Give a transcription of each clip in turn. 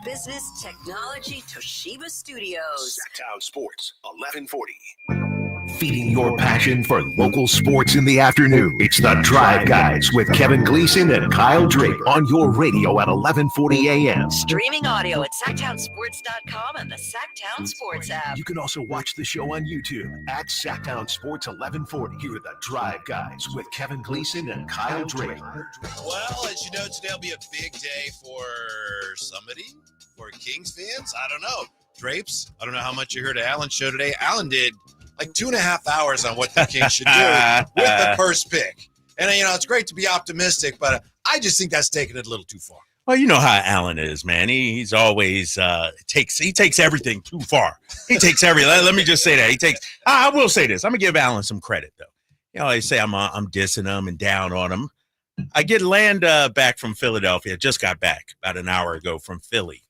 Business Technology Toshiba Studios. Sacktown Sports, 1140. Feeding your passion for local sports in the afternoon. It's the Drive Guys with Kevin Gleason and Kyle Draper on your radio at 1140 a.m. Streaming audio at SacktownSports.com and the Sacktown Sports app. You can also watch the show on YouTube at Sacktown Sports 1140. Here are the Drive Guys with Kevin Gleason and Kyle Draper. Well, as you know, today will be a big day for somebody, for Kings fans. I don't know. Drapes, I don't know how much you heard of Alan's show today. Alan did like 2.5 hours on what the Kings should do with the first pick. And, you know, it's great to be optimistic, but I just think that's taking it a little too far. Well, you know how Alan is, man. He's always he takes everything too far. He takes everything. Let me just say that. I will say this. I'm going to give Alan some credit, though. You know, they say I'm dissing him and down on him. I get land back from Philadelphia. Just got back about an hour ago from Philly.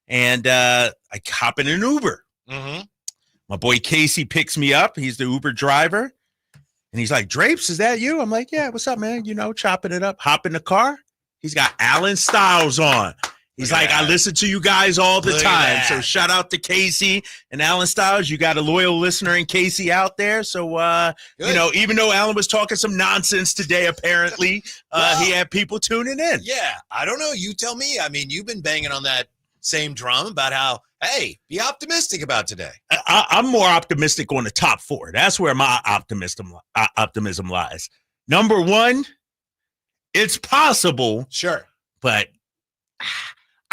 And I hop in an Uber. Mm-hmm. My boy Casey picks me up. He's the Uber driver. And he's like, Drapes, is that you? I'm like, yeah, what's up, man? You know, chopping it up. Hop in the car. He's got Alan Styles on. He's like, I listen to you guys all the time. So shout out to Casey and Alan Styles. You got a loyal listener in Casey out there. So, you know, even though Alan was talking some nonsense today, apparently, he had people tuning in. Yeah, I don't know. You tell me. I mean, you've been banging on that same drum about how, hey, be optimistic about today. I'm more optimistic on the top four. That's where my optimism lies. Number one, it's possible. Sure. But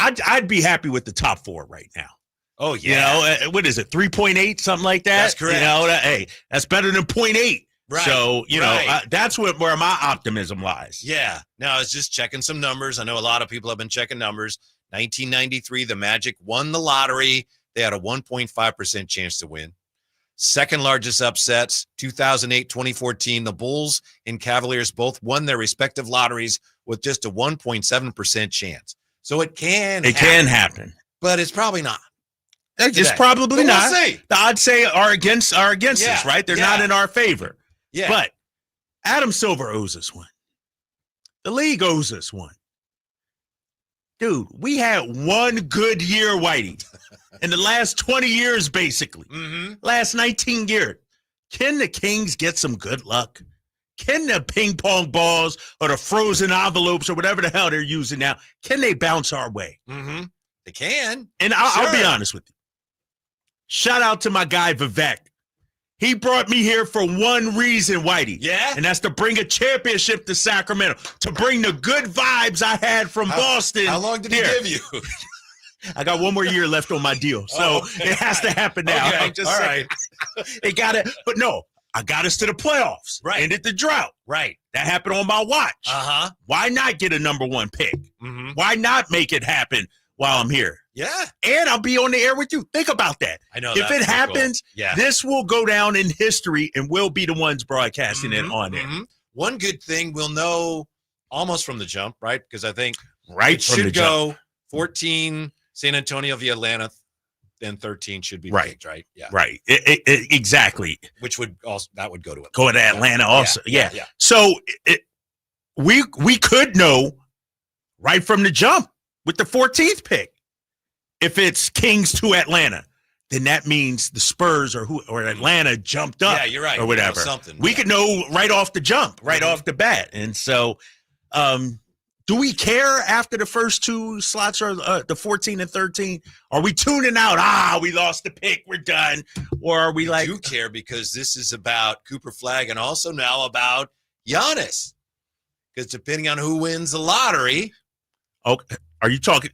I'd be happy with the top four right now. Oh, yeah. You know, what is it, 3.8, something like that? That's correct. You know, hey, that's better than 0.8. Right. So, you know, that's where my optimism lies. Yeah. No, I was just checking some numbers. I know a lot of people have been checking numbers. 1993, the Magic won the lottery. They had a 1.5% chance to win. Second largest upsets, 2008, 2014. The Bulls and Cavaliers both won their respective lotteries with just a 1.7% chance. So it can happen. But it's probably not. It's probably but not. We'll see. The odds say are against us, right? They're not in our favor. Yeah. But Adam Silver owes us one. The league owes us one. Dude, we had one good year, Whitey, in the last 20 years, basically. Mm-hmm. Last 19 years. Can the Kings get some good luck? Can the ping pong balls or the frozen envelopes or whatever the hell they're using now, can they bounce our way? Mm-hmm. They can. And I'll be honest with you. Shout out to my guy, Vivek. He brought me here for one reason, Whitey. Yeah? And that's to bring a championship to Sacramento, to bring the good vibes I had from Boston. How long did he give you? I got one more year left on my deal, so it has to happen now. Okay. I'm just saying. They got it. But no, I got us to the playoffs. Right. Ended the drought. Right. That happened on my watch. Uh-huh. Why not get a number one pick? Mm-hmm. Why not make it happen while I'm here? Yeah. And I'll be on the air with you. Think about that. I know. If it happens, this will go down in history and we'll be the ones broadcasting it on it. Mm-hmm. One good thing we'll know almost from the jump, right? Because I think it should go 14 San Antonio via Atlanta, then 13 should be picked, right? Yeah. Right. Exactly. Which would also go to Atlanta. Go to Atlanta also. Yeah. Yeah. So we could know right from the jump with the 14th pick. If it's Kings to Atlanta, then that means the Spurs or Atlanta jumped up. Yeah, you're right. Or whatever. Something. We could know right off the jump, right off the bat. And so do we care after the first two slots are the 14 and 13? Are we tuning out? We lost the pick. We're done. Or are we like? I do care because this is about Cooper Flagg and also now about Giannis. Because depending on who wins the lottery. Okay.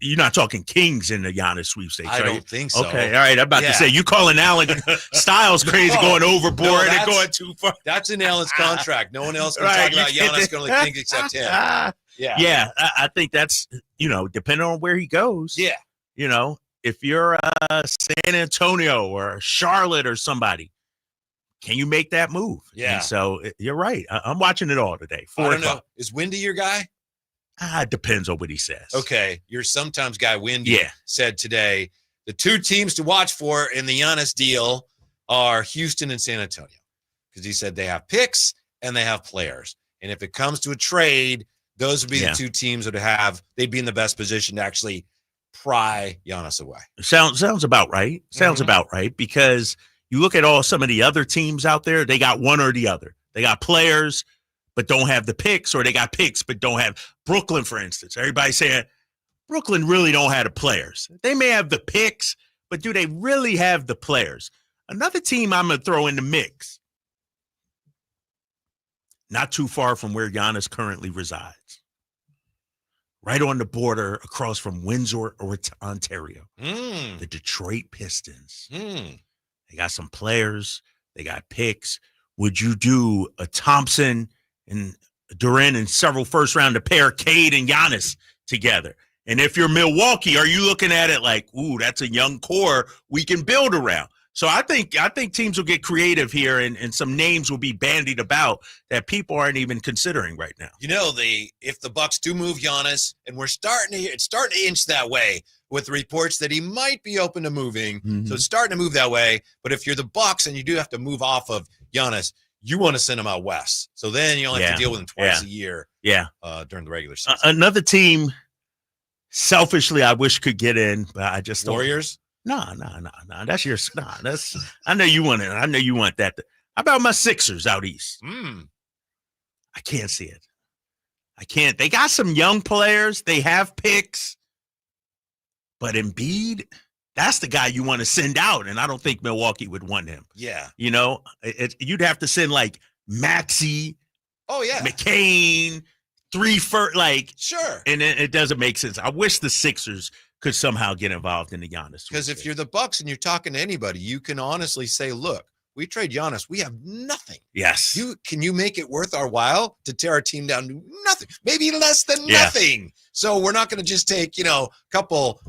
You're not talking Kings in the Giannis sweepstakes, I don't think so. Okay, all right. I'm about to say, you calling Alan Styles crazy, going overboard and going too far. That's in Alan's contract. No one else can talk about Giannis going to think except him. Yeah, I think that's, depending on where he goes. Yeah. If you're San Antonio or Charlotte or somebody, can you make that move? Yeah. And so you're right. I'm watching it all today. 4 I don't know. Is Wendy your guy? It depends on what he says. Okay. Your sometimes guy Wendy said today, the two teams to watch for in the Giannis deal are Houston and San Antonio. Because he said they have picks and they have players. And if it comes to a trade, those would be the two teams that they'd be in the best position to actually pry Giannis away. Sounds about right. Sounds Mhm. about right, because you look at some of the other teams out there, they got one or the other. They got players but don't have the picks, or they got picks but don't have Brooklyn, for instance. Everybody's saying Brooklyn really don't have the players. They may have the picks, but do they really have the players? Another team I'm going to throw in the mix, not too far from where Giannis currently resides, right on the border across from Windsor, Ontario, the Detroit Pistons. They got some players. They got picks. Would you do a Thompson and Durant and several first round to pair Cade and Giannis together? And if you're Milwaukee, are you looking at it like, ooh, that's a young core we can build around? So I think teams will get creative here, and some names will be bandied about that people aren't even considering right now. You know, if the Bucks do move Giannis, and it's starting to inch that way with reports that he might be open to moving. Mhm. So it's starting to move that way. But if you're the Bucks and you do have to move off of Giannis, you want to send him out west. So then you only have to deal with him twice a year. Yeah. During the regular season. Another team, selfishly, I wish could get in, but I just don't. Warriors? No. That's your. Nah, that's. I know you want it. I know you want that. How about my Sixers out east? I can't see it. I can't. They got some young players. They have picks, but Embiid, that's the guy you want to send out, and I don't think Milwaukee would want him. Yeah. You know, you'd have to send like Maxey, Oh, yeah. McCain, Sure. and it doesn't make sense. I wish the Sixers could somehow get involved in the Giannis. Because if you're the Bucks and you're talking to anybody, you can honestly say, look, we trade Giannis. We have nothing. yes, Can you make it worth our while to tear our team down to nothing? Maybe less than Yeah. nothing. So we're not going to just take, a couple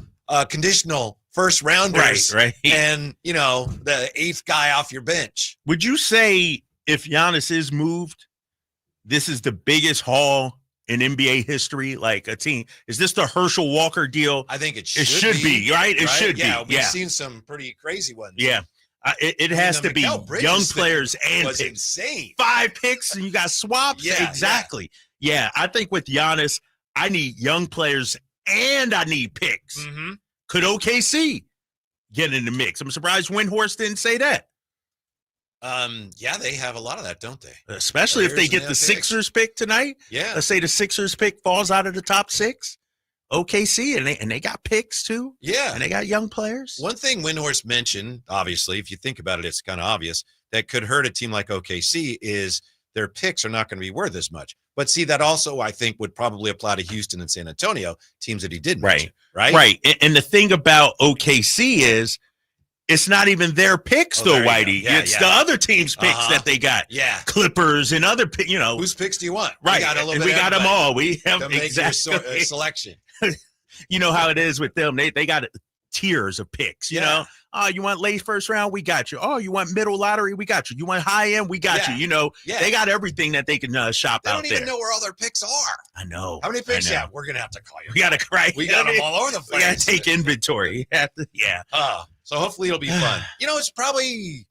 conditional first rounders right. and, the eighth guy off your bench. Would you say if Giannis is moved, this is the biggest haul in NBA history? Like a team, is this the Herschel Walker deal? I think it It should be, right? It should Yeah, be. we've seen some pretty crazy ones. Yeah. It has the to be Mikal Bridges young thing players and was picks. insane. 5 picks and you got swaps? Yeah, exactly. Yeah, I think with Giannis, I need young players and I need picks. Mm-hmm. Could OKC get in the mix? I'm surprised Windhorst didn't say that. Yeah, they have a lot of that, don't they? Especially if they Players get and the picks. Sixers pick tonight. Yeah. Let's say the Sixers pick falls out of the top 6. OKC, and they got picks too. Yeah. And they got young players. One thing Windhorst mentioned, obviously, if you think about it, it's kind of obvious, that could hurt a team like OKC is their picks are not going to be worth as much. But see, that also, I think, would probably apply to Houston and San Antonio, teams that he did mention, right? Right. And the thing about OKC is it's not even their picks, Oh, though, there you go. Whitey. Yeah, It's yeah. the other team's picks Uh-huh. that they got. Yeah. Clippers and other, Whose picks do you want? right. We got a little And bit we of got them everybody all. We have to make exactly. your selection. You know how it is with them. They got tiers of picks, you Yeah. know? Oh, you want late first round? We got you. Oh, you want middle lottery? We got you. You want high end? We got Yeah. you. You know, Yeah. they got everything that they can shop They out don't even there. know where all their picks are. I know. How many picks I you know. have? We're going to have to call you. We got to cry. We got them all over the We got place. to take inventory. Yeah. So hopefully it'll be fun. It's probably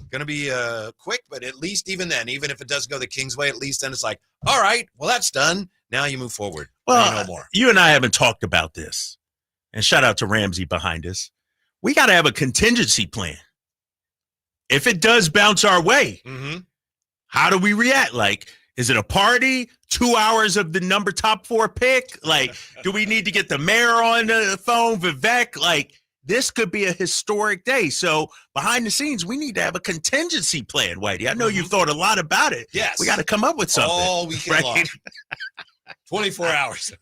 going to be quick, but at least even then, even if it doesn't go the Kings' way, at least then it's like, all right, well, that's done. Now you move forward. Well, no more. you and I haven't talked about this. And shout out to Ramsey behind us. We got to have a contingency plan. If it does bounce our way, Mm-hmm. how do we react? Like, is it a party? 2 hours of the number top 4 pick? Like, do we need to get the mayor on the phone, Vivek? Like, this could be a historic day. So behind the scenes, we need to have a contingency plan, Whitey. I know you've thought a lot about it. Yes. We got to come up with something. All weekend long. right? 24 hours.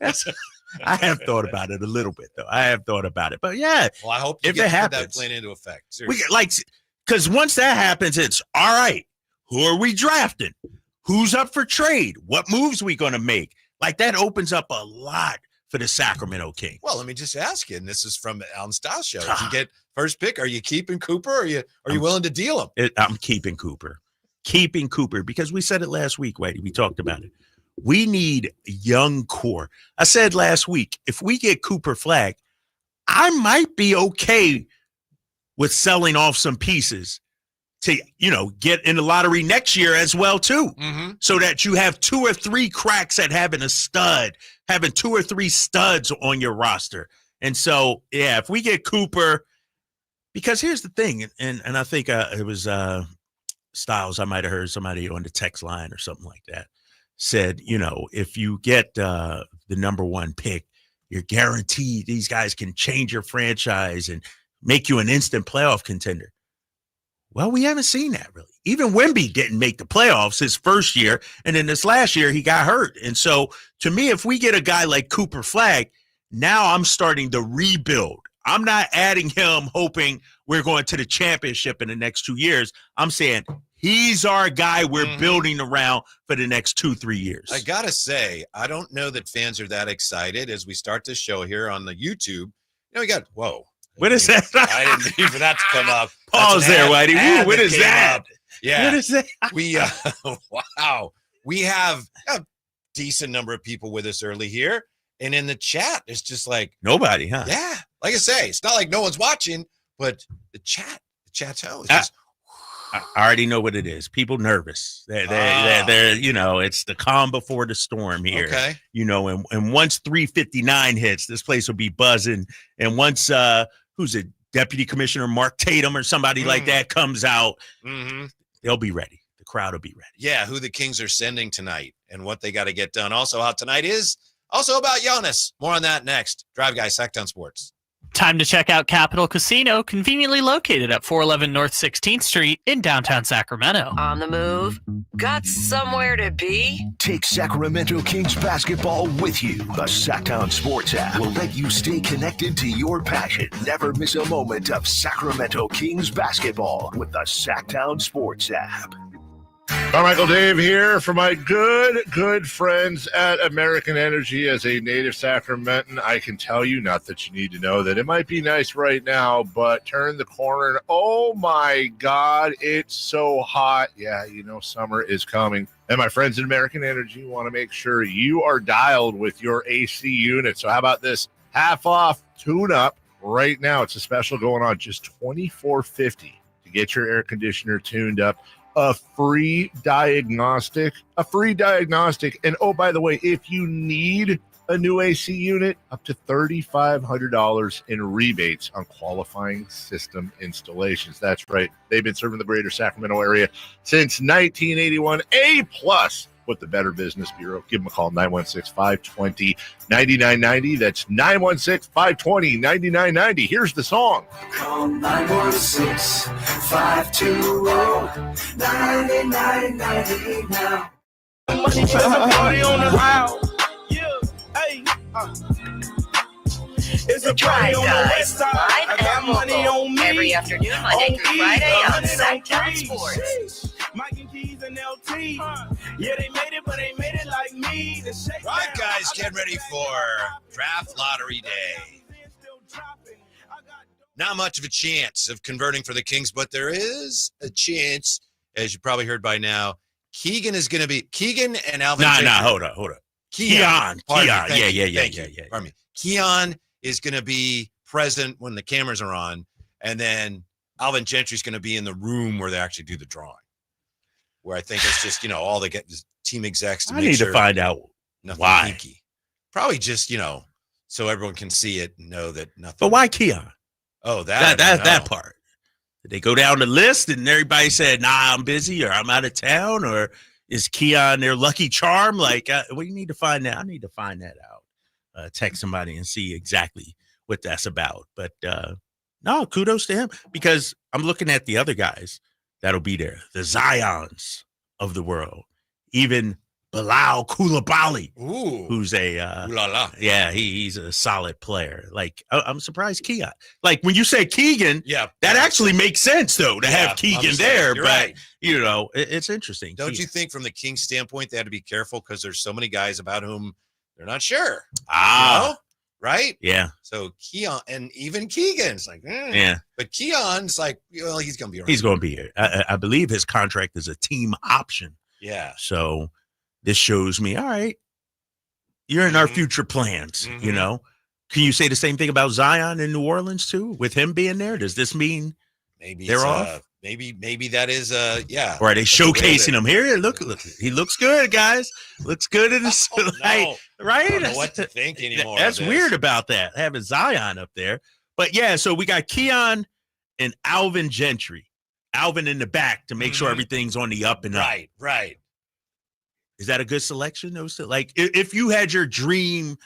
I have thought about it a little bit, though. I have thought about it. But yeah, Well, I hope you If get it to put that happens. plan into effect. we Seriously. like, because once that happens, it's all right. Who are we drafting? Who's up for trade? What moves we going to make? Like, that opens up a lot for the Sacramento Kings. Well, let me just ask you, and this is from the Alan Styles show. If you get first pick, are you keeping Cooper or are you willing to deal him? I'm keeping Cooper. Keeping Cooper, because we said it last week, Whitey. We talked about it. We need young core. I said last week, if we get Cooper flag, I might be okay with selling off some pieces to, get in the lottery next year as well, too. Mm-hmm. So that you have 2 or 3 cracks at having 2 or 3 studs on your roster. And so, yeah, if we get Cooper, because here's the thing, and I think it was Styles, I might have heard somebody on the text line or something like that, said, if you get the number one pick, you're guaranteed these guys can change your franchise and make you an instant playoff contender. Well, we haven't seen that really. Even Wemby didn't make the playoffs his first year, and then this last year he got hurt. And so, to me, if we get a guy like Cooper Flagg, now I'm starting to rebuild. I'm not adding him hoping we're going to the championship in the next 2 years. I'm saying he's our guy we're building around for the next 2-3 years. I got to say, I don't know that fans are that excited as we start this show here on the YouTube. We got, whoa. What is that? I didn't mean for that to come up. Pause there, Whitey. Ooh, what is that? Up. Yeah. What is that? We, wow. We have a decent number of people with us early here. And in the chat, it's just like. Nobody, huh? Yeah. Like I say, it's not like no one's watching, but the chat's just. I already know what it is. People nervous. They're it's the calm before the storm here. Okay. And once 3:59 hits, this place will be buzzing. And once who's it, Deputy Commissioner Mark Tatum or somebody like that comes out, they'll be ready. The crowd will be ready. Yeah, who the Kings are sending tonight and what they got to get done. Also, how tonight is. Also about Giannis. More on that next. Drive Guys, Sacktown Sports. Time to check out Capital Casino, conveniently located at 411 North 16th Street in downtown Sacramento. On the move? Got somewhere to be? Take Sacramento Kings basketball with you. The Sacktown Sports app will let you stay connected to your passion. Never miss a moment of Sacramento Kings basketball with the Sacktown Sports app. Carmichael Dave here for my good friends at American Energy. As a native Sacramentan, I can tell you, not that you need to know, that it might be nice right now, but turn the corner and oh my God, it's so hot. Yeah, summer is coming. And my friends at American Energy want to make sure you are dialed with your AC unit. So how about this? Half off tune-up right now. It's a special going on, just $24.50 to get your air conditioner tuned up. A free diagnostic. And oh, by the way, if you need a new AC unit, up to $3,500 in rebates on qualifying system installations. That's right. They've been serving the greater Sacramento area since 1981. A+ with the Better Business Bureau. Give them a call, 916-520-9990. That's 916-520-9990. Here's the song. Call 916-520-9990 now. It's a Drive Guys, live and local, every afternoon, Monday through Friday on Sacktown Sports. Mike and Keys and LT. Yeah, they made it, but they made it like me. Right, guys, get ready for Draft Lottery Day. Not much of a chance of converting for the Kings, but there is a chance, as you probably heard by now. Keegan and Alvin. Hold up. Keon. Yeah. Pardon me. Keon is going to be present when the cameras are on, and then Alvin Gentry's going to be in the room where they actually do the drawing. Where I think it's just, all they get is team execs to make sure. I need to find out why. Pinky. Probably just, so everyone can see it and know that nothing. But why Keon? Oh, that part. Did they go down the list and everybody said, nah, I'm busy or I'm out of town, or is Keon their lucky charm? Like, we need to find that. I need to find that out. Text somebody and see exactly what that's about. But no, kudos to him, because I'm looking at the other guys that'll be there, the Zions of the world, even Bilal Coulibaly, who's he's a solid player. Like, I'm surprised Keon. Like, when you say Keegan, that actually makes sense, though, to have Keegan there. But, right. It's interesting. Don't you think from the Kings standpoint, they had to be careful because there's so many guys about whom they're not sure. Right? Yeah. So Keon and even Keegan's like, yeah. But Keon's like, well, he's going to be around. He's going to be here. I believe his contract is a team option. Yeah. So this shows me, all right, you're in our future plans, Can you say the same thing about Zion in New Orleans too? With him being there, does this mean maybe they're off? maybe that is yeah. Or are they showcasing him here? Look, he looks good, guys. Looks good in his right. I don't know what to think anymore. That's weird about that, having Zion up there. But yeah, so we got Keon and Alvin Gentry. Alvin in the back to make sure everything's on the up and up. Right. Is that a good selection? Like, if you had your dream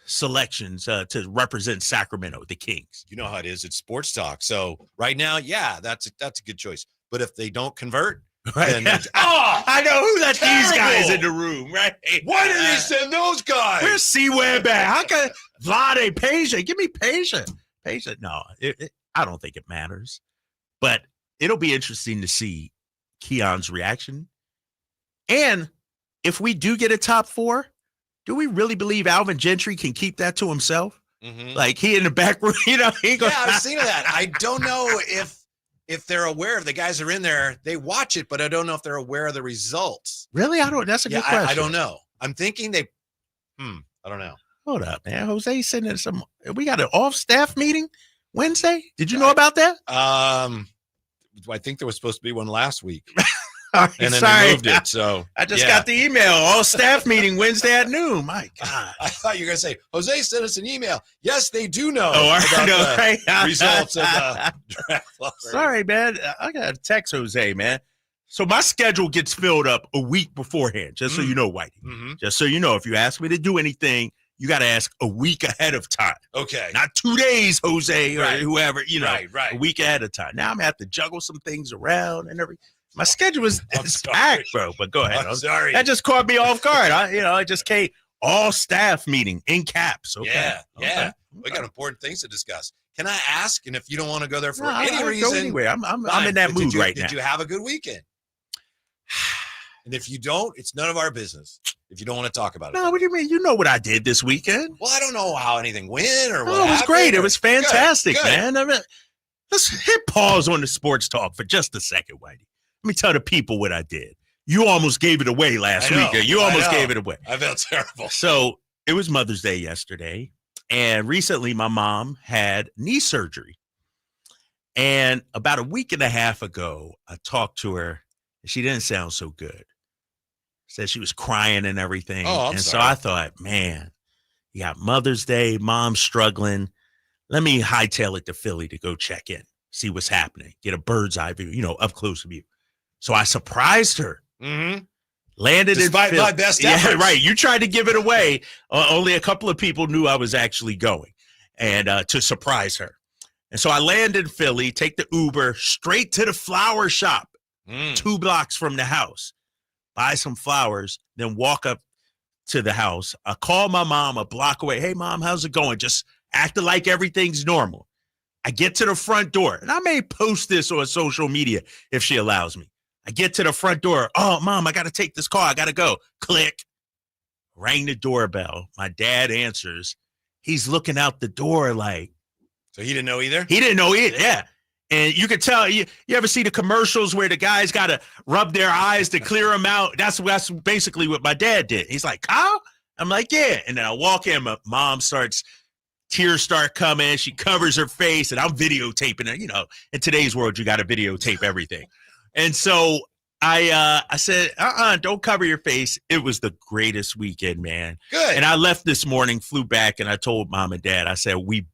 selections to represent Sacramento, the Kings. You know how it is. It's sports talk. So right now, yeah, that's a good choice. But if they don't convert, right? Then I know who let these guys in the room, right? Why did they send those guys? Where's C-Web at? How can Vlade Peja? Give me Peja. No, I don't think it matters. But it'll be interesting to see Keon's reaction. And if we do get a top 4, do we really believe Alvin Gentry can keep that to himself? Like, he in the back room, he goes. Yeah, I was thinking that. I don't know if they're aware of the guys that are in there. They watch it, but I don't know if they're aware of the results. Really? That's a good question. I don't know. I'm thinking they. I don't know. Hold up, man. Jose sending some. We got an off-staff meeting Wednesday. Did you know about that? I think there was supposed to be one last week. Right, and then they moved it. So I just got the email. All staff meeting Wednesday at noon. My God. I thought you were going to say, Jose sent us an email. Yes, they do know about the results of the draft lottery. Sorry, man. I got to text Jose, man. So my schedule gets filled up a week beforehand, just so you know, Whitey. Just so you know, if you ask me to do anything, you got to ask a week ahead of time. Okay. Not 2 days, Jose, or whoever, Right. a week ahead of time. Now I'm going to have to juggle some things around and everything. My schedule is packed, bro. But go ahead. I'm sorry. That just caught me off guard. I just came all staff meeting in caps. Okay. Yeah. We got important things to discuss. Can I ask? And if you don't want to go there for any any reason, reason, anyway, I'm in that mood right now. Did you have a good weekend? And if you don't, it's none of our business. If you don't want to talk about it. No, what do you mean? You know what I did this weekend? Well, I don't know how anything went or what. Oh, it was great. Or... It was fantastic, good. Man. I mean, let's hit pause on the sports talk for just a second, Whitey. Let me tell the people what I did. You almost gave it away last week. You almost gave it away. I felt terrible. So it was Mother's Day yesterday. And recently my mom had knee surgery. And about a week and a half ago, I talked to her. And she didn't sound so good. Said she was crying and everything. Oh, and sorry. So I thought, man, you got Mother's Day, mom's struggling. Let me hightail it to Philly to go check in, see what's happening, get a bird's eye view, up close view. So I surprised her. Landed Despite in Philly. my best efforts. Yeah, right. You tried to give it away. Only a couple of people knew I was actually going, and to surprise her. And so I landed in Philly, take the Uber straight to the flower shop, 2 blocks from the house, buy some flowers, then walk up to the house. I call my mom a block away. Hey, Mom, how's it going? Just acting like everything's normal. I get to the front door, and I may post this on social media if she allows me. I get to the front door. Oh, Mom, I got to take this call. I got to go. Click. Rang the doorbell. My dad answers. He's looking out the door like. So he didn't know either? He didn't know either, yeah. And you could tell, you ever see the commercials where the guys got to rub their eyes to clear them out? That's basically what my dad did. He's like, Kyle? I'm like, yeah. And then I walk in, my mom tears start coming. She covers her face, and I'm videotaping her. In today's world, you got to videotape everything. And so I said, don't cover your face. It was the greatest weekend, man. Good. And I left this morning, flew back, and I told Mom and Dad, I said, we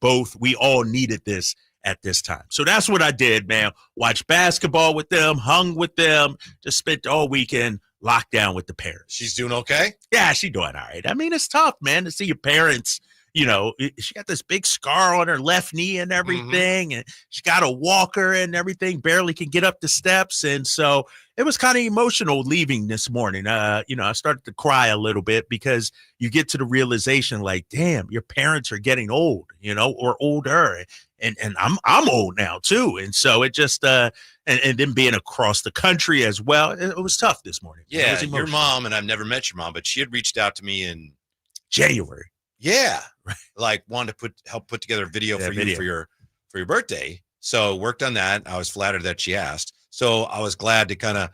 all needed this at this time. So that's what I did, man. Watched basketball with them, hung with them, just spent all weekend locked down with the parents. She's doing okay? Yeah, she's doing all right. I mean, it's tough, man, to see your parents. She got this big scar on her left knee and everything, and she got a walker and everything, barely can get up the steps. And so it was kind of emotional leaving this morning. I started to cry a little bit because you get to the realization like, damn, your parents are getting old, or older. And I'm old now too. And so it just, and then being across the country as well, it was tough this morning. Yeah. Your mom, and I've never met your mom, but she had reached out to me in January. Yeah. Like wanted to help put together a video for you for your birthday. So worked on that. I was flattered that she asked. So I was glad to kind of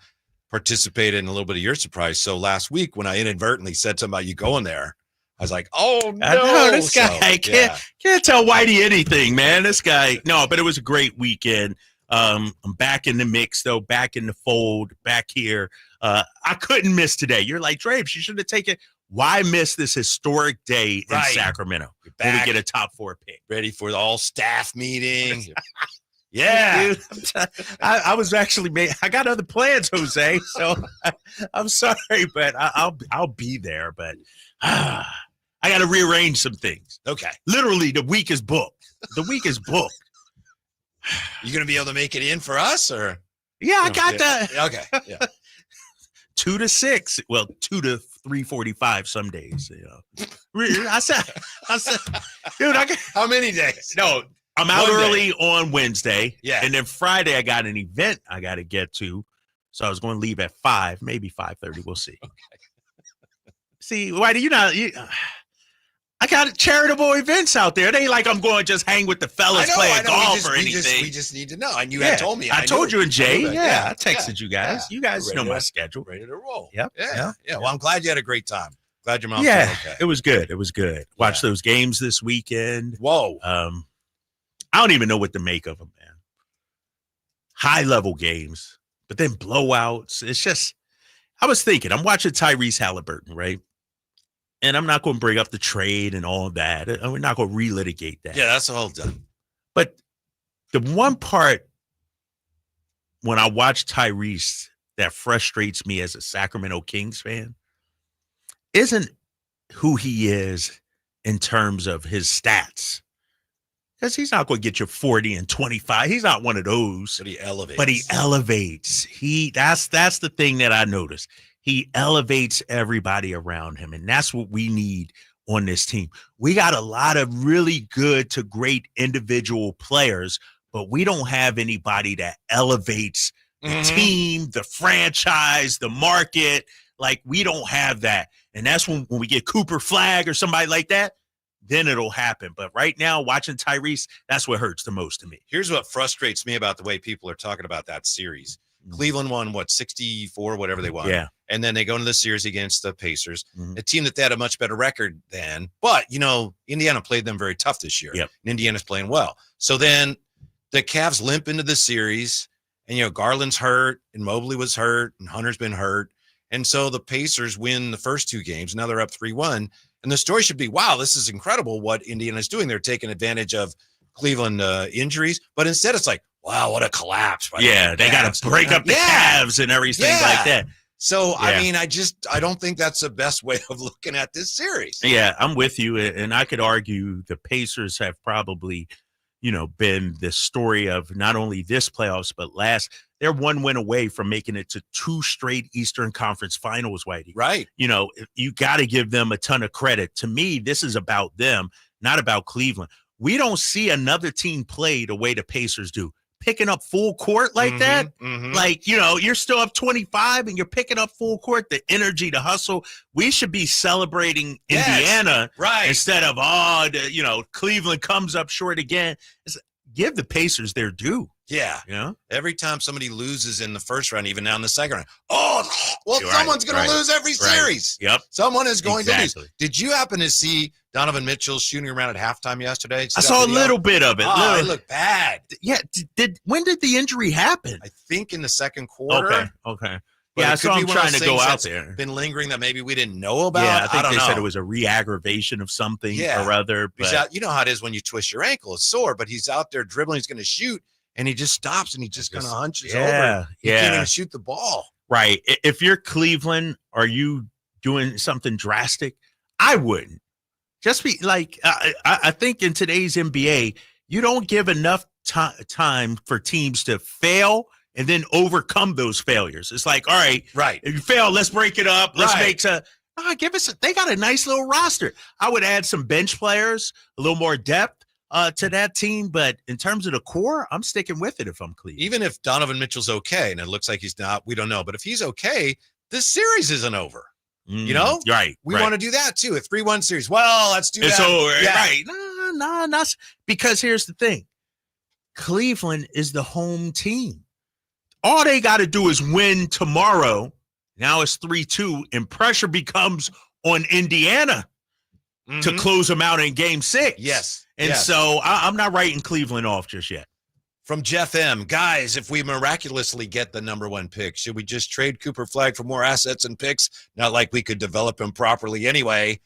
participate in a little bit of your surprise. So last week when I inadvertently said something about you going there, I was like, oh no, I know, this guy can't tell Whitey anything, man. This guy, no, but it was a great weekend. I'm back in the mix, though, back in the fold, back here. I couldn't miss today. You're like, Drapes, you should have taken. Why miss this historic day in Sacramento when we get a top 4 pick? Ready for the all-staff meeting. Yeah. Dude, I was actually I got other plans, Jose, so I'm sorry, but I'll be there, but I got to rearrange some things. Okay. Literally, the week is booked. The week is booked. You going to be able to make it in for us, or? Yeah, I got that. Okay. Yeah. 2 to 6. Well, 2 to 3:45 some days. You know, I said, dude, How many days? No, I'm out One early on Wednesday. Yeah. And then Friday, I got an event I got to get to. So I was going to leave at 5, maybe 5:30. We'll see. Okay. See, why do you not? I got charitable events out there. It ain't like I'm going to just hang with the fellas playing golf or anything. We just need to know. And you had told me. I told you and Jay. I I texted you guys. You guys know my schedule. Ready to roll. Yep. Yeah. Well, I'm glad you had a great time. Glad your mom's doing okay. It was good. It was good. Watched those games this weekend. Whoa. I don't even know what to make of them, man. High level games, but then blowouts. It's just, I was thinking, I'm watching Tyrese Halliburton, right? And I'm not going to bring up the trade and all of that. We're not going to relitigate that. Yeah, that's all done. But the one part when I watch Tyrese that frustrates me as a Sacramento Kings fan isn't who he is in terms of his stats. Because he's not going to get you 40 and 25. He's not one of those. But he elevates. That's the thing that I noticed. He elevates everybody around him, and that's what we need on this team. We got a lot of really good to great individual players, but we don't have anybody that elevates the team, the franchise, the market. Like, we don't have that. And that's when we get Cooper Flagg or somebody like that, then it'll happen. But right now, watching Tyrese, that's what hurts the most to me. Here's what frustrates me about the way people are talking about that series. Cleveland won, 64, whatever they won. Yeah. And then they go into the series against the Pacers, a team that they had a much better record than. But, Indiana played them very tough this year. Yep. And Indiana's playing well. So then the Cavs limp into the series, and, Garland's hurt, and Mobley was hurt, and Hunter's been hurt. And so the Pacers win the first 2 games. Now they're up 3-1. And the story should be, wow, this is incredible what Indiana's doing. They're taking advantage of Cleveland injuries. But instead it's like, wow, what a collapse. They got to break up the Cavs and everything like that. So, I mean, I don't think that's the best way of looking at this series. Yeah, I'm with you. And I could argue the Pacers have probably, been the story of not only this playoffs, but last. They're 1 win away from making it to 2 straight Eastern Conference Finals, Whitey. Right. You got to give them a ton of credit. To me, this is about them, not about Cleveland. We don't see another team play the way the Pacers do. Picking up full court like that. Like, you're still up 25 and you're picking up full court, the energy, the hustle. We should be celebrating Indiana instead of, Cleveland comes up short again. Give the Pacers their due. Yeah. Every time somebody loses in the first round, even now in the second round, someone's going to lose every series. Yep. Someone is going to lose. Did you happen to see Donovan Mitchell shooting around at halftime yesterday? I saw a little bit of it. Oh, it looked bad. Yeah. When did the injury happen? I think in the second quarter. Okay. But yeah, so I'm trying to go out there. Been lingering that maybe we didn't know about. Yeah, I think they said it was a re-aggravation of something or other. But you know how it is when you twist your ankle; it's sore. But he's out there dribbling. He's going to shoot, and he just stops and he just kind of hunches over. He can't even shoot the ball. Right. If you're Cleveland, are you doing something drastic? I wouldn't. Just be like, I think in today's NBA, you don't give enough time for teams to fail and then overcome those failures. It's like, all right, if you fail, let's break it up. Let's make they got a nice little roster. I would add some bench players, a little more depth to that team. But in terms of the core, I'm sticking with it if I'm Cleveland. Even if Donovan Mitchell's okay, and it looks like he's not, we don't know. But if he's okay, this series isn't over. Right. We want to do that too. A 3-1 series. Well, let's do that. It's over. Yeah. Right. No, not because here's the thing. Cleveland is the home team. All they got to do is win tomorrow. Now it's 3-2, and pressure becomes on Indiana to close them out in Game 6. Yes. And so I'm not writing Cleveland off just yet. From Jeff M. Guys, if we miraculously get the number one pick, should we just trade Cooper Flag for more assets and picks? Not like we could develop him properly anyway.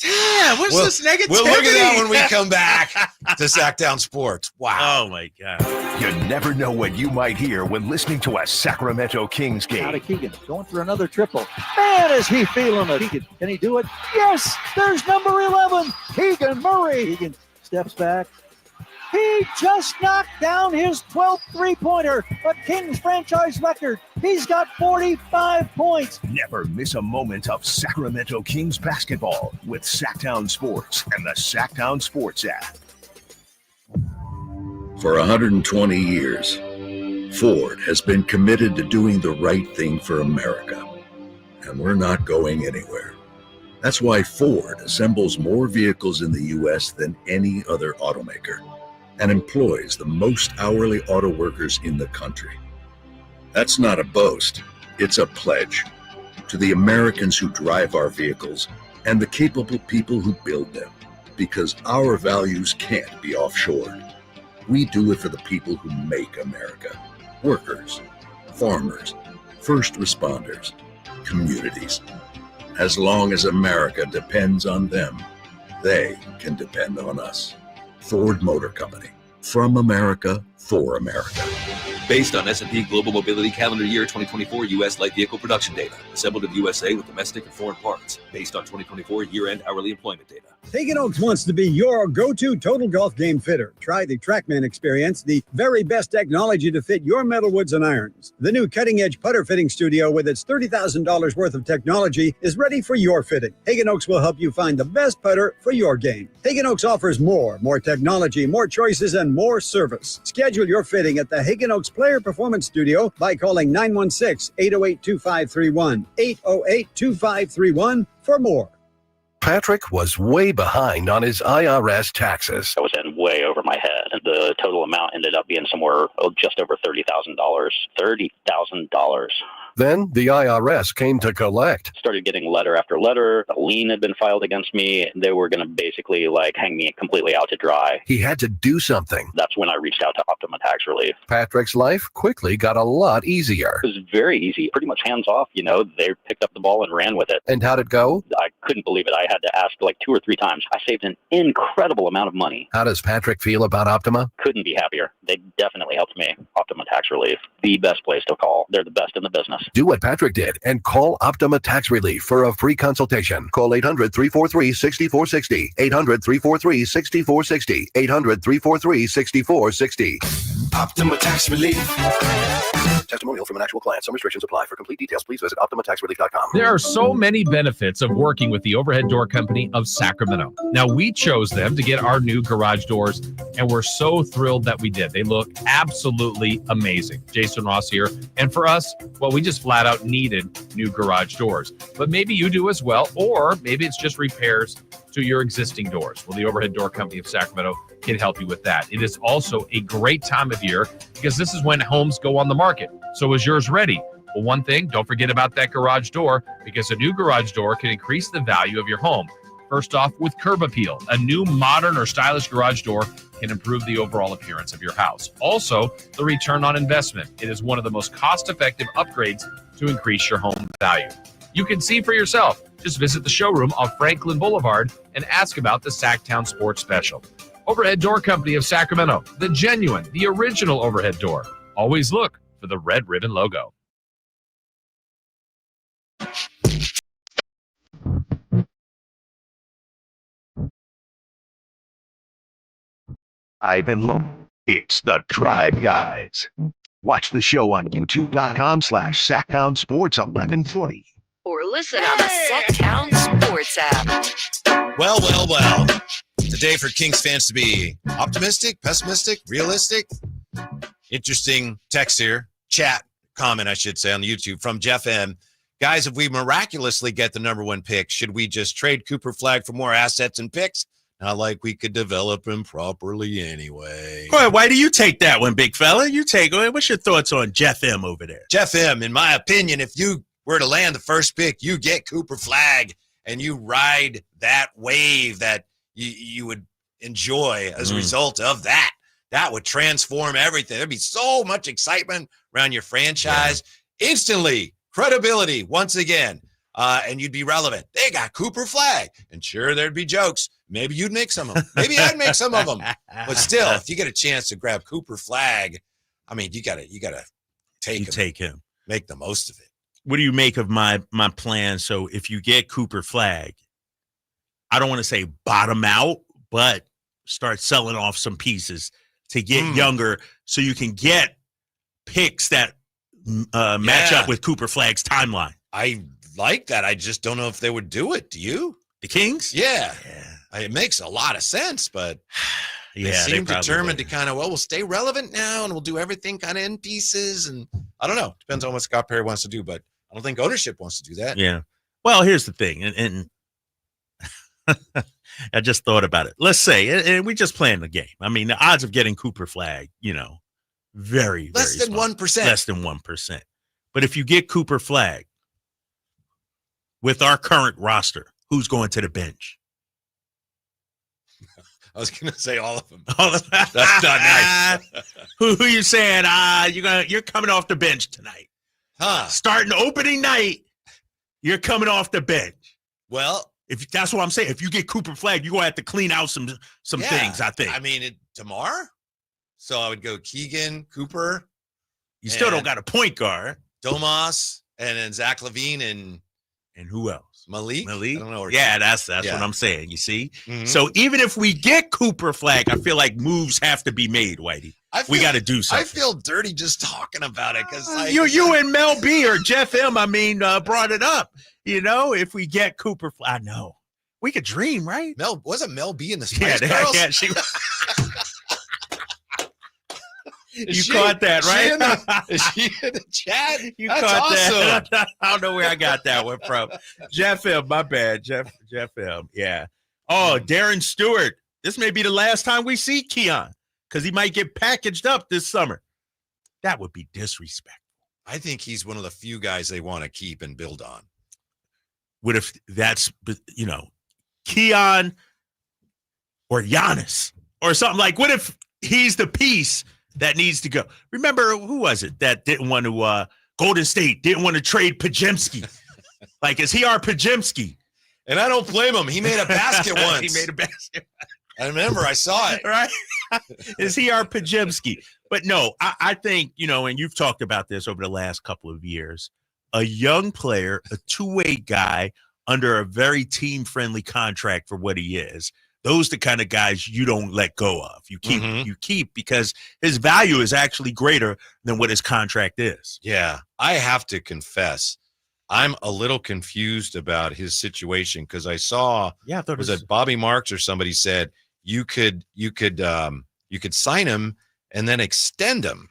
Damn, what's this negativity? We'll look at that when we come back to Sacktown Sports. Wow. Oh, my God. You never know what you might hear when listening to a Sacramento Kings Out game. of Keegan, going for another triple. Man, is he feeling it. Keegan, can he do it? Yes, there's number 11, Keegan Murray. Keegan steps back. He just knocked down his 12th three-pointer, a Kings franchise record. He's got 45 points. Never miss a moment of Sacramento Kings basketball with Sacktown Sports and the Sacktown Sports app. For 120 years, Ford has been committed to doing the right thing for America, and we're not going anywhere. That's why Ford assembles more vehicles in the U.S. than any other automaker and employs the most hourly auto workers in the country. That's not a boast, it's a pledge to the Americans who drive our vehicles and the capable people who build them, because our values can't be offshore. We do it for the people who make America: workers, farmers, first responders, communities. As long as America depends on them, they can depend on us. Ford Motor Company. From America, for America. Based on S&P Global Mobility Calendar Year 2024 U.S. light vehicle production data. Assembled in the USA with domestic and foreign parts. Based on 2024 year-end hourly employment data. Hagen Oaks wants to be your go-to total golf game fitter. Try the TrackMan experience, the very best technology to fit your metalwoods and irons. The new cutting-edge putter fitting studio with its $30,000 worth of technology is ready for your fitting. Hagen Oaks will help you find the best putter for your game. Hagen Oaks offers more technology, more choices, and more service. Schedule your fitting at the Hagen Oaks Player Performance Studio by calling 916-808-2531, 808-2531 for more. Patrick was way behind on his IRS taxes. I was in way over my head. The total amount ended up being somewhere just over $30,000. $30,000. Then the IRS came to collect. Started getting letter after letter. A lien had been filed against me. They were going to basically hang me completely out to dry. He had to do something. That's when I reached out to Optima Tax Relief. Patrick's life quickly got a lot easier. It was very easy, pretty much hands off. They picked up the ball and ran with it. And how'd it go? I couldn't believe it. I had to ask 2 or 3 times. I saved an incredible amount of money. How does Patrick feel about Optima? Couldn't be happier. They definitely helped me. Optima Tax Relief, the best place to call. They're the best in the business. Do what Patrick did and call Optima Tax Relief for a free consultation. Call 800-343-6460. 800-343-6460. 800-343-6460. Optima Tax Relief. Testimonial from an actual client. Some restrictions apply. For complete details, please visit OptimaTaxRelief.com. There are so many benefits of working with the Overhead Door Company of Sacramento. Now, we chose them to get our new garage doors, and we're so thrilled that we did. They look absolutely amazing. Jason Ross here. And for us, well, we just flat out needed new garage doors. But maybe you do as well, or maybe it's just repairs to your existing doors. Well, the Overhead Door Company of Sacramento can help you with that. It is also a great time of year because this is when homes go on the market. So is yours ready? Well, one thing, don't forget about that garage door, because a new garage door can increase the value of your home. First off, with Curb Appeal, a new modern or stylish garage door can improve the overall appearance of your house. Also, the return on investment. It is one of the most cost-effective upgrades to increase your home value. You can see for yourself. Just visit the showroom on Franklin Boulevard and ask about the Sacktown Sports Special. Overhead Door Company of Sacramento, the genuine, the original overhead door. Always look for the red ribbon logo. It's the Tribe Guys. Watch the show on youtube.com/SacktownSports1140. Or listen on the Sacktown Sports app. Well. It's a day for Kings fans to be optimistic, pessimistic, realistic. Interesting text here. Chat, comment, I should say, on the YouTube from Jeff M. Guys, if we miraculously get the number one pick, should we just trade Cooper Flag for more assets and picks? Not like we could develop him properly anyway. Why do you take that one, big fella? You take it. What's your thoughts on Jeff M over there? Jeff M, in my opinion, if you were to land the first pick, you get Cooper Flag and you ride that wave that you would enjoy as a result of that. That would transform everything. There'd be so much excitement around your franchise. Instantly, credibility once again. And you'd be relevant. They got Cooper Flag. And sure, there'd be jokes. Maybe you'd make some of them. Maybe I'd make some of them. But still, if you get a chance to grab Cooper Flag, I mean, you gotta take him. Make the most of it. What do you make of my plan? So if you get Cooper Flag, I don't want to say bottom out, but start selling off some pieces to get younger so you can get picks that match up with Cooper Flag's timeline. I like that. I just don't know if they would do it. Do you? The Kings? Yeah. It makes a lot of sense, but they seem determined to kind of, we'll stay relevant now and we'll do everything kind of in pieces. And I don't know. Depends on what Scott Perry wants to do, but I don't think ownership wants to do that. Yeah. Well, here's the thing. And I just thought about it. Let's say, and we just playing the game. I mean, the odds of getting Cooper Flag, very, less very than small. 1%. Less than 1%. But if you get Cooper Flag with our current roster, who's going to the bench? I was going to say all of them. That's not nice. Who you saying? You're coming off the bench tonight. Starting opening night, you're coming off the bench. Well, if that's what I'm saying, if you get Cooper Flag, you're gonna have to clean out some things. I think. I mean, DeMar. So I would go Keegan, Cooper. You still don't got a point guard. Domas, and then Zack LaVine and who else? Malik. I don't know. That's what I'm saying. You see. Mm-hmm. So even if we get Cooper Flag, I feel like moves have to be made, Whitey. We got to do something. I feel dirty just talking about it because you and Mel B or Jeff M. Brought it up. If we get Cooper Flag, I know we could dream, right? Wasn't Mel B in the Spice Girls? Yeah, she. You caught that, right? Is she in the chat? You caught that. I don't know where I got that one from. Jeff M. My bad. Jeff M. Yeah. Oh, Darren Stewart. This may be the last time we see Keon because he might get packaged up this summer. That would be disrespectful. I think he's one of the few guys they want to keep and build on. What if that's, Keon or Giannis or something like, what if he's the piece that needs to go? Remember, who was it that didn't want to, Golden State didn't want to trade Pajemski? Is he our Pajemski? And I don't blame him. He made a basket once. He made a basket. I remember. I saw it. Right? Is he our Pajemski? But no, I think, and you've talked about this over the last couple of years, a young player, a two-way guy under a very team-friendly contract for what he is. Those are the kind of guys you don't let go of. You keep because his value is actually greater than what his contract is. Yeah, I have to confess, I'm a little confused about his situation because I saw was it Bobby Marks or somebody said you could sign him and then extend him,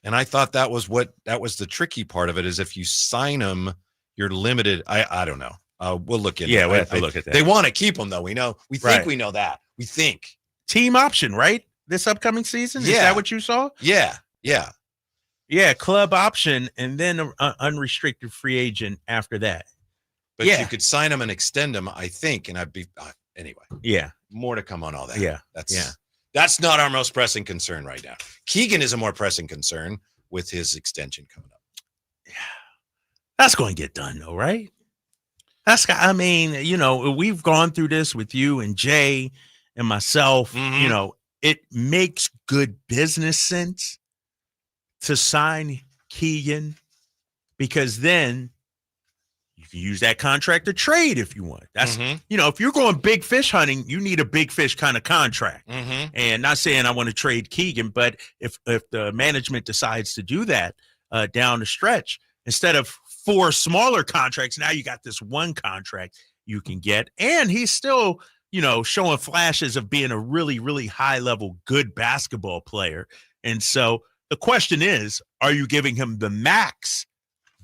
and I thought that was the tricky part of it is if you sign him, you're limited. I don't know. We'll look into it. Yeah, we have to look at that. They want to keep him, though. We know. We think we know that. We think. Team option, right? This upcoming season? Is that what you saw? Yeah. Yeah, club option, and then an unrestricted free agent after that. But you could sign him and extend him, I think, and I'd be anyway. Yeah. More to come on all that. Yeah. That's not our most pressing concern right now. Keegan is a more pressing concern with his extension coming up. Yeah. That's going to get done, though, right? We've gone through this with you and Jay and myself. Mm-hmm. It makes good business sense to sign Keegan because then you can use that contract to trade if you want. That's, if you're going big fish hunting, you need a big fish kind of contract. Mm-hmm. And not saying I want to trade Keegan, but if the management decides to do that down the stretch, instead of 4 smaller contracts, now you got this one contract you can get. And he's still, showing flashes of being a really, really high level, good basketball player. And so the question is, are you giving him the max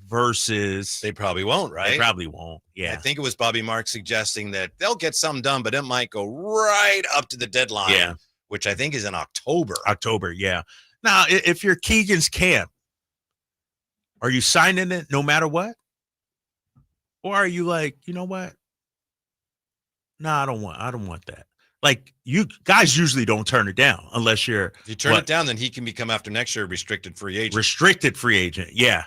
versus? They probably won't, right? They probably won't. Yeah. I think it was Bobby Marks suggesting that they'll get something done, but it might go right up to the deadline, which I think is in October. Yeah. Now, if you're Keegan's camp, are you signing it no matter what? Or are you like, you know what? No, I don't want that. like you guys usually don't turn it down unless you're. If you turn it down, then he can become after next year a restricted free agent. Restricted free agent, yeah.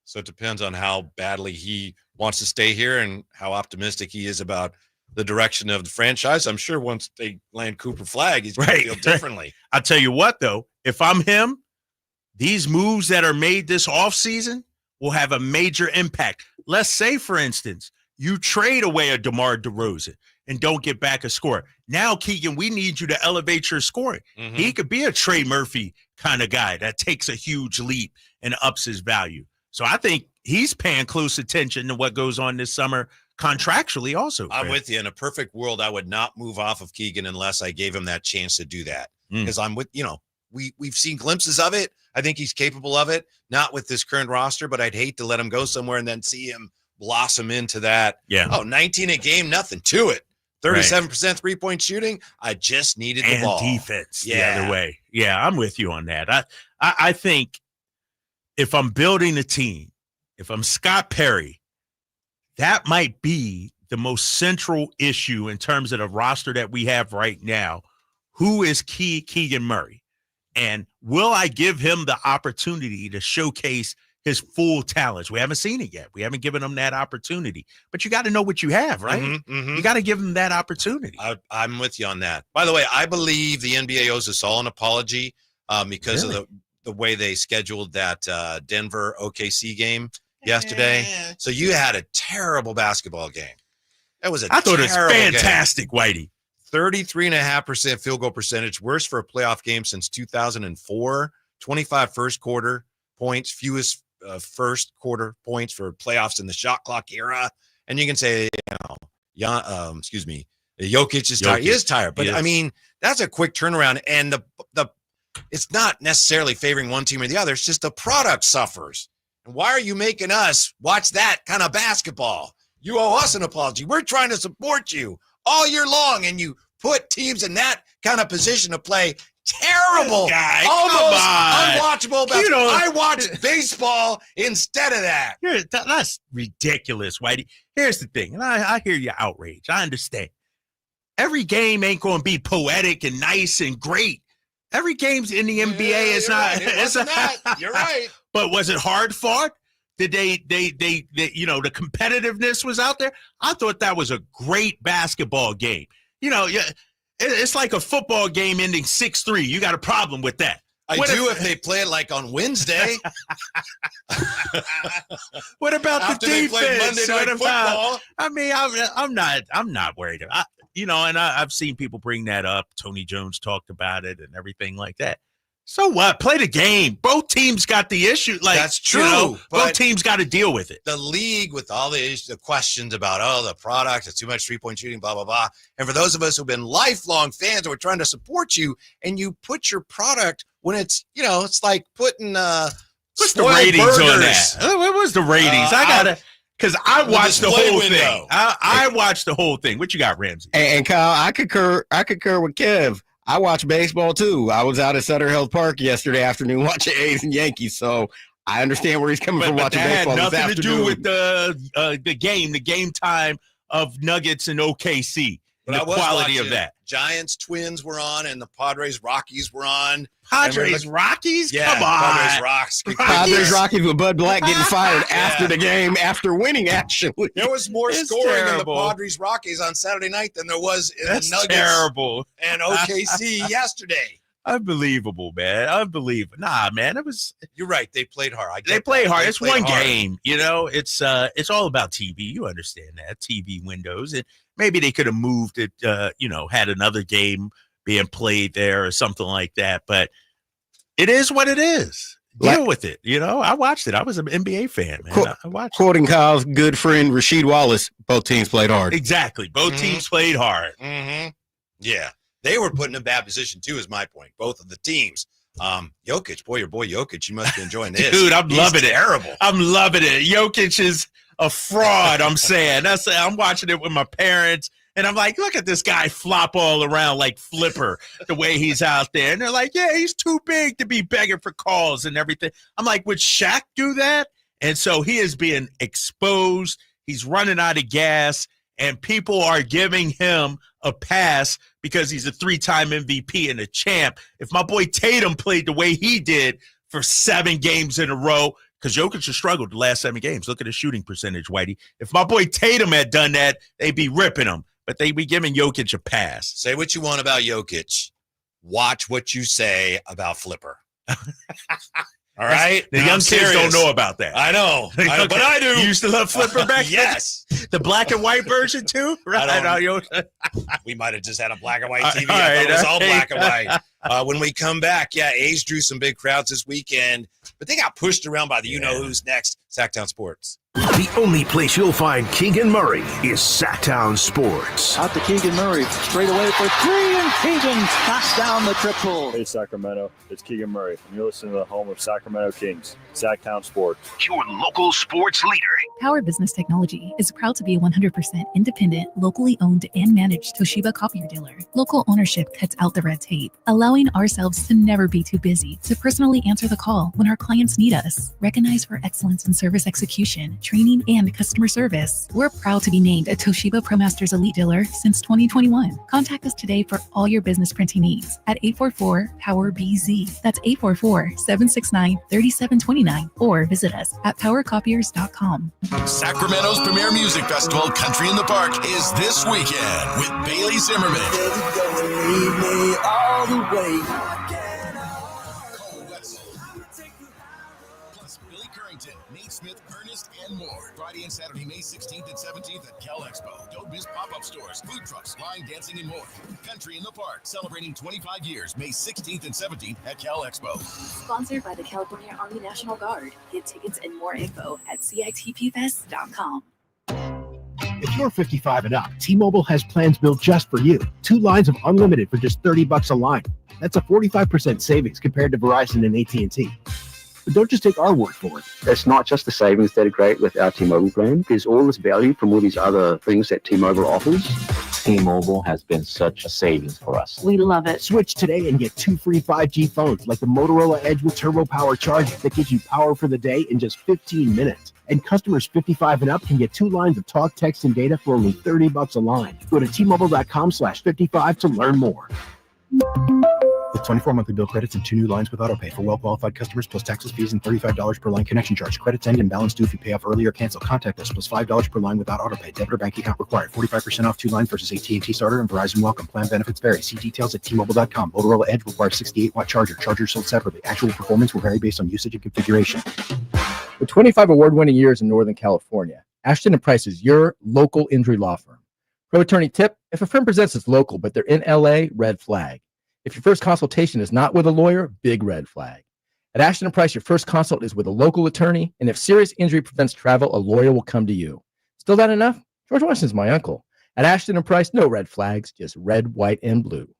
So it depends on how badly he wants to stay here and how optimistic he is about the direction of the franchise. I'm sure once they land Cooper Flagg, he's going to feel differently. I'll tell you what, though, if I'm him, these moves that are made this offseason will have a major impact. Let's say, for instance, you trade away a DeMar DeRozan and don't get back a scorer. Now, Keegan, we need you to elevate your scoring. Mm-hmm. He could be a Trey Murphy kind of guy that takes a huge leap and ups his value. So I think he's paying close attention to what goes on this summer contractually also. I'm with you. In a perfect world, I would not move off of Keegan unless I gave him that chance to do that. Because I'm with, we've seen glimpses of it. I think he's capable of it, not with this current roster, but I'd hate to let him go somewhere and then see him blossom into that. Yeah. 19 a game, nothing to it. 37% three-point shooting. I just needed the ball. And defense the other way. Yeah, I'm with you on that. I think if I'm building a team, if I'm Scott Perry, that might be the most central issue in terms of the roster that we have right now. Who is Keegan Murray? And will I give him the opportunity to showcase his full talents? We haven't seen it yet. We haven't given him that opportunity. But you got to know what you have, right? Mm-hmm. You got to give him that opportunity. I'm with you on that. By the way, I believe the NBA owes us all an apology because of the way they scheduled that Denver OKC game yesterday. So you had a terrible basketball game. That was I thought it was fantastic, game. Whitey. 33.5% field goal percentage, worst for a playoff game since 2004. 25 first quarter points, fewest first quarter points for playoffs in the shot clock era. And you can say, Jokic is tired. He is tired, but I mean, that's a quick turnaround. And the it's not necessarily favoring one team or the other. It's just the product suffers. And why are you making us watch that kind of basketball? You owe us an apology. We're trying to support you all year long, and you put teams in that kind of position to play terrible, almost unwatchable basketball. I watched baseball instead of that. That's ridiculous, Whitey. Here's the thing, and I hear your outrage. I understand. Every game ain't going to be poetic and nice and great. Every game's in the NBA is not. Right. It wasn't that. You're right. But was it hard fought? Did they the competitiveness was out there? I thought that was a great basketball game. It's like a football game ending 6-3. You got a problem with that. I do if they play it like on Wednesday. What about after the they defense? play Monday Night Football? I mean, I'm not worried. I've seen people bring that up. Tony Jones talked about it and everything like that. So what? Play the game. Both teams got the issue. That's true. Both teams got to deal with it. The league with all the questions about, the product, it's too much three-point shooting, blah, blah, blah. And for those of us who've been lifelong fans and we're trying to support you, and you put your product when it's, it's like putting what's the ratings burgers on that? What was the ratings? Because I watched the whole thing. I watched the whole thing. What you got, Ramsey? And Kyle, I concur with Kev. I watch baseball too. I was out at Sutter Health Park yesterday afternoon watching A's and Yankees, so I understand where he's coming from watching baseball this afternoon. Had nothing to do with the game time of Nuggets and OKC. But the quality of that. Giants Twins were on, and the Padres Rockies were on. Padres Rockies? Yeah, come on. Padres Rockies with Bud Black getting fired after the game, after winning, actually. There was more scoring in the Padres Rockies on Saturday night than there was in the Nuggets and OKC yesterday. Unbelievable, man. Unbelievable. Nah, man, it was. You're right. They played hard. They played hard. It's one game. It's all about TV. You understand that TV windows, and maybe they could have moved it. Had another game being played there or something like that. But it is what it is. Deal with it. I watched it. I was an NBA fan, man. I watched. Quoting Kyle's good friend Rasheed Wallace, both teams played hard. Exactly. Both teams played hard. Mm-hmm. Yeah. They were put in a bad position, too, is my point. Both of the teams. Jokic, your boy Jokic, you must be enjoying this. Dude, I'm loving it. Terrible. I'm loving it. Jokic is a fraud, I'm saying. I'm watching it with my parents, and I'm like, look at this guy flop all around like Flipper, the way he's out there. And they're like, yeah, he's too big to be begging for calls and everything. I'm like, would Shaq do that? And so he is being exposed. He's running out of gas, and people are giving him a pass because he's a 3-time MVP and a champ. If my boy Tatum played the way he did for 7 games in a row, because Jokic has struggled the last 7 games. Look at his shooting percentage, Whitey. If my boy Tatum had done that, they'd be ripping him. But they'd be giving Jokic a pass. Say what you want about Jokic. Watch what you say about Flipper. All right? The young kids don't know about that. I know, but I do. You used to love Flipper back then? Yes. The black and white version, too? Right. We might have just had a black and white TV. I thought it was all black and white. When we come back, A's drew some big crowds this weekend, but they got pushed around by the you-know-who's next, Sacktown Sports. The only place you'll find Keegan Murray is Sacktown Sports. Out to Keegan Murray, straight away for 3, and Keegan knocks down the triple. Hey, Sacramento, it's Keegan Murray, and you're listening to the home of Sacramento Kings, Sacktown Sports. Your local sports leader. Power Business Technology is proud to be a 100% independent, locally owned and managed Toshiba copier dealer. Local ownership cuts out the red tape, allowing ourselves to never be too busy to personally answer the call when our clients need us. Recognized for excellence in service execution, training, and customer service, we're proud to be named a Toshiba ProMasters Elite Dealer since 2021. Contact us today for all your business printing needs at 844-POWER-BZ. That's 844-769-3729, or visit us at powercopiers.com. Sacramento's premier music festival, Country in the Park, is this weekend with Bailey Zimmerman. All the way. Plus Billy Currington, Nate Smith, Ernest, and more. Friday and Saturday, May 16th and 17th at Cal Expo. Don't miss pop-up stores, food trucks, line dancing, and more. Country in the Park, celebrating 25 years, May 16th and 17th at Cal Expo. Sponsored by the California Army National Guard. Get tickets and more info at CITPfest.com. If you're 55 and up, T-Mobile has plans built just for you. 2 lines of unlimited for just $30 a line. That's a 45% savings compared to Verizon and AT&T. But don't just take our word for it. It's not just the savings that are great with our T-Mobile plan. There's all this value from all these other things that T-Mobile offers. T-Mobile has been such a savings for us. We love it. Switch today and get 2 free 5G phones like the Motorola Edge with Turbo Power charging that gives you power for the day in just 15 minutes. And customers 55 and up can get 2 lines of talk, text, and data for only $30 a line. Go to T-Mobile.com/55 to learn more. With 24 monthly bill credits and 2 new lines with autopay for well-qualified customers, plus taxes, fees, and $35 per line connection charge. Credits end and balance due if you pay off early or cancel. Contact us, plus $5 per line without autopay. Debit or bank account required. 45% off 2 lines versus AT&T Starter and Verizon Welcome. Plan benefits vary. See details at T-Mobile.com. Motorola Edge requires 68-watt charger. Chargers sold separately. Actual performance will vary based on usage and configuration. With 25 award-winning years in Northern California, Ashton & Price is your local injury law firm. Pro attorney tip: if a firm presents as local but they're in LA, red flag. If your first consultation is not with a lawyer, big red flag. At Ashton & Price, your first consult is with a local attorney, and if serious injury prevents travel, a lawyer will come to you. Still not enough? George Washington's my uncle. At Ashton & Price, no red flags, just red, white, and blue.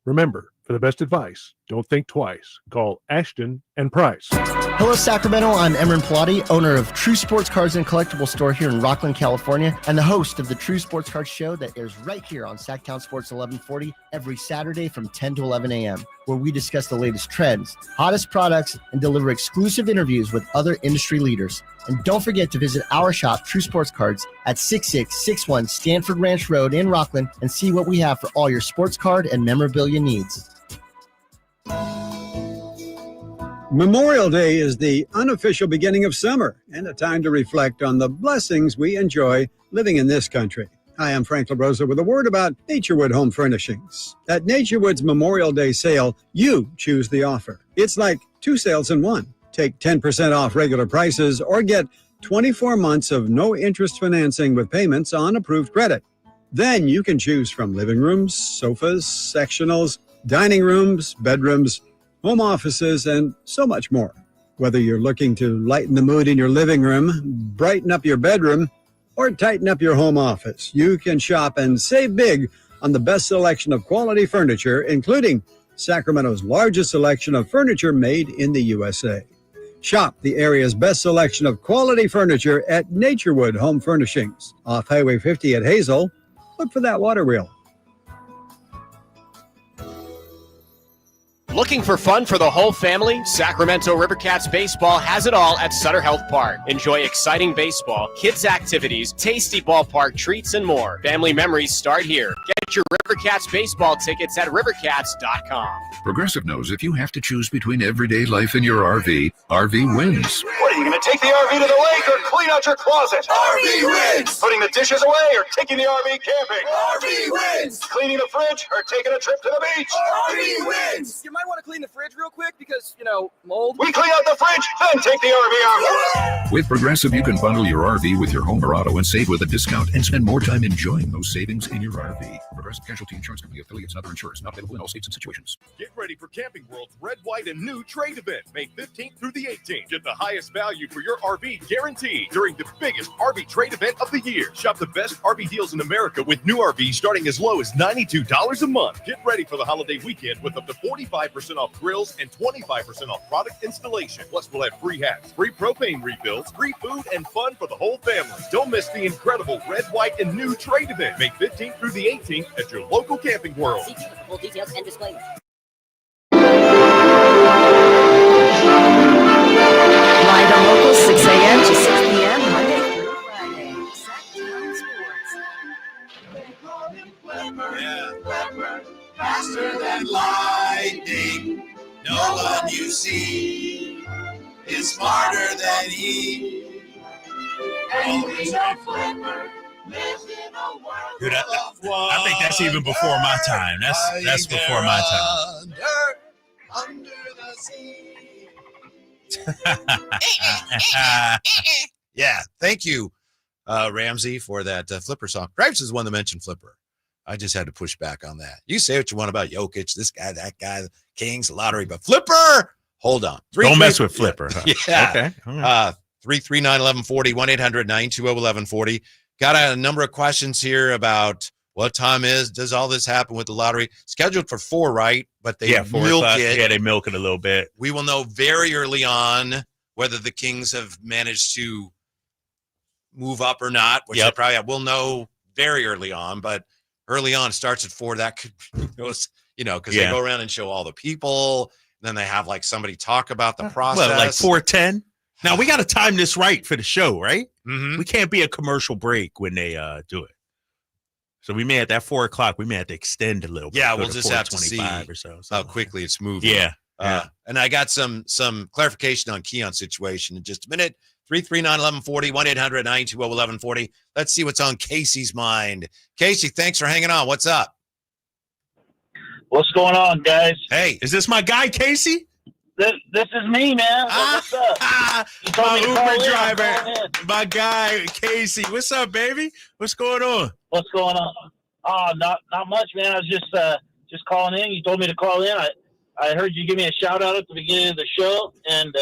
Remember, for the best advice, don't think twice. Call Ashton & Price. Hello, Sacramento. I'm Emran Pilati, owner of True Sports Cards and Collectible Store here in Rockland, California, and the host of the True Sports Cards Show that airs right here on Sacktown Sports 1140 every Saturday from 10 to 11 a.m., where we discuss the latest trends, hottest products, and deliver exclusive interviews with other industry leaders. And don't forget to visit our shop, True Sports Cards, at 6661 Stanford Ranch Road in Rockland, and see what we have for all your sports card and memorabilia needs. Memorial Day is the unofficial beginning of summer and a time to reflect on the blessings we enjoy living in this country. Hi, I'm Frank LaRosa with a word about Naturewood Home Furnishings. At Naturewood's Memorial Day sale, you choose the offer. It's like 2 sales in one. Take 10% off regular prices or get 24 months of no-interest financing with payments on approved credit. Then you can choose from living rooms, sofas, sectionals, dining rooms, bedrooms, home offices, and so much more. Whether you're looking to lighten the mood in your living room, brighten up your bedroom, or tighten up your home office, you can shop and save big on the best selection of quality furniture, including Sacramento's largest selection of furniture made in the USA. Shop the area's best selection of quality furniture at Naturewood Home Furnishings, off Highway 50 at Hazel. Look for that water wheel. Looking for fun for the whole family? Sacramento Rivercats Baseball has it all at Sutter Health Park. Enjoy exciting baseball, kids' activities, tasty ballpark treats, and more. Family memories start here. Get your Rivercats baseball tickets at rivercats.com. Progressive knows if you have to choose between everyday life and your RV, RV wins. What, are you going to take the RV to the lake or clean out your closet? RV wins! Putting the dishes away or taking the RV camping? RV wins! Cleaning the fridge or taking a trip to the beach? RV wins! You might want to clean the fridge real quick because, mold. We clean out the fridge, then take the RV out. With Progressive, you can bundle your RV with your home or auto and save with a discount and spend more time enjoying those savings in your RV. Progressive Casualty Insurance Company, affiliates, and other insurers not available in all states and situations. Get ready for Camping World's Red, White, and New Trade event, May 15th through the 18th. Get the highest value for your RV guaranteed during the biggest RV trade event of the year. Shop the best RV deals in America with new RVs starting as low as $92 a month. Get ready for the holiday weekend with up to 45% off grills and 25% off product installation. Plus, we'll have free hats, free propane refills, free food, and fun for the whole family. Don't miss the incredible Red, White, and New Trade event, May 15th through the 18th at your local Camping World. See for full details and disclaimers. Live and local, 6 a.m. to 6 p.m. Monday through Friday. Sacktown Yeah. Faster than lightning. No one you see is smarter than he. Always a flipper. Dude, I think that's even before my time. That's before my time. Under the sea. Yeah, thank you, Ramsey, for that Flipper song. Gripes is the one that mentioned Flipper. I just had to push back on that. You say what you want about Jokic, this guy, that guy, the Kings, the lottery, but Flipper, hold on. Don't mess with Flipper. Yeah. Huh? Okay. Right. 339-1140, 1-800-920-1140. Got a number of questions here about what time does all this happen with the lottery? Scheduled for 4, right? But they milk it. Yeah, they milk it a little bit. We will know very early on whether the Kings have managed to move up or not, which they probably will know very early on. But early on starts at 4. That could, because they go around and show all the people. And then they have like somebody talk about the process. Well, like 4:10. Now we got to time this right for the show, right? Mm-hmm. We can't be a commercial break when they do it. So we may at that 4 o'clock, we may have to extend a little bit. Yeah, we'll just have to see or so, how quickly it's moving. Yeah. And I got some clarification on Keon's situation in just a minute. 339-1140, 1-800-920-1140. Let's see what's on Casey's mind. Casey, thanks for hanging on. What's up? What's going on, guys? Hey, is this my guy, Casey? This is me, man. What's up? My Uber driver, my guy, Casey. What's up, baby? What's going on? What's going on? Oh, not much, man. I was just calling in. You told me to call in. I heard you give me a shout out at the beginning of the show, and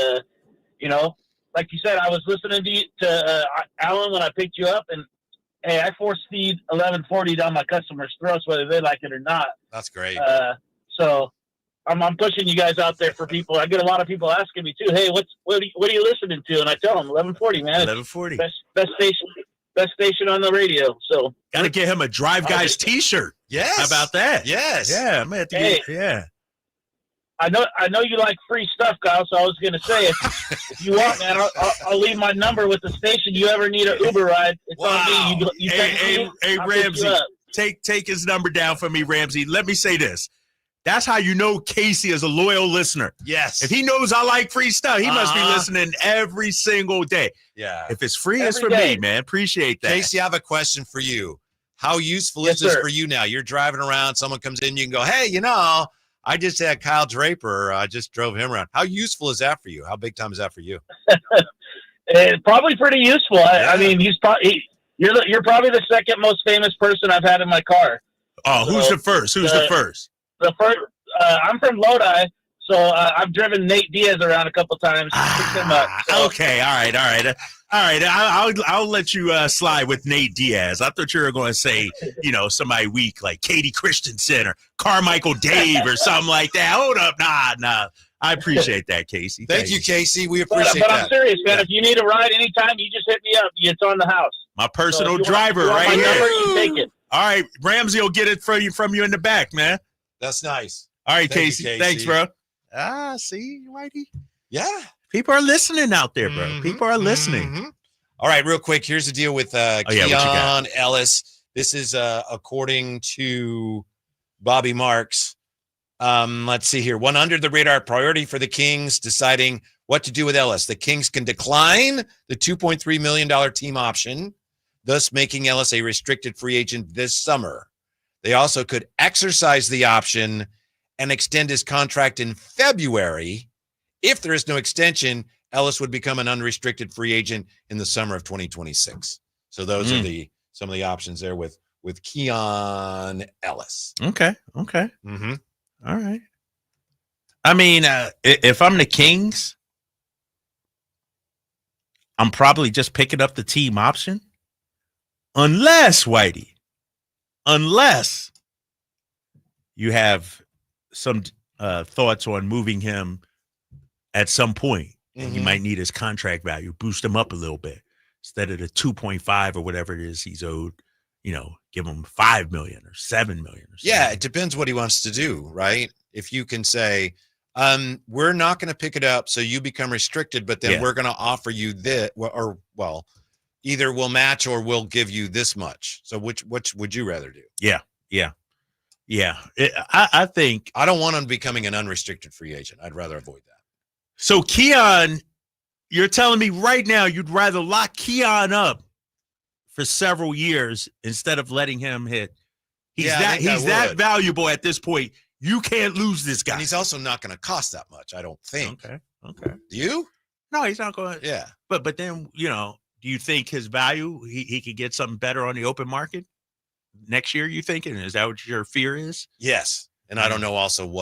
like you said, I was listening to Alan when I picked you up, and hey, I force feed 1140 down my customers' throats whether they like it or not. That's great. So I'm pushing you guys out there for people. I get a lot of people asking me too. Hey, what are you listening to? And I tell them 1140, man. 1140. Best station on the radio. So got to get him a Drive Guys T-shirt. Yes. How about that? Yes. Yeah, I'm at the I know you like free stuff, Kyle. So I was going to say, if you want, man, I'll leave my number with the station. You ever need an Uber ride? It's on me. Hey, Ramsey, take his number down for me, Ramsey. Let me say this. That's how you know Casey is a loyal listener. Yes. If he knows I like free stuff, he must be listening every single day. Yeah. If it's free, it's for me, man. Appreciate that. Casey, I have a question for you. How useful is this for you now? You're driving around, someone comes in, you can go, hey, I just had Kyle Draper. I just drove him around. How useful is that for you? How big time is that for you? Probably pretty useful. I mean, you're probably the second most famous person I've had in my car. Oh, so, who's the first? The first, I'm from Lodi, so I've driven Nate Diaz around a couple times. Okay, all right. I'll let you slide with Nate Diaz. I thought you were going to say, somebody weak like Katie Christensen or Carmichael Dave or something like that. Hold up, nah. I appreciate that, Casey. Thank you, Casey. We appreciate that. But I'm serious, man. Yeah. If you need a ride anytime, you just hit me up. It's on the house. My personal driver right here. Number, you take it. All right, Ramsey will get it from you in the back, man. That's nice. All right, Casey. Thanks, bro. See, Whitey? Yeah. People are listening out there, bro. People are listening. All right, real quick. Here's the deal with what you got? Keon Ellis. This is according to Bobby Marks. Let's see here. One under the radar priority for the Kings deciding what to do with Ellis. The Kings can decline the $2.3 million team option, thus making Ellis a restricted free agent this summer. They also could exercise the option and extend his contract in February. If there is no extension, Ellis would become an unrestricted free agent in the summer of 2026. So those are some of the options there with Keon Ellis. Okay. Mm-hmm. All right. I mean, if I'm the Kings, I'm probably just picking up the team option. Unless you have some thoughts on moving him at some point, and you might need his contract value, boost him up a little bit instead of the 2.5 or whatever it is he's owed. Give him $5 million or $7 million. Or yeah, it depends what he wants to do, right? If you can say, we're not going to pick it up, so you become restricted, but then we're going to offer you this, or either we'll match or we'll give you this much. So which would you rather do? Yeah. I think I don't want him becoming an unrestricted free agent. I'd rather avoid that. So Keon, you're telling me right now you'd rather lock Keon up for several years instead of letting him hit. He's that valuable at this point. You can't lose this guy. And he's also not going to cost that much, I don't think. Okay. Do you? No, he's not going to. Yeah. But then, do you think his value, he could get something better on the open market next year, you thinking? Is that what your fear is? Yes. And I don't know also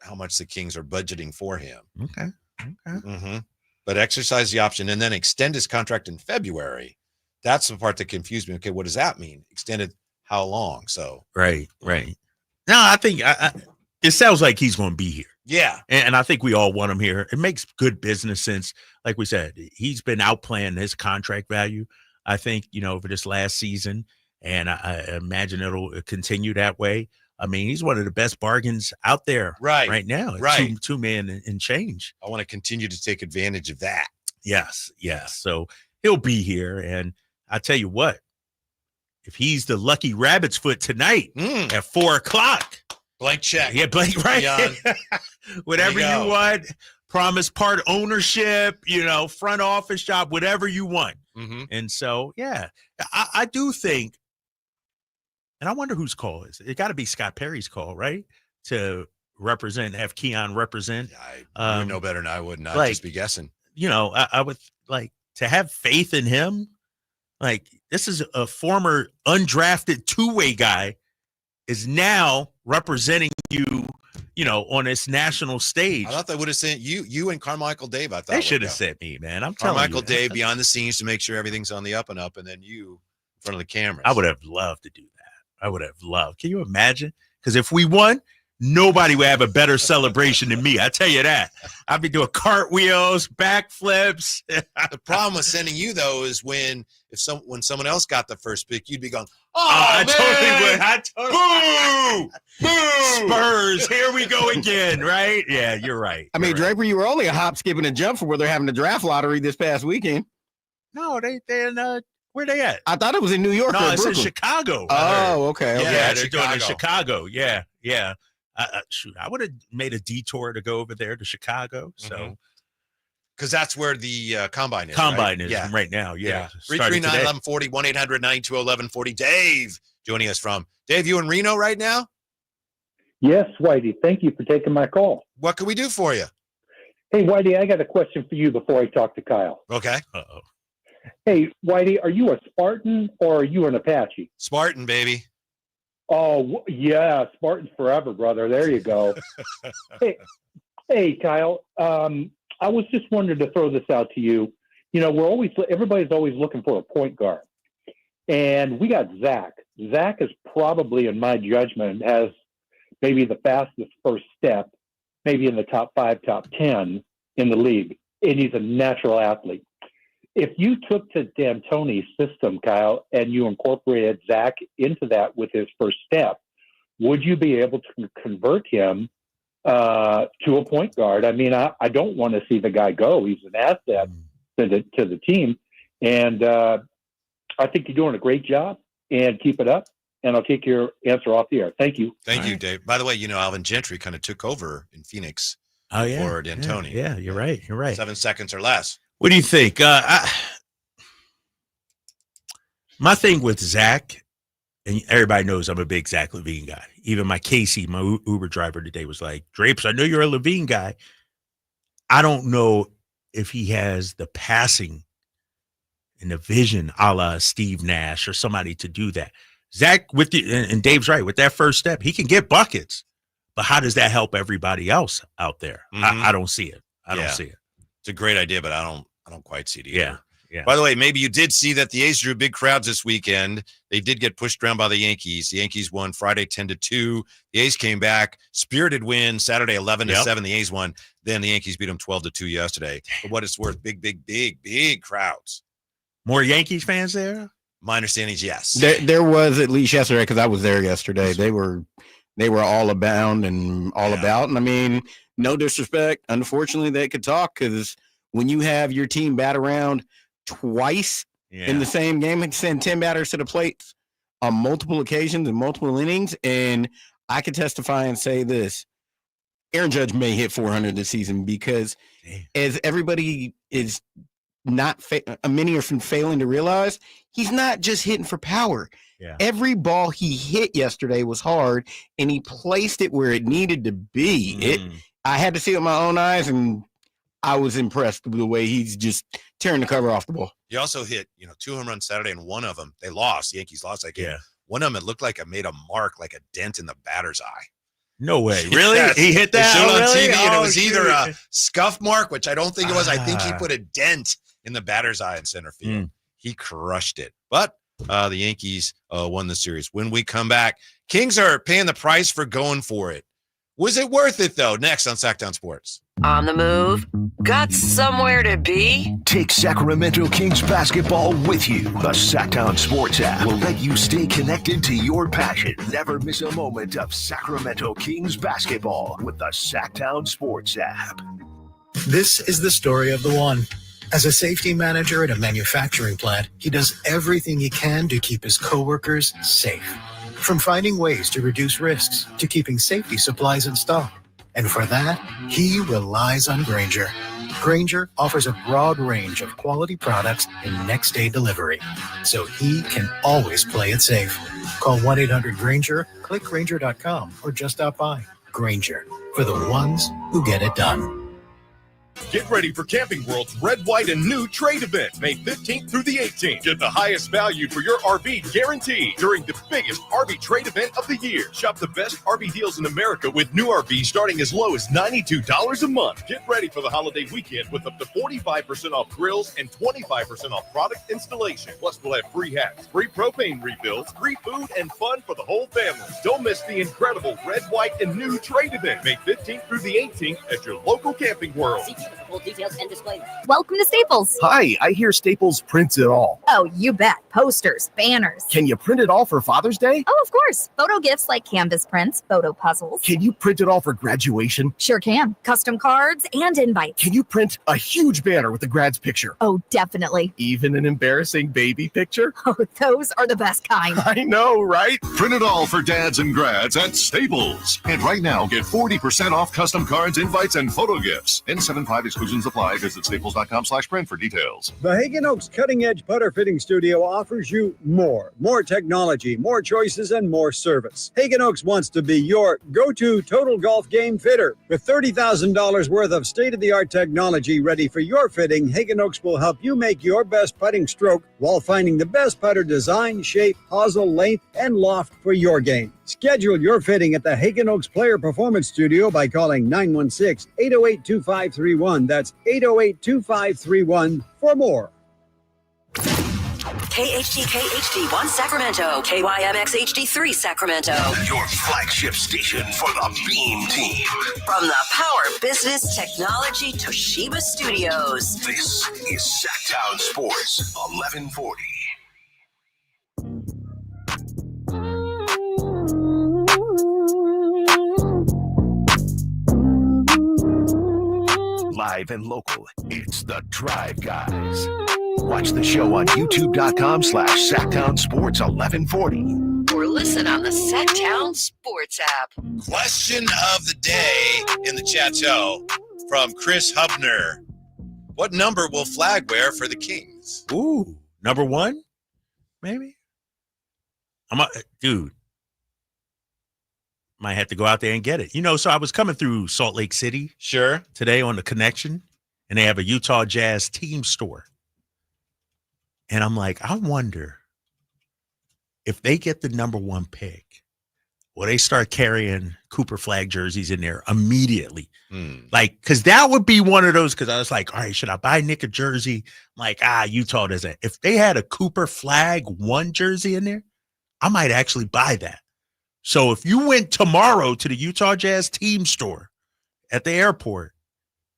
how much the Kings are budgeting for him. Okay. But exercise the option and then extend his contract in February. That's the part that confused me. Okay, what does that mean? Extended how long? So right. No, I think it sounds like he's going to be here. Yeah, and I think we all want him here. It makes good business sense. Like we said, he's been outplaying his contract value, I think, over this last season, and I imagine it'll continue that way. I mean, he's one of the best bargains out there right now. Right. Two man and change. I want to continue to take advantage of that. Yes. So he'll be here. And I tell you what, if he's the lucky rabbit's foot tonight at 4:00, blank check. Yeah, blank, right? Whatever you want, promise part ownership, front office job, whatever you want. And so, yeah, I do think, and I wonder whose call is it. It got to be Scott Perry's call, right? To have Keon represent. You would know better than I would not just be guessing. I would like to have faith in him. Like, this is a former undrafted two-way guy is now representing you, on this national stage. I thought they would have sent you and Carmichael Dave. I thought they should have sent me, man. I'm telling you. Carmichael Dave behind the scenes to make sure everything's on the up and up, and then you in front of the cameras. I would have loved to do that. I would have loved. Can you imagine? Because if we won, nobody would have a better celebration than me. I tell you that. I'd be doing cartwheels, backflips. The problem with sending you though is when someone else got the first pick, you'd be going, I totally would. Boo! Spurs, here we go again, right? Yeah, you're right. I mean, Draper, you were only a hop, skip, and a jump from where they're having the draft lottery this past weekend. No, they where they at? I thought it was in New York. No, or it's Brooklyn. in Chicago. Oh, okay. Yeah, they're doing it in Chicago. Yeah. Shoot, I would have made a detour to go over there to Chicago. So, because that's where the combine is. Combine right? is right now. Yeah. 339-1140, 1-800-920-1140. Dave joining us from. Dave, you in Reno right now? Yes, Whitey. Thank you for taking my call. What can we do for you? Hey, Whitey, I got a question for you before I talk to Kyle. Okay. Uh-oh. Hey, Whitey, are you a Spartan or are you an Apache? Spartan, baby. Oh, yeah, Spartans forever, brother. There you go. Hey, Kyle, I was just wanting to throw this out to you. Everybody's always looking for a point guard. And we got Zach. Zach is probably, in my judgment, has maybe the fastest first step, maybe in the top 5, top 10 in the league. And he's a natural athlete. If you took to D'Antoni's system, Kyle, and you incorporated Zach into that with his first step, would you be able to convert him to a point guard. I mean, I don't want to see the guy go. He's an asset to the team. And I think you're doing a great job, and keep it up. And I'll take your answer off the air. Thank you. Thank you, Dave. By the way, Alvin Gentry kind of took over in Phoenix for D'Antoni. Yeah, you're right. 7 seconds or less. What do you think? My thing with Zach, and everybody knows I'm a big Zack LaVine guy. Even my Casey, my Uber driver today, was like, Drapes, I know you're a LaVine guy. I don't know if he has the passing and the vision a la Steve Nash or somebody to do that. Zach, and Dave's right, with that first step, he can get buckets. But how does that help everybody else out there? I don't see it. I don't see it. It's a great idea, but I don't quite see it either. Yeah. By the way, maybe you did see that the A's drew big crowds this weekend. They did get pushed around by the Yankees. The Yankees won Friday 10-2. The A's came back. Spirited win Saturday 11-7. The A's won. Then the Yankees beat them 12-2 yesterday. For what it's worth, big crowds. More Yankees fans there? My understanding is yes. There was, at least yesterday, because I was there yesterday. They were all abound and all about. And I mean, no disrespect. Unfortunately, they could talk, because when you have your team bat around twice in the same game and send 10 batters to the plate on multiple occasions and multiple innings, and I can testify and say this: Aaron Judge may hit 400 this season, because as everybody is many are failing to realize, he's not just hitting for power. Every ball he hit yesterday was hard, and he placed it where it needed to be. I had to see it with my own eyes, and I was impressed with the way he's just tearing the cover off the ball. He also hit, 2 home runs Saturday, and one of them, they lost. The Yankees lost that game. One of them, it looked like it made a mark, like a dent in the batter's eye. No way. Really? He hit that? They showed on really? TV, and it was either a scuff mark, which I don't think it was. I think he put a dent in the batter's eye in center field. He crushed it. But the Yankees won the series. When we come back, Kings are paying the price for going for it. Was it worth it, though? Next on Sacktown Sports. On the move? Got somewhere to be? Take Sacramento Kings basketball with you. The Sacktown Sports app will let you stay connected to your passion. Never miss a moment of Sacramento Kings basketball with the Sacktown Sports app. This is the story of the one. As a safety manager at a manufacturing plant, he does everything he can to keep his coworkers safe. From finding ways to reduce risks to keeping safety supplies in stock. And for that, he relies on Grainger. Grainger offers a broad range of quality products and next-day delivery, so he can always play it safe. Call 1-800-GRAINGER, click Grainger.com, or just stop by. Grainger, for the ones who get it done. Get ready for Camping World's Red, White, and New trade event, May 15th through the 18th. Get the highest value for your RV guaranteed during the biggest RV trade event of the year. Shop the best RV deals in America with new RVs starting as low as $92 a month. Get ready for the holiday weekend with up to 45% off grills and 25% off product installation. Plus, we'll have free hats, free propane refills, free food, and fun for the whole family. Don't miss the incredible Red, White, and New trade event, May 15th through the 18th at your local Camping World. Full details and disclaimer. Welcome to Staples. Hi, I hear Staples prints it all. Oh, you bet. Posters, banners. Can you print it all for Father's Day? Oh, of course. Photo gifts like canvas prints, photo puzzles. Can you print it all for graduation? Sure can. Custom cards and invites. Can you print a huge banner with the grad's picture? Oh, definitely. Even an embarrassing baby picture? Oh, those are the best kind. I know, right? Print it all for dads and grads at Staples. And right now, get 40% off custom cards, invites, and photo gifts. N75 exclusions apply. Visit staples.com/print for details. The Hagen Oaks Cutting Edge Putter Fitting Studio offers you more technology, more choices, and more service. Hagen Oaks wants to be your go-to total golf game fitter. With $30,000 worth of state-of-the-art technology ready for your fitting, Hagen Oaks will help you make your best putting stroke while finding the best putter design, shape, hosel, length, and loft for your game. Schedule your fitting at the Hagen Oaks Player Performance Studio by calling 916-808-2531. That's 808-2531 for more. KHD1 Sacramento, KYMX HD3 Sacramento. Your flagship station for the Beam Team. From the Power Business Technology Toshiba Studios. This is Sacktown Sports 1140. live and local. It's the Drive Guys. Watch the show on youtube.com/SacktownSports1140. Or listen on the Sacktown Sports app. Question of the day in the chat show from Chris Hubner. What number will Flag wear for the Kings? Ooh, number 1, maybe. Dude. Might have to go out there and get it. So I was coming through Salt Lake City today on the Connection, and they have a Utah Jazz team store. And I'm like, I wonder if they get the number 1 pick, will they start carrying Cooper Flag jerseys in there immediately? Like, because that would be one of those, because I was like, all right, should I buy Nick a jersey? I'm like, Utah doesn't. If they had a Cooper Flag 1 jersey in there, I might actually buy that. So if you went tomorrow to the Utah Jazz team store at the airport,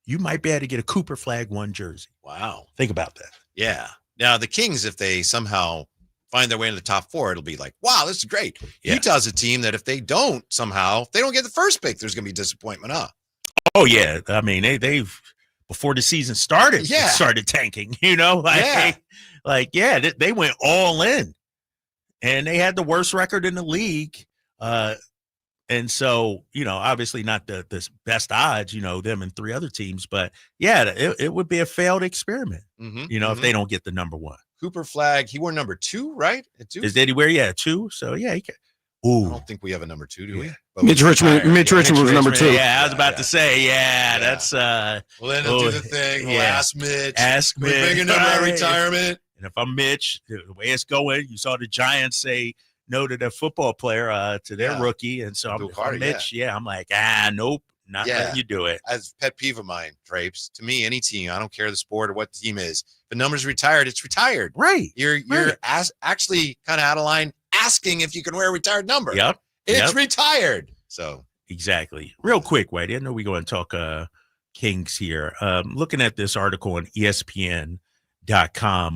you might be able to get a Cooper Flag 1 jersey. Wow. Think about that. Yeah. Now, the Kings, if they somehow find their way into the top 4, it'll be like, wow, this is great. Yeah. Utah's a team that if they don't somehow, if they don't get the first pick, there's going to be disappointment, huh? Oh, yeah. I mean, they've before the season started, started tanking, they went all in. And they had the worst record in the league. And so, obviously not the best odds, them and 3 other teams, but it would be a failed experiment, if they don't get the number 1. Cooper Flag, he wore number 2, right? At 2? Did he wear 2? So he can. Ooh. I don't think we have a number 2, do we? But Mitch Richmond was number 2. Yeah, I was about to say, that's well, then he'll do the thing. We'll ask Mitch. Ask Mitch. Big a number at retirement. And if I'm Mitch, the way it's going, you saw the Giants say no to their football player, to their rookie. And so I'm Mitch. I'm like, nope, not letting you do it. As pet peeve of mine, Drapes, to me, any team, I don't care the sport or what the team is. If the number's retired, it's retired. Right. You're actually kind of out of line asking if you can wear a retired number. Yep. It's retired. So exactly. Real quick, Whitey, I know we're going to talk Kings here. Looking at this article on ESPN.com,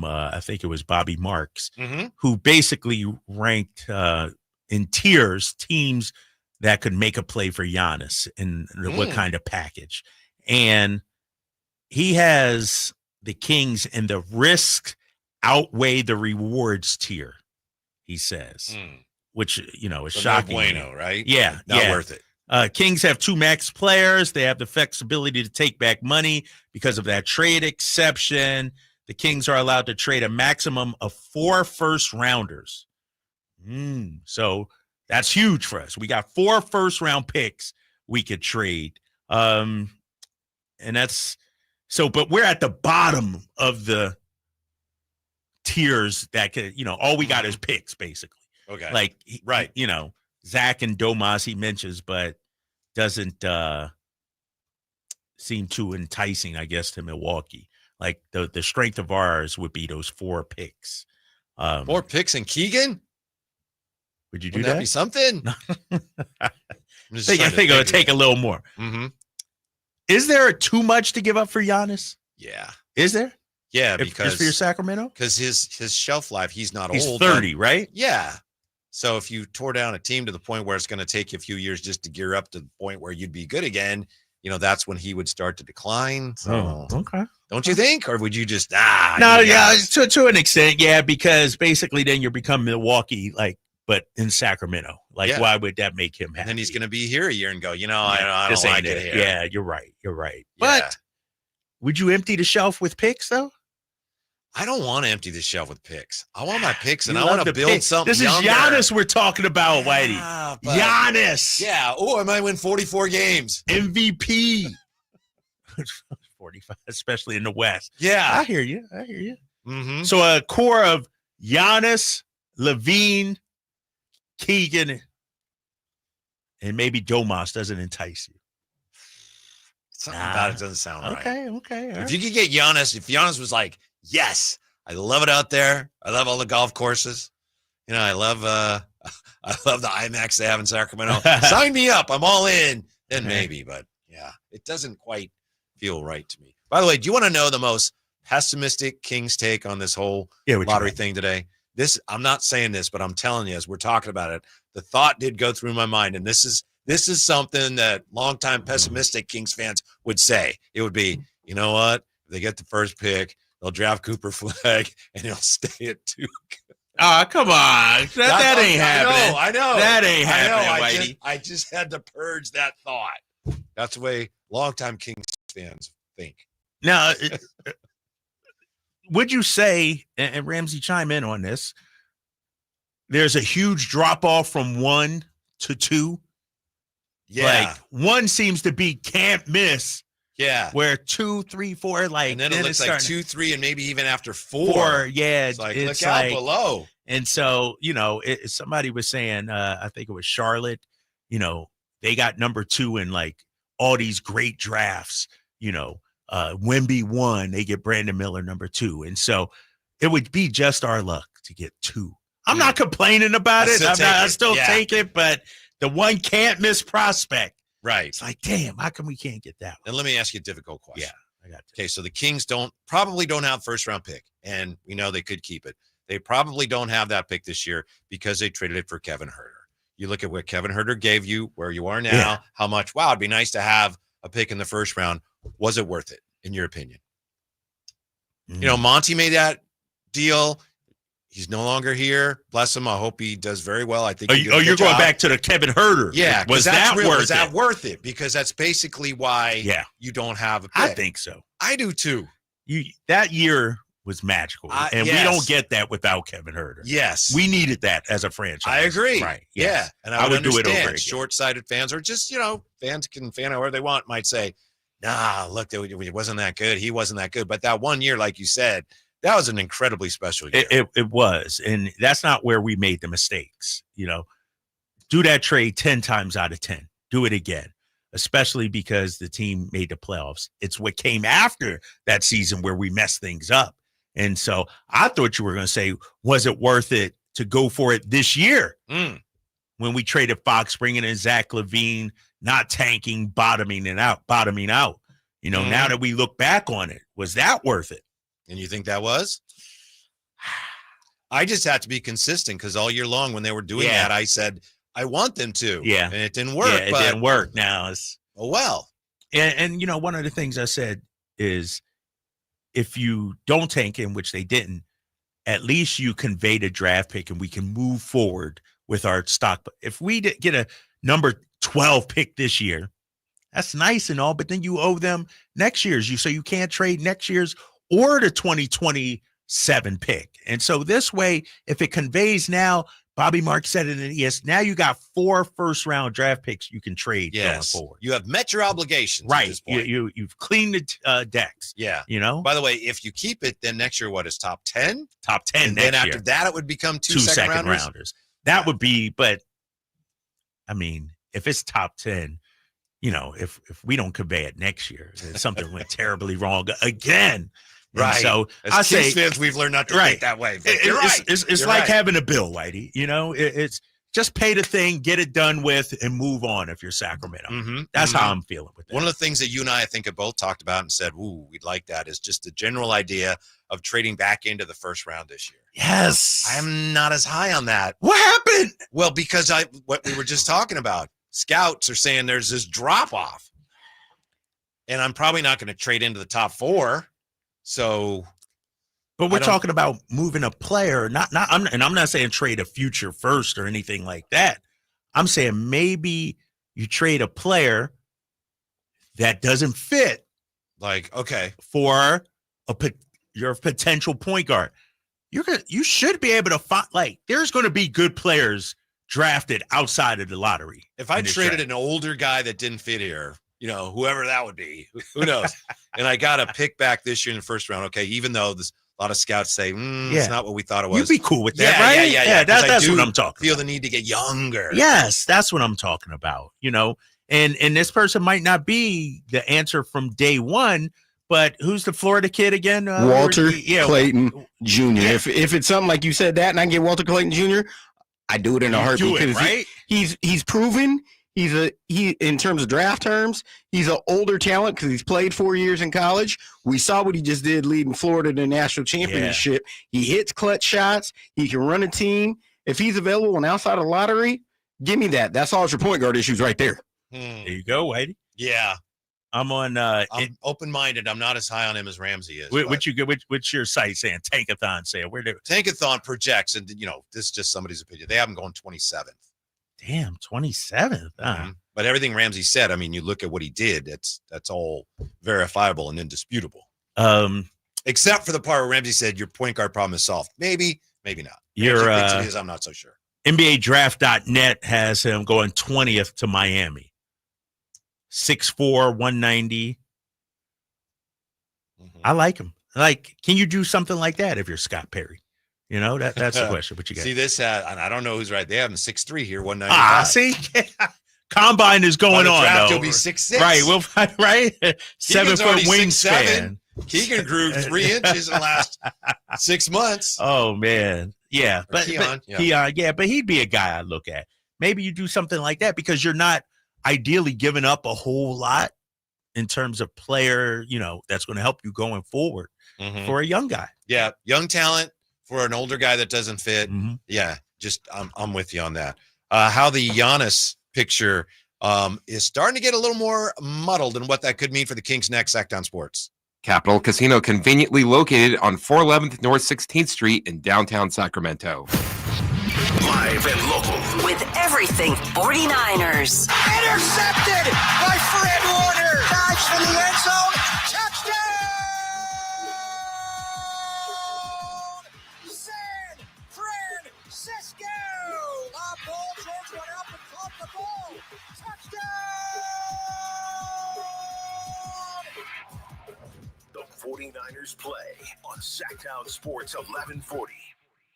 I think it was Bobby Marks, who basically ranked in tiers teams that could make a play for Giannis and what kind of package. And he has the Kings in the risk outweigh the rewards tier, he says, which, is shocking. No bueno, right? Yeah. Not worth it. Kings have 2 max players. They have the flexibility to take back money because of that trade exception. The Kings are allowed to trade a maximum of 4 first-rounders. So that's huge for us. We got 4 first-round picks we could trade. And that's so, but we're at the bottom of the tiers that could, all we got is picks, basically. Okay. Like, right. Zach and Domas he mentions, but doesn't seem too enticing, I guess, to Milwaukee. Like the strength of ours would be those 4 picks. 4 picks and Keegan? Would you do Wouldn't that be something? I think it would take a little more. Is there too much to give up for Giannis? Yeah. Is there? Yeah, because just for your Sacramento? Because his shelf life, he's not he's old. 30, right? Yeah. So if you tore down a team to the point where it's going to take you a few years just to gear up to the point where you'd be good again, that's when he would start to decline. So okay. Don't you think? Or would you just No, yeah, to an extent, yeah, because basically then you become Milwaukee, but in Sacramento. Why would that make him happy? And then he's going to be here a year and go, I don't like it here. Yeah, you're right. Yeah. But would you empty the shelf with picks, though? I don't want to empty the shelf with picks. I want my picks, and I want to build something. This is younger. Giannis we're talking about, Whitey. Giannis. Yeah. Oh, I might win 44 games. MVP. 45, especially in the West. Yeah. I hear you. So a core of Giannis, LaVine, Keegan, and maybe Domas doesn't entice you. Something about it doesn't sound right. Okay. If you could get Giannis, if Giannis was like, yes, I love it out there. I love all the golf courses. I love the IMAX they have in Sacramento. Sign me up. I'm all in. Then maybe, but yeah, it doesn't quite feel right to me. By the way, do you want to know the most pessimistic Kings take on this whole lottery thing today? I'm not saying this, but I'm telling you, as we're talking about it, the thought did go through my mind, and this is something that longtime pessimistic Kings fans would say. It would be, you know what? If they get the first pick, they'll draft Cooper Flag, and he'll stay at Duke. Oh, come on. That ain't happening. I know. That ain't happening, Whitey. I just had to purge that thought. That's the way longtime Kings fans think. Now, would you say, and Ramsey, chime in on this, there's a huge drop-off from 1 to 2? Yeah. Like, 1 seems to be can't miss. Yeah. Where 2, 3, 4, like, and then it looks like 2, 3, and maybe even after 4. 4, yeah. It's like, look out below. And so, somebody was saying, I think it was Charlotte, they got number 2 in like all these great drafts, Wemby 1, they get Brandon Miller number 2. And so it would be just our luck to get 2. I'm not complaining about it. I still take it, but the 1 can't miss prospect. Right. It's like, damn, how come we can't get that one? And let me ask you a difficult question. Yeah, I got Okay, so the Kings probably don't have first round pick, and we know they could keep it. They probably don't have that pick this year because they traded it for Kevin Huerter. You look at what Kevin Huerter gave you, where you are now, how much, wow, it'd be nice to have a pick in the first round. Was it worth it, in your opinion? Monty made that deal. He's no longer here. Bless him. I hope he does very well. I think. You're going back to the Kevin Huerter. Yeah. Was that worth it? Because that's basically why you don't have a pick. I think so. I do too. That year was magical. And we don't get that without Kevin Huerter. Yes. We needed that as a franchise. I agree. Right. Yeah. And I would do it over again. Short-sighted fans, or just, fans can fan however they want, might say, nah, look, it wasn't that good. He wasn't that good. But that one year, like you said, that was an incredibly special year. It was. And that's not where we made the mistakes. Do that trade 10 times out of 10. Do it again, especially because the team made the playoffs. It's what came after that season where we messed things up. And so I thought you were going to say, was it worth it to go for it this year? When we traded Fox, bringing in Zack LaVine, not tanking, bottoming out. Now that we look back on it, was that worth it? And you think that was? I just had to be consistent because all year long when they were doing that, I said, I want them to. Yeah. And it didn't work. Yeah, it didn't work. Now it's well. And one of the things I said is if you don't tank in, which they didn't, at least you conveyed a draft pick and we can move forward with our stock. But if we get a number 12 pick this year, that's nice and all, but then you owe them next year's. So you can't trade next year's or the 2027 pick. And so this way, if it conveys now, Bobby Mark said it in ES, now you got 4 first-round draft picks you can trade going forward. You have met your obligations. Right. At this point. You've cleaned the decks. Yeah. By the way, if you keep it, then next year, what is top 10? Top 10 and next then after year. that, it would become 2 second rounders. That would be, but I mean, if it's top 10, if we don't convey it next year, then something went terribly wrong again. Right. So as Kings fans, we've learned not to think that way. You're right. It's like having a bill, Whitey. It's just pay the thing, get it done with, and move on if you're Sacramento. That's how I'm feeling with that. One of the things that you and I think have both talked about and said, ooh, we'd like that, is just the general idea of trading back into the first round this year. Yes. I'm not as high on that. What happened? Well, because what we were just talking about, scouts are saying there's this drop off. And I'm probably not going to trade into the top 4. So, but we're talking about moving a player, and I'm not saying trade a future first or anything like that. I'm saying maybe you trade a player that doesn't fit, for your potential point guard. You should be able to find, there's going to be good players drafted outside of the lottery. If I traded an older guy that didn't fit here, whoever that would be, who knows? And I got a pick back this year in the first round. Okay, even though there's a lot of scouts say it's not what we thought it was. You'd be cool with that, right? Yeah. That's what I'm talking. Feel the need to get younger. Yes, that's what I'm talking about. And this person might not be the answer from day one, but who's the Florida kid again? Walter Clayton Jr. Yeah. If it's something like you said that, and I can get Walter Clayton Jr., I do it in a heartbeat because right? he's proven. He in terms of draft terms, he's an older talent because he's played 4 years in college. We saw what he just did leading Florida to the national championship. Yeah. He hits clutch shots. He can run a team. If he's available and outside of lottery, give me that. That solves your point guard issues right there. There you go, Whitey. Yeah. I'm on. I'm open-minded. I'm not as high on him as Ramsey is. What's your site saying? Tankathon saying where do Tankathon projects, and this is just somebody's opinion. They have him going 27th. Damn, 27th. But everything Ramsey said, I mean, you look at what he did. That's all verifiable and indisputable. Except for the part where Ramsey said your point guard problem is solved. Maybe not. Your Ramsey thinks it is. I'm not so sure. NBADraft.net has him going 20th to Miami. 6'4", 190. I like him. Can you do something like that if you're Scott Perry? That's the question. What you got? See this? And I don't know who's right. They have him 6'3" here, 195. See, Combine is going on. Draft, though. He'll be 6'6". Right. We'll find right. 7 foot wingspan. Keegan grew 3 inches in the last 6 months. Oh man, yeah, but Keon, but he'd be a guy I'd look at. Maybe you do something like that because you're not ideally giving up a whole lot in terms of player, that's going to help you going forward for a young guy. Yeah, young talent for an older guy that doesn't fit. Yeah, just I'm with you on that. How the Giannis picture is starting to get a little more muddled and what that could mean for the Kings next. Sacktown Sports. Capital Casino, conveniently located on 411th North 16th Street in downtown Sacramento. Live and local. With everything 49ers. Intercepted by Fred Warner. Dives for the end zone. Touchdown! San Francisco! Bob Ball turns one up and caught the ball. Touchdown! The 49ers play on Sacktown Sports 1140.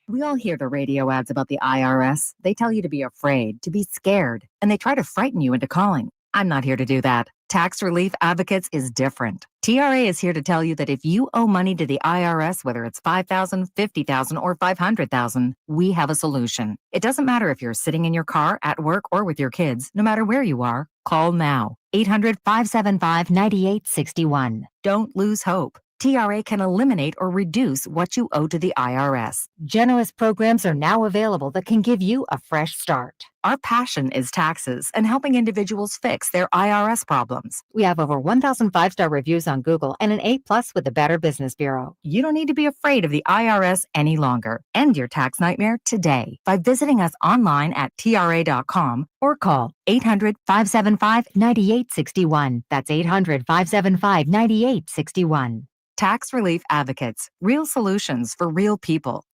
We all hear the radio ads about the IRS. They tell you to be afraid, to be scared, and they try to frighten you into calling. I'm not here to do that. Tax Relief Advocates is different. TRA is here to tell you that if you owe money to the IRS, whether it's $5,000, $50,000, or $500,000, we have a solution. It doesn't matter if you're sitting in your car, at work, or with your kids. No matter where you are, call now. 800-575-9861. Don't lose hope. TRA can eliminate or reduce what you owe to the IRS. Generous programs are now available that can give you a fresh start. Our passion is taxes and helping individuals fix their IRS problems. We have over 1,000 5-star reviews on Google and an A+ with the Better Business Bureau. You don't need to be afraid of the IRS any longer. End your tax nightmare today by visiting us online at TRA.com or call 800-575-9861. That's 800-575-9861. Tax Relief Advocates. Real solutions for real people.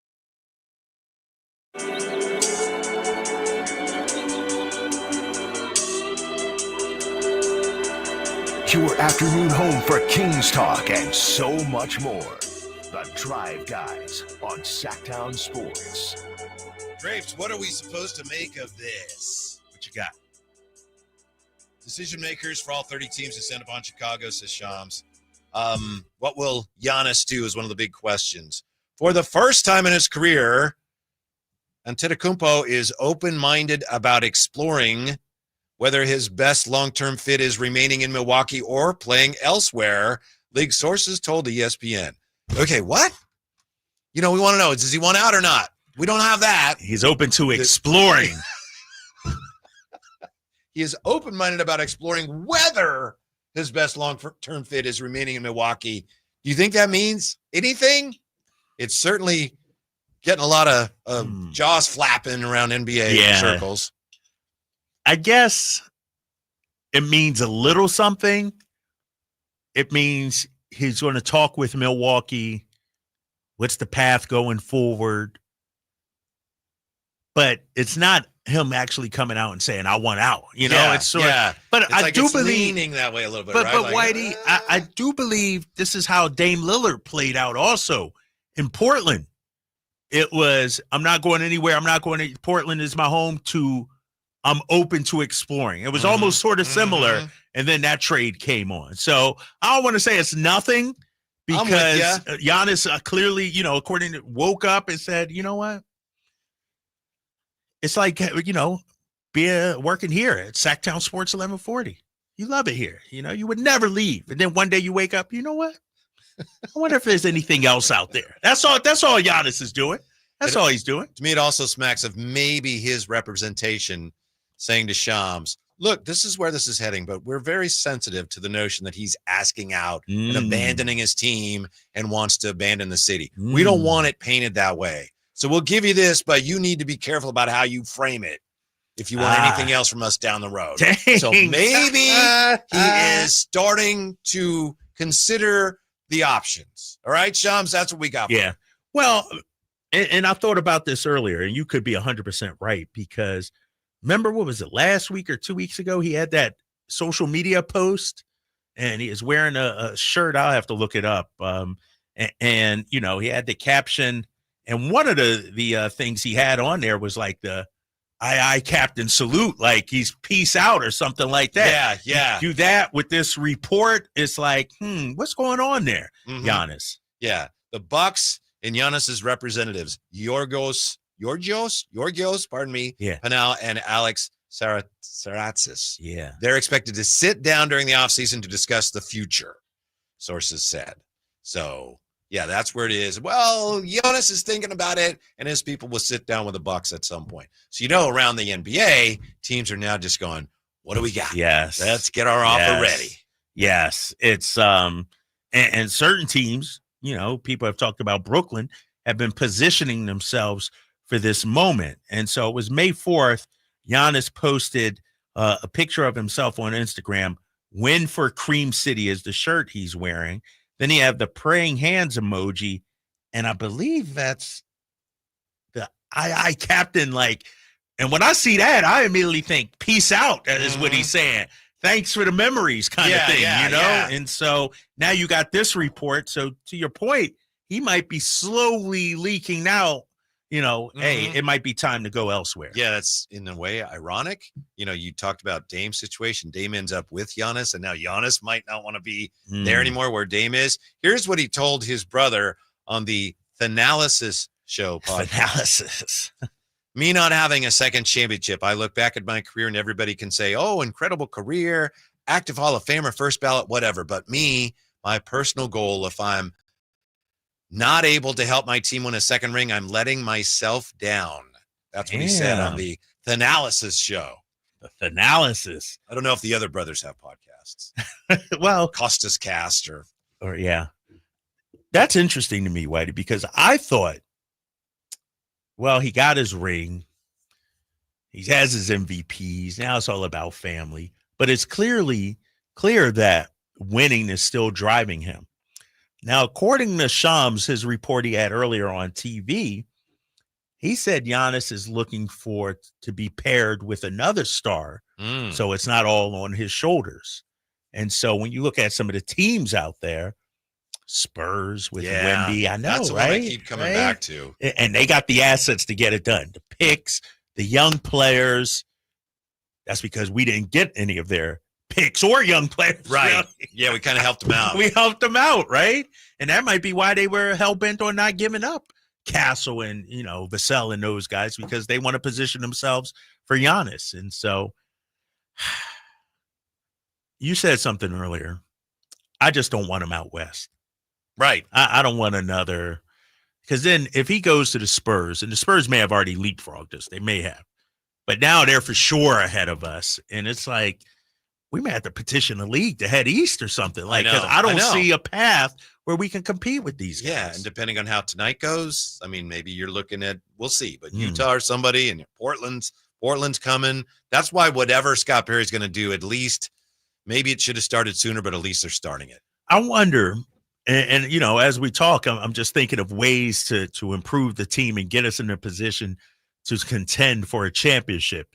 Your afternoon home for Kings talk and so much more. The Drive Guys on Sacktown Sports. Drapes, what are we supposed to make of this? What you got? Decision makers for all 30 teams descend upon Chicago, says Shams. What will Giannis do is one of the big questions. For the first time in his career, Antetokounmpo is open-minded about exploring whether his best long-term fit is remaining in Milwaukee or playing elsewhere, league sources told ESPN. Okay, what? We want to know, does he want out or not? We don't have that. He's open to exploring. He is open-minded about exploring whether his best long-term fit is remaining in Milwaukee. Do you think that means anything? It's certainly getting a lot of jaws flapping around NBA circles. I guess it means a little something. It means he's going to talk with Milwaukee. What's the path going forward? But it's not him actually coming out and saying, I want out. It's sort of, but it's I do believe leaning that way a little bit, but, right? But Whitey, I do believe this is how Dame Lillard played out also in Portland. It was, I'm not going anywhere. I'm not going to, Portland is my home to, I'm open to exploring. It was almost sort of similar. And then that trade came on. So I don't want to say it's nothing because Giannis clearly, according to woke up and said, you know what? It's like, working here at Sacktown Sports 1140. You love it here. You would never leave. And then one day you wake up, you know what? I wonder if there's anything else out there. That's all Giannis is doing. That's all he's doing. To me, it also smacks of maybe his representation saying to Shams, look, this is where this is heading, but we're very sensitive to the notion that he's asking out and abandoning his team and wants to abandon the city. We don't want it painted that way. So we'll give you this, but you need to be careful about how you frame it if you want anything else from us down the road. Dang. So maybe he is starting to consider the options. All right, Shams, that's what we got. Yeah. Well, and I thought about this earlier, and you could be 100% right, because remember, what was it, last week or 2 weeks ago? He had that social media post, and he is wearing a shirt. I'll have to look it up. And you know, he had the caption, and one of the things he had on there was like the "Aye, Captain" salute, like he's peace out or something like that. Yeah. Do that with this report. It's like, what's going on there, Giannis? Yeah, the Bucks and Giannis's representatives, Yorgos, pardon me, Panal and Alex Saratsis. Yeah. They're expected to sit down during the offseason to discuss the future, sources said. So, yeah, that's where it is. Well, Giannis is thinking about it, and his people will sit down with the Bucks at some point. So, you know, around the NBA, teams are now just going, what do we got? Yes. Let's get our offer ready. Yes. It's and certain teams, you know, people have talked about Brooklyn, have been positioning themselves for this moment. And so it was May 4th, Giannis posted a picture of himself on Instagram. Win for Cream City is the shirt he's wearing. Then he had the praying hands emoji. And I believe that's the "Aye, Captain." Like, and when I see that, I immediately think peace out. That is what he's saying. Thanks for the memories kind of thing, you know? Yeah. And so now you got this report. So to your point, he might be slowly leaking out, you know, hey, it might be time to go elsewhere. Yeah, that's in a way ironic. You know, you talked about Dame's situation. Dame ends up with Giannis, and now Giannis might not want to be there anymore where Dame is. Here's what he told his brother on the Thanalysis show podcast. Thanalysis. Me not having a second championship, I look back at my career and everybody can say, oh, incredible career, active Hall of Famer, first ballot, whatever. But me, my personal goal, if I'm not able to help my team win a second ring, I'm letting myself down. That's what he said on the Thanalysis show. The Thanalysis. I don't know if the other brothers have podcasts. Well, Costas Cast or yeah. That's interesting to me, Whitey, because I thought, well, he got his ring. He has his MVPs. Now it's all about family. But it's clear that winning is still driving him. Now, according to Shams, his report he had earlier on TV, he said Giannis is looking for to be paired with another star. So it's not all on his shoulders. And so when you look at some of the teams out there, Spurs with Wemby, I know, that's right? What I keep coming back to. And they got the assets to get it done. The picks, the young players. That's because we didn't get any of their picks or young players. Right. Really. Yeah, we kind of helped them out. We helped them out, right? And that might be why they were hell-bent on not giving up Castle and, you know, Vassell and those guys, because they want to position themselves for Giannis. And so you said something earlier. I just don't want him out west. Right. I don't want another, because then if he goes to the Spurs, and the Spurs may have already leapfrogged us, they may have, but now they're for sure ahead of us. And it's like, we may have to petition the league to head east or something, like, because I don't see a path where we can compete with these guys. Yeah, and depending on how tonight goes, I mean, maybe you're looking at, we'll see, but Utah or somebody, and Portland's coming. That's why whatever Scott Perry's going to do, at least maybe it should have started sooner, but at least they're starting it. I wonder, and you know, as we talk, I'm just thinking of ways to improve the team and get us in a position to contend for a championship.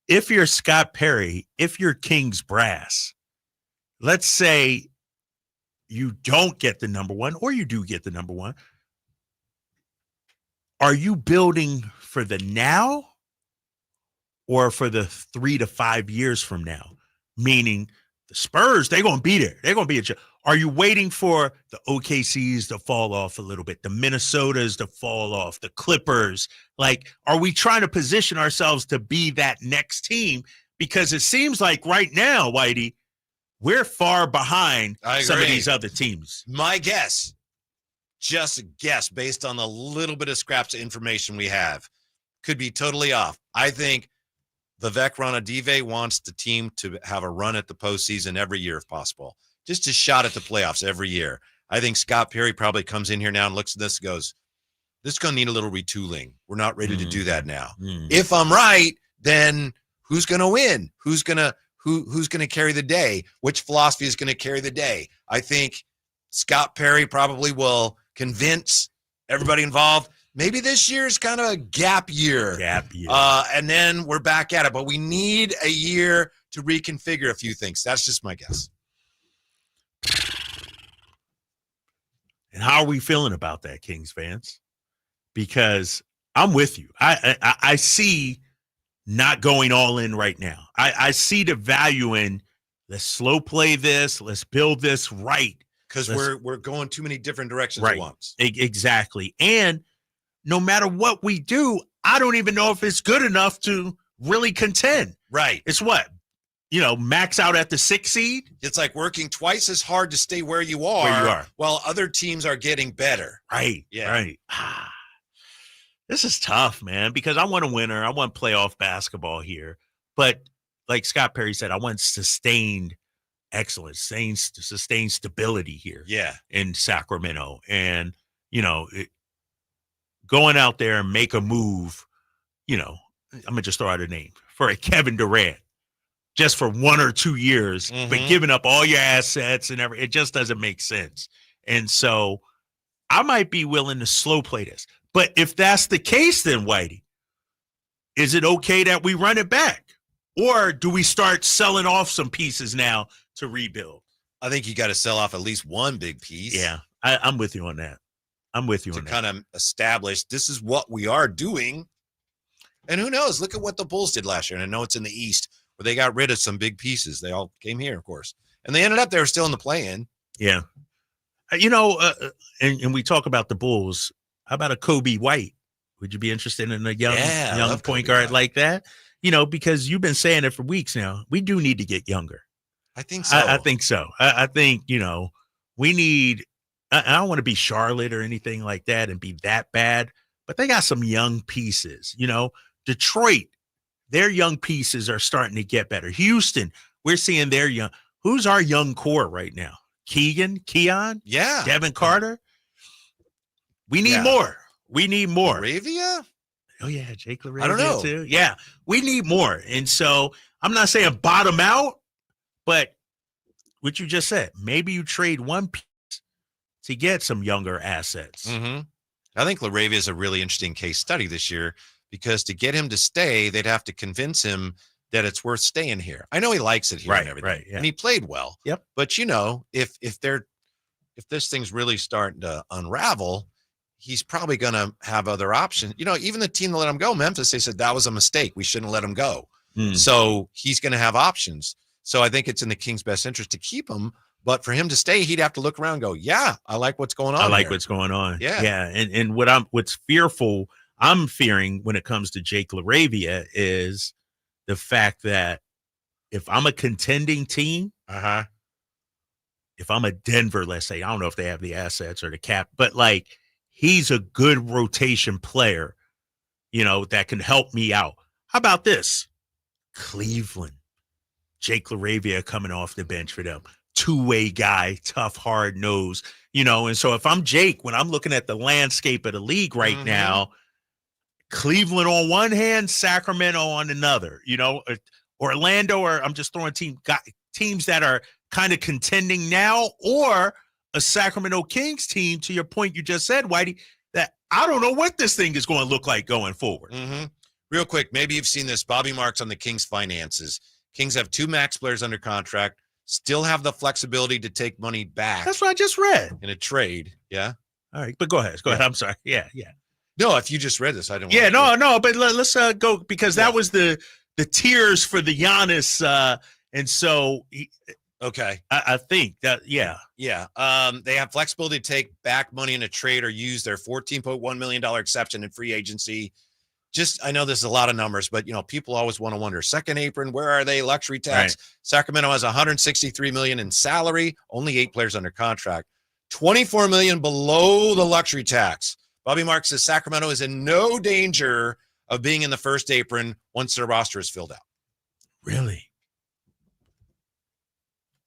If you're Scott Perry, if you're Kings brass, let's say you don't get the number one, or you do get the number one, are you building for the now or for the 3 to 5 years from now? Meaning the Spurs, they're going to be there. They're going to be Are you waiting for the OKCs to fall off a little bit, the Minnesotas to fall off, the Clippers? Like, are we trying to position ourselves to be that next team? Because it seems like right now, Whitey, we're far behind some of these other teams. My guess, just a guess based on the little bit of scraps of information we have, could be totally off. I think Vivek Ranadive wants the team to have a run at the postseason every year if possible. Just a shot at the playoffs every year. I think Scott Perry probably comes in here now and looks at this and goes, this is going to need a little retooling. We're not ready to do that now. If I'm right, then who's going to win? Who's going to carry the day? Which philosophy is going to carry the day? I think Scott Perry probably will convince everybody involved. Maybe this year is kind of a gap year. And then we're back at it. But we need a year to reconfigure a few things. That's just my guess. And how are we feeling about that, Kings fans? Because I'm with you. I see not going all in right now. I see the value in let's slow play this. Let's build this right. Because we're going too many different directions at once. Exactly. And no matter what we do, I don't even know if it's good enough to really contend. Right. It's what? Max out at the 6th seed? It's like working twice as hard to stay where you are. While other teams are getting better. Right. Yeah. Right. This is tough, man, because I want a winner. I want playoff basketball here. But like Scott Perry said, I want sustained excellence, sustained stability here in Sacramento. And, going out there and make a move, I'm going to just throw out a name for a Kevin Durant just for 1 or 2 years, but giving up all your assets and everything, it just doesn't make sense. And so I might be willing to slow play this. But if that's the case, then Whitey, is it okay that we run it back? Or do we start selling off some pieces now to rebuild? I think you got to sell off at least one big piece. Yeah, I'm with you on that. To kind of establish this is what we are doing. And who knows? Look at what the Bulls did last year. And I know it's in the East where they got rid of some big pieces. They all came here, of course. And they ended up they were still in the play-in. Yeah. And we talk about the Bulls. How about a Kobe White? Would you be interested in a young point guard like that? Because you've been saying it for weeks now. We do need to get younger. I think so. I think so. I think, we need – I don't want to be Charlotte or anything like that and be that bad, but they got some young pieces. Detroit, their young pieces are starting to get better. Houston, we're seeing their young – who's our young core right now? Keon? Yeah. Devin Carter? We need more. We need more. LaRavia? Oh, yeah. Jake LaRavia, I don't know. too. Yeah. We need more. And so I'm not saying bottom out, but what you just said, maybe you trade one piece to get some younger assets. I think LaRavia is a really interesting case study this year because to get him to stay, they'd have to convince him that it's worth staying here. I know he likes it here and everything. Right, yeah. And he played well. Yep. But, if this thing's really starting to unravel, he's probably going to have other options. Even the team that let him go, Memphis, they said that was a mistake. We shouldn't let him go. So he's going to have options. So I think it's in the Kings' best interest to keep him. But for him to stay, he'd have to look around and go, yeah, I like what's going on. I like what's going on. Yeah. Yeah. And what's I'm fearing when it comes to Jake LaRavia is the fact that if I'm a contending team, if I'm a Denver, let's say, I don't know if they have the assets or the cap, but he's a good rotation player, that can help me out. How about this? Cleveland, Jake LaRavia coming off the bench for them. Two-way guy, tough, hard nose, and so if I'm Jake, when I'm looking at the landscape of the league right now, Cleveland on one hand, Sacramento on another, Orlando, or I'm just throwing teams that are kind of contending now, or a Sacramento Kings team, to your point you just said, Whitey, that I don't know what this thing is going to look like going forward. Real quick, maybe you've seen this. Bobby Marks on the Kings finances. Kings have 2 max players under contract, still have the flexibility to take money back. That's what I just read. In a trade. Yeah. All right, but go ahead. Go ahead. I'm sorry. Yeah. No, if you just read this, I don't. Yeah, no. But let's go because that was the tiers for the Giannis, and so. Okay. I think that, yeah. They have flexibility to take back money in a trade or use their $14.1 million exception in free agency. I know this is a lot of numbers, but people always want to wonder. Second apron, where are they? Luxury tax. Right. Sacramento has $163 million in salary, only 8 players under contract, $24 million below the luxury tax. Bobby Marks says Sacramento is in no danger of being in the first apron once their roster is filled out. Really?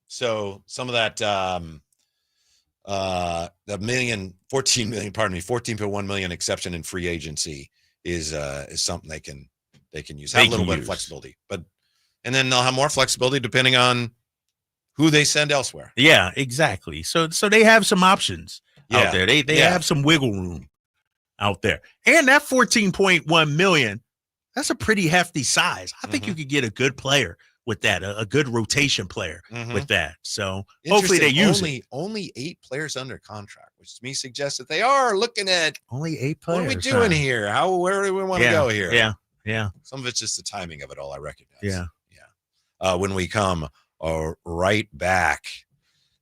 So some of that, the 14.1 million exception in free agency is something they can use. Have a little bit of flexibility, and then they'll have more flexibility depending on who they send elsewhere. Yeah, exactly. So they have some options out there. They have some wiggle room out there. And that 14.1 million, that's a pretty hefty size. I think you could get a good player with that, a good rotation player with that. So hopefully they use it. Only 8 players under contract, which to me suggests that they are looking at only 8 players. What are we doing here? Where do we want to go here? Yeah. Some of it's just the timing of it all, I recognize. Yeah. When we come right back,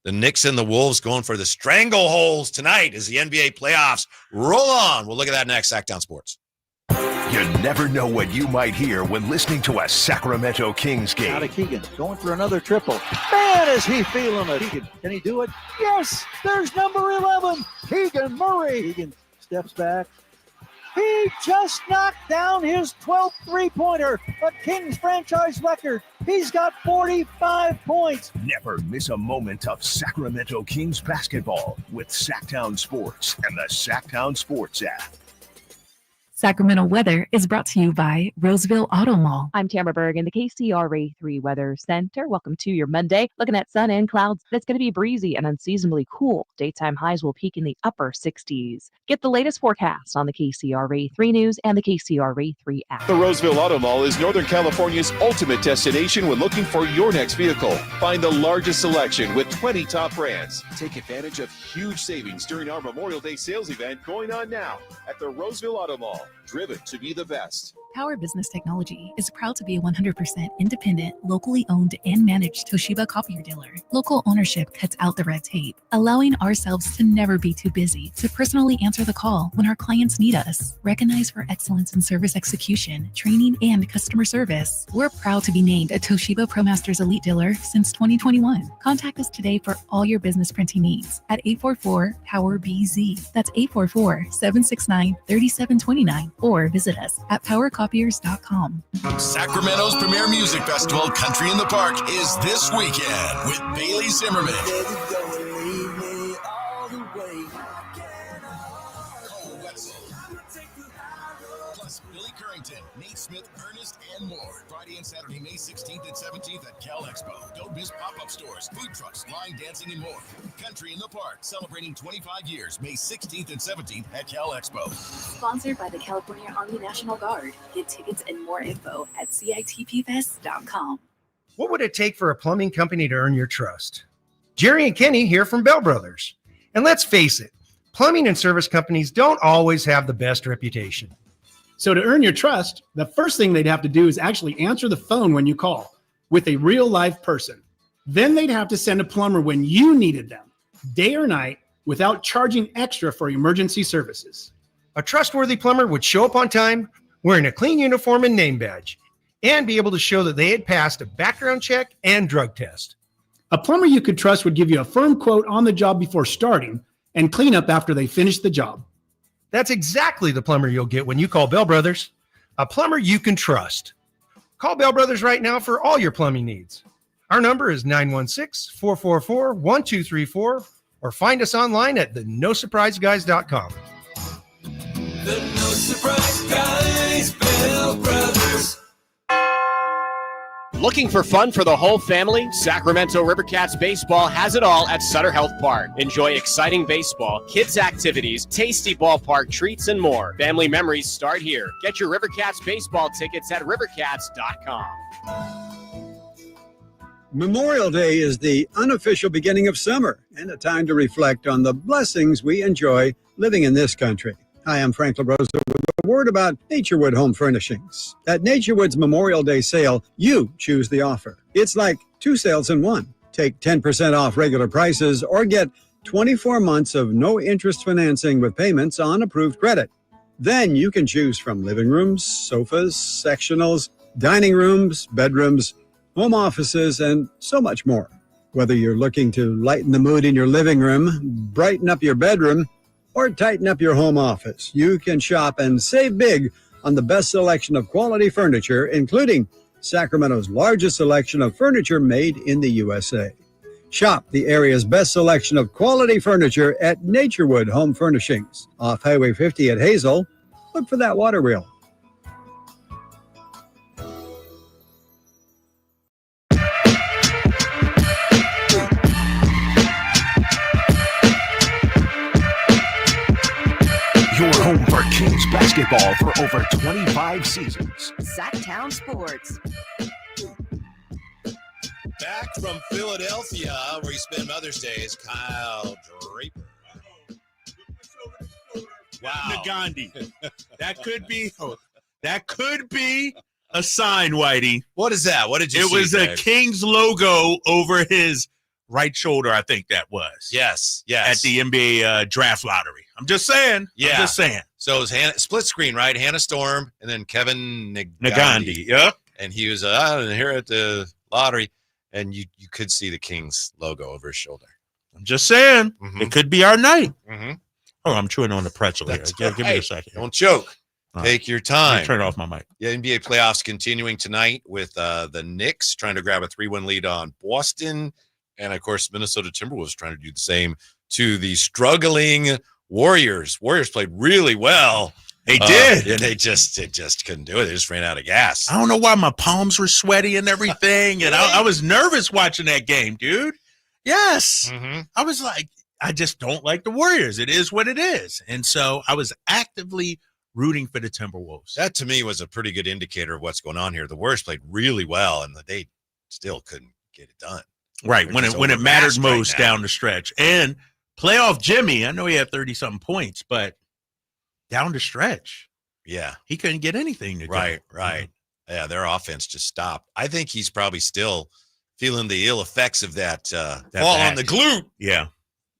the Knicks and the Wolves going for the strangleholds tonight as the NBA playoffs roll on. We'll look at that next. Sacktown Sports. You never know what you might hear when listening to a Sacramento Kings game. Out of Keegan, going for another triple. Man, is he feeling it. Can he do it? Yes, there's number 11, Keegan Murray. Keegan steps back. He just knocked down his 12th three-pointer, a Kings franchise record. He's got 45 points. Never miss a moment of Sacramento Kings basketball with Sacktown Sports and the Sacktown Sports app. Sacramento weather is brought to you by Roseville Auto Mall. I'm Tamara Berg in the KCRA 3 Weather Center. Welcome to your Monday. Looking at sun and clouds. That's going to be breezy and unseasonably cool. Daytime highs will peak in the upper 60s. Get the latest forecast on the KCRA 3 News and the KCRA 3 app. The Roseville Auto Mall is Northern California's ultimate destination when looking for your next vehicle. Find the largest selection with 20 top brands. Take advantage of huge savings during our Memorial Day sales event going on now at the Roseville Auto Mall. Driven to be the best. Power Business Technology is proud to be a 100% independent, locally owned and managed Toshiba copier dealer. Local ownership cuts out the red tape, allowing ourselves to never be too busy to personally answer the call when our clients need us. Recognized for excellence in service execution, training, and customer service, we're proud to be named a Toshiba ProMasters Elite Dealer since 2021. Contact us today for all your business printing needs at 844-POWER-BZ. That's 844-769-3729. Or visit us at powercopiers.com. Sacramento's premier music festival, Country in the Park, is this weekend with Bailey Zimmerman. Plus Billy Currington, Nate Smith, Ernest, and more. Friday and Saturday, May 16th and 17th at Cal Expo. Don't miss pop-up stores, food trucks, line dancing, and more. Country in the Park, celebrating 25 years, May 16th and 17th at Cal Expo. Sponsored by the California Army National Guard. Get tickets and more info at CITPFest.com. What would it take for a plumbing company to earn your trust? Jerry and Kenny here from Bell Brothers. And let's face it, plumbing and service companies don't always have the best reputation. So to earn your trust, the first thing they'd have to do is actually answer the phone when you call with a real live person. Then they'd have to send a plumber when you needed them, day or night, without charging extra for emergency services. A trustworthy plumber would show up on time, wearing a clean uniform and name badge, and be able to show that they had passed a background check and drug test. A plumber you could trust would give you a firm quote on the job before starting and clean up after they finish the job. That's exactly the plumber you'll get when you call Bell Brothers, a plumber you can trust. Call Bell Brothers right now for all your plumbing needs. Our number is 916-444-1234, or find us online at thenosurpriseguys.com. The No Surprise Guys, Bell Brothers. Looking for fun for the whole family? Sacramento Rivercats Baseball has it all at Sutter Health Park. Enjoy exciting baseball, kids' activities, tasty ballpark treats, and more. Family memories start here. Get your Rivercats baseball tickets at rivercats.com. Memorial Day is the unofficial beginning of summer and a time to reflect on the blessings we enjoy living in this country. Hi, I'm Frank LaRosa with a word about Naturewood Home Furnishings. At Naturewood's Memorial Day sale, you choose the offer. It's like two sales in one. Take 10% off regular prices or get 24 months of no-interest financing with payments on approved credit. Then you can choose from living rooms, sofas, sectionals, dining rooms, bedrooms, home offices, and so much more. Whether you're looking to lighten the mood in your living room, brighten up your bedroom, or tighten up your home office, you can shop and save big on the best selection of quality furniture, including Sacramento's largest selection of furniture made in the USA. Shop the area's best selection of quality furniture at Naturewood Home Furnishings. Off Highway 50 at Hazel, look for that water wheel. Your home for Kings basketball for over 25 seasons. Sacktown Sports. Back from Philadelphia, where he spent Mother's Day, is Kyle Draper. Wow. Gandhi. That could be a sign, Whitey. What is that? What did you see? It was a Kings logo over his right shoulder, I think that was. Yes. At the NBA draft lottery. I'm just saying. Yeah. I'm just saying. So it was split screen, right? Hannah Storm and then Kevin Nagandi. Yeah. And he was here at the lottery, and you could see the Kings logo over his shoulder. I'm just saying. Mm-hmm. It could be our night. Mm-hmm. Oh, I'm chewing on the pretzel here. That's Give me a second. Don't choke. Take your time. Turn off my mic. Yeah, NBA playoffs continuing tonight with the Knicks trying to grab a 3-1 lead on Boston. And, of course, Minnesota Timberwolves trying to do the same to the struggling Warriors. Warriors played really well. They did. And they just couldn't do it. They just ran out of gas. I don't know why my palms were sweaty and everything. And I was nervous watching that game, dude. Yes. Mm-hmm. I was like, I just don't like the Warriors. It is what it is. And so I was actively rooting for the Timberwolves. That, to me, was a pretty good indicator of what's going on here. The Warriors played really well, and they still couldn't get it done. Right, when it mattered most down the stretch. And playoff Jimmy, I know he had 30-something points, but down the stretch, yeah, he couldn't get anything to go. Right. Yeah, their offense just stopped. I think he's probably still feeling the ill effects of that fall on the glute.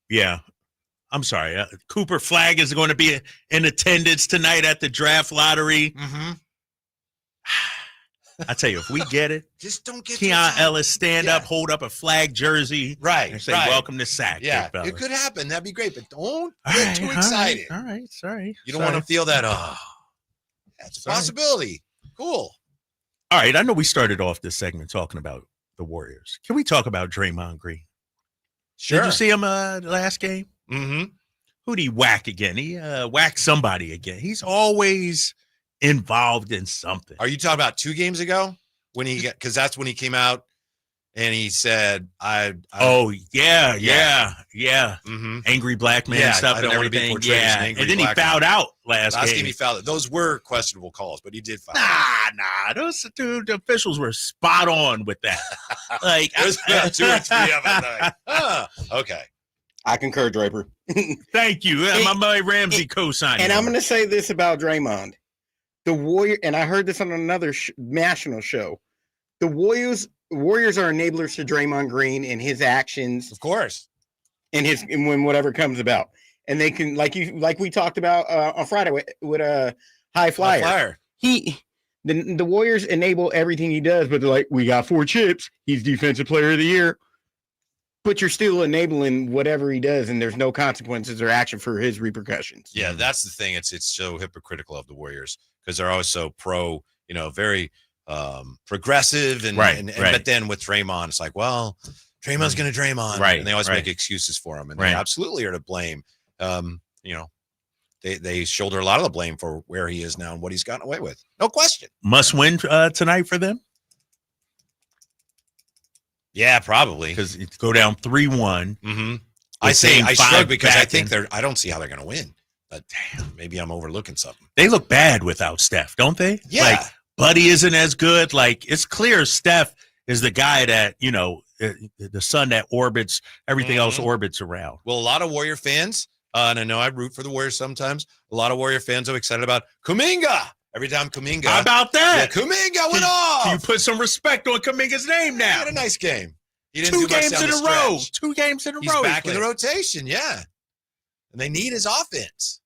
Yeah. I'm sorry. Cooper Flagg is going to be in attendance tonight at the draft lottery. Mm-hmm. I tell you, if we get it, just don't get Keon Ellis stand up, hold up a flag jersey, and say, "Welcome to Sack." Yeah, it could happen. That'd be great, but don't get too excited. All right, sorry. You don't want to feel that. That's a possibility. Cool. All right, I know we started off this segment talking about the Warriors. Can we talk about Draymond Green? Sure. Did you see him last game? Mm-hmm. Who'd he whack again? He whacked somebody again. He's always involved in something. Are you talking about 2 games ago when because that's when he came out and he said, yeah. Mm-hmm. Angry black man stuff and everything. Yeah. And then he fouled out last game. He fouled. Those were questionable calls, but he did foul. Nah. Those the officials were spot on with that. Like there's about 2 or 3 of them. Okay. I concur, Draper. Thank you. My boy Ramsey co-signed. And I'm going to say this about Draymond. The Warrior, and I heard this on another national show. The Warriors are enablers to Draymond Green and his actions, of course, and when whatever comes about, and they can like we talked about on Friday with a high flyer. The Warriors enable everything he does, but they're like, we got 4 chips. He's defensive player of the year, but you're still enabling whatever he does, and there's no consequences or action for his repercussions. Yeah, that's the thing. It's so hypocritical of the Warriors. Because they're always so pro, very progressive, but then with Draymond, it's like, well, Draymond's going to Draymond, right? And they always make excuses for him, and they absolutely are to blame. They shoulder a lot of the blame for where he is now and what he's gotten away with, no question. Must win tonight for them. Yeah, probably because it go down 3-1. Mm-hmm. I shrug because I think I don't see how they're going to win. But damn, maybe I'm overlooking something. They look bad without Steph, don't they? Yeah. Like Buddy isn't as good. Like it's clear Steph is the guy that, the sun that orbits, everything else orbits around. Well, a lot of Warrior fans, and I know I root for the Warriors sometimes, a lot of Warrior fans are excited about Kuminga. Every time Kuminga. How about that? Yeah, Kuminga went off. Can you put some respect on Kuminga's name now? He had a nice game. He didn't 2 do much games down in the a row. stretch. 2 games in a He's row. He's back in the rotation, yeah. And they need his offense.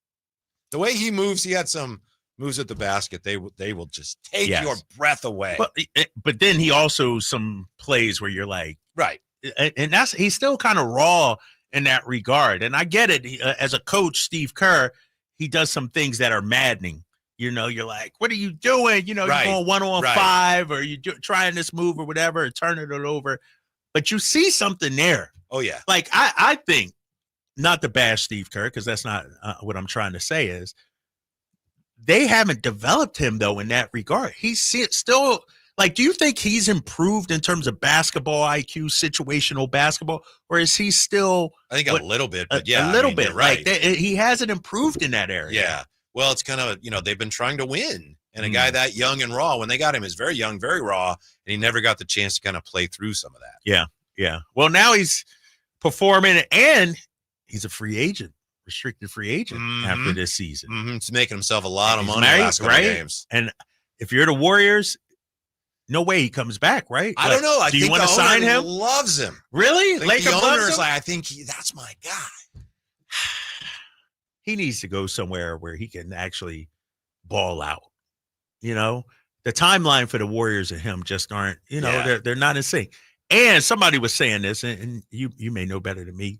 The way he moves, he had some moves at the basket. They will just take your breath away. But then he also some plays where you're like, right. And he's still kind of raw in that regard. And I get it. As a coach, Steve Kerr, he does some things that are maddening, you're like, what are you doing? You're going 1-on-5 or you're trying this move or whatever, and turning it over. But you see something there. Oh, yeah. Like, I think, not to bash Steve Kerr, because that's not what I'm trying to say is, they haven't developed him, though, in that regard. He's still, like, do you think he's improved in terms of basketball IQ, situational basketball, or is he still? I think a little bit, but yeah. A little bit. Right. Like, he hasn't improved in that area. Yeah. Well, it's kind of, they've been trying to win. And a guy that young and raw, when they got him, is very young, very raw, and he never got the chance to kind of play through some of that. Yeah, yeah. Well, now he's performing, and he's a free agent, restricted free agent after this season. He's making himself a lot of money married, last couple of games. And if you're the Warriors, no way he comes back, right? I don't know. I do think you want to the sign owner him? Loves him. Really? The owner is like, I think that's my guy. He needs to go somewhere where he can actually ball out. The timeline for the Warriors and him just aren't, they're not in sync. And somebody was saying this, and you may know better than me.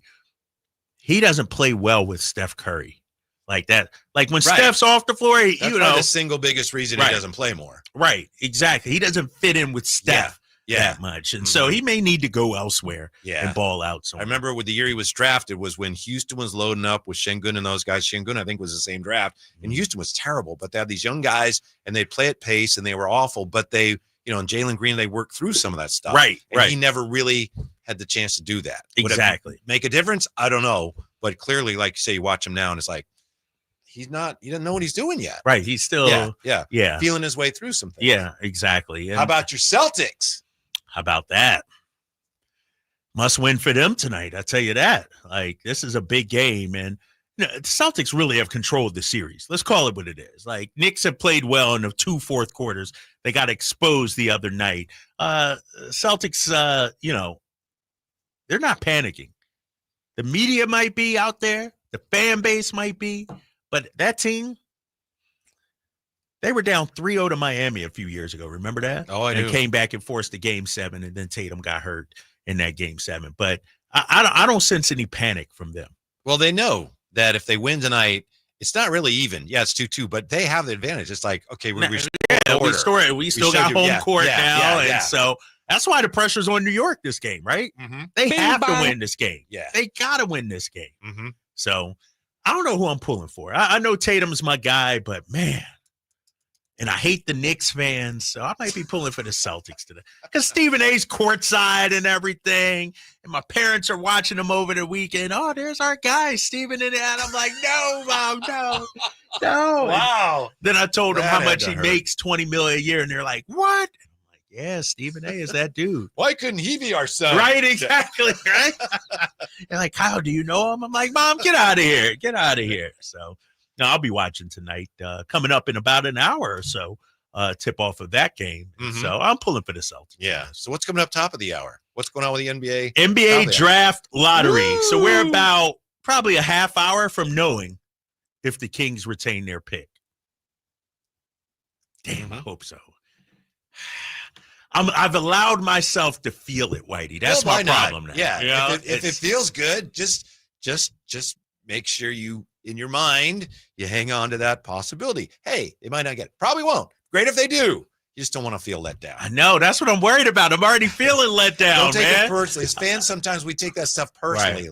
He doesn't play well with Steph Curry like that. Like when Steph's off the floor, That's probably the single biggest reason he doesn't play more. Right, exactly. He doesn't fit in with Steph that much. And so he may need to go elsewhere and ball out somewhere. I remember with the year he was drafted was when Houston was loading up with Şengün and those guys. Şengün, I think, was the same draft. And Houston was terrible, but they had these young guys, and they'd play at pace, and they were awful. But they, and Jalen Green, they worked through some of that stuff. Right. He never really had the chance to do that. Exactly. Would it make a difference? I don't know. But clearly, like you say, you watch him now, and it's like, he doesn't know what he's doing yet. Right. He's still feeling his way through some things. Yeah, exactly. And how about your Celtics? How about that? Must win for them tonight. I tell you that. Like, this is a big game, and the Celtics really have controlled the series. Let's call it what it is. Like, Knicks have played well in the 2 fourth quarters. They got exposed the other night. Celtics, they're not panicking. The media might be out there. The fan base might be. But that team, they were down 3-0 to Miami a few years ago. Remember that? Oh, I do. And came back and forced the Game 7, and then Tatum got hurt in that Game 7. But I don't sense any panic from them. Well, they know that if they win tonight, it's not really even. Yeah, it's 2-2, but they have the advantage. It's like, okay, we still got home court now, and so that's why the pressure's on New York this game, right? They have to win this game. Yeah, they got to win this game. So I don't know who I'm pulling for. I know Tatum's my guy, but man, and I hate the Knicks fans, so I might be pulling for the Celtics today because Stephen A's courtside and everything, and my parents are watching him over the weekend. Oh, there's our guy, Stephen, and I'm like, no, Mom, no. Wow. Then I told him how much he makes, $20 million a year, and they're like, what? I'm like, yeah, Stephen A is that dude. Why couldn't he be our son? Right, exactly, right? They're like, Kyle, do you know him? I'm like, Mom, get out of here. Get out of here. So, no, I'll be watching tonight. Coming up in about an hour or so, tip off of that game. So I'm pulling for the Celtics. Yeah. So what's coming up top of the hour? What's going on with the NBA? NBA draft lottery. Woo! So we're about probably a half hour from knowing if the Kings retain their pick. Damn, I hope so. I've allowed myself to feel it, Whitey. That's my problem now. Yeah. If it feels good, just make sure you, in your mind, you hang on to that possibility. Hey, they might not get it. Probably won't. Great if they do. You just don't want to feel let down. I know. That's what I'm worried about. I'm already feeling let down, Don't take it personally. As fans, sometimes we take that stuff personally.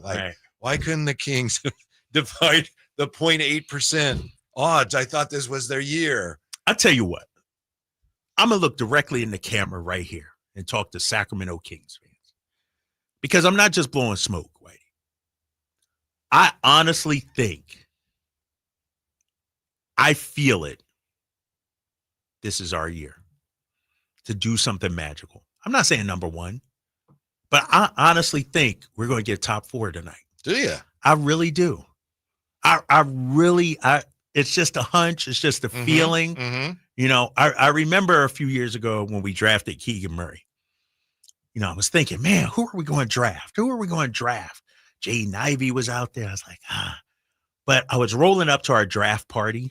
Why couldn't the Kings divide the 0.8% odds? I thought this was their year. I'll tell you what. I'm going to look directly in the camera right here and talk to Sacramento Kings fans. Because I'm not just blowing smoke, Whitey. I honestly think, I feel it, this is our year to do something magical. I'm not saying number one, but I honestly think we're going to get top 4 tonight. Do you? I really do. It's just a hunch. It's just a feeling. I remember a few years ago when we drafted Keegan Murray. I was thinking, man, who are we going to draft? Jaden Ivey was out there. I was like, But I was rolling up to our draft party,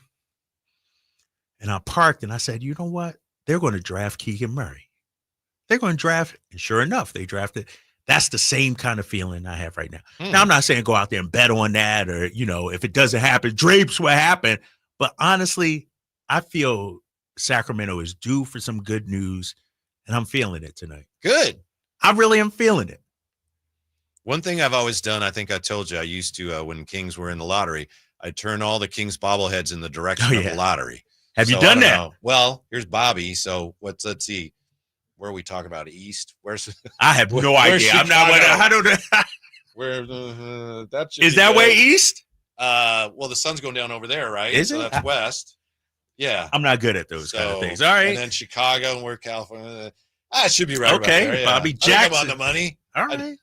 and I parked, and I said, you know what? They're going to draft Keegan Murray. They're going to draft, and sure enough, they drafted. That's the same kind of feeling I have right now. Now, I'm not saying go out there and bet on that or, if it doesn't happen, drapes what happened. But honestly, I feel Sacramento is due for some good news, and I'm feeling it tonight. Good. I really am feeling it. One thing I've always done, I think I told you, I used to, when Kings were in the lottery, I turn all the Kings bobbleheads in the direction of the lottery. Have you done that? Know. Well, here's Bobby. So let's see. Where are we talking about? East? Where's? I have no idea. I'm not. I don't know. Where that is that way east? Well, the sun's going down over there, right? Is it? So that's west. Yeah. I'm not good at those kind of things. All right. And then Chicago and we're California. I should be right. Okay, about there, yeah. Bobby Jackson. I'm on the money. All right.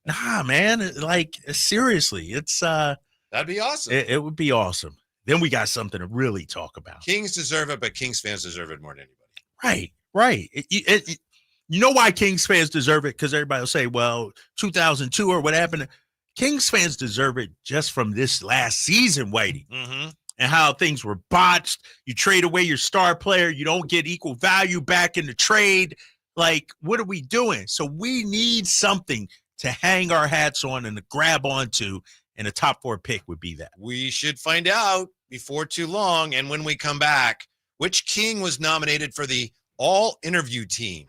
Nah, man. Like seriously, it's that'd be awesome. It would be awesome. Then we got something to really talk about. Kings deserve it, but Kings fans deserve it more than anybody. Right. Right. You know why Kings fans deserve it? Because everybody will say, well, 2002 or what happened. Kings fans deserve it just from this last season, Whitey, and how things were botched. You trade away your star player. You don't get equal value back in the trade. Like, what are we doing? So we need something to hang our hats on and to grab onto, and a top 4 pick would be that. We should find out before too long. And when we come back, which King was nominated for the all-interview team?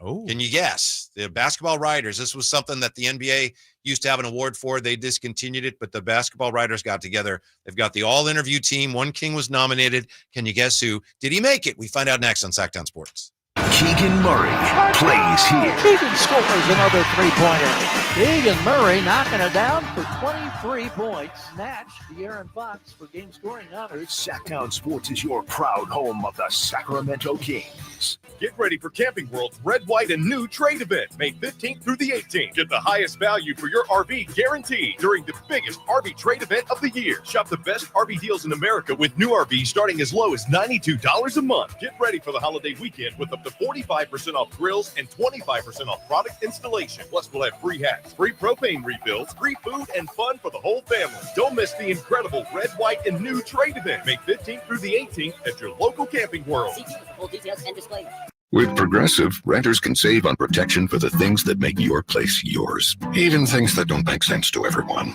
Oh, can you guess? The basketball writers. This was something that the NBA used to have an award for. They discontinued it, but the basketball writers got together. They've got the all-interview team. One King was nominated. Can you guess who? Did he make it? We find out next on Sacktown Sports. Keegan Murray plays here. Keegan scores another three-pointer. Keegan Murray knocking it down for 23 points. Snatch De'Aaron Fox for game scoring honors. Sacktown Sports is your proud home of the Sacramento Kings. Get ready for Camping World's Red, White, and New trade event, May 15th through the 18th. Get the highest value for your RV guaranteed during the biggest RV trade event of the year. Shop the best RV deals in America with new RVs starting as low as $92 a month. Get ready for the holiday weekend with up to 45% off grills and 25% off product installation. Plus, we'll have free hats, free propane refills, free food, and fun for the whole family. Don't miss the incredible Red, White, and New trade event, May 15th through the 18th at your local Camping World. See full details and display. With Progressive, renters can save on protection for the things that make your place yours, even things that don't make sense to everyone.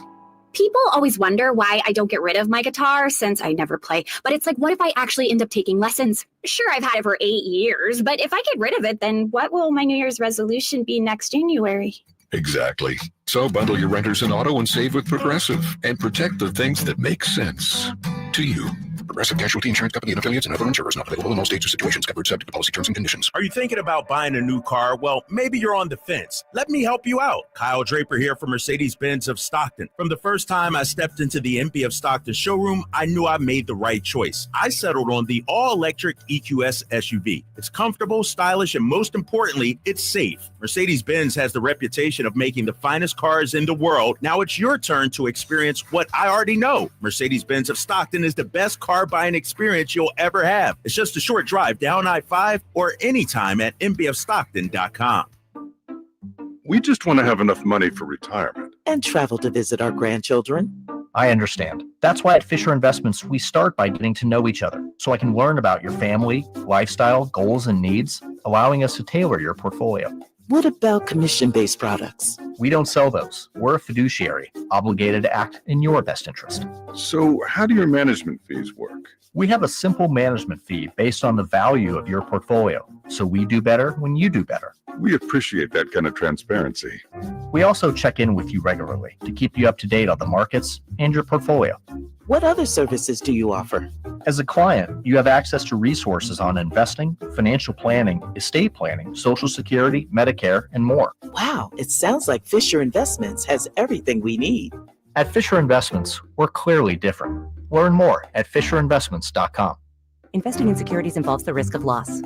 People always wonder why I don't get rid of my guitar since I never play. But it's like, what if I actually end up taking lessons? Sure, I've had it for 8 years, but if I get rid of it, then what will my New Year's resolution be next January? Exactly. So bundle your renters and auto and save with Progressive and protect the things that make sense to you. Progressive Casualty Insurance Company and affiliates and other insurers not available in all states or situations. Covered subject to policy terms and conditions. Are you thinking about buying a new car? Well, maybe you're on the fence. Let me help you out. Kyle Draper here from Mercedes-Benz of Stockton. From the first time I stepped into the MB of Stockton showroom, I knew I made the right choice. I settled on the all-electric EQS SUV. It's comfortable, stylish, and most importantly, it's safe. Mercedes-Benz has the reputation of making the finest cars in the world. Now it's your turn to experience what I already know. Mercedes-Benz of Stockton is the best car buying experience you'll ever have. It's just a short drive down I-5 or anytime at mbofstockton.com. We just want to have enough money for retirement. And travel to visit our grandchildren. I understand. That's why at Fisher Investments, we start by getting to know each other so I can learn about your family, lifestyle, goals, and needs, allowing us to tailor your portfolio. What about commission-based products? We don't sell those. We're a fiduciary, obligated to act in your best interest. So how do your management fees work? We have a simple management fee based on the value of your portfolio, so we do better when you do better. We appreciate that kind of transparency. We also check in with you regularly to keep you up to date on the markets and your portfolio. What other services do you offer? As a client, you have access to resources on investing, financial planning, estate planning, Social Security, Medicare, and more. Wow, it sounds like Fisher Investments has everything we need. At Fisher Investments, we're clearly different. Learn more at FisherInvestments.com. Investing in securities involves the risk of loss.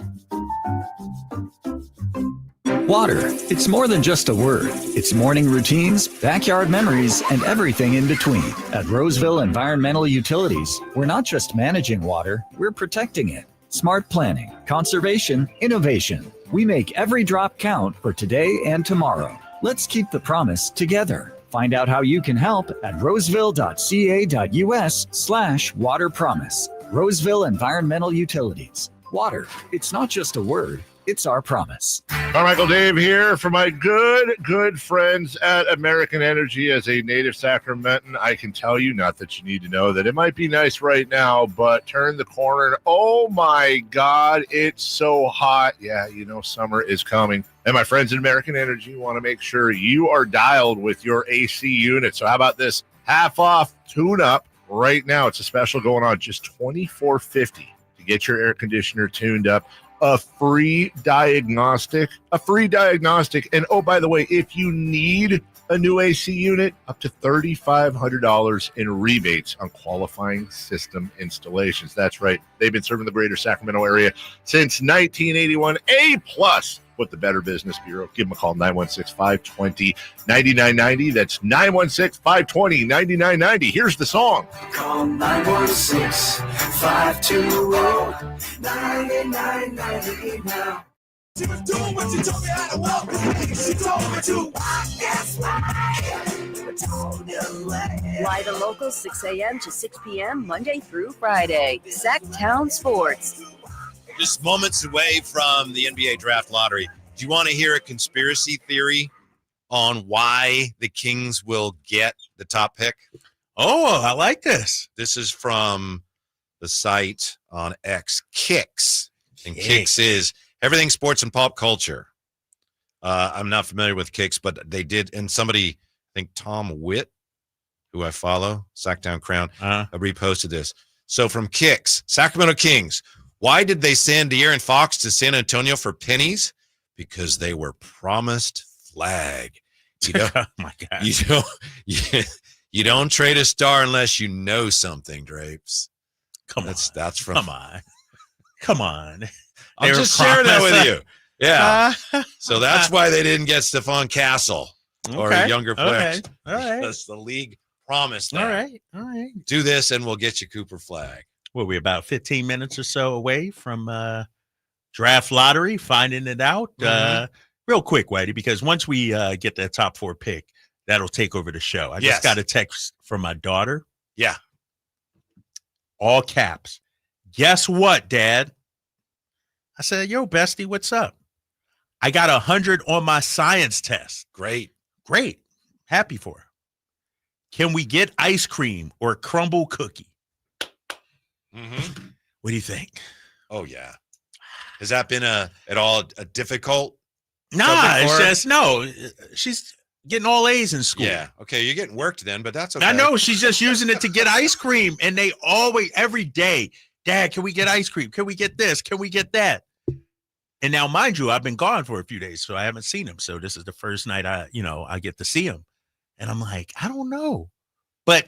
Water. It's more than just a word. It's morning routines, backyard memories, and everything in between. At Roseville Environmental Utilities, we're not just managing water, we're protecting it. Smart planning, conservation, innovation. We make every drop count for today and tomorrow. Let's keep the promise together. Find out how you can help at roseville.ca.us/water promise. Roseville Environmental Utilities. Water. It's not just a word, It's our promise. Carmichael Dave here for my good friends at American Energy. As a native Sacramentan, I can tell you, not that you need to know, that it might be nice right now, but turn the corner. And oh my God, it's so hot. Yeah, you know, summer is coming. And my friends at American Energy want to make sure you are dialed with your AC unit. So how about this? Half off tune-up right now. It's a special going on, just $24.50 to get your air conditioner tuned up. A free diagnostic. And oh, by the way, if you need a new AC unit, up to $3,500 in rebates on qualifying system installations. That's right. They've been serving the greater Sacramento area since 1981. A+ with the Better Business Bureau. Give them a call, 916-520-9990. That's 916-520-9990. Here's the song. Call 916-520-9990 now. She was doing what she told me how to walk. She told me to walk. That's why. Live and local, 6 a.m. to 6 p.m. Monday through Friday. Sacktown Sports. Just moments away from the NBA draft lottery. Do you want to hear a conspiracy theory on why the Kings will get the top pick? Oh, I like this. This is from the site on X, Kicks. And Kicks is everything sports and pop culture. I'm not familiar with Kicks, but they did. And somebody, I think Tom Witt, who I follow, Sacktown Crown, reposted this. So from Kicks, Sacramento Kings. Why did they send De'Aaron Fox to San Antonio for pennies? Because they were promised flag. You know, oh my God. You don't trade a star unless you know something, Drapes. That's from. Come on. I'm just sharing that with you. Yeah. So that's why they didn't get Stephon Castle or a younger player. All right. Because the league promised that. All right. Do this and we'll get you Cooper Flag. Well, we're about 15 minutes or so away from draft lottery, finding it out. Real quick, Whitey, because once we get that top 4 pick, that'll take over the show. I just got a text from my daughter. Yeah. All caps. Guess what, Dad? I said, yo, bestie, what's up? I got 100 on my science test. Great. Happy for her. Can we get ice cream or crumble cookie? What do you think? Oh, yeah. Has that been at all difficult? Nah, it's just, no. She's getting all A's in school. Yeah. Okay, you're getting worked then, but that's okay. I know. She's just using it to get ice cream. And they always, every day, Dad, can we get ice cream? Can we get this? Can we get that? And now, mind you, I've been gone for a few days, so I haven't seen him. So this is the first night I get to see him. And I'm like, I don't know. But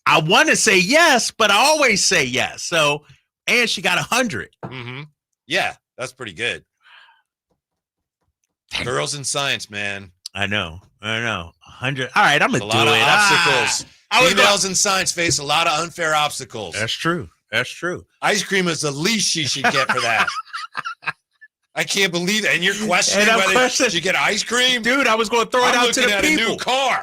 I want to say yes, but I always say yes. So, and she got 100. Yeah, that's pretty good. Girls in science, man. I know. 100. All right, I'm going to do it. A lot of obstacles. Females in science face a lot of unfair obstacles. That's true. Ice cream is the least she should get for that. I can't believe it. And you're questioning whether she get ice cream? Dude, I was going to throw it out to the people. A new car.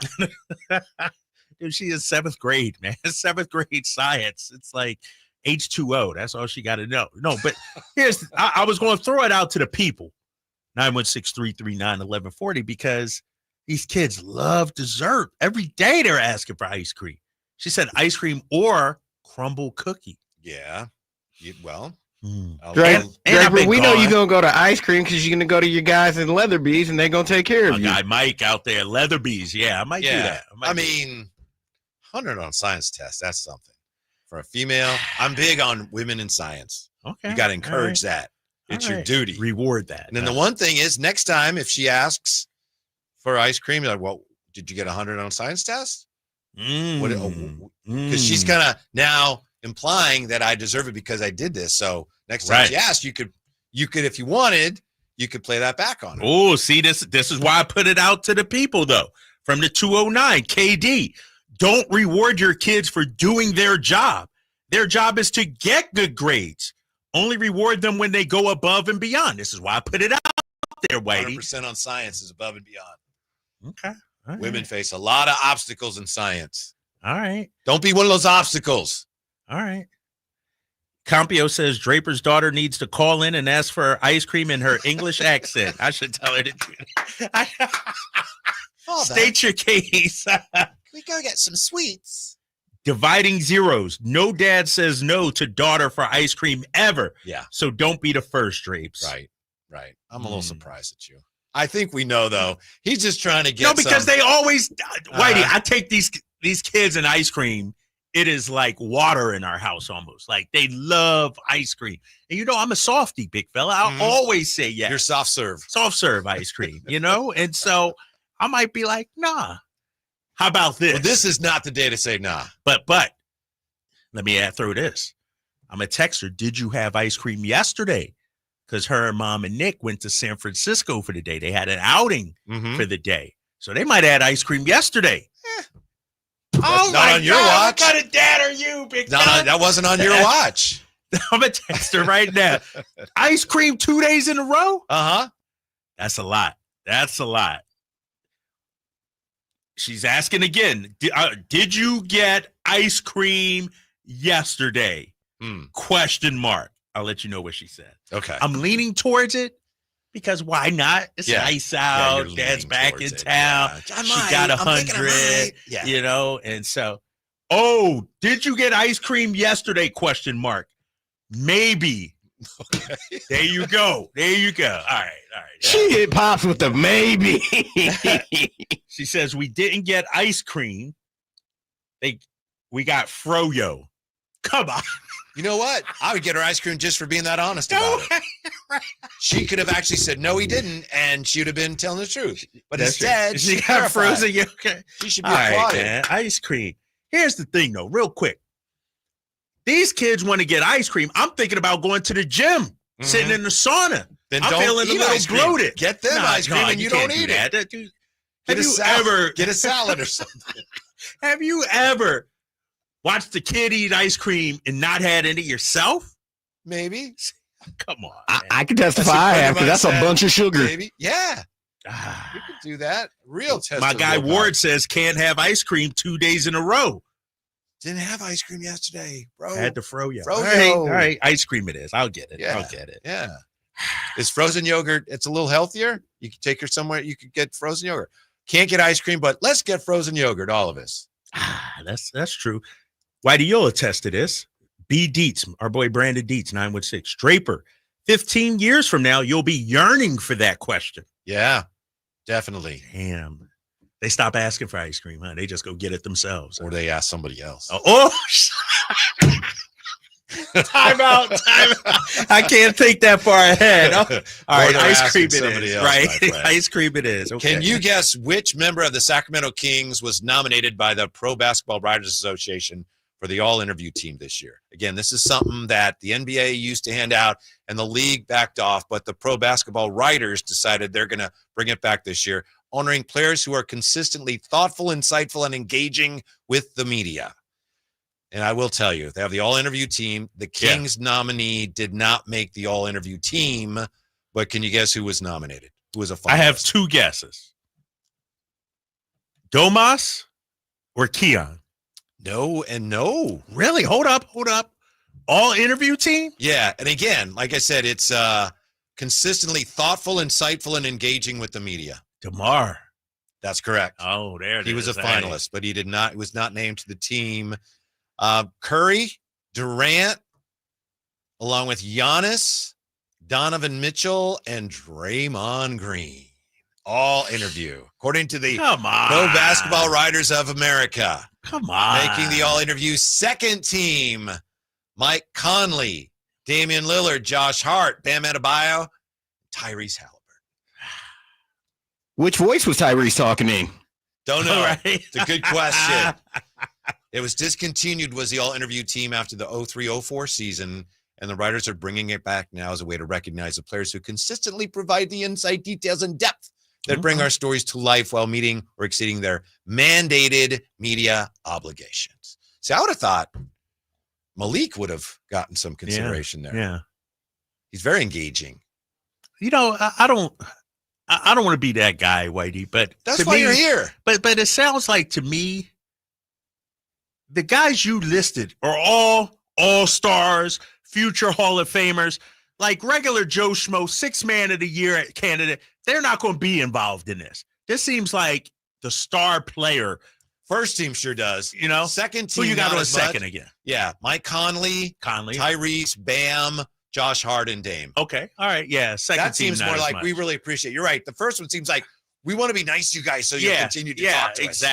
Dude, she is 7th grade, man. 7th grade science. It's like H2O. That's all she got to know. No, but I was going to throw it out to the people. 916-339-1140, because these kids love dessert. Every day they're asking for ice cream. She said ice cream or crumble cookie. Yeah. Draper, we know you're going to go to ice cream because you're going to go to your guys in Leatherby's and they're going to take care of you. Guy Mike out there, Leatherby's. Yeah, I might do that. I mean, 100 on science test. That's something. For a female, I'm big on women in science. Okay. You got to encourage that. It's your duty. Reward that. And then the one thing is, next time if she asks for ice cream, you're like, well, did you get 100 on science test? Because she's kind of now implying that I deserve it because I did this. So next time she asks, you could, if you wanted, you could play that back on her. Oh, see, this is why I put it out to the people, though. From the 209, KD, don't reward your kids for doing their job. Their job is to get good grades. Only reward them when they go above and beyond. This is why I put it out there, Whitey. 100% on science is above and beyond. Okay. Women face a lot of obstacles in science. All right. Don't be one of those obstacles. All right. Campio says Draper's daughter needs to call in and ask for ice cream in her English accent. I should tell her to do that. State your case. We go get some sweets. Dividing zeros. No dad says no to daughter for ice cream ever. Yeah. So don't be the first, Drapes. Right. I'm a little surprised at you. I think we know, though. He's just trying to get No, because they always, Whitey, I take these kids and ice cream. It is like water in our house almost. Like they love ice cream. And you know, I'm a softie, big fella. I'll always say yes. You're soft serve. Soft serve ice cream, you know? And so I might be like, nah. How about this? Well, this is not the day to say nah. But let me throw this. I'm a texter. Did you have ice cream yesterday? Because her mom and Nick went to San Francisco for the day. They had an outing for the day. So they might have had ice cream yesterday. Oh, not on your watch. What kind of dad are you, big fella? That wasn't on your watch. I'm a texter right now. Ice cream 2 days in a row? Uh-huh. That's a lot. That's a lot. She's asking again, did you get ice cream yesterday? Question mark. I'll let you know what she said. Okay. I'm leaning towards it because why not? It's nice out. Dad's back in town. Yeah. She got 100, you know, and so, did you get ice cream yesterday? Question mark. Maybe. Okay. There you go. There you go. All right. She hit pops with the maybe. She says we didn't get ice cream. We got froyo. Come on. You know what? I would get her ice cream just for being that honest about it. She could have actually said, no, he didn't, and she would have been telling the truth. But instead, she got frozen yogurt. She should be applauded. applauded. Man. Ice cream. Here's the thing, though, real quick. These kids want to get ice cream. I'm thinking about going to the gym, sitting in the sauna. Then I'm don't feeling a eat little ice cream. bloated. Get them ice cream and you don't eat it. Get a salad or something. Have you ever watched a kid eat ice cream and not had any yourself? Maybe. Come on. I can testify I have because that's a bunch of sugar. Maybe. Yeah. You could do that. Real test. My guy Ward says can't have ice cream 2 days in a row. Didn't have ice cream yesterday, bro. I had to froyo. Froyo. All right. Ice cream it is. I'll get it. Yeah. I'll get it. Yeah. Is frozen yogurt, it's a little healthier. You can take her somewhere. You could get frozen yogurt. Can't get ice cream, but let's get frozen yogurt, all of us. That's true. Whitey, you'll attest to this. B. Dietz, our boy Brandon Dietz, 916. Draper, 15 years from now, you'll be yearning for that question. Yeah, definitely. Damn. They stop asking for ice cream, huh? They just go get it themselves. Or they ask somebody else. Time out. I can't think that far ahead. All right, ice cream it is. Right, ice cream it is. Okay. Can you guess which member of the Sacramento Kings was nominated by the Pro Basketball Writers Association for the all-interview team this year? Again, this is something that the NBA used to hand out and the league backed off, but the Pro Basketball Writers decided they're going to bring it back this year, honoring players who are consistently thoughtful, insightful, and engaging with the media. And I will tell you, they have the all-interview team. The Kings nominee did not make the all-interview team, but can you guess who was nominated? Who was a finalist? I have two guesses. Domas or Keon? No and no. Really? Hold up. All-interview team? Yeah, and again, like I said, it's consistently thoughtful, insightful, and engaging with the media. DeMar. That's correct. Oh, there it is. He was a finalist, but he was not named to the team. Curry, Durant, along with Giannis, Donovan Mitchell, and Draymond Green. All interview, according to the Pro Basketball Writers of America. Come on. Making the all-interview second team, Mike Conley, Damian Lillard, Josh Hart, Bam Adebayo, Tyrese Halliburton. Which voice was Tyrese talking in? Don't know. Right. It's a good question. It was discontinued, was the all-interview team after the 03-04 season, and the writers are bringing it back now as a way to recognize the players who consistently provide the insight, details, and depth that bring our stories to life while meeting or exceeding their mandated media obligations. See, I would have thought Malik would have gotten some consideration there. Yeah. He's very engaging. You know, I don't want to be that guy, Whitey, but that's why you're here. But it sounds like to me, the guys you listed are all stars, future Hall of Famers, like regular Joe Schmo, 6th man of the year candidate, they're not going to be involved in this. This seems like the star player. First team sure does. Second team. Who you got not on as second much. again? Yeah. Mike Conley, Tyrese, Bam, Josh Hart, and Dame. Okay. All right. Yeah. Second that team. seems not more as like much. we really appreciate. You're right. The first one seems like we want to be nice to you guys so you'll continue to talk to us.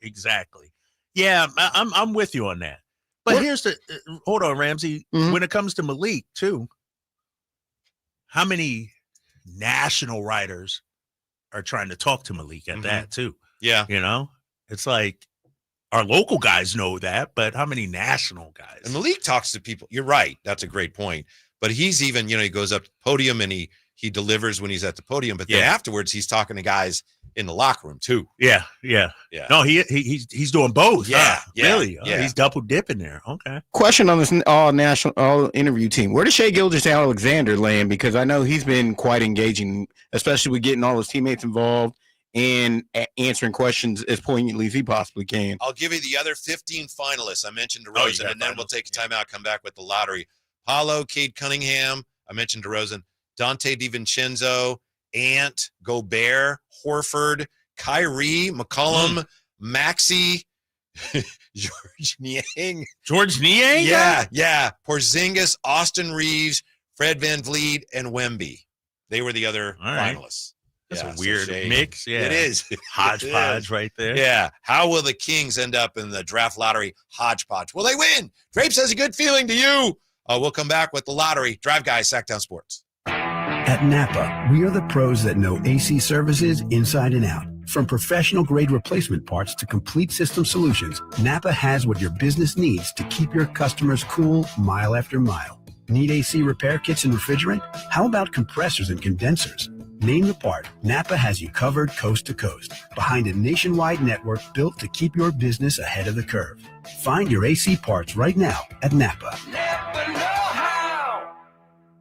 Exactly. Yeah, I'm with you on that. But here's the hold on, Ramsey. When it comes to Malik, too, how many national writers are trying to talk to Malik at that, too? Yeah. It's like our local guys know that, but how many national guys? And Malik talks to people. You're right. That's a great point. But he's even, he goes up to the podium and he delivers when he's at the podium. But then afterwards, he's talking to guys in the locker room, too. Yeah. No, he's doing both. Yeah. Really? Yeah. He's double dipping there. Okay. Question on this all interview team. Where does Shai Gilgeous-Alexander land? Because I know he's been quite engaging, especially with getting all his teammates involved and answering questions as poignantly as he possibly can. I'll give you the other 15 finalists. I mentioned DeRozan, and then we'll take a timeout, come back with the lottery. Paulo, Cade Cunningham, I mentioned DeRozan, Dante DiVincenzo, Ant, Gobert, Horford, Kyrie, McCollum, Maxey, George Niang. Yeah. Porzingis, Austin Reeves, Fred VanVleet, and Wemby. They were the other finalists. That's a weird mix. Yeah. It is. Hodgepodge right there. Yeah. How will the Kings end up in the draft lottery hodgepodge? Will they win? Drapes has a good feeling to you. We'll come back with the lottery. Drive Guys, Sacktown Sports. At Napa, we are the pros that know AC services inside and out. From professional-grade replacement parts to complete system solutions, Napa has what your business needs to keep your customers cool mile after mile. Need AC repair kits and refrigerant? How about compressors and condensers? Name the part, Napa has you covered coast to coast, behind a nationwide network built to keep your business ahead of the curve. Find your AC parts right now at Napa.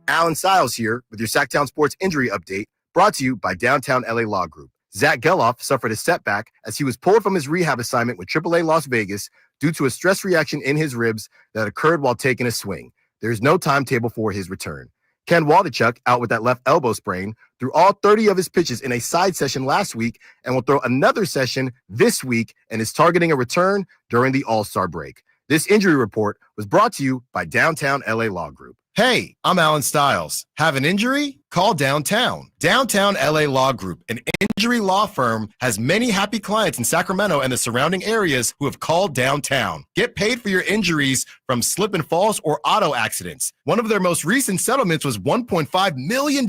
Alan Stiles here with your Sacktown Sports Injury Update, brought to you by Downtown LA Law Group. Zach Geloff suffered a setback as he was pulled from his rehab assignment with AAA Las Vegas due to a stress reaction in his ribs that occurred while taking a swing. There is no timetable for his return. Ken Waldichuk, out with that left elbow sprain, threw all 30 of his pitches in a side session last week and will throw another session this week and is targeting a return during the All-Star break. This injury report was brought to you by Downtown LA Law Group. Hey, I'm Alan Stiles. Have an injury? Call Downtown. Downtown LA Law Group, an injury law firm, has many happy clients in Sacramento and the surrounding areas who have called Downtown. Get paid for your injuries from slip and falls or auto accidents. One of their most recent settlements was $1.5 million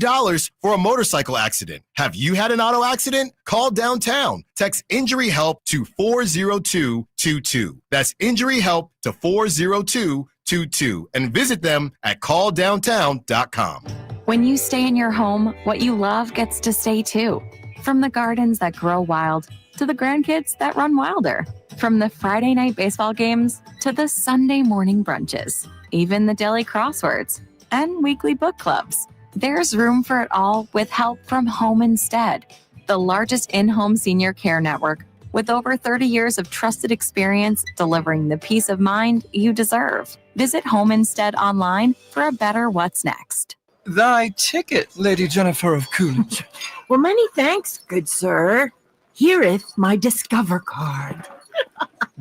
for a motorcycle accident. Have you had an auto accident? Call Downtown. Text injury help to 40222. That's injury help to 40222 and visit them at calldowntown.com. When you stay in your home, what you love gets to stay too. From the gardens that grow wild to the grandkids that run wilder. From the Friday night baseball games to the Sunday morning brunches. Even the daily crosswords and weekly book clubs. There's room for it all with help from Home Instead, the largest in-home senior care network with over 30 years of trusted experience delivering the peace of mind you deserve. Visit Home Instead online for a better what's next. Thy ticket, Lady Jennifer of Coolidge. Well, many thanks, good sir. Hereeth my Discover card.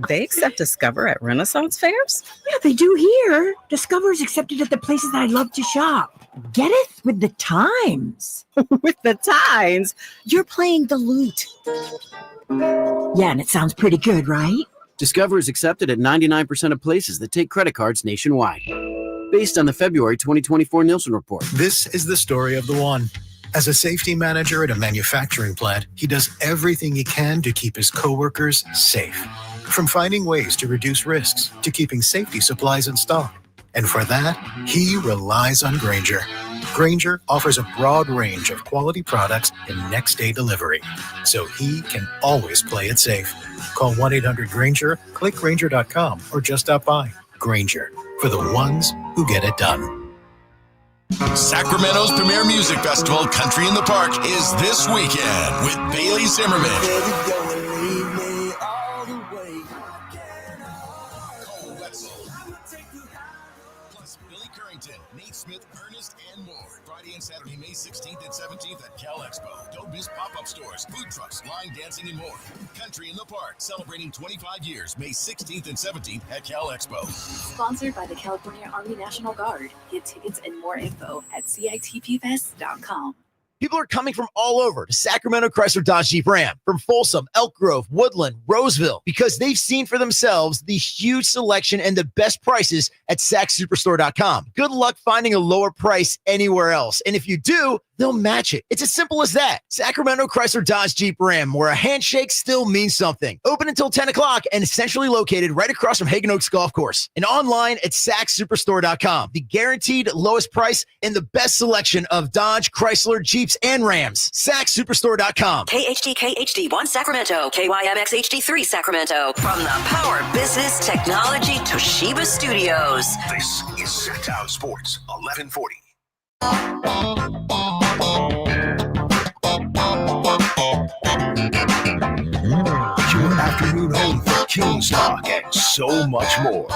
They accept Discover at Renaissance fairs? Yeah, they do here. Discover is accepted at the places that I love to shop. Getteth with the times. With the times? You're playing the lute. Yeah, and it sounds pretty good, right? Discover is accepted at 99% of places that take credit cards nationwide. Based on the February 2024 Nielsen report. This is the story of the one. As a safety manager at a manufacturing plant, he does everything he can to keep his coworkers safe. From finding ways to reduce risks to keeping safety supplies in stock. And for that, he relies on Grainger. Grainger offers a broad range of quality products and next-day delivery, so he can always play it safe. Call 1-800-GRAINGER, click Grainger.com, or just stop by. Grainger, for the ones who get it done. Sacramento's premier music festival, Country in the Park, is this weekend with Bailey Zimmerman. Washington, Nate Smith, Ernest, and more. Friday and Saturday, May 16th and 17th at Cal Expo. Don't miss pop-up stores, food trucks, line dancing, and more. Country in the Park, celebrating 25 years, May 16th and 17th at Cal Expo. Sponsored by the California Army National Guard. Get tickets and more info at CITPFest.com. People are coming from all over to Sacramento Chrysler Dodge Jeep Ram, from Folsom, Elk Grove, Woodland, Roseville, because they've seen for themselves the huge selection and the best prices at SacSuperstore.com. Good luck finding a lower price anywhere else. And if you do, they'll match it. It's as simple as that. Sacramento Chrysler Dodge Jeep Ram, where a handshake still means something. Open until 10 o'clock and essentially located right across from Hagen Oaks Golf Course. And online at SacSuperstore.com. The guaranteed lowest price and the best selection of Dodge, Chrysler, Jeeps, and Rams. SacSuperstore.com. KHD1 Sacramento, KYMX HD3 Sacramento. From the Power Business Technology Toshiba Studios. This is Shoutout Sports 1140. Your afternoon home for Kings talk and so much more.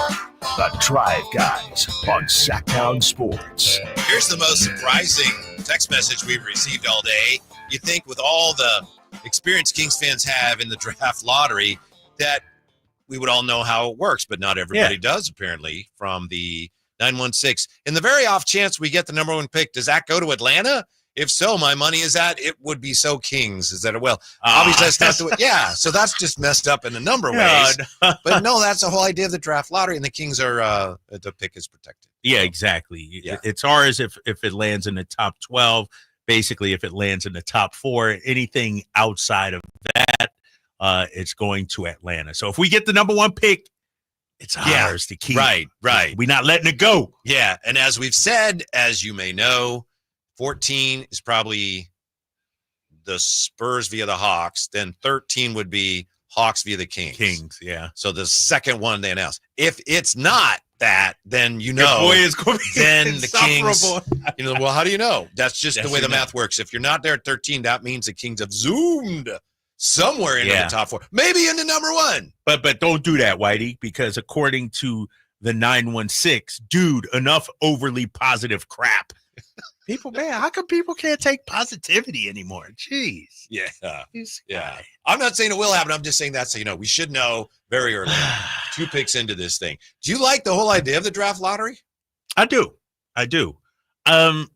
The Drive Guys on Sacktown Sports. Here's the most surprising text message we've received all day. You think with all the experience Kings fans have in the draft lottery that we would all know how it works, but not everybody does, apparently, from the 916. In the very off chance we get the number one pick, does that go to Atlanta? If so, my money is that it would be so Kings. Is that it will? Obviously, that's not the way. Yeah, so that's just messed up in a number of ways. But no, that's the whole idea of the draft lottery, and the Kings are the pick is protected. Yeah, exactly. Yeah. It's ours if it lands in the top 12. Basically, if it lands in the top 4, anything outside of that, it's going to Atlanta. So if we get the number one pick, it's ours to keep. Right. We're not letting it go. Yeah, and as we've said, as you may know, 14 is probably the Spurs via the Hawks. Then 13 would be Hawks via the Kings. Yeah. So the second one they announced. If it's not that, then Your boy is going to be then the Kings. insufferable. Well, how do you know? That's just Yes, the way you the know. math works. If you're not there at 13, that means the Kings have zoomed somewhere into Yeah. the top 4, maybe into number 1. But don't do that, Whitey, because according to the 916, dude, enough overly positive crap. People, man, how come people can't take positivity anymore? Jeez. Yeah. Yeah. I'm not saying it will happen. I'm just saying that so you know. We should know very early on. 2 picks into this thing. Do you like the whole idea of the draft lottery? I do. I'd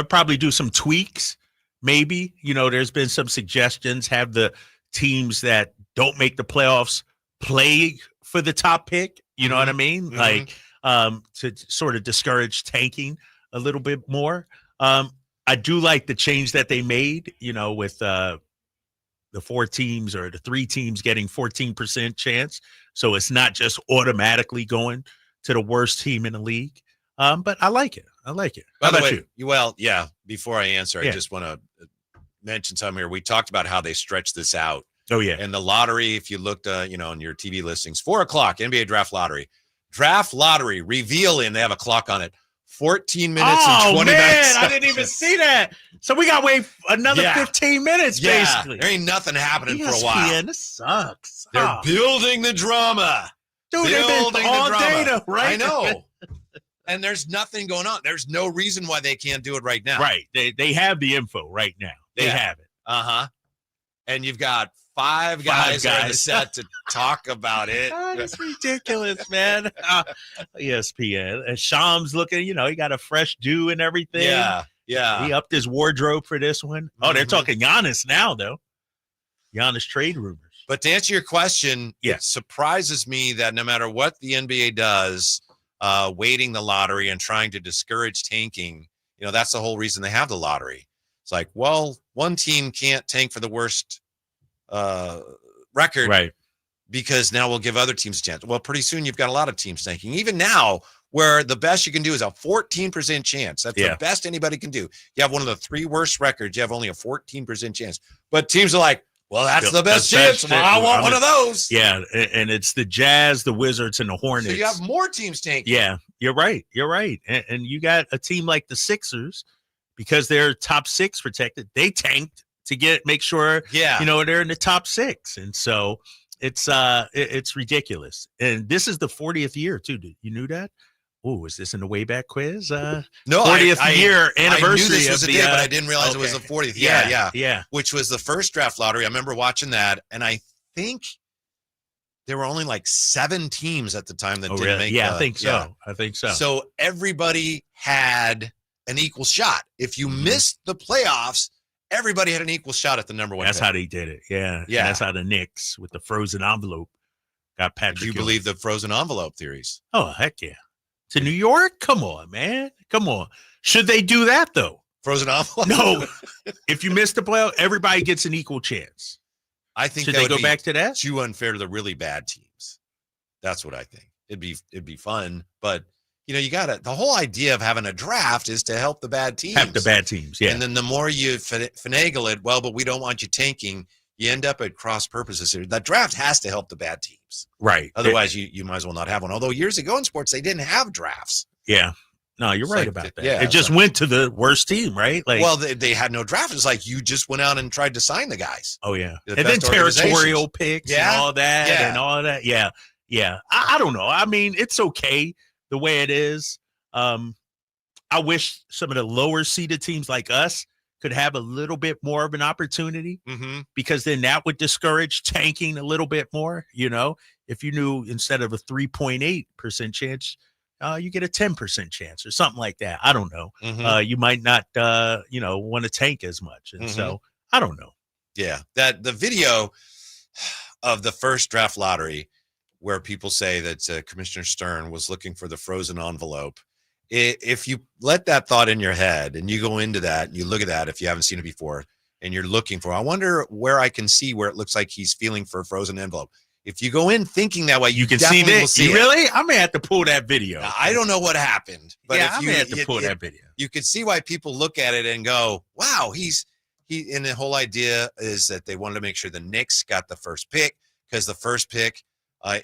probably do some tweaks. Maybe, there's been some suggestions, have the teams that don't make the playoffs play for the top pick. You know what I mean? Mm-hmm. Like to sort of discourage tanking a little bit more. I do like the change that they made, with the 4 teams or the 3 teams getting 14% chance. So it's not just automatically going to the worst team in the league. But I like it. By How the about way, you? Well, yeah. Before I answer, I Yeah. just want to mention something here. We talked about how they stretch this out. Oh, yeah. And the lottery, if you looked, on your TV listings, 4:00 NBA draft lottery. Draft lottery reveal in. They have a clock on it. 14 minutes and 29 seconds. I didn't even see that. So we got to wait another 15 minutes, basically. There ain't nothing happening for a while. ESPN, this sucks. They're building the drama. Dude, they've been Building the on drama. data, right? I know. And there's nothing going on. There's no reason why they can't do it right now. Right. They have the info right now. They Yeah. have it. Uh-huh. And you've got five guys that are in the set to talk about it. It's ridiculous, man. ESPN. And Shams looking, he got a fresh do and everything. Yeah. He upped his wardrobe for this one. Oh, they're talking Giannis now, though. Giannis trade rumors. But to answer your question, it surprises me that no matter what the NBA does, waiting the lottery and trying to discourage tanking, that's the whole reason they have the lottery. It's like, well, one team can't tank for the worst record, right? Because now we'll give other teams a chance. Well, pretty soon you've got a lot of teams tanking. Even now, where the best you can do is a 14% chance. That's the best anybody can do. You have one of the 3 worst records. You have only a 14% chance. But teams are like, well, that's the best chance. Well, I want one of those. Yeah, and it's the Jazz, the Wizards, and the Hornets. So you have more teams tanking. Yeah, you're right. And you got a team like the Sixers, because they're top 6 protected. They tanked to make sure, they're in the top 6. And so it's ridiculous. And this is the 40th year, too. You knew that? is this in the Wayback quiz? No, 40th year anniversary I knew this was of the the day, but I didn't realize it was the 40th. Yeah. Which was the first draft lottery. I remember watching that, and I think there were only like 7 teams at the time that didn't make. Yeah, I think so. I think so. So everybody had an equal shot. If you missed the playoffs, everybody had an equal shot at the number 1. That's pick. how they did it. Yeah. Yeah. And that's how the Knicks with the frozen envelope got Patrick. Do you believe the frozen envelope theories? Oh, heck yeah. To New York? Come on, man. Come on. Should they do that, though? Frozen envelope? No. If you miss the playoff, everybody gets an equal chance. I think Should that they would go be back to that? too unfair to the really bad teams. That's what I think. It'd be fun, but you got the whole idea of having a draft is to help the bad teams. Have the bad teams, yeah. And then the more you finagle it, but we don't want you tanking. You end up at cross purposes here. That draft has to help the bad teams. Right. Otherwise, you might as well not have one. Although years ago in sports, they didn't have drafts. Yeah. No, you're It's right like about that. yeah, it just went to the worst team, right? Like, well, they had no draft. It's like you just went out and tried to sign the guys. Oh, yeah. The And then best territorial organizations. picks Yeah. and all that Yeah. and all that. Yeah. Yeah. I don't know. I mean, it's okay the way it is. I wish some of the lower seeded teams like us could have a little bit more of an opportunity because then that would discourage tanking a little bit more. If you knew instead of a 3.8% chance, you get a 10% chance or something like that. I don't know. You might not, want to tank as much. And so I don't know. Yeah. That the video of the first draft lottery where people say that Commissioner Stern was looking for the frozen envelope. If you let that thought in your head and you go into that and you look at that, if you haven't seen it before and you're looking for, I wonder where I can see where it looks like he's feeling for a frozen envelope. If you go in thinking that way, you can see definitely that. will see it. Really? I may have to pull that video. Now, I don't know what happened, but yeah, if I you may have to pull that video. You could see why people look at it and go, wow, and the whole idea is that they wanted to make sure the Knicks got the first pick because the first pick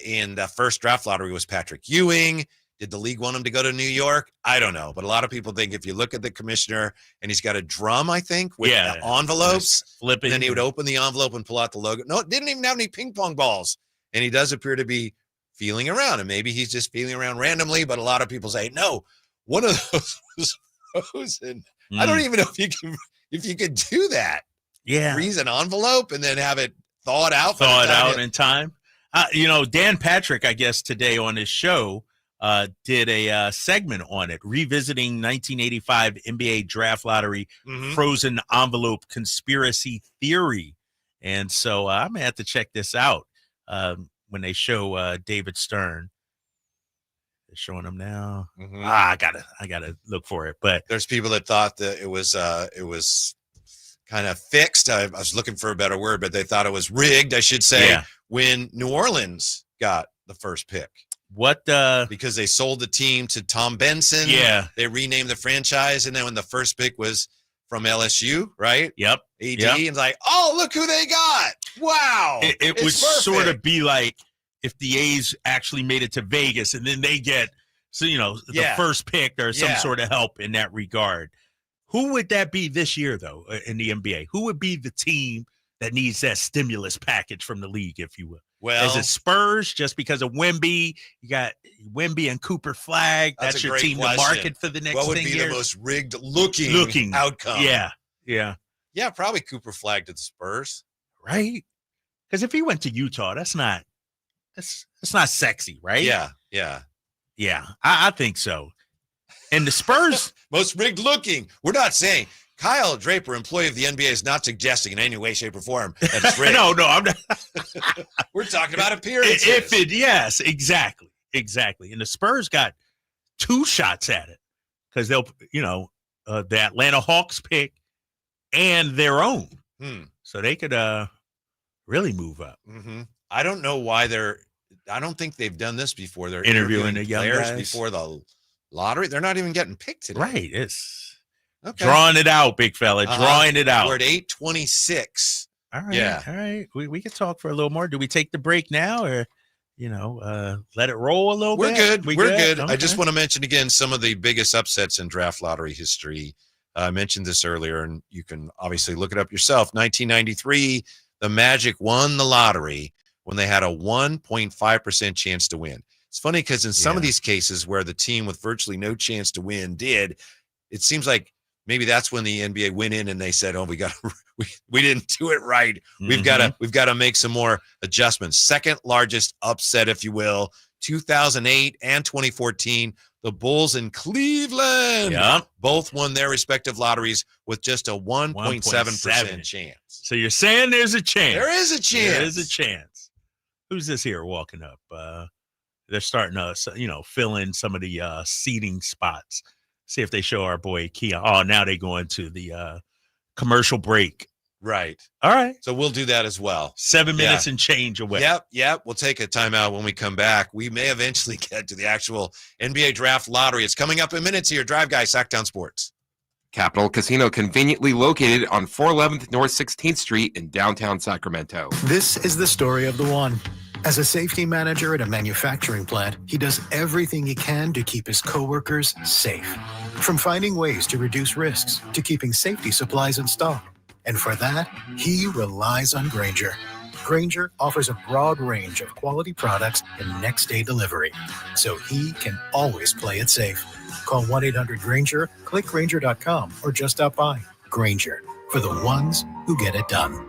in the first draft lottery was Patrick Ewing. Did the league want him to go to New York? I don't know. But a lot of people think if you look at the commissioner and he's got a drum, I think, with the envelopes, flipping, then he would open the envelope and pull out the logo. No, it didn't even have any ping pong balls. And he does appear to be feeling around. And maybe he's just feeling around randomly. But a lot of people say, no, one of those was frozen. I don't even know if you could do that. Yeah. Freeze an envelope and then have it thawed out. In time. Dan Patrick, I guess, today on his show, did a segment on it, revisiting 1985 NBA draft lottery frozen envelope conspiracy theory. And so I may have to check this out when they show David Stern. They're showing him now. I gotta look for it. But there's people that thought that it was kind of fixed. I was looking for a better word, but they thought it was rigged, I should say, when New Orleans got the first pick. Because they sold the team to Tom Benson. Yeah. They renamed the franchise. And then when the first pick was from LSU, right? Yep. AD, and like, oh, look who they got. Wow. It would sort of be like if the A's actually made it to Vegas and then they get, the first pick or some sort of help in that regard. Who would that be this year, though, in the NBA? Who would be the team that needs that stimulus package from the league, if you will? Well, is it Spurs just because of Wemby? You got Wemby and Cooper Flag. That's your team to market for the next 10 years. What would be the most rigged looking outcome? Yeah. Yeah, probably Cooper Flag to the Spurs. Right? Because if he went to Utah, that's not sexy, right? Yeah. I think so. And the Spurs most rigged looking. We're not saying Kyle Draper, employee of the NBA, is not suggesting in any way, shape, or form that it's rigged. No, I'm not. We're talking about appearances. Yes, exactly. And the Spurs got 2 shots at it because they'll, the Atlanta Hawks pick and their own. So they could really move up. I don't know why I don't think they've done this before. They're interviewing the young players guys before the lottery. They're not even getting picked today. Right. It's drawing it out, big fella. Drawing it out. We're at 8:26. All right. Yeah. All right. We can talk for a little more. Do we take the break now or, let it roll a little bit? We're good. Okay. I just want to mention again some of the biggest upsets in draft lottery history. I mentioned this earlier, and you can obviously look it up yourself. 1993, the Magic won the lottery when they had a 1.5% chance to win. It's funny because in some of these cases where the team with virtually no chance to win did, it seems like maybe that's when the NBA went in and they said, "Oh, we didn't do it right. We've got to make some more adjustments." Second largest upset, if you will, 2008 and 2014. The Bulls in Cleveland both won their respective lotteries with just a 1.7% chance. So you're saying there's a chance? There is a chance. There is a chance. Who's this here walking up? They're starting to, fill in some of the seating spots. See if they show our boy Keon. Oh, now they go into the commercial break. Right. All right. So we'll do that as well. 7 minutes and change away. Yep. We'll take a timeout when we come back. We may eventually get to the actual NBA draft lottery. It's coming up in minutes here. Drive Guy, Sacktown Sports. Capital Casino, conveniently located on 411th North 16th Street in downtown Sacramento. This is the story of the one. As a safety manager at a manufacturing plant, he does everything he can to keep his coworkers safe. From finding ways to reduce risks to keeping safety supplies in stock. And for that, he relies on Grainger. Grainger offers a broad range of quality products and next-day delivery, so he can always play it safe. Call 1-800-GRAINGER, click Grainger.com, or just stop by. Grainger, for the ones who get it done.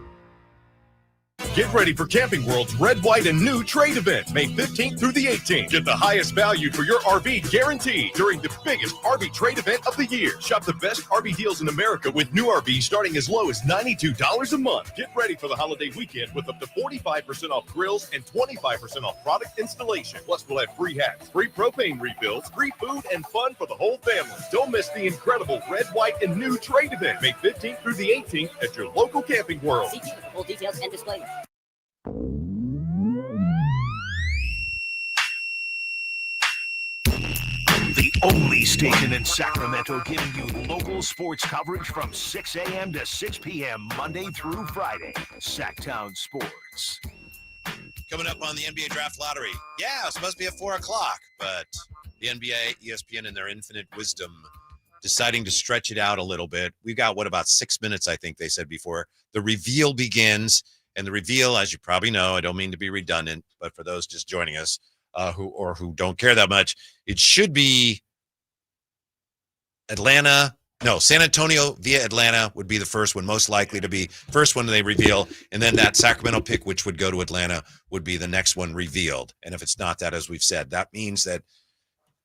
Get ready for Camping World's Red, White, and New trade event, May 15th through the 18th. Get the highest value for your RV guaranteed during the biggest RV trade event of the year. Shop the best RV deals in America with new RVs starting as low as $92 a month. Get ready for the holiday weekend with up to 45% off grills and 25% off product installation. Plus, we'll have free hats, free propane refills, free food, and fun for the whole family. Don't miss the incredible Red, White, and New trade event, May 15th through the 18th at your local Camping World. See for full details and disclaimer. The only station in Sacramento giving you local sports coverage from 6 a.m. to 6 p.m. Monday through Friday. Sacktown Sports. Coming up on the NBA Draft Lottery. Yeah, it was supposed to be at 4 o'clock, but the NBA, ESPN, in their infinite wisdom, deciding to stretch it out a little bit. We've got, about 6 minutes, I think they said before the reveal begins. And the reveal, as you probably know, I don't mean to be redundant, but for those just joining us who don't care that much, it should be San Antonio via Atlanta would be the first one, most likely to be first one they reveal. And then that Sacramento pick, which would go to Atlanta, would be the next one revealed. And if it's not that, as we've said, that means that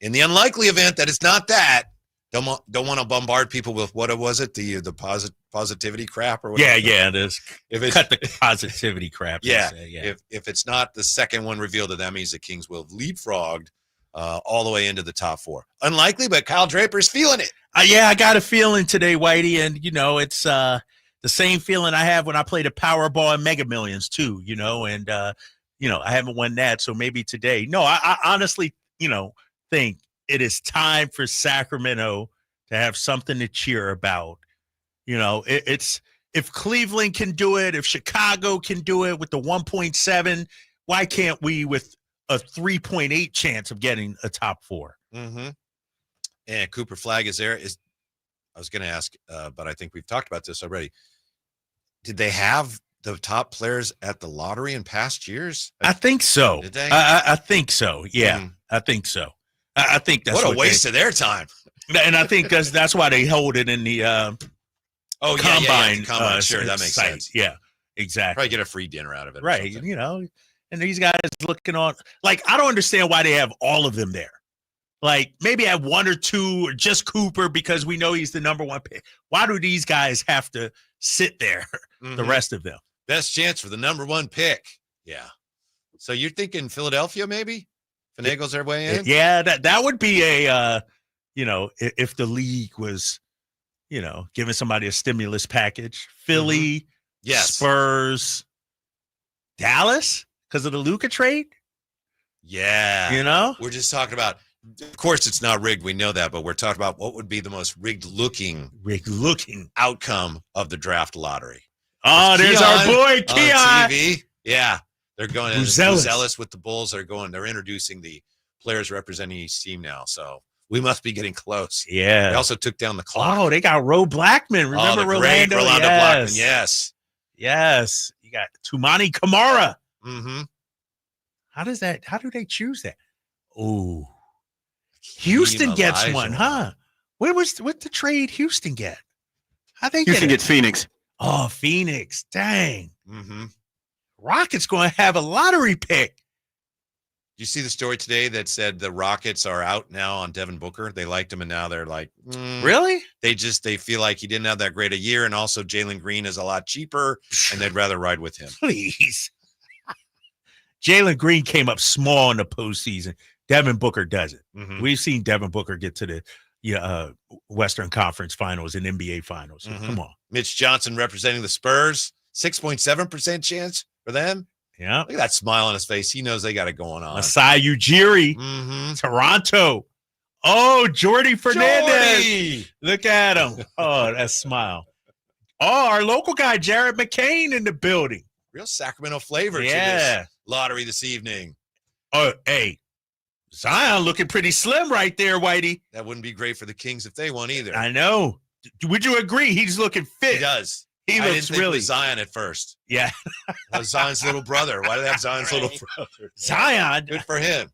in the unlikely event that it's not that, don't want to bombard people with what was it, the positivity crap or whatever. Yeah, it is. Cut the positivity crap. Yeah. If it's not the second one revealed, that means the Kings will have leapfrogged all the way into the top 4. Unlikely, but Kyle Draper's feeling it. I got a feeling today, Whitey, and it's the same feeling I have when I play the Powerball and Mega Millions too. And I haven't won that, so maybe today. No, I honestly, think it is time for Sacramento to have something to cheer about. It's if Cleveland can do it, if Chicago can do it with the 1.7, why can't we with a 3.8 chance of getting a top 4? Mm-hmm. And Cooper Flagg is there. I was going to ask, but I think we've talked about this already. Did they have the top players at the lottery in past years? I think so. Did they? I think so. Yeah, I think so. I think that's what a waste of their time. And I think that's why they hold it in the combine. The combine. Sure, that makes sense. Yeah, exactly. Probably get a free dinner out of it. Right. And these guys looking on, I don't understand why they have all of them there. Maybe have one or two or just Cooper because we know he's the number 1 pick. Why do these guys have to sit there, the rest of them? Best chance for the number 1 pick. Yeah. So you're thinking Philadelphia maybe? Finagle's their way in? Yeah, that would be a, if the league was, giving somebody a stimulus package. Philly, yes. Spurs, Dallas because of the Luka trade. Yeah. We're just talking about, of course, it's not rigged. We know that, but we're talking about what would be the most rigged looking outcome of the draft lottery. Oh, there's our boy, Keon. On TV. Yeah. They're going in zealous with the Bulls. They're introducing the players representing each team now. So we must be getting close. Yeah. They also took down the clock. Oh, they got Ro Blackman. Remember Rolando? Blackman. Yes. Yes. You got Tumani Kamara. Mm-hmm. How do they choose that? Ooh. Houston gets Elijah. one, huh? What the trade Houston get? I think Houston gets Phoenix. Oh, Phoenix. Dang. Mm-hmm. Rockets going to have a lottery pick. You see the story today that said the Rockets are out now on Devin Booker. They liked him, and now they're like, really? They feel like he didn't have that great a year, and also Jalen Green is a lot cheaper, and they'd rather ride with him. Please. Jalen Green came up small in the postseason. Devin Booker doesn't. Mm-hmm. We've seen Devin Booker get to the Western Conference Finals and NBA Finals. So come on. Mitch Johnson representing the Spurs, 6.7% chance for them. Yeah. Look at that smile on his face. He knows they got it going on. Masai Ujiri, Toronto. Oh, Jordy Fernandez. Jordy! Look at him. Oh, that smile. Oh, our local guy, Jared McCain, in the building. Real Sacramento flavor to Yeah. this lottery this evening. Oh, hey. Zion looking pretty slim right there, Whitey. That wouldn't be great for the Kings if they won either. I know. Would you agree? He's looking fit. He does. He I looks didn't think really it was Zion at first. Yeah. That was Zion's little brother. Why do they have Zion's little brother? Zion. Good for him.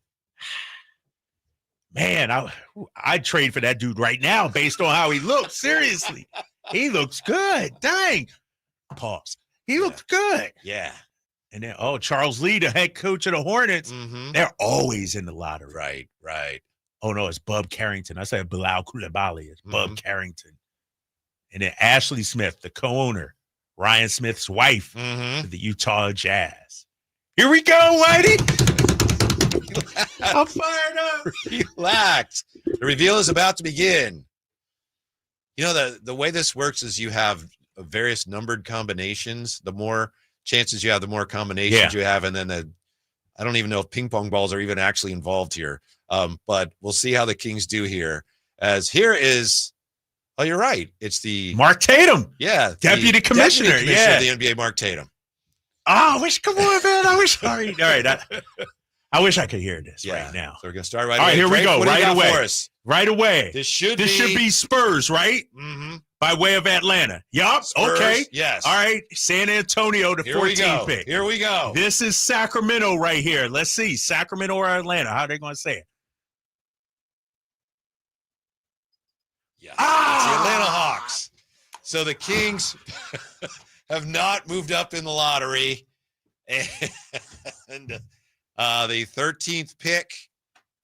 Man, I'd trade for that dude right now based on how he looks. Seriously. He looks good. Dang. Pause. He looks good. Yeah. And then, Charles Lee, the head coach of the Hornets. They're always in the lottery. Right. Oh, no, it's Bub Carrington. I said Bilal Coulibaly. It's Bub Carrington. And then Ashley Smith, the co-owner, Ryan Smith's wife, of the Utah Jazz. Here we go, Whitey. I'm fired up. Relax. The reveal is about to begin. You know, the way this works is you have various numbered combinations. The more chances you have, the more combinations you have. And then I don't even know if ping pong balls are even actually involved here. But we'll see how the Kings do here. As here is, oh, you're right. It's the Mark Tatum. Yeah. Deputy Commissioner. Of the NBA, Mark Tatum. Oh, come on, man. I wish. All right. I wish I could hear this right now. So we're going to start right away. All right, here Drake, we go. What do you Right got away. for us? Right away. This should be Spurs, right? Mm-hmm. By way of Atlanta. Yup. Spurs, Okay. yes. All right. San Antonio, the Here we 14th go. pick. Here we go. This is Sacramento right here. Let's see. Sacramento or Atlanta. How are they going to say it? Yeah. It's the Atlanta Hawks. So the Kings have not moved up in the lottery. And the 13th pick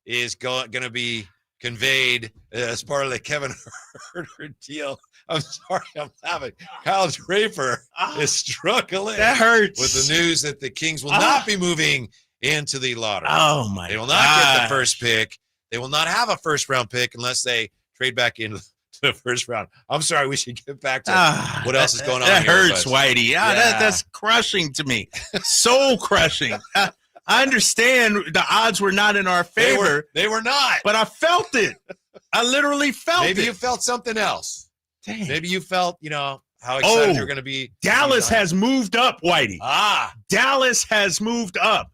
is going to be conveyed as part of the Kevin Huerter deal. I'm sorry, I'm laughing. Kyle Draper is struggling. That hurts. With the news that the Kings will not be moving into the lottery. Oh, my God. They will not get the first pick. They will not have a first-round pick unless they trade back into the first round. I'm sorry, we should get back to what else is going on That here. hurts, Whitey. That's crushing to me. Soul crushing. I understand the odds were not in our favor. They were not. But I felt it. I literally felt it. Maybe you felt something else. Dang. Maybe you felt, how excited you're going to be. Dallas has moved up, Whitey. Dallas has moved up.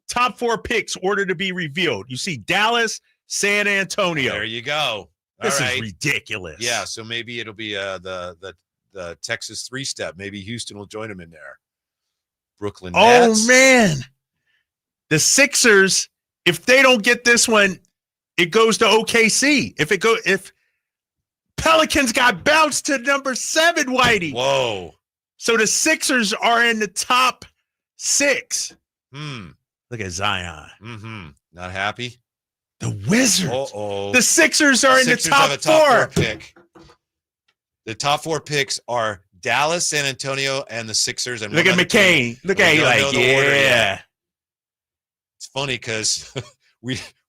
Top 4 picks order to be revealed. You see Dallas, San Antonio. There you go. This is ridiculous. Yeah, so maybe it'll be the Texas 3-step. Maybe Houston will join them in there. Brooklyn Nets. Oh, man. The Sixers, if they don't get this one, it goes to OKC. If Pelicans got bounced to number 7, Whitey. Whoa. So the Sixers are in the top 6. Look at Zion. Not happy? The Wizards. Uh-oh. The Sixers are in the top 4 pick. The top 4 picks are Dallas, San Antonio, and the Sixers. And look at McCain. Look at yeah. It's funny because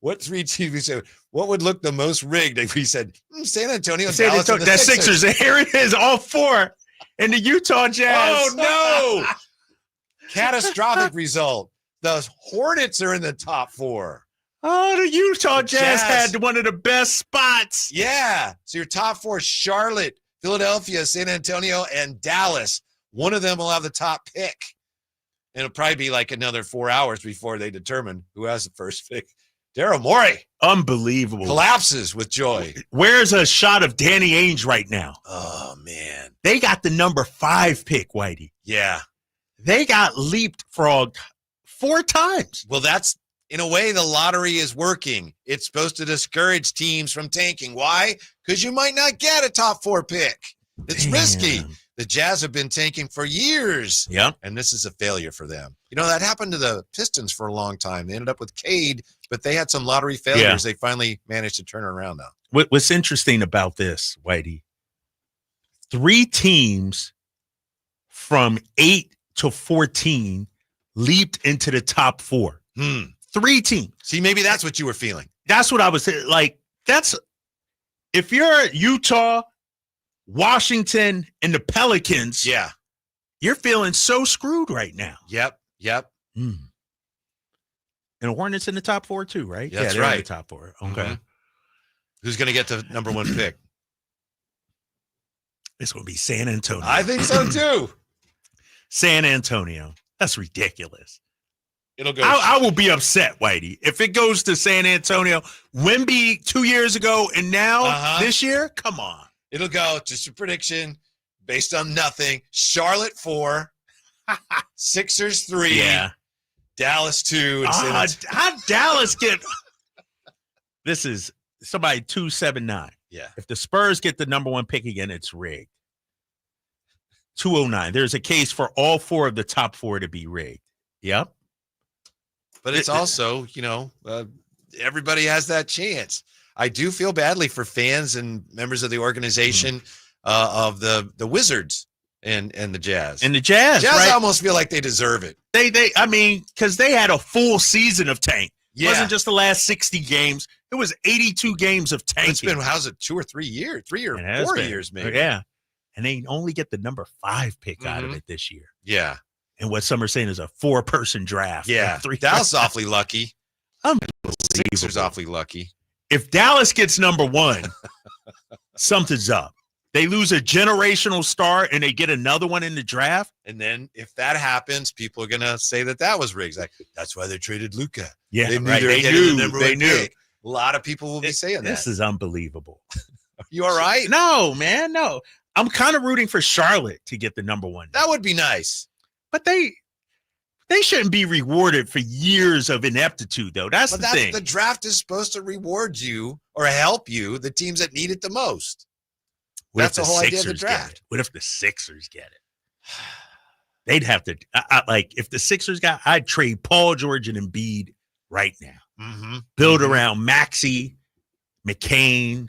what 3 teams we said, what would look the most rigged if we said San Antonio, Dallas, and the that Sixers. Here it is, all 4. And the Utah Jazz. Oh, no. Catastrophic result. The Hornets are in the top 4. Oh, the Utah Jazz had one of the best spots. Yeah. So your top 4, Charlotte, Philadelphia, San Antonio, and Dallas. One of them will have the top pick. And it'll probably be like another 4 hours before they determine who has the first pick. Daryl Morey. Unbelievable. Collapses with joy. Where's a shot of Danny Ainge right now? Oh, man. They got the number 5 pick, Whitey. Yeah. They got leapfrogged 4 times. Well, that's in a way, the lottery is working. It's supposed to discourage teams from tanking. Why? Because you might not get a top 4 pick. It's risky. The Jazz have been tanking for years. Yeah. And this is a failure for them. You know, that happened to the Pistons for a long time. They ended up with Cade, but they had some lottery failures. They finally managed to turn it around now. What's interesting about this, Whitey, 3 teams from 8 to 14 leaped into the top 4. 3 teams. See, maybe that's what you were feeling. That's what I was saying. Like, if you're Utah, Washington, and the Pelicans, you're feeling so screwed right now. Yep. And the Hornets in the top 4 too, right? That's they're right. in the top 4. Okay. Mhm. Who's going to get the number 1 pick? It's going to be San Antonio. I think so too. San Antonio. That's ridiculous. It'll go. I will be upset, Whitey, if it goes to San Antonio. Wemby 2 years ago and now this year. Come on. It'll go. Just a prediction based on nothing. Charlotte 4, Sixers 3, Dallas 2. How'd Dallas get? This is somebody 279. Yeah. If the Spurs get the number 1 pick again, it's rigged. 209. There's a case for all 4 of the top 4 to be rigged. Yep. But it's also, everybody has that chance. I do feel badly for fans and members of the organization of the Wizards and the Jazz. And the Jazz, right? almost feel like they deserve it. Because they had a full season of tank. Yeah. It wasn't just the last 60 games. It was 82 games of tanking. It's been, how's it, 2 or 3 years? 3 or 4 years, maybe. Yeah. And they only get the number 5 pick out of it this year. Yeah. And what some are saying is a 4-person draft. Yeah. Dallas awfully lucky. Sixers awfully lucky. If Dallas gets number 1, something's up. They lose a generational star and they get another one in the draft. And then if that happens, people are going to say that was rigged. Like, that's why they traded Luka. Yeah, they knew right. they were They getting knew. the number They 1 knew. pick. A lot of people will be saying that. This is unbelievable. You all right? No, man, no. I'm kind of rooting for Charlotte to get the number 1. That would be nice. But they shouldn't be rewarded for years of ineptitude, though. That's the thing. The draft is supposed to reward you or help you, the teams that need it the most. That's the whole idea of the draft. What if the Sixers get it? They'd have to, if the Sixers I'd trade Paul George and Embiid right now. Build around Maxey, McCain,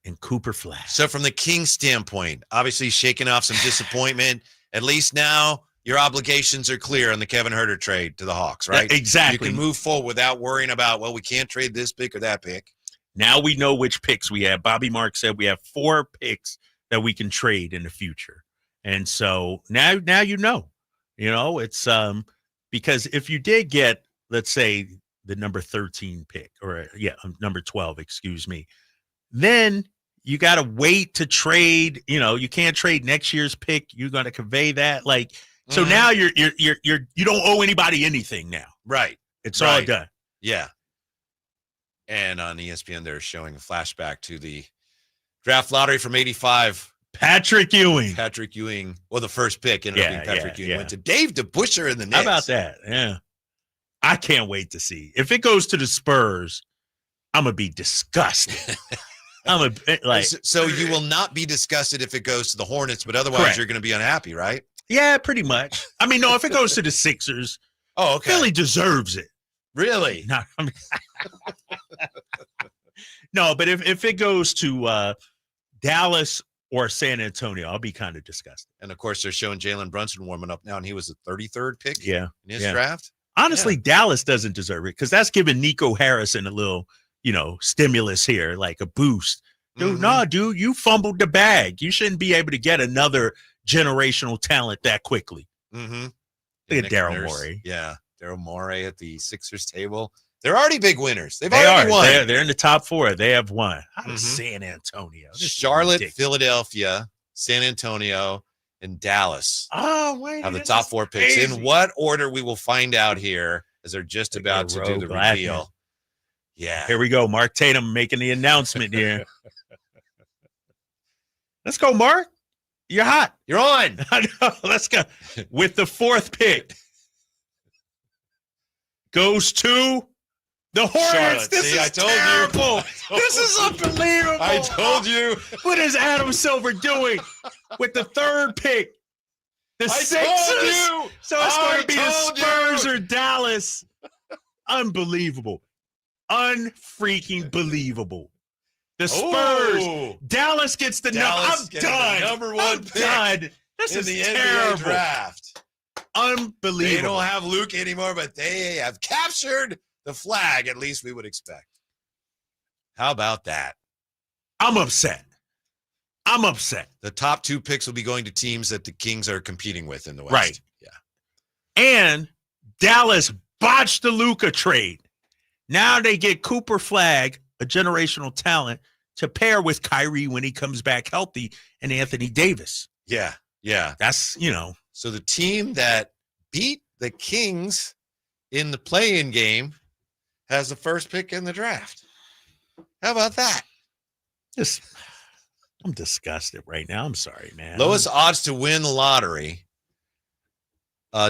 and Cooper Flash. So from the Kings standpoint, obviously shaking off some disappointment, at least now your obligations are clear on the Kevin Huerter trade to the Hawks, right? Exactly. You can move forward without worrying about, we can't trade this pick or that pick. Now we know which picks we have. Bobby Mark said we have 4 picks that we can trade in the future. And so now you know. It's because if you did get, let's say, the number 13 pick, or number 12, excuse me, then you got to wait to trade. You can't trade next year's pick. You're going to convey that. So now you don't owe anybody anything now. Right. It's all done. Yeah. And on ESPN, they're showing a flashback to the draft lottery from 85. Patrick Ewing. Well, the first pick ended up being Patrick Ewing. Went to Dave DeBusschere in the Knicks. How about that? Yeah. I can't wait to see. If it goes to the Spurs, I'm going to be disgusted. So you will not be disgusted if it goes to the Hornets, but otherwise Correct. You're going to be unhappy, right? Yeah, pretty much. No, if it goes to the Sixers, Philly deserves it. Really? No, but if it goes to Dallas or San Antonio, I'll be kind of disgusted. And of course, they're showing Jalen Brunson warming up now, and he was the 33rd pick in his Yeah. draft. Honestly, Dallas doesn't deserve it because that's giving Nico Harrison a little, stimulus here, like a boost. Dude, no, dude, you fumbled the bag. You shouldn't be able to get another generational talent that quickly. Mm-hmm. Look at Daryl Morey. Yeah, Daryl Morey at the Sixers table. They're already big winners. They already won. They're in the top 4. They have won. How does San Antonio? This is Charlotte, ridiculous. Philadelphia, San Antonio, and Dallas have the this top is 4 picks. crazy. In what order we will find out here as they're just about to do the reveal. Yeah. Here we go. Mark Tatum making the announcement here. Let's go, Mark. You're hot. You're on. I know. Let's go. With the 4th pick. goes to the Hornets. Charlotte. This See, is I told terrible. you. This is unbelievable. I told you. What is Adam Silver doing with the third pick? The Sixers. Told you. So it's going to be the told Spurs you. or Dallas. Unbelievable. Unfreaking believable. The Spurs. Oh. Dallas gets the number. I'm Dallas getting done. the number one I'm pick done. This in is the terrible. NBA draft. Unbelievable. They don't have Luke anymore, but they have captured the flag, at least we would expect. How about that? I'm upset. The top 2 picks will be going to teams that the Kings are competing with in the West. Right. Yeah. And Dallas botched the Luka trade. Now they get Cooper Flagg, a generational talent, to pair with Kyrie when he comes back healthy, and Anthony Davis. Yeah. Yeah. That's, So the team that beat the Kings in the play-in game has the first pick in the draft. How about that? I'm disgusted right now. I'm sorry, man. Lowest odds to win the lottery.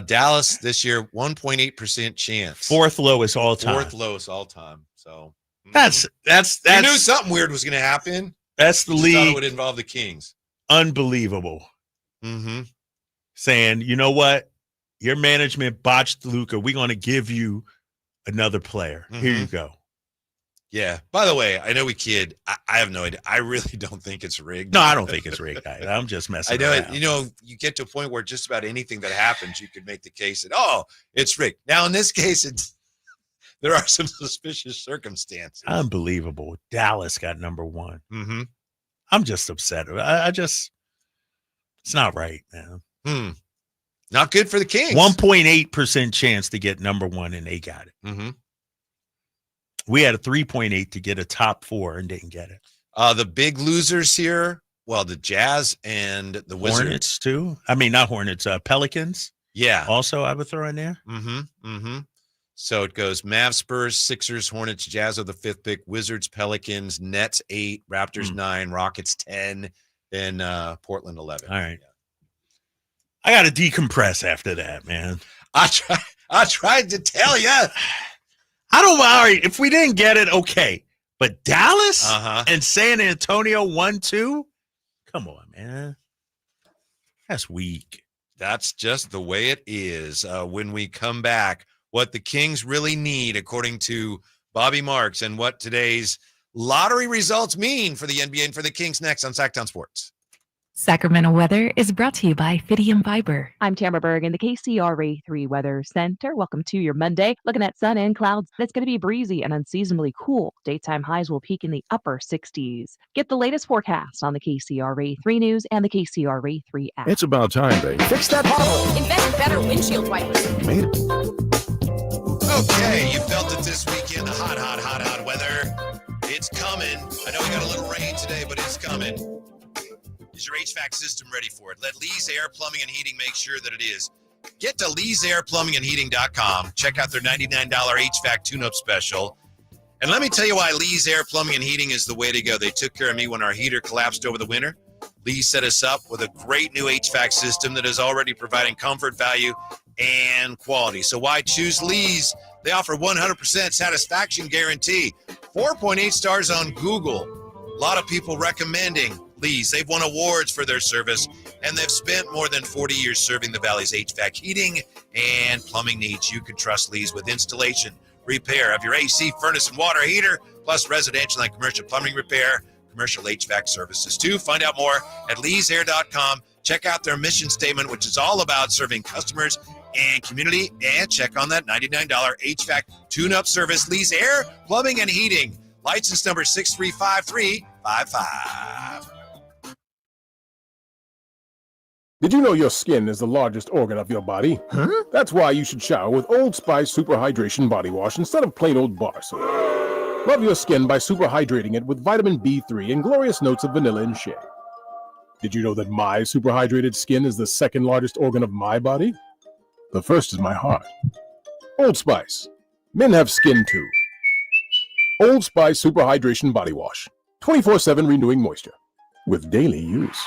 Dallas this year, 1.8% chance. Fourth lowest all time. Fourth lowest all time. So that's you knew something weird was going to happen. That's the Just league. thought it would involve the Kings. Unbelievable. Mm-hmm. Saying, you know what? Your management botched Luka. We're going to give you another player. Here you go. Yeah. By the way, I know we kid. I have no idea. I really don't think it's rigged. No, I don't think it's rigged. I'm just messing I know around. it. You get to a point where just about anything that happens, you could make the case that, it's rigged. Now, in this case, there are some suspicious circumstances. Unbelievable. Dallas got number 1. Mm-hmm. I'm just upset. It's not right, man. Not good for the Kings. 1.8% chance to get number 1, and they got it. Mm-hmm. We had a 3.8 to get a top 4 and didn't get it. The big losers here, well, the Jazz and the Wizards. Hornets, too. I mean, not Hornets, Pelicans. Yeah. Also, I would throw in there. Mm-hmm. Mm-hmm. So it goes Mavs, Spurs, Sixers, Hornets, Jazz of the 5th pick, Wizards, Pelicans, Nets 8, Raptors 9, Rockets 10, then Portland 11. All right. I got to decompress after that, man. I tried to tell you. I don't worry. If we didn't get it, okay. But Dallas and San Antonio 1-2? Come on, man. That's weak. That's just the way it is. When we come back, what the Kings really need, according to Bobby Marks, and what today's lottery results mean for the NBA and for the Kings next on Sacktown Sports. Sacramento weather is brought to you by Fidium Fiber. I'm Tamara Berg in the KCRA 3 Weather Center. Welcome to your Monday. Looking at sun and clouds. It's going to be breezy and unseasonably cool. Daytime highs will peak in the upper 60s. Get the latest forecast on the KCRA 3 News and the KCRA 3 app. It's about time, baby. Fix that pothole. Invent better windshield wipers. Made it. Okay, you felt it this weekend. The hot weather. It's coming. I know we got a little rain today, but it's coming. Is your HVAC system ready for it? Let Lee's Air Plumbing and Heating make sure that it is. Get to Lee'sAirPlumbingandHeating.com. Check out their $99 HVAC tune-up special. And let me tell you why Lee's Air Plumbing and Heating is the way to go. They took care of me when our heater collapsed over the winter. Lee set us up with a great new HVAC system that is already providing comfort, value, and quality. So why choose Lee's? They offer 100% satisfaction guarantee. 4.8 stars on Google. A lot of people recommending Lee's. They've won awards for their service, and they've spent more than 40 years serving the Valley's HVAC heating and plumbing needs. You can trust Lee's with installation, repair of your AC, furnace, and water heater, plus residential and commercial plumbing repair, commercial HVAC services too. Find out more at leesair.com. Check out their mission statement, which is all about serving customers and community, and check on that $99 HVAC tune-up service, Lee's Air Plumbing and Heating. License number 635355. Did you know your skin is the largest organ of your body? Huh? That's why you should shower with Old Spice Super Hydration Body Wash instead of plain old bar soap. Love your skin by super hydrating it with vitamin B3 and glorious notes of vanilla and shea. Did you know that my super hydrated skin is the second largest organ of my body? The first is my heart. Old Spice. Men have skin too. Old Spice Super Hydration Body Wash. 24/7 renewing moisture. With daily use.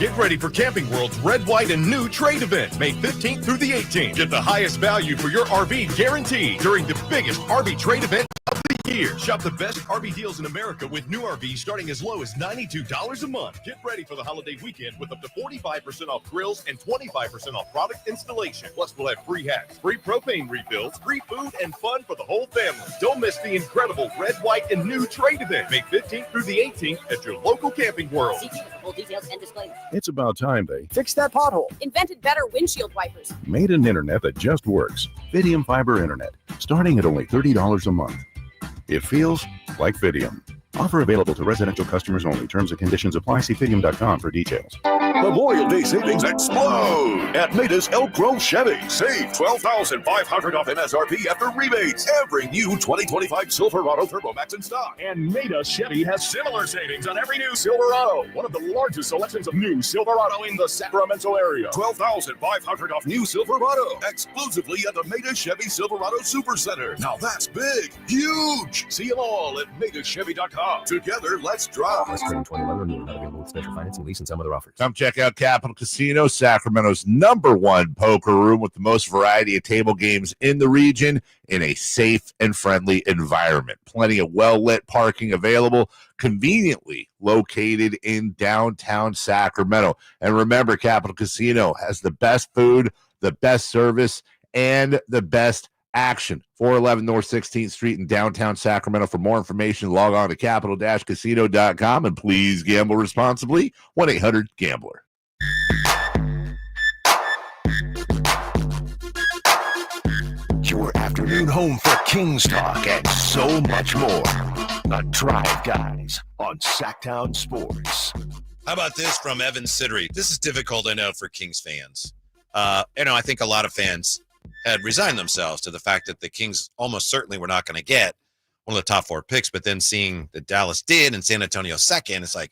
Get ready for Camping World's Red, White, and New trade event, May 15th through the 18th. Get the highest value for your RV guaranteed during the biggest RV trade event of the year. Shop the best RV deals in America with new RVs starting as low as $92 a month. Get ready for the holiday weekend with up to 45% off grills and 25% off product installation. Plus, we'll have free hats, free propane refills, free food, and fun for the whole family. Don't miss the incredible Red, White, and New trade event, May 15th through the 18th at your local Camping World. See for full details and disclaimers. It's about time they Fix that pothole. Invented better windshield wipers. made an internet that just works. Fidium Fiber Internet, starting at only $30 a month. It feels like Fidium. Offer available to residential customers only. Terms and conditions apply. See Fidium.com for details. Memorial Day savings explode at Maida's Elk Grove Chevy. Save $12,500 off MSRP after rebates. Every new 2025 Silverado Turbo Max in stock. And Maida Chevy has similar savings on every new Silverado. One of the largest selections of new Silverado in the Sacramento area. $12,500 off new Silverado. Exclusively at the Maida Chevy Silverado Supercenter. Now that's big, huge. See them all at MaidaChevy.com. Together, let's drive. Turning 21 or not available with special financing, lease, and some other offers. Come check out Capital Casino, Sacramento's #1 poker room with the most variety of table games in the region in a safe and friendly environment. Plenty of well-lit parking available, conveniently located in downtown Sacramento. And remember, Capital Casino has the best food, the best service, and the best action. 411 North 16th Street in downtown Sacramento. For more information, log on to capital-casino.com and please gamble responsibly. 1-800-GAMBLER. Your afternoon home for Kings talk and so much more. The Drive Guys on Sacktown Sports. How about this from Evan Siddery? This is difficult, I know, for Kings fans. I think a lot of fans had resigned themselves to the fact that the Kings almost certainly were not going to get one of the top 4 picks, but then seeing that Dallas did and San Antonio second, it's like,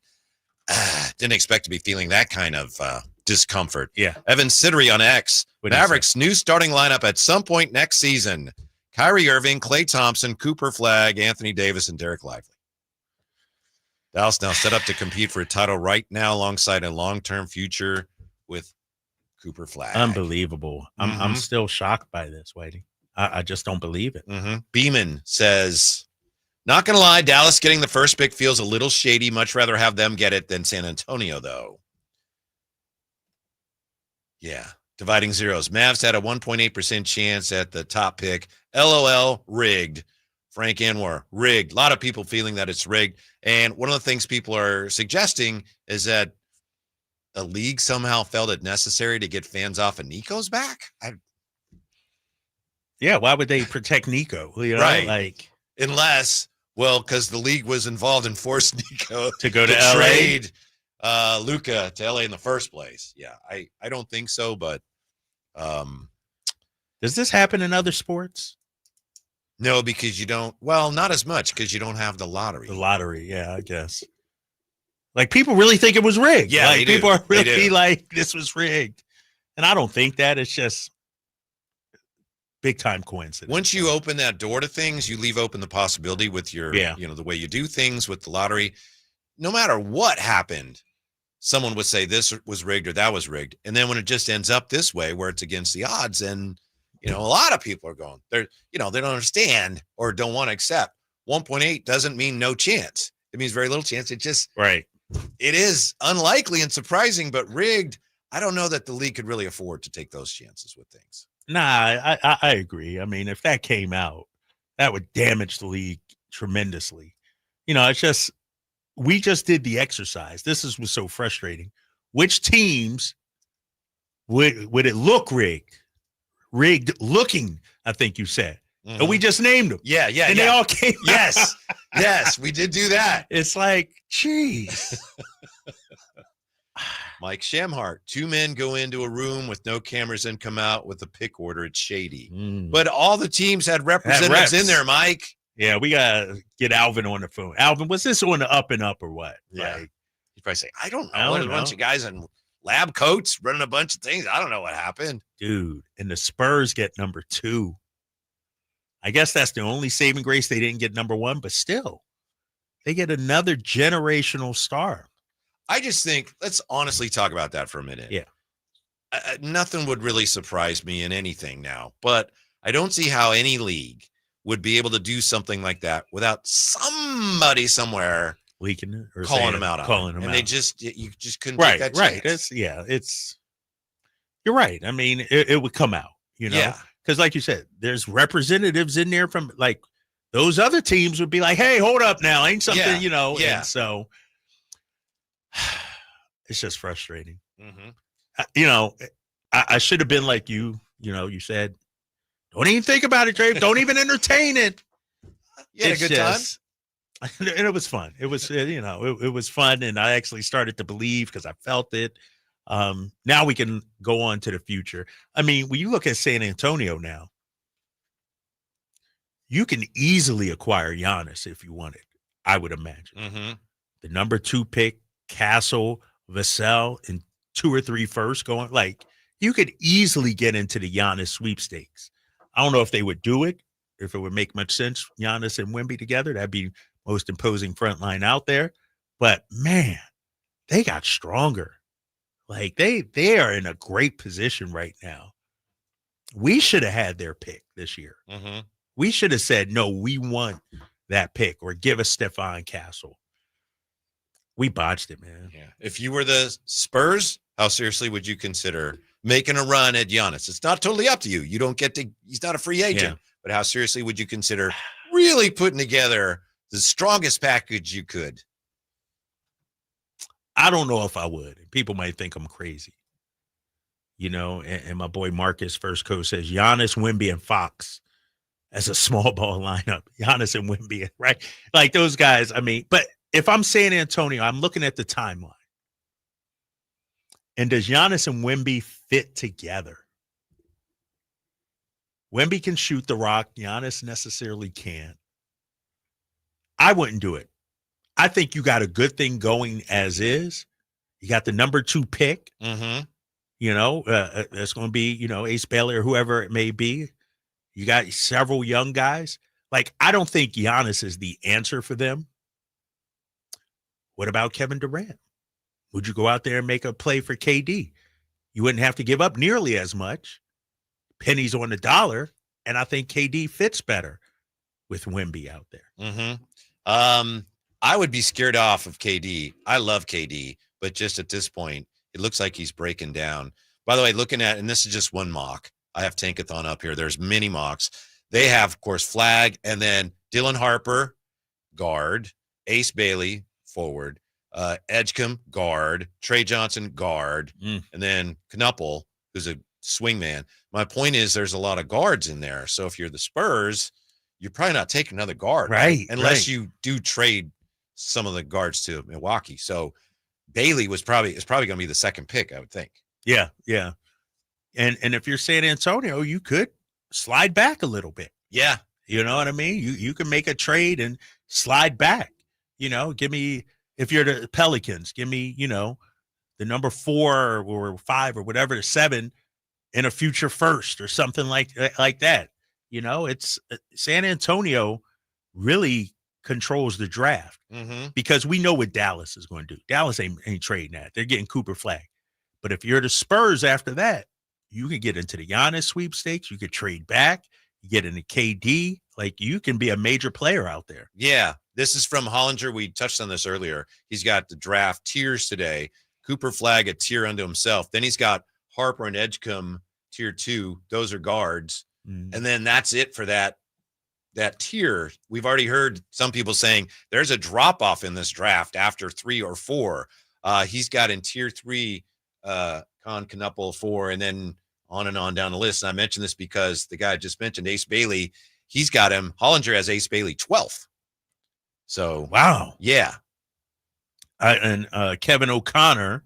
didn't expect to be feeling that kind of discomfort. Yeah. Evan Siddery on X. Mavericks' new starting lineup at some point next season. Kyrie Irving, Klay Thompson, Cooper Flagg, Anthony Davis, and Derek Lively. Dallas now set up to compete for a title right now alongside a long-term future with Cooper Flagg. Unbelievable. I'm still shocked by this, Whitey. I just don't believe it. Beeman says, not going to lie, Dallas getting the first pick feels a little shady. Much rather have them get it than San Antonio, though. Yeah. Dividing zeros. Mavs had a 1.8% chance at the top pick. LOL, rigged. Frank Anwar, rigged. A lot of people feeling that it's rigged. And one of the things people are suggesting is that a league somehow felt it necessary to get fans off of Nico's back. Yeah, why would they protect Nico? You know, right. Unless, because the league was involved in forcing Nico to go to LA. Trade Luka to LA in the first place. Yeah, I don't think so, but does this happen in other sports? No, because you don't. Well, not as much because you don't have the lottery. The lottery, yeah, I guess. Like, people really think it was rigged. Yeah, like, people are really like, this was rigged. And I don't think that. It's just big time coincidence. Once you open that door to things, you leave open the possibility with your, the way you do things with the lottery. No matter what happened, someone would say this was rigged or that was rigged. And then when it just ends up this way, where it's against the odds, and, a lot of people are going, they don't understand or don't want to accept. 1.8 doesn't mean no chance. It means very little chance. It just, it is unlikely and surprising, but rigged. I don't know that the league could really afford to take those chances with things. Nah, I agree. I mean, if that came out, that would damage the league tremendously. It's just, we just did the exercise. This was so frustrating. Which teams would it look rigged? Rigged looking, I think you said. And we just named them. Yeah. And they all came Yes. Yes, we did do that. It's like, geez. Mike Shamhart, 2 men go into a room with no cameras and come out with a pick order. It's shady. But all the teams had representatives in there, Mike. Yeah, we got to get Alvin on the phone. Alvin, was this on the up and up or what? Yeah. You probably say, I don't know. A bunch of guys in lab coats running a bunch of things. I don't know what happened. Dude, and the Spurs get number 2. I guess that's the only saving grace they didn't get number 1, but still, they get another generational star. I just think let's honestly talk about that for a minute. Yeah. Nothing would really surprise me in anything now, but I don't see how any league would be able to do something like that without somebody somewhere leaking it or calling them out calling them out. And you just couldn't take that chance. You're right. I mean, it would come out, Yeah. because like you said, there's representatives in there from like those other teams would be like, hey, hold up now, ain't something, Yeah. And so it's just frustrating. Mm-hmm. I should have been like you said, don't even think about it, Dre. Don't even entertain it. You had a good time? And it was fun. It was, it was fun. And I actually started to believe because I felt it. Now we can go on to the future. I mean, when you look at San Antonio now, you can easily acquire Giannis if you wanted, I would imagine. Mm-hmm. The number 2 pick, Castle, Vassell, and 2 or 3 firsts going. Like, you could easily get into the Giannis sweepstakes. I don't know if they would do it, if it would make much sense, Giannis and Wemby together. That'd be most imposing front line out there. But, man, they got stronger. Like, they are in a great position right now. We should have had their pick this year. Mm-hmm. We should have said, no, we want that pick or give us Stephon Castle. We botched it, man. Yeah. If you were the Spurs, how seriously would you consider making a run at Giannis? It's not totally up to you. You don't get to, he's not a free agent, but how seriously would you consider really putting together the strongest package you could? I don't know if I would. People might think I'm crazy. And my boy Marcus First Coast says Giannis, Wemby, and Fox as a small ball lineup. Giannis and Wemby, right? Like those guys, I mean, but if I'm San Antonio, I'm looking at the timeline. And does Giannis and Wemby fit together? Wemby can shoot the rock. Giannis necessarily can't. I wouldn't do it. I think you got a good thing going as is. You got the number 2 pick. Mm-hmm. That's going to be, Ace Bailey or whoever it may be. You got several young guys. Like, I don't think Giannis is the answer for them. What about Kevin Durant? Would you go out there and make a play for KD? You wouldn't have to give up nearly as much. Pennies on the dollar. And I think KD fits better with Wemby out there. Mm-hmm. I would be scared off of KD. I love KD, but just at this point, it looks like he's breaking down. By the way, looking at, and this is just one mock. I have Tankathon up here. There's many mocks. They have, of course, Flag, and then Dylan Harper, guard, Ace Bailey, forward, Edgecombe, guard, Trey Johnson, guard, and then Knuppel, who's a swingman. My point is there's a lot of guards in there. So if you're the Spurs, you're probably not taking another guard. Right. Unless you do trade some of the guards to Milwaukee. So Bailey is probably going to be the second pick, I would think. Yeah. And if you're San Antonio, you could slide back a little bit. Yeah. You know what I mean? You can make a trade and slide back. Give me, if you're the Pelicans, give me, the number 4 or 5 or whatever, 7 in a future first or something like that. It's San Antonio really controls the draft because we know what Dallas is going to do. Dallas ain't trading that. They're getting Cooper Flag. But if you're the Spurs after that, you can get into the Giannis sweepstakes. You could trade back. You get into KD. Like, you can be a major player out there. Yeah. This is from Hollinger. We touched on this earlier. He's got the draft tiers today. Cooper Flag, a tier unto himself. Then he's got Harper and Edgecombe, tier 2. Those are guards. And then that's it for that tier. We've already heard some people saying there's a drop off in this draft after 3 or 4. He's got in tier 3, Knuppel 4, and then on and on down the list. And I mentioned this because the guy I just mentioned, Ace Bailey, he's got him. Hollinger has Ace Bailey 12th. So, wow. Yeah. And Kevin O'Connor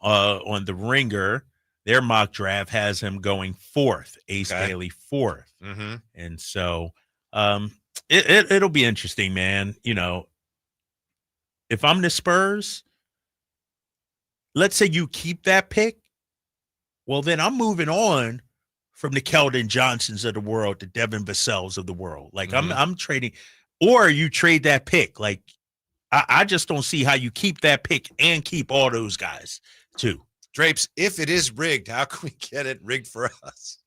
on the Ringer, their mock draft has him going 4th, Ace Bailey 4th. Mm-hmm. And so it'll be interesting, man. If I'm the Spurs, let's say you keep that pick, well, then I'm moving on from the Keldon Johnsons of the world, the Devin Vassells of the world. Like, I'm trading, or you trade that pick. Like, I just don't see how you keep that pick and keep all those guys too. Drapes, if it is rigged, how can we get it rigged for us?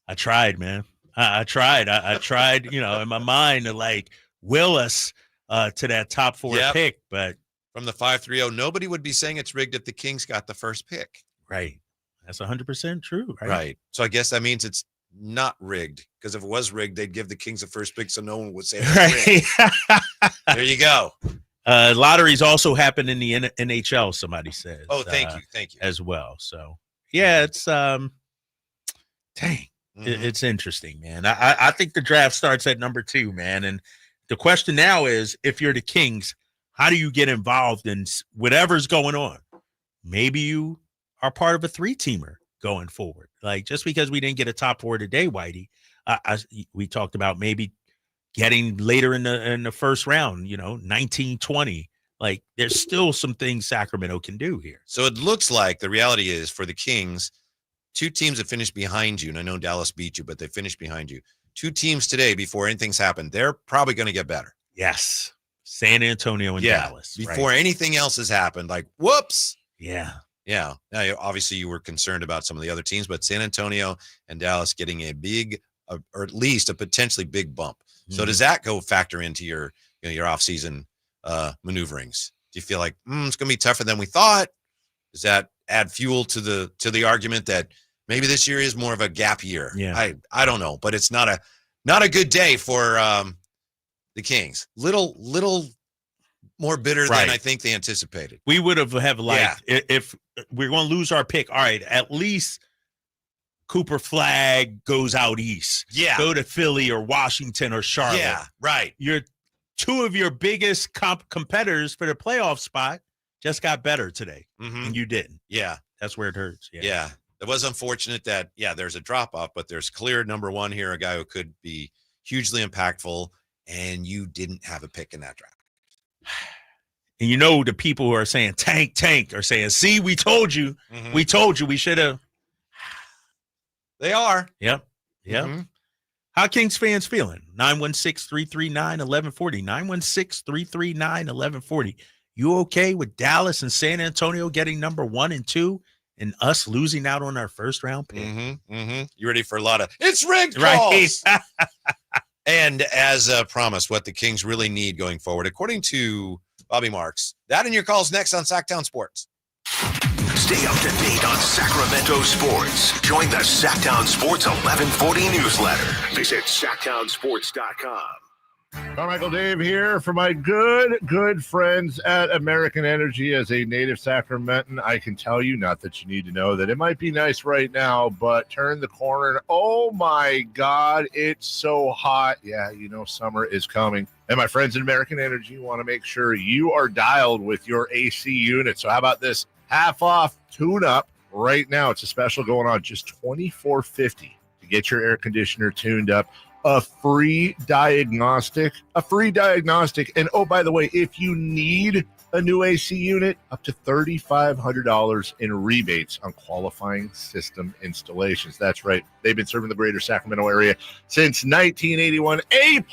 I tried, man. I tried. I tried, in my mind to like will us to that top 4 pick, but from the 530, nobody would be saying it's rigged if the Kings got the first pick. Right. That's 100% true. Right. So I guess that means it's not rigged, because if it was rigged, they'd give the Kings the first pick, so no one would say it's rigged. There you go. Lotteries also happen in the NHL, somebody says. Oh, thank you. As well. So, yeah, it's it's interesting, man. I think the draft starts at number 2, man. And the question now is, if you're the Kings, how do you get involved in whatever's going on? Maybe you are part of a 3-teamer going forward. Like, just because we didn't get a top 4 today, Whitey, we talked about maybe getting later in the first round, 19, 20. Like, there's still some things Sacramento can do here. So it looks like the reality is, for the Kings, 2 teams that finished behind you, and I know Dallas beat you, but they finished behind you. 2 teams today, before anything's happened, they're probably going to get better. Yes. San Antonio and Dallas. Before anything else has happened, like, whoops. Yeah. Yeah. Now, obviously, you were concerned about some of the other teams, but San Antonio and Dallas getting a big, or at least a potentially big bump. Mm-hmm. So does that go factor into your offseason maneuverings? Do you feel like it's going to be tougher than we thought? Does that add fuel to the argument that maybe this year is more of a gap year? Yeah. I don't know, but it's not a good day for the Kings. Little more bitter than I think they anticipated. We would have liked, if we're going to lose our pick, all right, at least Cooper Flagg goes out east. Yeah. Go to Philly or Washington or Charlotte. Yeah, right. Your 2 of your biggest competitors for the playoff spot just got better today, and you didn't. Yeah. That's where it hurts. Yeah. It was unfortunate that, there's a drop-off, but there's clear number 1 here, a guy who could be hugely impactful, and you didn't have a pick in that draft. And the people who are saying tank are saying, see, we told you. Mm-hmm. We told you we should have. They are. Yep. Mm-hmm. How Kings fans feeling? 916-339-1140. 916-339-1140. You okay with Dallas and San Antonio getting number 1 and 2 and us losing out on our first round pick? Mm-hmm. You ready for a lot of it's rigged calls? Right. And as promised, what the Kings really need going forward, according to Bobby Marks. That and your calls next on Sacktown Sports. Stay up to date on Sacramento sports. Join the Sacktown Sports 1140 newsletter. Visit sacktownsports.com. Carmichael Dave here for my good friends at American Energy. As a native Sacramentan, I can tell you, not that you need to know, that it might be nice right now, but turn the corner and oh my God, it's so hot. Yeah, summer is coming. And my friends at American Energy want to make sure you are dialed with your AC unit. So how about this half off tune-up right now? It's a special going on, just $24.50 to get your air conditioner tuned up. A free diagnostic. And oh, by the way, if you need a new AC unit, up to $3,500 in rebates on qualifying system installations. That's right. They've been serving the greater Sacramento area since 1981. A+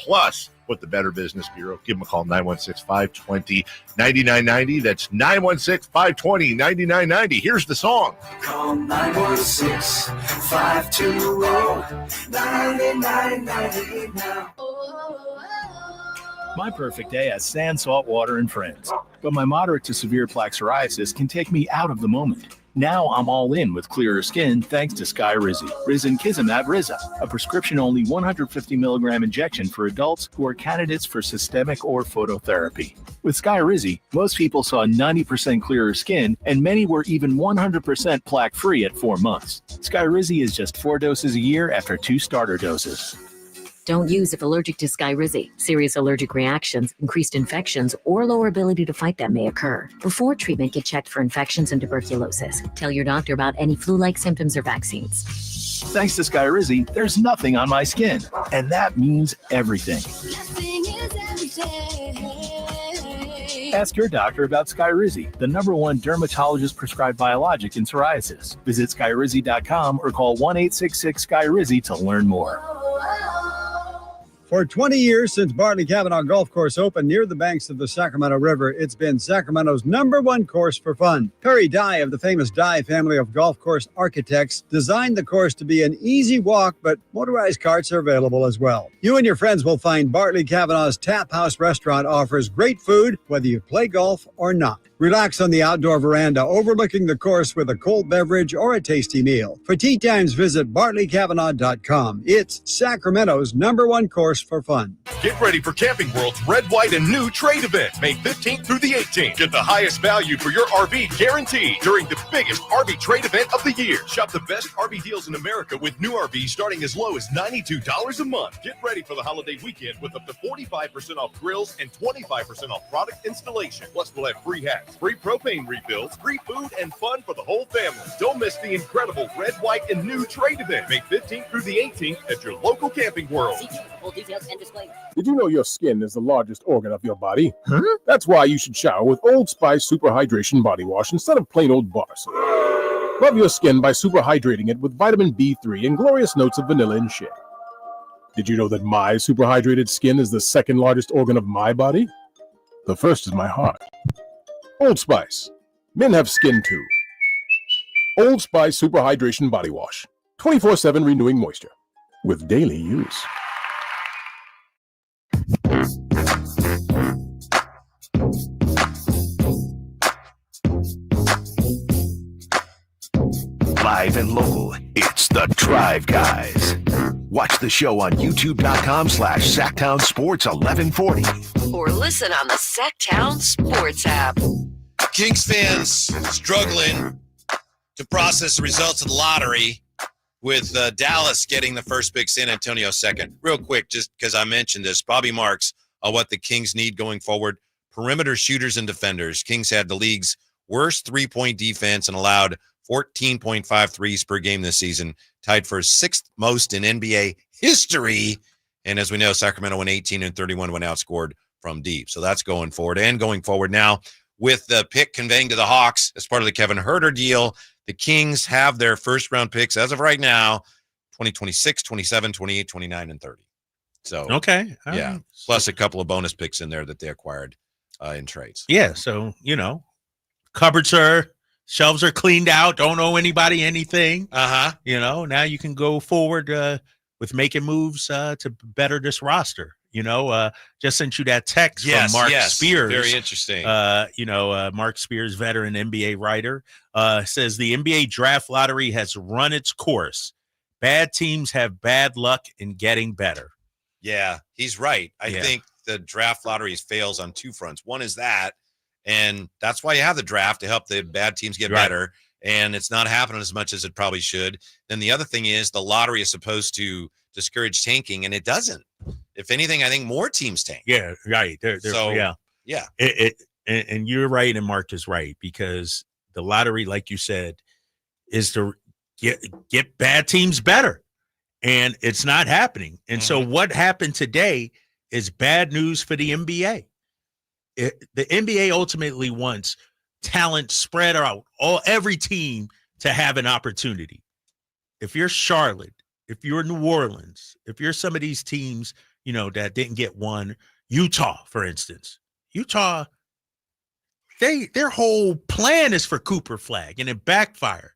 with the Better Business Bureau. Give them a call, 916-520-9990. That's 916-520-9990. Here's the song. Call 916-520-9990 now. My perfect day has sand, salt water, and friends. But my moderate to severe plaque psoriasis can take me out of the moment. Now I'm all in with clearer skin thanks to Skyrizi. Risankizumab Riza, a prescription-only 150 milligram injection for adults who are candidates for systemic or phototherapy. With Skyrizi, most people saw 90% clearer skin, and many were even 100% plaque-free at 4 months. Skyrizi is just 4 doses a year after 2 starter doses. Don't use if allergic to Skyrizi. Serious allergic reactions, increased infections, or lower ability to fight them may occur. Before treatment, get checked for infections and tuberculosis. Tell your doctor about any flu-like symptoms or vaccines. Thanks to Skyrizi, there's nothing on my skin, and that means everything. Ask your doctor about Skyrizi, the #1 dermatologist-prescribed biologic in psoriasis. Visit Skyrizi.com or call 1-866-SKYRIZI to learn more. For 20 years since Bartley Kavanaugh Golf Course opened near the banks of the Sacramento River, it's been Sacramento's #1 course for fun. Perry Dye of the famous Dye family of golf course architects designed the course to be an easy walk, but motorized carts are available as well. You and your friends will find Bartley Kavanaugh's Tap House restaurant offers great food, whether you play golf or not. Relax on the outdoor veranda overlooking the course with a cold beverage or a tasty meal. For tee times, visit BartleyKavanaugh.com. It's Sacramento's #1 course for fun. Get ready for Camping World's Red, White, and New Trade event, May 15th through the 18th. Get the highest value for your RV guaranteed during the biggest RV trade event of the year. Shop the best RV deals in America with new RVs starting as low as $92 a month. Get ready for the holiday weekend with up to 45% off grills and 25% off product installation. Plus, we'll have free hats, free propane refills, free food, and fun for the whole family. Don't miss the incredible Red, White, and New Trade event, May 15th through the 18th at your local Camping World. See full details and disclaimer. Did you know your skin is the largest organ of your body? That's why you should shower with Old Spice Super Hydration Body Wash instead of plain old bar soap. Love your skin by super hydrating it with vitamin B3 and glorious notes of vanilla and shea. Did you know that my super hydrated skin is the second largest organ of my body? The first is my heart. Old Spice. Men have skin too. Old Spice Super Hydration Body Wash. 24/7 renewing moisture. With daily use. Live and local, it's the Drive Guys. Watch the show on youtube.com/Sacktown Sports 1140. Or listen on the Sacktown Sports app. Kings fans struggling to process the results of the lottery with Dallas getting the first pick, San Antonio second. Real quick, just because I mentioned this, Bobby Marks on what the Kings need going forward. Perimeter shooters and defenders. Kings had the league's worst three-point defense and allowed 14.5 threes per game this season, tied for sixth most in NBA history. And as we know, Sacramento went 18 and 31 when outscored from deep. So that's going forward. And going forward now, with the pick conveying to the Hawks as part of the Kevin Huerter deal, the Kings have their first-round picks as of right now, 2026, 27, 28, 29, and 30. So, okay. Yeah. Right. Plus a couple of bonus picks in there that they acquired in trades. Yeah. So, shelves are cleaned out. Don't owe anybody anything. Now you can go forward with making moves to better this roster. Just sent you that text from Mark Spears. Very interesting. Mark Spears, veteran NBA writer, says the NBA draft lottery has run its course. Bad teams have bad luck in getting better. Yeah, he's right. I think the draft lottery fails on two fronts. One is that, and that's why you have the draft to help the bad teams get better. And it's not happening as much as it probably should. Then the other thing is the lottery is supposed to discourage tanking, and it doesn't. If anything, I think more teams tank. Yeah, right. And you're right, and Mark is right, because the lottery, like you said, is to get bad teams better, and it's not happening. And so what happened today is bad news for the NBA. The NBA ultimately wants talent spread out, every team to have an opportunity. If you're Charlotte, if you're New Orleans, if you're some of these teams, that didn't get one, Utah, for instance, their whole plan is for Cooper Flag, and it backfired.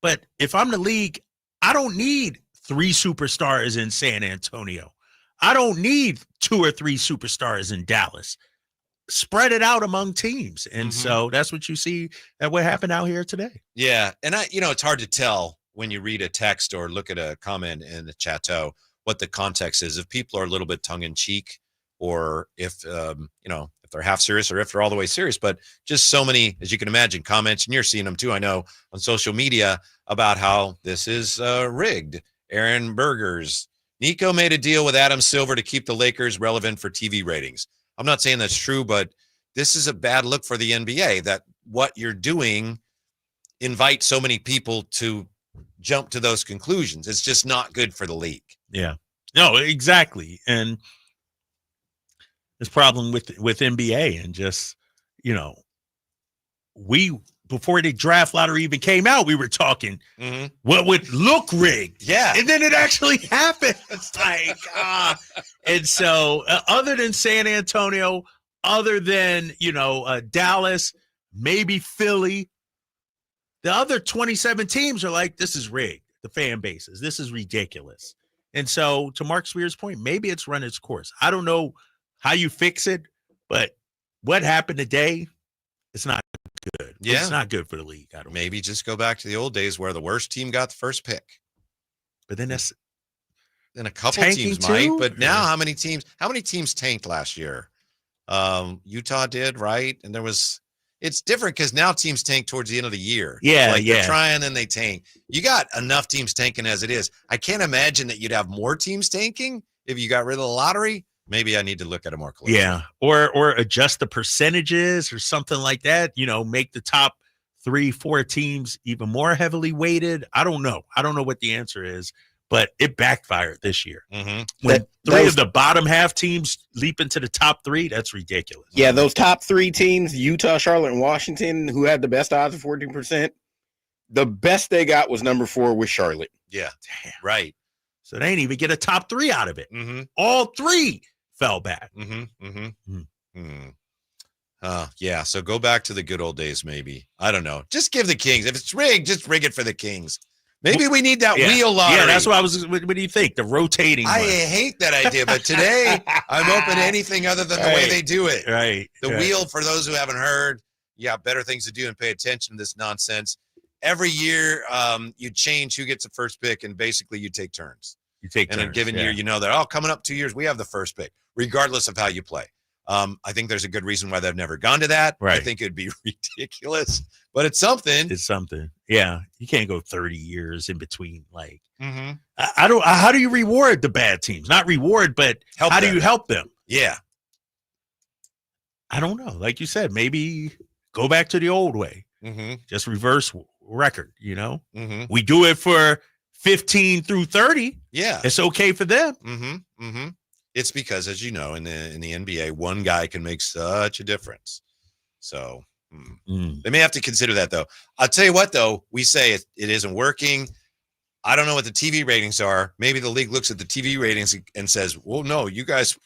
But if I'm the league, I don't need 3 superstars in San Antonio. I don't need 2 or 3 superstars in Dallas. Spread it out among teams. And so that's what you see that what happened out here today. Yeah. And it's hard to tell when you read a text or look at a comment in the chateau what the context is. If people are a little bit tongue in cheek, or if they're half serious, or if they're all the way serious. But just so many, as you can imagine, comments, and you're seeing them too, I know, on social media about how this is rigged. Aaron Burgers. Nico made a deal with Adam Silver to keep the Lakers relevant for TV ratings. I'm not saying that's true, but this is a bad look for the NBA, that what you're doing invites so many people to jump to those conclusions. It's just not good for the league. Yeah. No, exactly. And this problem with NBA, and just, we before the draft lottery even came out, we were talking what would look rigged. Yeah. And then it actually happened. It's like, and so other than San Antonio, other than, Dallas, maybe Philly, the other 27 teams are like, this is rigged. The fan bases, this is ridiculous. And so to Mark Spear's point, maybe it's run its course. I don't know how you fix it, but what happened today, it's not good. Yeah. It's not good for the league. Maybe just go back to the old days where the worst team got the first pick. But then that's then a couple teams might. But now, how many teams tanked last year? Utah did, right? And it's different because now teams tank towards the end of the year. Yeah, They're trying and they tank. You got enough teams tanking as it is. I can't imagine that you'd have more teams tanking if you got rid of the lottery. Maybe I need to look at it more closely. Yeah, or adjust the percentages or something like that. Make the top 3-4 teams even more heavily weighted. I don't know what the answer is, but it backfired this year. When three of the bottom half teams leap into the top 3, that's ridiculous. Yeah, those top 3 teams, Utah, Charlotte, and Washington, who had the best odds of 14%, the best they got was number 4 with Charlotte. Yeah, right. So they didn't even get a top 3 out of it. All 3 fell back. Yeah, so go back to the good old days, maybe. I don't know. Just give the Kings. If it's rigged, just rig it for the Kings. Maybe we need that wheel lottery. Yeah, that's what do you think? The rotating I one. hate that idea, but today I'm open to anything other than the way they do it. Right. The wheel, for those who haven't heard, you got better things to do and pay attention to this nonsense. Every year, you change who gets the first pick, and basically you take turns. And a given year, that, coming up 2 years, we have the first pick, regardless of how you play. I think there's a good reason why they've never gone to that. Right. I think it'd be ridiculous, but it's something. It's something. Yeah. You can't go 30 years in between. Like, how do you reward the bad teams? Not reward, but how do you help them? Yeah. I don't know. Like you said, maybe go back to the old way. Just reverse record, We do it for 15 through 30. Yeah. It's okay for them. It's because, as you know, in the NBA, one guy can make such a difference. So they may have to consider that, though. I'll tell you what, though, we say it isn't working. I don't know what the TV ratings are. Maybe the league looks at the TV ratings and says, well, no, you guys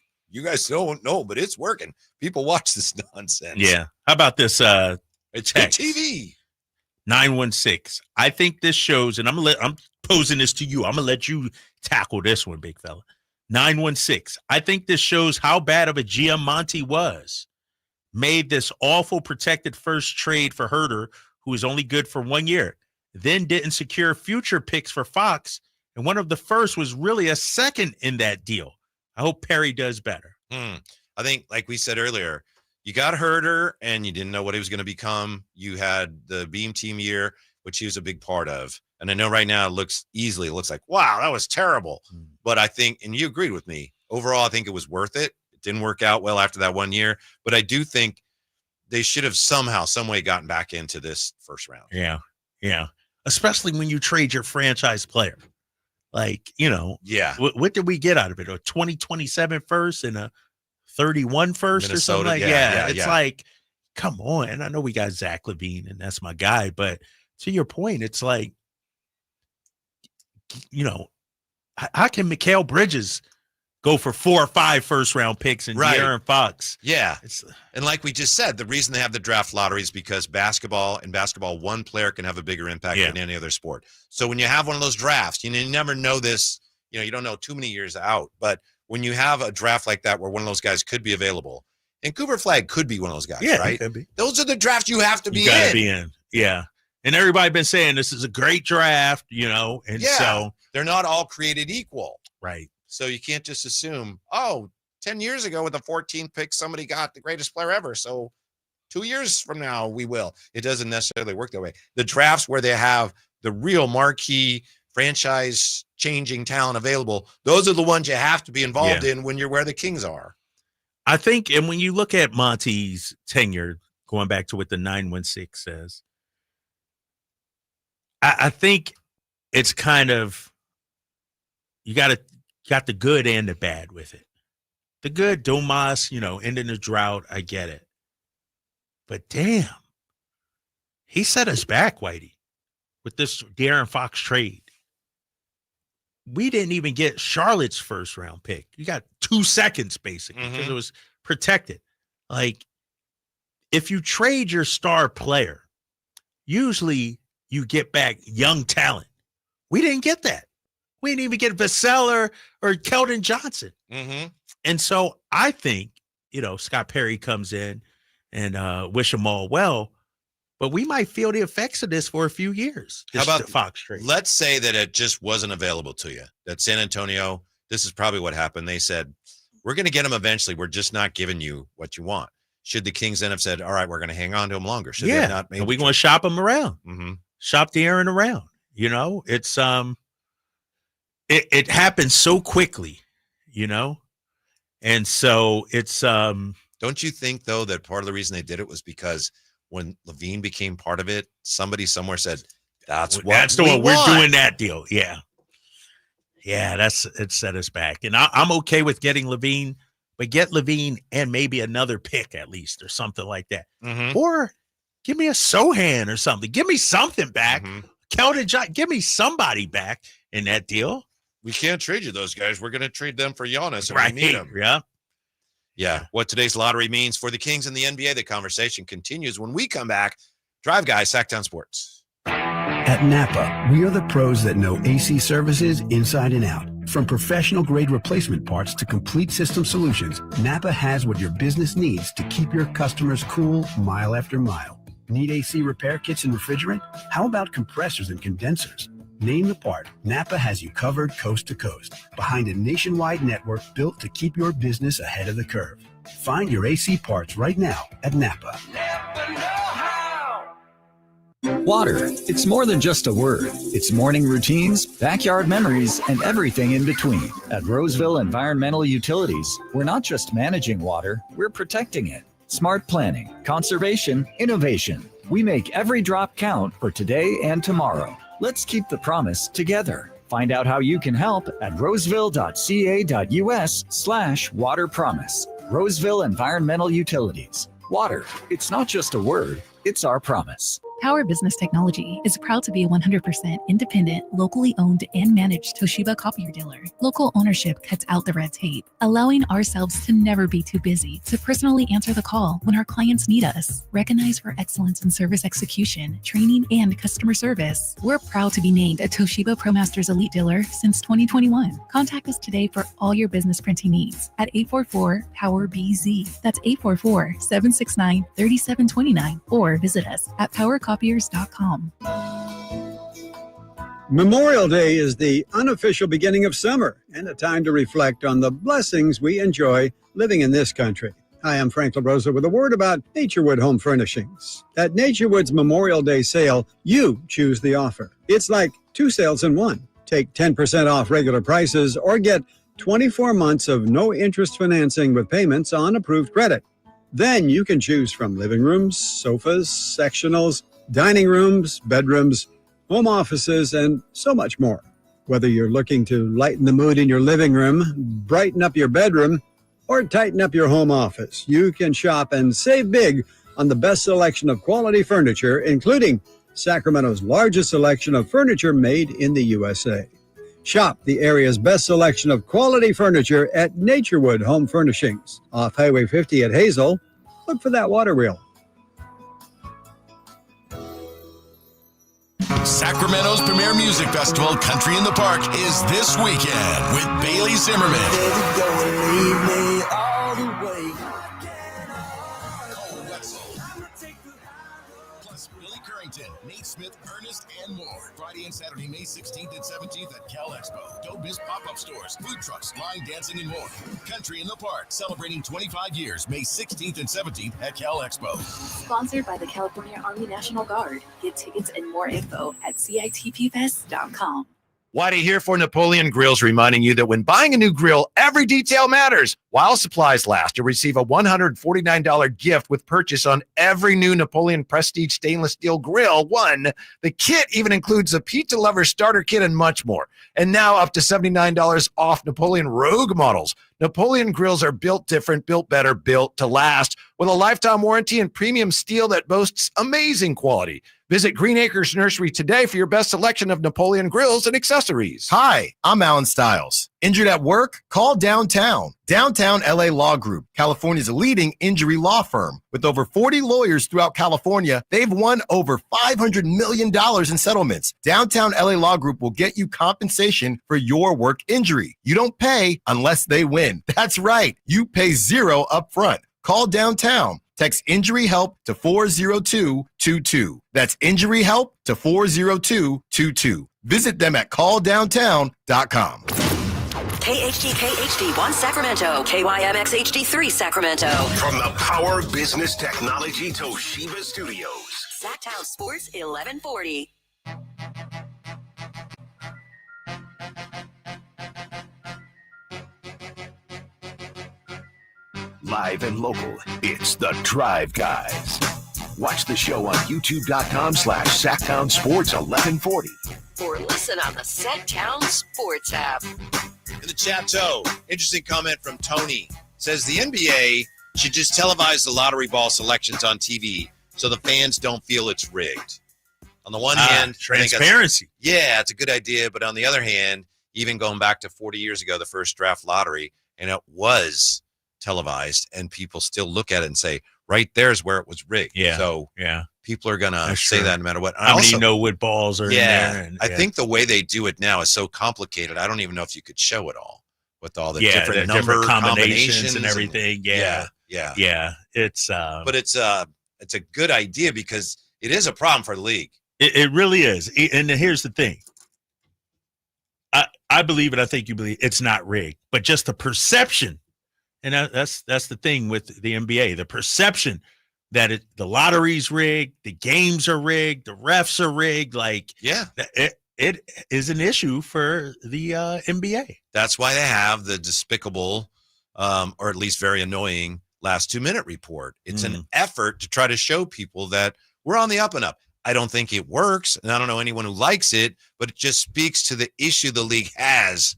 don't know, but it's working. People watch this nonsense. Yeah. How about this? It's good TV. 916. I think this shows, and I'm posing this to you. I'm gonna let you tackle this one, big fella. 916. I think this shows how bad of a GM Monty was. Made this awful protected first trade for Huerter, who is only good for 1 year. Then didn't secure future picks for Fox, and one of the first was really a second in that deal. I hope Perry does better. I think, like we said earlier, you got Huerter, and you didn't know what he was going to become. You had the Beam Team year, which he was a big part of. And I know right now it looks like, wow, that was terrible. But I think, and you agreed with me, overall, I think it was worth it. It didn't work out well after that 1 year. But I do think they should have somehow, some way gotten back into this first round. Yeah. Yeah. Especially when you trade your franchise player. Like, yeah. What did we get out of it? A 2027 first and a 31 first Minnesota, or something like yeah. It's like, come on. And I know we got Zack LaVine, and that's my guy. But to your point, it's like, how can Mikal Bridges go for 4 or 5 first-round picks and De'Aaron Fox? Yeah. And like we just said, the reason they have the draft lottery is because basketball, one player can have a bigger impact than any other sport. So when you have one of those drafts, you never know this, you don't know too many years out. But when you have a draft like that where one of those guys could be available, and Cooper Flagg could be one of those guys, right? Could be. Those are the drafts you have to be in. You gotta be in. Yeah. And everybody been saying this is a great draft, and so they're not all created equal. Right. So you can't just assume, 10 years ago with the 14th pick, somebody got the greatest player ever. So 2 years from now, we will. It doesn't necessarily work that way. The drafts where they have the real marquee franchise changing talent available, those are the ones you have to be involved in when you're where the Kings are. I think, and when you look at Monty's tenure, going back to what the 916 says, I think it's kind of, you got the good and the bad with it. The good, Domas, ending the drought, I get it. But damn, he set us back, Whitey, with this De'Aaron Fox trade. We didn't even get Charlotte's first round pick. You got 2 seconds basically because it was protected. Like, if you trade your star player, usually you get back young talent. We didn't get that. We didn't even get Vassell or Keldon Johnson. And so I think, Scott Perry comes in and wish them all well, but we might feel the effects of this for a few years. How about Fox trade? Let's say that it just wasn't available to you. That San Antonio, this is probably what happened. They said, we're going to get him eventually. We're just not giving you what you want. Should the Kings then have said, all right, we're going to hang on to him longer? Should they not made we're going to shop him around. Shop De'Aaron around. It's it happens so quickly, and so it's Don't you think though that part of the reason they did it was because when LaVine became part of it, somebody somewhere said, that's the one we're doing that deal. Yeah, it set us back, and I'm okay with getting LaVine, but get LaVine and maybe another pick at least or something like that, or give me a Sohan or something. Give me something back. Keldon Johnson, give me somebody back in that deal. We can't trade you those guys. We're going to trade them for Giannis if right. we need them. Yeah. What today's lottery means for the Kings and the NBA. The conversation continues when we come back. Drive Guys, Sacktown Sports. At Napa, we are the pros that know AC services inside and out. From professional-grade replacement parts to complete system solutions, Napa has what your business needs to keep your customers cool mile after mile. Need AC repair kits and refrigerant? How about compressors and condensers? Name the part, Napa has you covered coast to coast, behind a nationwide network built to keep your business ahead of the curve. Find your AC parts right now at Napa. Water. It's more than just a word. It's morning routines, backyard memories, and everything in between. At Roseville Environmental Utilities, we're not just managing water, we're protecting it. Smart planning, conservation, innovation. We make every drop count for today and tomorrow. Let's keep the promise together. Find out how you can help at roseville.ca.us/water promise. Roseville Environmental Utilities. Water. It's not just a word, it's our promise. Power Business Technology is proud to be a 100% independent, locally owned and managed Toshiba copier dealer. Local ownership cuts out the red tape, allowing ourselves to never be too busy to personally answer the call when our clients need us. Recognized for excellence in service execution, training, and customer service, we're proud to be named a Toshiba ProMasters Elite Dealer since 2021. Contact us today for all your business printing needs at 844-POWER-BZ. That's 844-769-3729, or visit us at powercopiers.com. Memorial Day is the unofficial beginning of summer and a time to reflect on the blessings we enjoy living in this country. Hi, I'm Frank LaRosa with a word about Naturewood Home Furnishings. At Naturewood's Memorial Day sale, you choose the offer. It's like 2 sales in one. Take 10% off regular prices or get 24 months of no-interest financing with payments on approved credit. Then you can choose from living rooms, sofas, sectionals, dining rooms, bedrooms, home offices, and so much more. Whether you're looking to lighten the mood in your living room, brighten up your bedroom, or tighten up your home office, you can shop and save big on the best selection of quality furniture, including Sacramento's largest selection of furniture made in the USA. Shop the area's best selection of quality furniture at Naturewood Home Furnishings. Off Highway 50 at Hazel, look for that water wheel. Sacramento's premier music festival, Country in the Park, is this weekend with Bailey Zimmerman. Plus Billy Currington, Nate Smith, Ernest, and more. Friday and Saturday, May 16th and 17th at Cal Expo. Dope Biz pop-up stores, food trucks, line dancing, and more. Country in the Park, celebrating 25 years, May 16th and 17th at Cal Expo. Sponsored by the California Army National Guard. Get tickets and more info at CITPfest.com. Whitey here for Napoleon Grills, reminding you that when buying a new grill, every detail matters. While supplies last, you'll receive a $149 gift with purchase on every new Napoleon Prestige stainless steel grill. The kit even includes a pizza lover starter kit and much more. And now up to $79 off Napoleon Rogue models. Napoleon grills are built different, built better, built to last with a lifetime warranty and premium steel that boasts amazing quality. Visit Green Acres Nursery today for your best selection of Napoleon grills and accessories. Hi, I'm Alan Stiles. Injured at work? Call Downtown. Downtown LA Law Group, California's leading injury law firm. With over 40 lawyers throughout California, they've won over $500 million in settlements. Downtown LA Law Group will get you compensation for your work injury. You don't pay unless they win. That's right. You pay zero up front. Call Downtown. Text injury help to 40222. That's injury help to 40222. Visit them at calldowntown.com. KHD1 Sacramento, KYMX HD3 Sacramento. From the Power Business Technology Toshiba Studios. Sacktown Sports 1140. Live and local, it's the Drive Guys. Watch the show on youtube.com/Sacktown Sports 1140. Or listen on the Sacktown Sports app. In the chat, interesting comment from Tony. Says the NBA should just televise the lottery ball selections on TV so the fans don't feel it's rigged. On the one hand, transparency. Yeah, it's a good idea. But on the other hand, even going back to 40 years ago, the first draft lottery, and it was televised, and people still look at it and say, right there's where it was rigged. Yeah. So yeah, people are going to say that no matter what. How many know what balls are in there? And, I think the way they do it now is so complicated. I don't even know if you could show it all with all the different number combinations and everything. Yeah. It's but it's a good idea because it is a problem for the league. It really is. And here's the thing. I believe it. I think you believe it's not rigged, but just the perception. And that's the thing with the NBA, the perception that the lottery's rigged, the games are rigged, the refs are rigged. Like, it is an issue for the NBA. That's why they have the despicable, or at least very annoying last 2-minute report. It's an effort to try to show people that we're on the up and up. I don't think it works, and I don't know anyone who likes it, but it just speaks to the issue the league has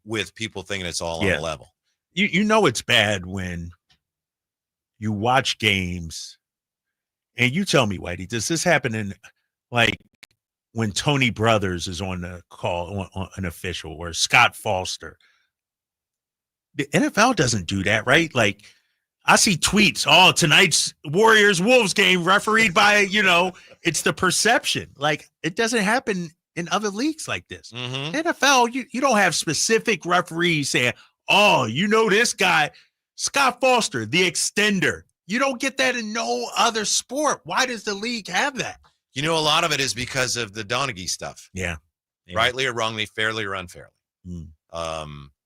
with people thinking it's all on the level. You know it's bad when you watch games, and you tell me, Whitey, does this happen in, like, when Tony Brothers is on the call, on an official, or Scott Foster? The NFL doesn't do that, right? Like, I see tweets, tonight's Warriors-Wolves game refereed by, it's the perception. Like, it doesn't happen in other leagues like this. NFL, you don't have specific referees saying, this guy, Scott Foster, the extender. You don't get that in no other sport. Why does the league have that? A lot of it is because of the Donaghy stuff. Yeah. Rightly or wrongly, fairly or unfairly. And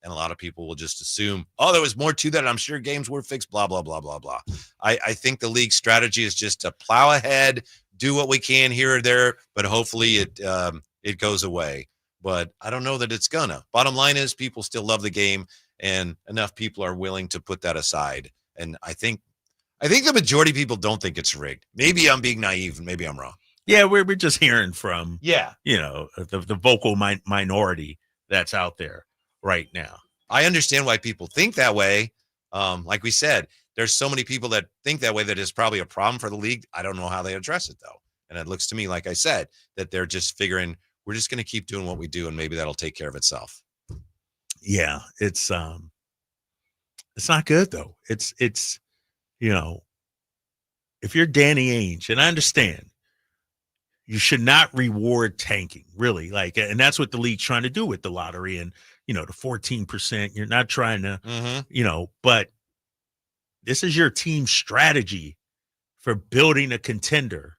a lot of people will just assume, there was more to that. I'm sure games were fixed, blah, blah, blah, blah, blah. I think the league's strategy is just to plow ahead, do what we can here or there, but hopefully it goes away. But I don't know that it's gonna. Bottom line is people still love the game, and enough people are willing to put that aside. And I think the majority of people don't think it's rigged. Maybe I'm being naive, and maybe I'm wrong. Yeah, we're just hearing from the vocal minority that's out there right now. I understand why people think that way. Like we said, there's so many people that think that way that is probably a problem for the league. I don't know how they address it, though. And it looks to me, like I said, that they're just figuring we're just going to keep doing what we do, and maybe that'll take care of itself. Yeah, it's not good, though. It's if you're Danny Ainge, and I understand, you should not reward tanking, really. Like, and that's what the league's trying to do with the lottery and, the 14%. You're not trying to, but this is your team's strategy for building a contender.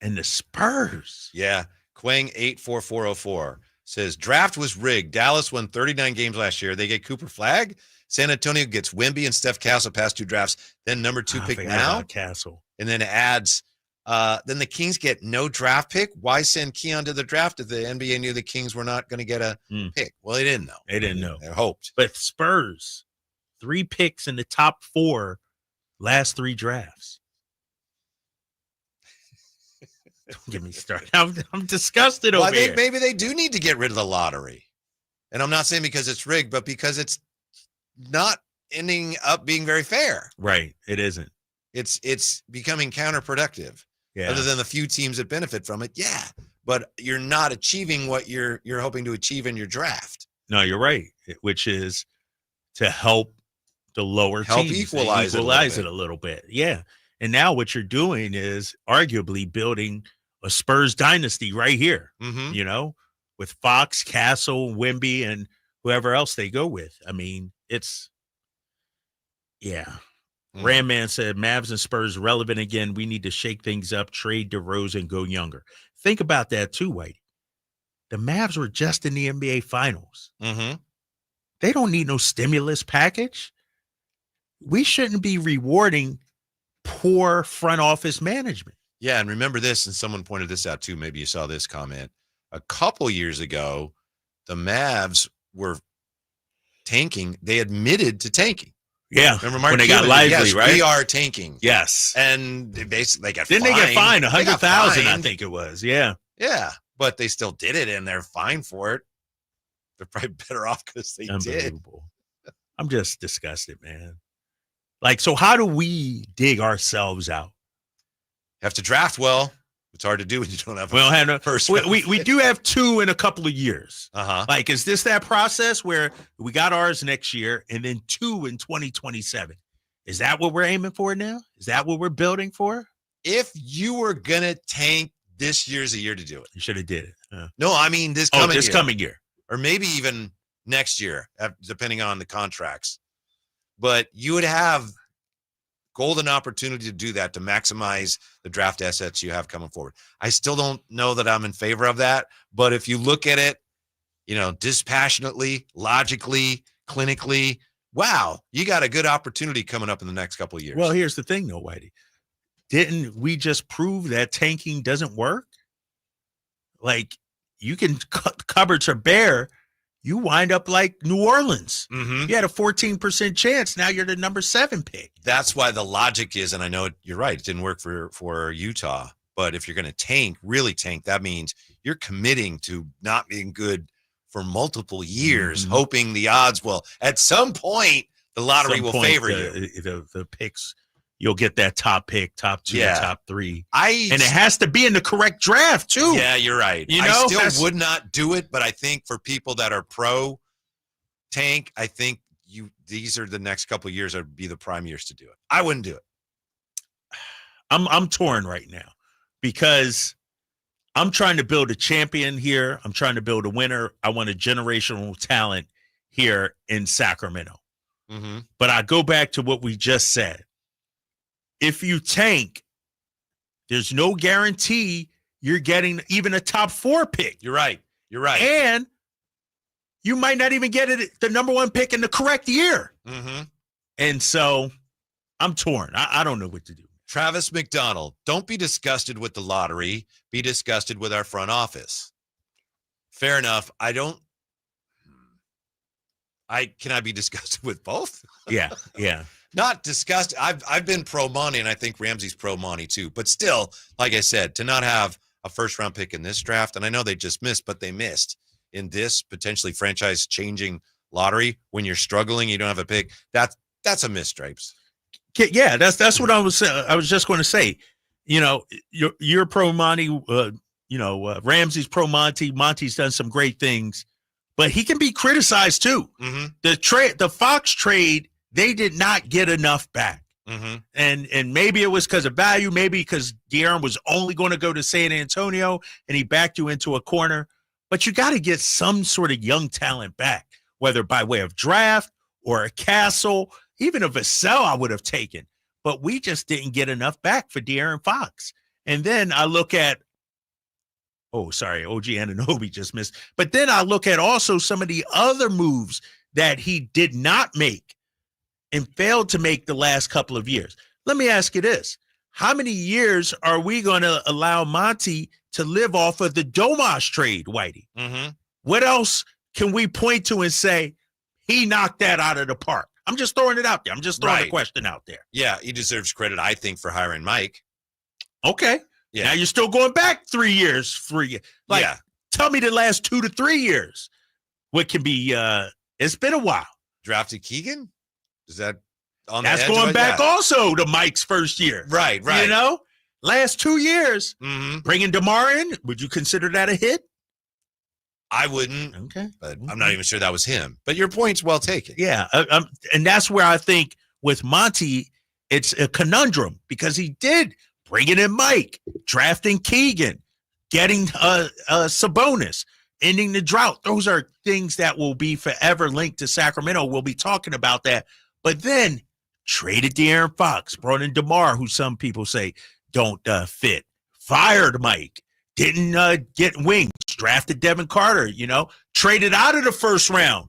And the Spurs. Yeah. Quang 84404 says draft was rigged. Dallas won 39 games last year. They get Cooper Flagg. San Antonio gets Wemby and Steph Castle past 2 drafts. Then number 2 pick now. Castle. And then it adds, then the Kings get no draft pick. Why send Keon to the draft if the NBA knew the Kings were not going to get a pick? Well, they didn't know. They didn't know. They hoped. But Spurs, 3 picks in the top 4 last 3 drafts. Don't get me started. I'm disgusted over here. Maybe they do need to get rid of the lottery. And I'm not saying because it's rigged, but because it's not ending up being very fair. Right. It isn't. It's becoming counterproductive. Yeah. Other than the few teams that benefit from it, yeah. But you're not achieving what you're hoping to achieve in your draft. No, you're right. Which is to help the lower teams equalize it a little bit. Yeah. And now what you're doing is arguably building a Spurs dynasty right here, you know, with Fox, Castle, Wemby, and whoever else they go with. I mean, it's, yeah. Ram Man said, Mavs and Spurs relevant again. We need to shake things up, trade DeRozan, go younger. Think about that too, Whitey. The Mavs were just in the NBA Finals. They don't need no stimulus package. We shouldn't be rewarding poor front office management. Yeah, and remember this, and someone pointed this out too. Maybe you saw this comment. A couple years ago, the Mavs were tanking. They admitted to tanking. Yeah, remember Mark when they Cuban, got lively, yes, right? We are tanking. Yes, and they basically got Didn't fined. they get fined? 100,000, I fined. think it was. Yeah, yeah, but they still did it, and they're fined for it. They're probably better off because they did. Unbelievable. I'm just disgusted, man. Like, so how do we dig ourselves out? Have to draft well. It's hard to do when you don't have. We don't have no first. We do have 2 in a couple of years. Uh-huh. Like, is this that process where we got ours next year and then 2 in 2027? Is that what we're aiming for now? Is that what we're building for? If you were gonna tank, this year's a year to do it. You should have did it. No, I mean this coming year. Coming year, or maybe even next year, depending on the contracts. But you would have golden opportunity to do that, to maximize the draft assets you have coming forward. I still don't know that I'm in favor of that, but if you look at it, you know, dispassionately, logically, clinically, wow, you got a good opportunity coming up in the next couple of years. Well, here's the thing though, Whitey. Didn't we just prove that tanking doesn't work? Like, you can cupboards are bare. You wind up like New Orleans. You had a 14% chance. Now you're the number 7 pick. That's why the logic is, and I know you're right, it didn't work for Utah, but if you're going to tank, really tank, that means you're committing to not being good for multiple years, hoping the odds will, at some point, the lottery will favor you. The picks, you'll get that top pick, top 2, top 3. And it has to be in the correct draft too. Yeah, you're right. You know, I still would not do it, but I think for people that are pro tank, I think these are the next couple of years would be the prime years to do it. I wouldn't do it. I'm torn right now because I'm trying to build a champion here. I'm trying to build a winner. I want a generational talent here in Sacramento. But I go back to what we just said. If you tank, there's no guarantee you're getting even a top 4 pick. You're right. You're right. And you might not even get it the number 1 pick in the correct year. And so I'm torn. I don't know what to do. Travis McDonald, don't be disgusted with the lottery. Be disgusted with our front office. Fair enough. Can I be disgusted with both? Yeah. Not disgusted. I've been pro Monty, and I think Ramsey's pro Monty too. But still, like I said, to not have a first-round pick in this draft, and I know they just missed, but they missed in this potentially franchise-changing lottery when you're struggling, you don't have a pick. That's a miss, Stripes. Yeah, that's what I was just going to say. You know, you're pro Monty. Ramsey's pro Monty. Monty's done some great things, but he can be criticized too. The Fox trade. They did not get enough back. And maybe it was because of value, maybe because De'Aaron was only going to go to San Antonio and he backed you into a corner. But you got to get some sort of young talent back, whether by way of draft or a Castle, even a Vassell I would have taken. But we just didn't get enough back for De'Aaron Fox. And then I look at, OG Anunoby just missed. But then I look at also some of the other moves that he did not make and failed to make the last couple of years. Let me ask you this. How many years are we going to allow Monty to live off of the Domas trade, Whitey? What else can we point to and say, he knocked that out of the park? I'm just throwing it out there. I'm just throwing a question out there. Yeah, he deserves credit, I think, for hiring Mike. Okay. Yeah. Now you're still going back 3 years. Tell me the last 2 to 3 years. What can be, it's been a while. Drafted Keegan? Is that on That's the edge going of back that? also to Mike's first year. Right. You know? Last 2 years, Mm-hmm. bringing DeMar in, would you consider that a hit? I wouldn't. Okay. But I'm not even sure that was him. But your point's well taken. Yeah. And that's where I think with Monty, it's a conundrum because he did bringing in Mike, drafting Keegan, getting Sabonis, ending the drought. Those are things that will be forever linked to Sacramento. We'll be talking about that. But then traded De'Aaron Fox, brought in DeMar, who some people say don't fit, fired Mike, didn't get wings, drafted Devin Carter, traded out of the first round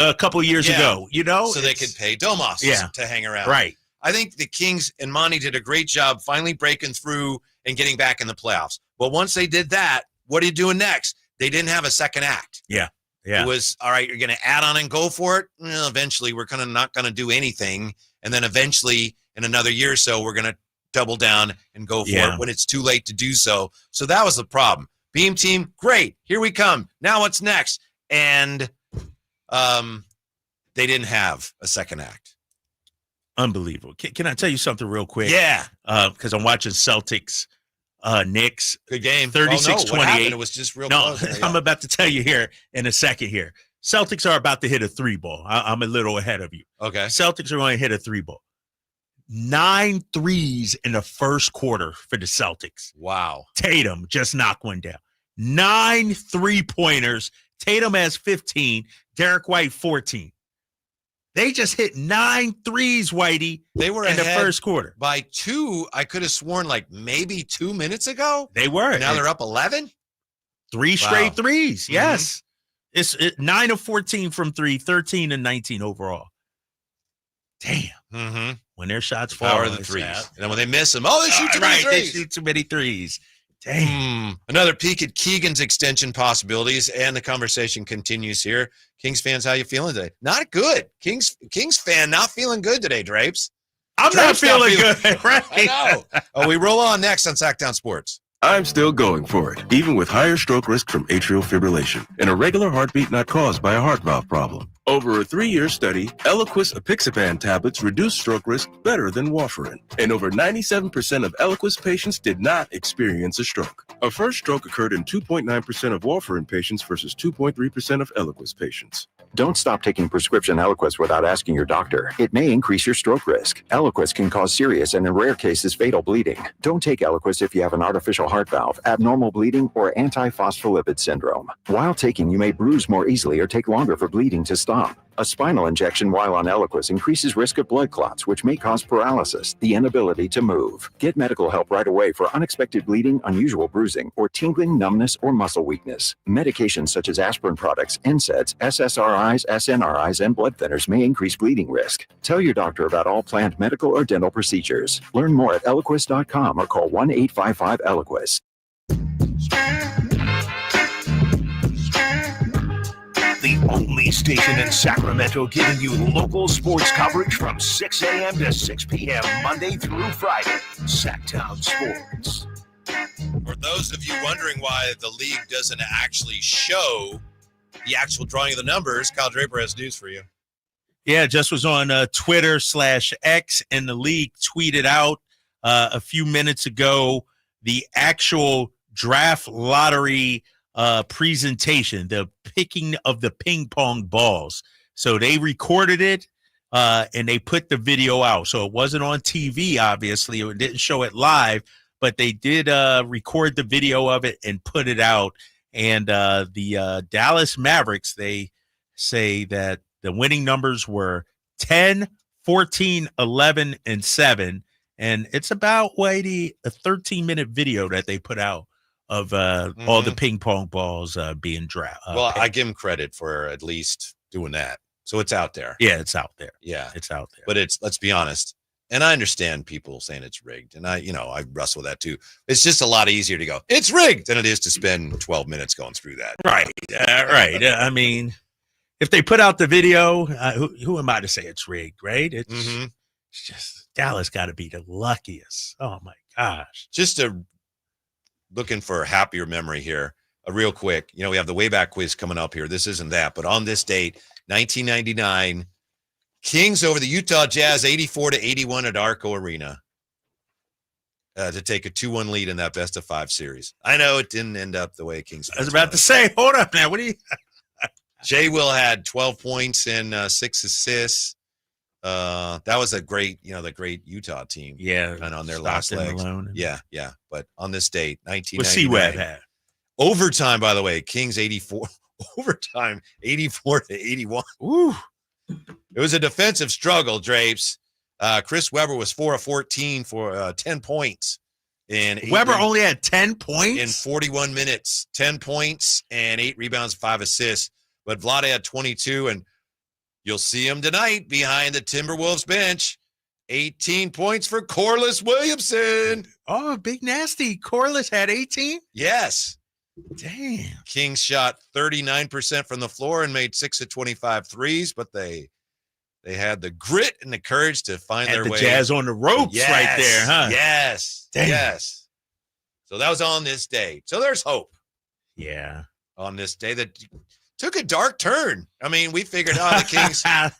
a couple of years ago, So they could pay Domas to hang around. Right. I think the Kings and Monty did a great job finally breaking through and getting back in the playoffs. But once they did that, what are you doing next? They didn't have a second act. Yeah. Yeah. It was, all right, you're going to add on and go for it. Well, eventually, we're not going to do anything. And then eventually, in another year or so, we're going to double down and go for it when it's too late to do so. So that was the problem. Beam team, great. Here we come. Now what's next? And they didn't have a second act. Unbelievable. Can I tell you something real quick? Yeah. Because I'm watching Celtics, Knicks. Good game. 36-28. It was just real close. close. I'm about to tell you here in a second here. Celtics are about to hit a 3-ball. I'm a little ahead of you. Okay. Celtics are going to hit a 3-ball. 9 threes in the first quarter for the Celtics. Wow. Tatum just knocked one down. 9 3-pointers. Tatum has 15. Derek White 14. They just hit 9 threes, Whitey. They were in the ahead first quarter. By 2, I could have sworn like maybe 2 minutes ago. They were. Now they're up 11? 3 straight threes. Yes. It's 9 of 14 from 3, 13 and 19 overall. Damn. Mm-hmm. When their shots fall. Power of the threes. And then when they miss them, they shoot too many threes. They shoot too many threes. Damn. Another peek at Keegan's extension possibilities, and the conversation continues here. Kings fans, how you feeling today? Not good. Kings fan not feeling good today, Drapes. I'm not feeling good. Right. I know. We roll on next on Sacktown Sports. I'm still going for it, even with higher stroke risk from atrial fibrillation, an irregular heartbeat not caused by a heart valve problem. Over a 3-year study, Eliquis apixaban tablets reduced stroke risk better than warfarin, and over 97% of Eliquis patients did not experience a stroke. A first stroke occurred in 2.9% of warfarin patients versus 2.3% of Eliquis patients. Don't stop taking prescription Eliquis without asking your doctor. It may increase your stroke risk. Eliquis can cause serious and in rare cases fatal bleeding. Don't take Eliquis if you have an artificial heart valve, abnormal bleeding, or antiphospholipid syndrome. While taking, you may bruise more easily or take longer for bleeding to stop. A spinal injection while on Eliquis increases risk of blood clots, which may cause paralysis, the inability to move. Get medical help right away for unexpected bleeding, unusual bruising, or tingling, numbness, or muscle weakness. Medications such as aspirin products, NSAIDs, SSRIs, SNRIs, and blood thinners may increase bleeding risk. Tell your doctor about all planned medical or dental procedures. Learn more at Eliquis.com or call 1-855-ELIQUIS. The only station in Sacramento giving you local sports coverage from 6 a.m. to 6 p.m. Monday through Friday. Sacktown Sports. For those of you wondering why the league doesn't actually show the actual drawing of the numbers, Kyle Draper has news for you. Yeah, just was on Twitter/X, and the league tweeted out a few minutes ago the actual draft lottery presentation, the picking of the ping pong balls. So they recorded it and they put the video out. So it wasn't on TV, obviously. It didn't show it live, but they did record the video of it and put it out. And the Dallas Mavericks, they say that the winning numbers were 10, 14, 11, and 7. And it's about, Whitey, a 13-minute video that they put out of all the ping pong balls being drafted. Well, I give him credit for at least doing that. So it's out there. Yeah, it's out there. Yeah. It's out there. But let's be honest. And I understand people saying it's rigged. And I wrestle with that too. It's just a lot easier to go, it's rigged, than it is to spend 12 minutes going through that. Right. Right. I mean, if they put out the video, who am I to say it's rigged, right? It's just Dallas got to be the luckiest. Oh, my gosh. Just looking for a happier memory here. Real quick, we have the Wayback quiz coming up here. This isn't that, but on this date, 1999, Kings over the Utah Jazz, 84-81 at Arco Arena. to take a 2-1 lead in that best-of-5 series. I know it didn't end up the way Kings. I was about to say, hold up now. What do you? Jay Will had 12 points and 6 assists. That was the great Utah team. Yeah, kind of on their last legs. Yeah. But on this date, 1999. What's C-Web had? Overtime, by the way, Kings 84. Overtime, 84-81. Ooh. It was a defensive struggle, Drapes. Chris Webber was 4 of 14 for 10 points. Webber only had 10 points? In 41 minutes. 10 points and 8 rebounds, 5 assists. But Vlade had 22, and you'll see him tonight behind the Timberwolves bench. 18 points for Corliss Williamson. Oh, big nasty. Corliss had 18? Yes. Damn. Kings shot 39% from the floor and made 6 of 25 threes, but they had the grit and the courage to find their way. Jazz on the ropes right there, huh? Yes. Damn. Yes. So that was on this day. So there's hope. Yeah. On this day that took a dark turn. I mean, we figured, the Kings. I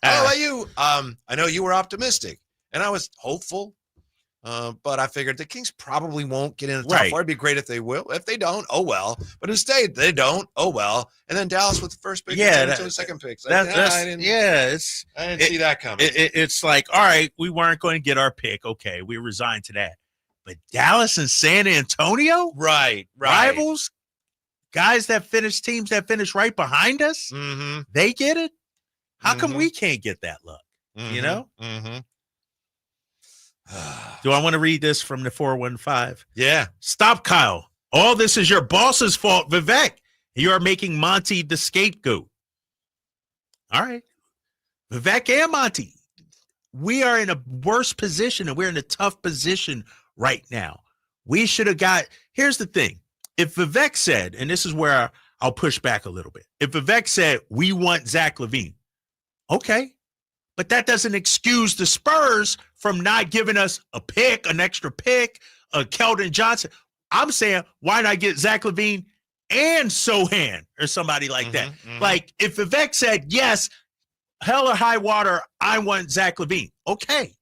know you were optimistic, and I was hopeful. But I figured the Kings probably won't get in the top 4. It'd be great if they will. If they don't, oh well. But instead, they don't, oh well. And then Dallas with the first pick, the second pick. I didn't see that coming. It's like, all right, we weren't going to get our pick. Okay, we resigned to that. But Dallas and San Antonio, right, rivals, guys that finish teams that finish right behind us, they get it. How come we can't get that luck? You know. Do I want to read this from the 415? Yeah. Stop, Kyle. All this is your boss's fault, Vivek. You are making Monty the scapegoat. All right. Vivek and Monty, we are in a worse position, and we're in a tough position right now. We should have got – here's the thing. If Vivek said, and this is where I'll push back a little bit. If Vivek said, we want Zack LaVine, okay. But that doesn't excuse the Spurs from not giving us a pick, an extra pick, a Keldon Johnson. I'm saying, why not get Zack LaVine and Sohan or somebody like that? Like, if Vivek said, yes, hell or high water, I want Zack LaVine. Okay.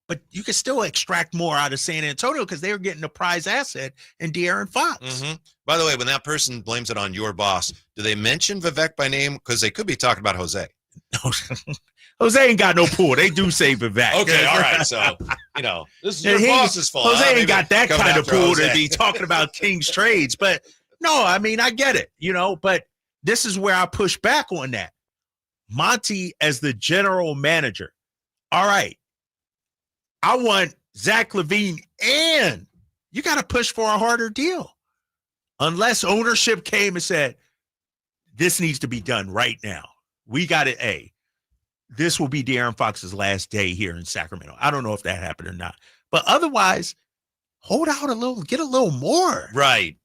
But you can still extract more out of San Antonio because they were getting a prize asset in De'Aaron Fox. By the way, when that person blames it on your boss, do they mention Vivek by name? Because they could be talking about Jose. No. Jose ain't got no pool. They do say Vivek. Okay, all right. So, this is your boss's fault. Jose ain't got that kind of pool to be talking about Kings trades. But no, I mean, I get it, but this is where I push back on that. Monty as the general manager. All right. I want Zack LaVine, and you got to push for a harder deal. Unless ownership came and said, this needs to be done right now. We got it, this will be De'Aaron Fox's last day here in Sacramento. I don't know if that happened or not. But otherwise, hold out a little, get a little more. Right.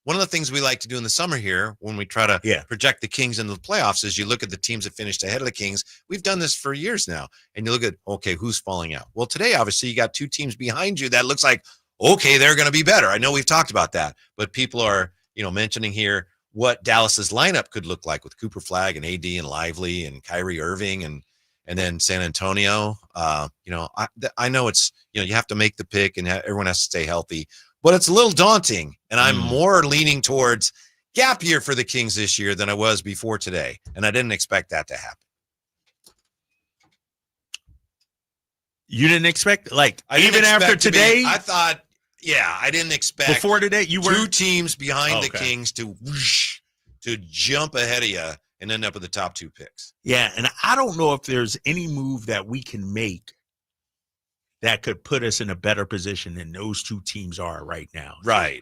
One of the things we like to do in the summer here when we try to project the Kings into the playoffs is you look at the teams that finished ahead of the Kings. We've done this for years now. And you look at, okay, who's falling out? Well, today, obviously, you got 2 teams behind you that looks like, okay, they're going to be better. I know we've talked about that. But people are, mentioning here what Dallas's lineup could look like with Cooper Flagg and AD and Lively and Kyrie Irving and then San Antonio. I know it's, you have to make the pick and everyone has to stay healthy, but it's a little daunting. And I'm more leaning towards gap year for the Kings this year than I was before today. And I didn't expect that to happen. You didn't expect, even after today? I thought, I didn't expect before today. You were 2 teams behind the Kings to jump ahead of you and end up with the top 2 picks. Yeah, and I don't know if there's any move that we can make that could put us in a better position than those 2 teams are right now. Right.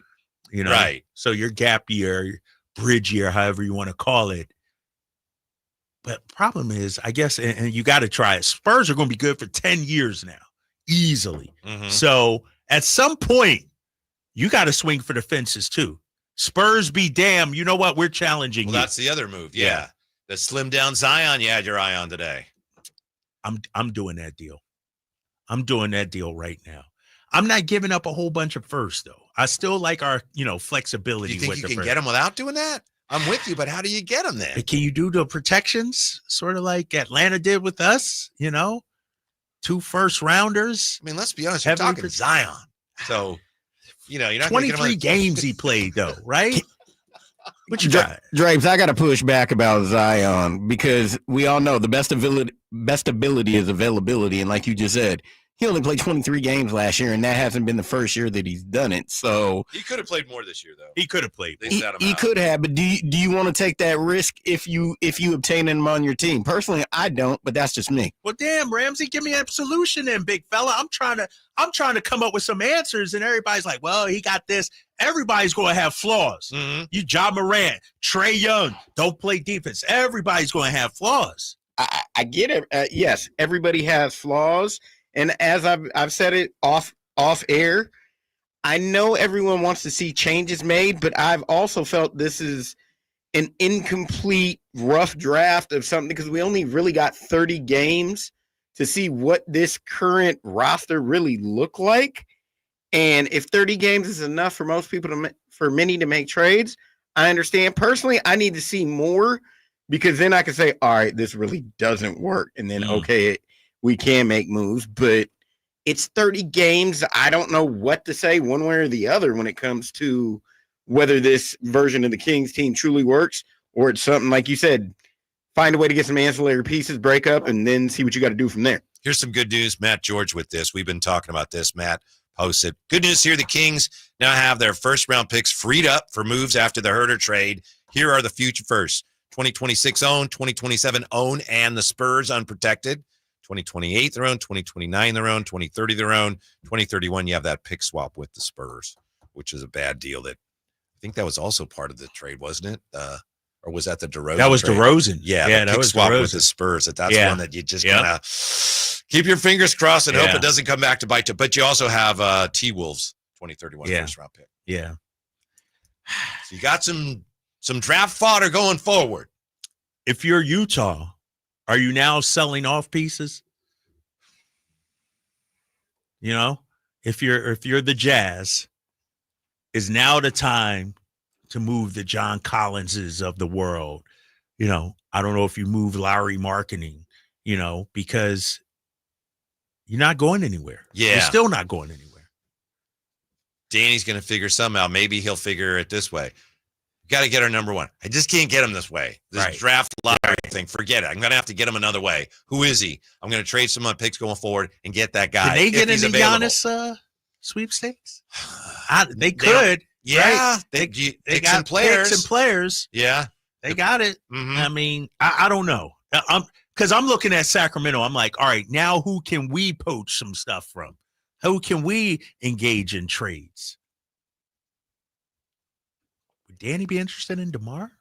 Right. So your gap year, bridge year, however you want to call it. But problem is, I guess, and you got to try it. Spurs are going to be good for 10 years now, easily. So at some point, you got to swing for the fences too. Spurs be damned. You know what? We're challenging you. That's the other move. Yeah. The slim down Zion you had your eye on today. I'm doing that deal. I'm doing that deal right now. I'm not giving up a whole bunch of firsts, though. I still like our, flexibility. Do you think you can get them without doing that? I'm with you, but how do you get them then? Can you do the protections sort of like Atlanta did with us, 2 first rounders? I mean, let's be honest. You're talking Zion. So, you're not 23 games he played, though, right? What you got? Drapes, I got to push back about Zion because we all know the best ability is availability. And like you just said, he only played 23 games last year, and that hasn't been the first year that he's done it. So he could have played more this year, though. He could have played. He could have, but do you want to take that risk if you obtain him on your team? Personally, I don't, but that's just me. Well, damn, Ramsey, give me a solution then, big fella. I'm trying to come up with some answers, and everybody's like, well, he got this. Everybody's going to have flaws. Mm-hmm. You, Ja Morant, Trae Young, don't play defense. Everybody's going to have flaws. I get it. Yes, everybody has flaws. And as I've said it off air, I know everyone wants to see changes made, but I've also felt this is an incomplete, rough draft of something because we only really got 30 games to see what this current roster really look like. And if 30 games is enough for most people for many to make trades, I understand. Personally, I need to see more because then I can say, all right, this really doesn't work. And then, okay, we can make moves, but it's 30 games. I don't know what to say one way or the other when it comes to whether this version of the Kings team truly works or it's something like you said, find a way to get some ancillary pieces, break up, and then see what you got to do from there. Here's some good news. Matt George with this. We've been talking about this. Matt posted. Good news here. The Kings now have their first-round picks freed up for moves after the Huerter trade. Here are the future firsts. 2026 own, 2027 own, and the Spurs unprotected. 2028 their own, 2029 their own, 2030 their own, 2031 you have that pick swap with the Spurs, which is a bad deal. That I think that was also part of the trade, wasn't it? Or was that the DeRozan? That was trade? DeRozan. Yeah, that pick was swap DeRozan. with the Spurs. That's one that you just kind of keep your fingers crossed and hope it doesn't come back to bite you. But you also have T-Wolves 2031 first round pick. Yeah. So you got some draft fodder going forward. If you're Utah, are you now selling off pieces? If you're the Jazz, is now the time to move the John Collinses of the world. I don't know if you move Lowry marketing, because you're not going anywhere. Yeah. You're still not going anywhere. Danny's going to figure somehow. Maybe he'll figure it this way. Got to get our number one. I just can't get him this way. This draft lottery thing, forget it. I'm going to have to get him another way. Who is he? I'm going to trade some picks going forward and get that guy. Can they get into Giannis sweepstakes? They could. Yeah. Right? They got got players. picks and players. Yeah. They got it. Mm-hmm. I mean, I don't know. Because I'm looking at Sacramento. I'm like, all right, now who can we poach some stuff from? Who can we engage in trades? Would Danny be interested in DeMar?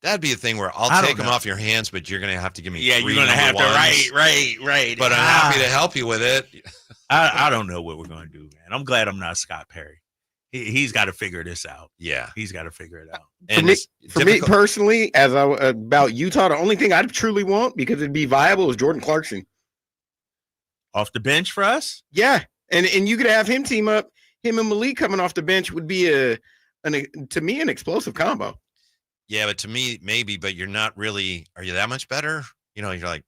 That'd be a thing where I'll take him off your hands, but you're going to have to give me you're going to have to. Right. But I'm happy to help you with it. I don't know what we're going to do, man. I'm glad I'm not Scott Perry. He's got to figure this out. Yeah. He's got to figure it out. And for me personally, about Utah, the only thing I truly want, because it'd be viable, is Jordan Clarkson. Off the bench for us? Yeah. And you could have him team up. Him and Malik coming off the bench would be to me an explosive combo. Yeah, but to me, maybe, but you're not really, are you that much better? You're like,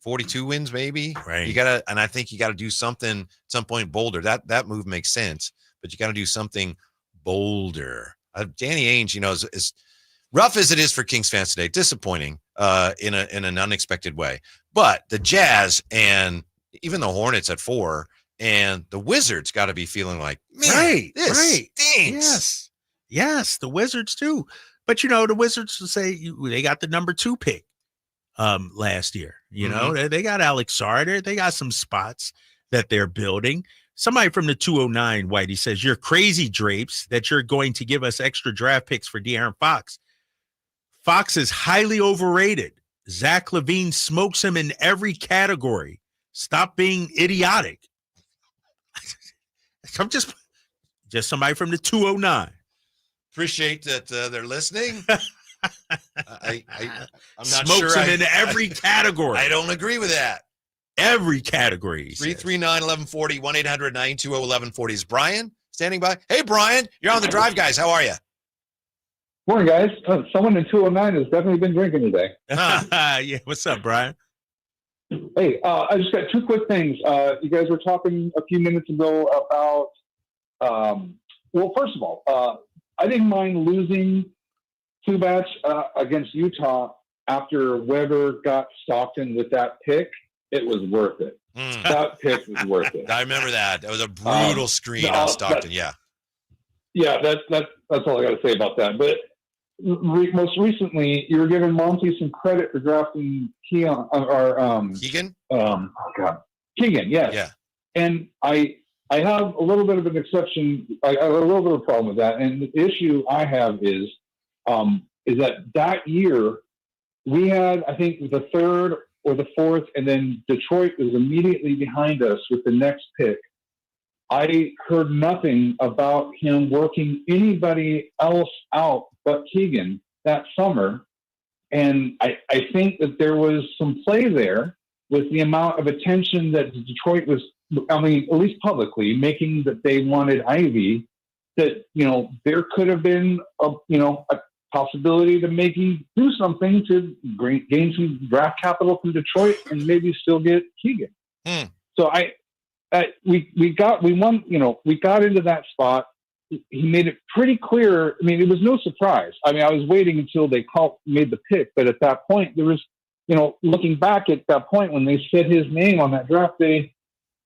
42 wins, maybe. Right. And I think you got to do something at some point bolder. That move makes sense, but you got to do something bolder. Danny Ainge, as rough as it is for Kings fans today, disappointing in an unexpected way. But the Jazz and even the Hornets at 4 and the Wizards got to be feeling like, man, this stinks. Yes, the Wizards too. But the Wizards will say they got the number 2 pick last year. They got Alex Sarter. They got some spots that they're building. Somebody from the 209, Whitey, says, you're crazy, Drapes, that you're going to give us extra draft picks for De'Aaron Fox. Fox is highly overrated. Zack LaVine smokes him in every category. Stop being idiotic. I'm just somebody from the 209. Appreciate that they're listening. I'm not smokes sure him in every category. I don't agree with that. Every category. 339-1140, 1-800-920-1140 is Brian standing by. Hey, Brian, you're on the drive, guys. How are you? Morning, guys. Someone in 209 has definitely been drinking today. Yeah. What's up, Brian? Hey, I just got two quick things. You guys were talking a few minutes ago about, well, first of all, I didn't mind losing Zubats against Utah after Weber got Stockton with that pick. It was worth it. That pick was worth it. I remember that. That was a brutal screen on Stockton. Yeah, that's all I got to say about that. But most recently, you were giving Monty some credit for drafting Keon Keegan. Keegan, yes. Yeah. And I have a little bit of an exception. I have a little bit of a problem with that. And the issue I have is that year we had, I think, the third or the fourth, and then Detroit was immediately behind us with the next pick. I heard nothing about him working anybody else out but Keegan that summer. And I think that there was some play there with the amount of attention that Detroit was, I mean, at least publicly, making that they wanted Ivy, that, there could have been a possibility to maybe do something to gain some draft capital from Detroit and maybe still get Keegan. So we got into that spot. He made it pretty clear. I mean, it was no surprise. I mean, I was waiting until they made the pick, but at that point there was, looking back at that point when they said his name on that draft day,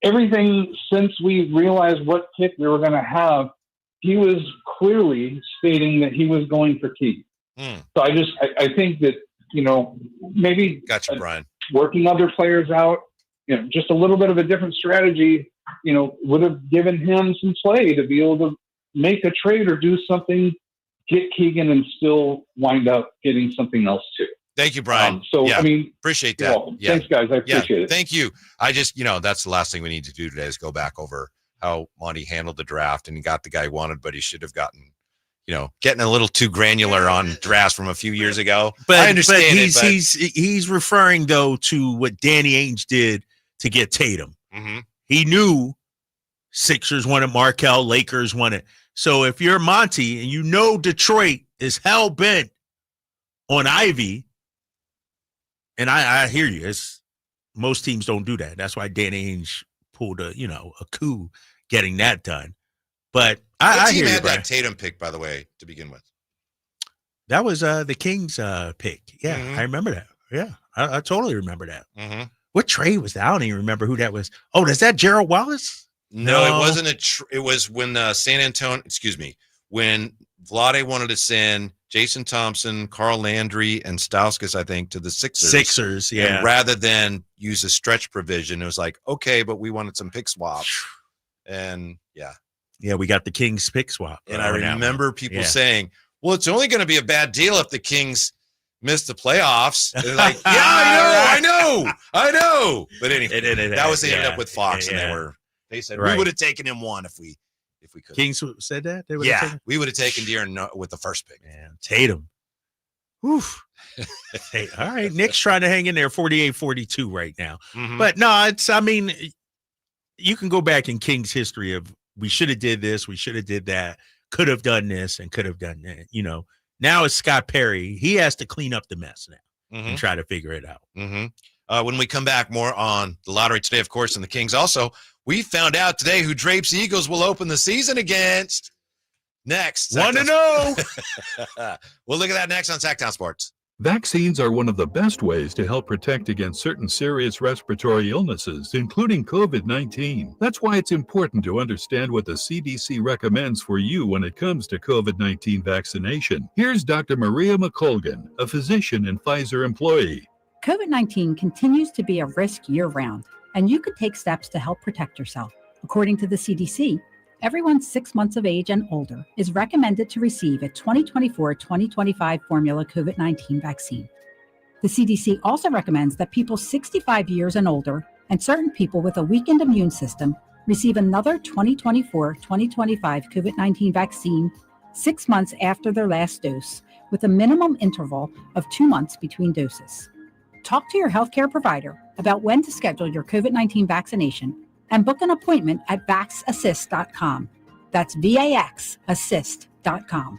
everything since we realized what pick we were going to have, he was clearly stating that he was going for Keegan. So I think that, maybe gotcha, Brian, working other players out, just a little bit of a different strategy, would have given him some play to be able to make a trade or do something, get Keegan and still wind up getting something else too. Thank you, Brian. I mean, appreciate that. Yeah. Thanks, guys. I appreciate it. Thank you. I just, that's the last thing we need to do today is go back over how Monty handled the draft, and he got the guy he wanted, but he should have gotten, getting a little too granular on drafts from a few years ago. But I understand he's referring though to what Danny Ainge did to get Tatum. Mm-hmm. He knew Sixers wanted Markelle, Lakers wanted. So if you're Monty and Detroit is hell bent on Ivy, and I hear you, most teams don't do that. That's why Danny Ainge pulled a coup getting that done. But I hear you, had Brian. that Tatum pick, by the way, to begin with. That was the Kings pick. Yeah, I remember that. Yeah, I totally remember that. Mm-hmm. What trade was that? I don't even remember who that was. Oh, is that Gerald Wallace? No, it wasn't it was when when Vlade wanted to send Jason Thompson, Carl Landry, and Stauskas, I think, to the Sixers. Yeah. And rather than use a stretch provision, it was like, okay, but we wanted some pick swaps. And yeah, we got the Kings pick swap. And I remember people saying, well, it's only going to be a bad deal if the Kings miss the playoffs. They're like, yeah, I know. But anyway, that was they ended up with Fox, and they said we would have taken him one if we could. Kings said that? They we would have taken De'Aaron with the first pick. Man, Tatum. Oof. Hey, all right, Nick's trying to hang in there 48-42 right now. Mm-hmm. But no, you can go back in Kings history of we should have did this, we should have did that, could have done this and could have done that. Now it's Scott Perry. He has to clean up the mess now and try to figure it out. Mm-hmm. When we come back, more on the lottery today, of course, and the Kings. Also, we found out today who Drapes Eagles will open the season against. Next. 1-0. We'll look at that next on Sacktown Sports. Vaccines are one of the best ways to help protect against certain serious respiratory illnesses, including COVID-19. That's why it's important to understand what the CDC recommends for you when it comes to COVID-19 vaccination. Here's Dr. Maria McColgan, a physician and Pfizer employee. COVID-19 continues to be a risk year-round, and you could take steps to help protect yourself. According to the CDC, everyone 6 months of age and older is recommended to receive a 2024-2025 formula COVID-19 vaccine. The CDC also recommends that people 65 years and older and certain people with a weakened immune system receive another 2024-2025 COVID-19 vaccine 6 months after their last dose, with a minimum interval of 2 months between doses. Talk to your healthcare provider about when to schedule your COVID-19 vaccination and book an appointment at vaxassist.com. That's VAXassist.com.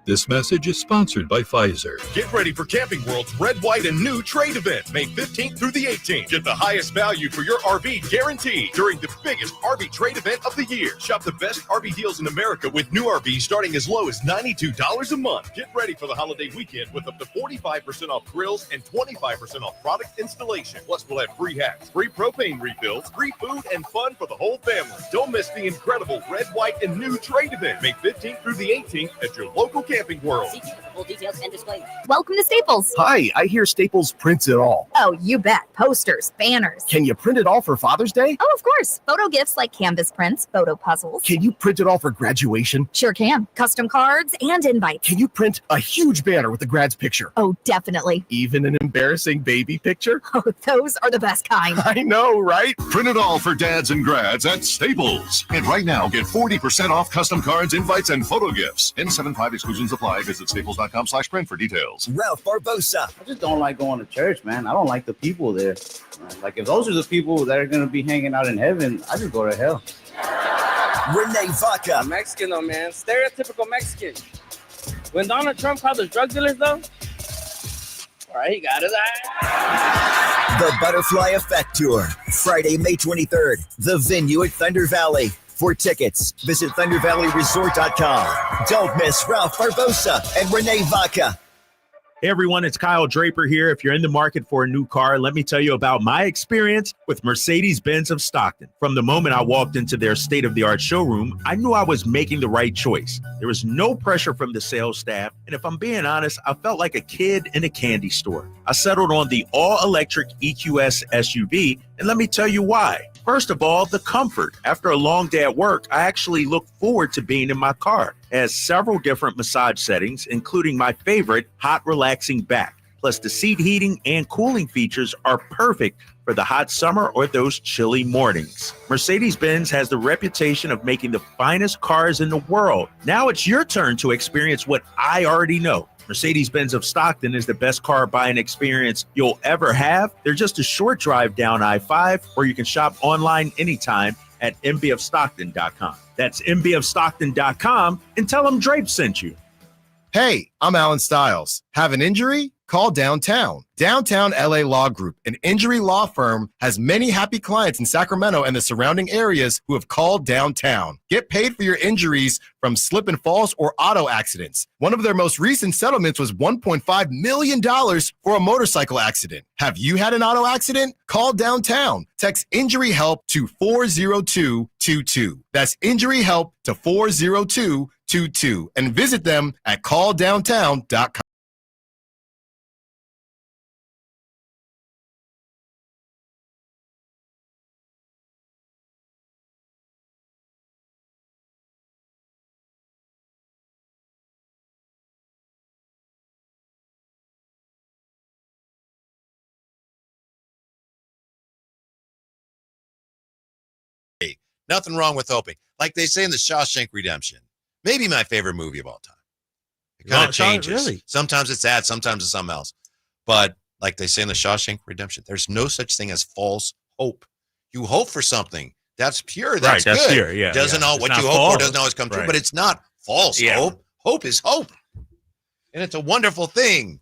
The This message is sponsored by Pfizer. Get ready for Camping World's Red, White, and New Trade event, May 15th through the 18th. Get the highest value for your RV guaranteed during the biggest RV trade event of the year. Shop the best RV deals in America with new RVs starting as low as $92 a month. Get ready for the holiday weekend with up to 45% off grills and 25% off product installation. Plus, we'll have free hats, free propane refills, free food, and fun for the whole family. Don't miss the incredible Red, White, and New Trade event, May 15th through the 18th at your local Camping World. See full details and displays. Welcome to Staples. Hi, I hear Staples prints it all. Oh, you bet. Posters, banners. Can you print it all for Father's Day? Oh, of course. Photo gifts like canvas prints, photo puzzles. Can you print it all for graduation? Sure can. Custom cards and invites. Can you print a huge banner with the grad's picture? Oh, definitely. Even an embarrassing baby picture? Oh, those are the best kind. I know, right? Print it all for dads and grads at Staples. And right now, get 40% off custom cards, invites, and photo gifts. N75 exclusions apply. Visit staples.com/print for details. Ralph Barbosa. I just don't like going to church, man. I don't like the people there. Like, if those are the people that are going to be hanging out in heaven, I just go to hell. Renee Vaca. Mexican, though, man. Stereotypical Mexican. When Donald Trump called us drug dealers, though, all right, he got it. The Butterfly Effect Tour, Friday, May 23rd. The venue at Thunder Valley. For tickets, visit ThunderValleyResort.com. Don't miss Ralph Barbosa and Renee Vaca. Hey everyone, it's Kyle Draper here. If you're in the market for a new car, let me tell you about my experience with Mercedes-Benz of Stockton. From the moment I walked into their state-of-the-art showroom, I knew I was making the right choice. There was no pressure from the sales staff, and if I'm being honest, I felt like a kid in a candy store. I settled on the all-electric EQS SUV, and let me tell you why. First of all, the comfort. After a long day at work, I actually look forward to being in my car. It has several different massage settings, including my favorite, hot relaxing back. Plus, the seat heating and cooling features are perfect for the hot summer or those chilly mornings. Mercedes-Benz has the reputation of making the finest cars in the world. Now it's your turn to experience what I already know. Mercedes-Benz of Stockton is the best car buying experience you'll ever have. They're just a short drive down I-5, or you can shop online anytime at mbofstockton.com. That's mbofstockton.com, and tell them Drape sent you. Hey, I'm Alan Stiles. Have an injury? Call Downtown. Downtown LA Law Group, an injury law firm, has many happy clients in Sacramento and the surrounding areas who have called Downtown. Get paid for your injuries from slip and falls or auto accidents. One of their most recent settlements was $1.5 million for a motorcycle accident. Have you had an auto accident? Call Downtown. Text injury help to 40222. That's injury help to 40222. And visit them at calldowntown.com. Nothing wrong with hoping. Like they say in the Shawshank Redemption, maybe my favorite movie of all time. It kind of changes. Really? Sometimes it's that, sometimes it's something else. But like they say in the Shawshank Redemption, there's no such thing as false hope. You hope for something. That's pure. That's right, good. That's pure, yeah. Doesn't know what you hope for doesn't always come true, but it's not false hope. Hope is hope. And it's a wonderful thing.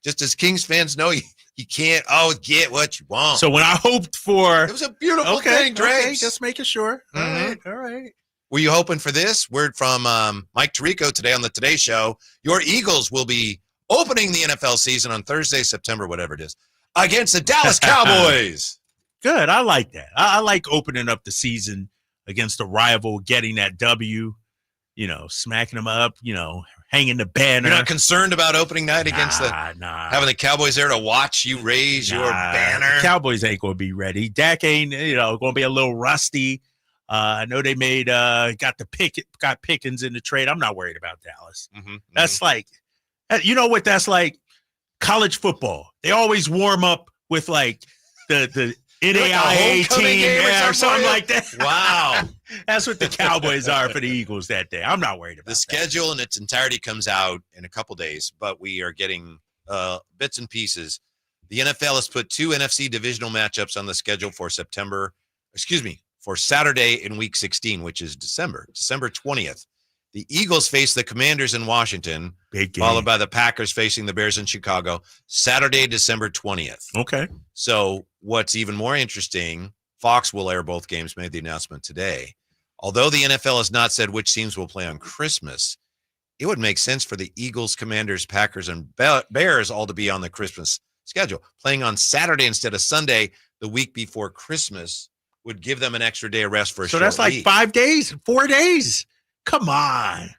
Just as Kings fans know, you can't always get what you want. So when I hoped for... It was a beautiful thing, Drapes. Okay, just making sure. All right. Were you hoping for this? Word from Mike Tirico today on the Today Show. Your Eagles will be opening the NFL season on Thursday, September, whatever it is, against the Dallas Cowboys. Good. I like that. I like opening up the season against a rival, getting that W, smacking them up, hanging the banner. You're not concerned about opening night against having the Cowboys there to watch you raise your banner? The Cowboys ain't going to be ready. Dak ain't, going to be a little rusty. I know they got Pickens in the trade. I'm not worried about Dallas. That's like, you know what that's like? College football. They always warm up with like the NAIA team or something like that. Wow. That's what the Cowboys are for the Eagles that day. I'm not worried about the schedule in its entirety comes out in a couple days, but we are getting bits and pieces. The NFL has put 2 NFC divisional matchups on the schedule for Saturday in week 16, which is December 20th. The Eagles face the Commanders in Washington, Big game. followed by the Packers facing the Bears in Chicago, Saturday, December 20th. Okay. So what's even more interesting, Fox will air both games, made the announcement today. Although the NFL has not said which teams will play on Christmas, it would make sense for the Eagles, Commanders, Packers, and Bears all to be on the Christmas schedule. Playing on Saturday instead of Sunday the week before Christmas would give them an extra day of rest for a So short that's like week. 5 days, 4 days. Come on.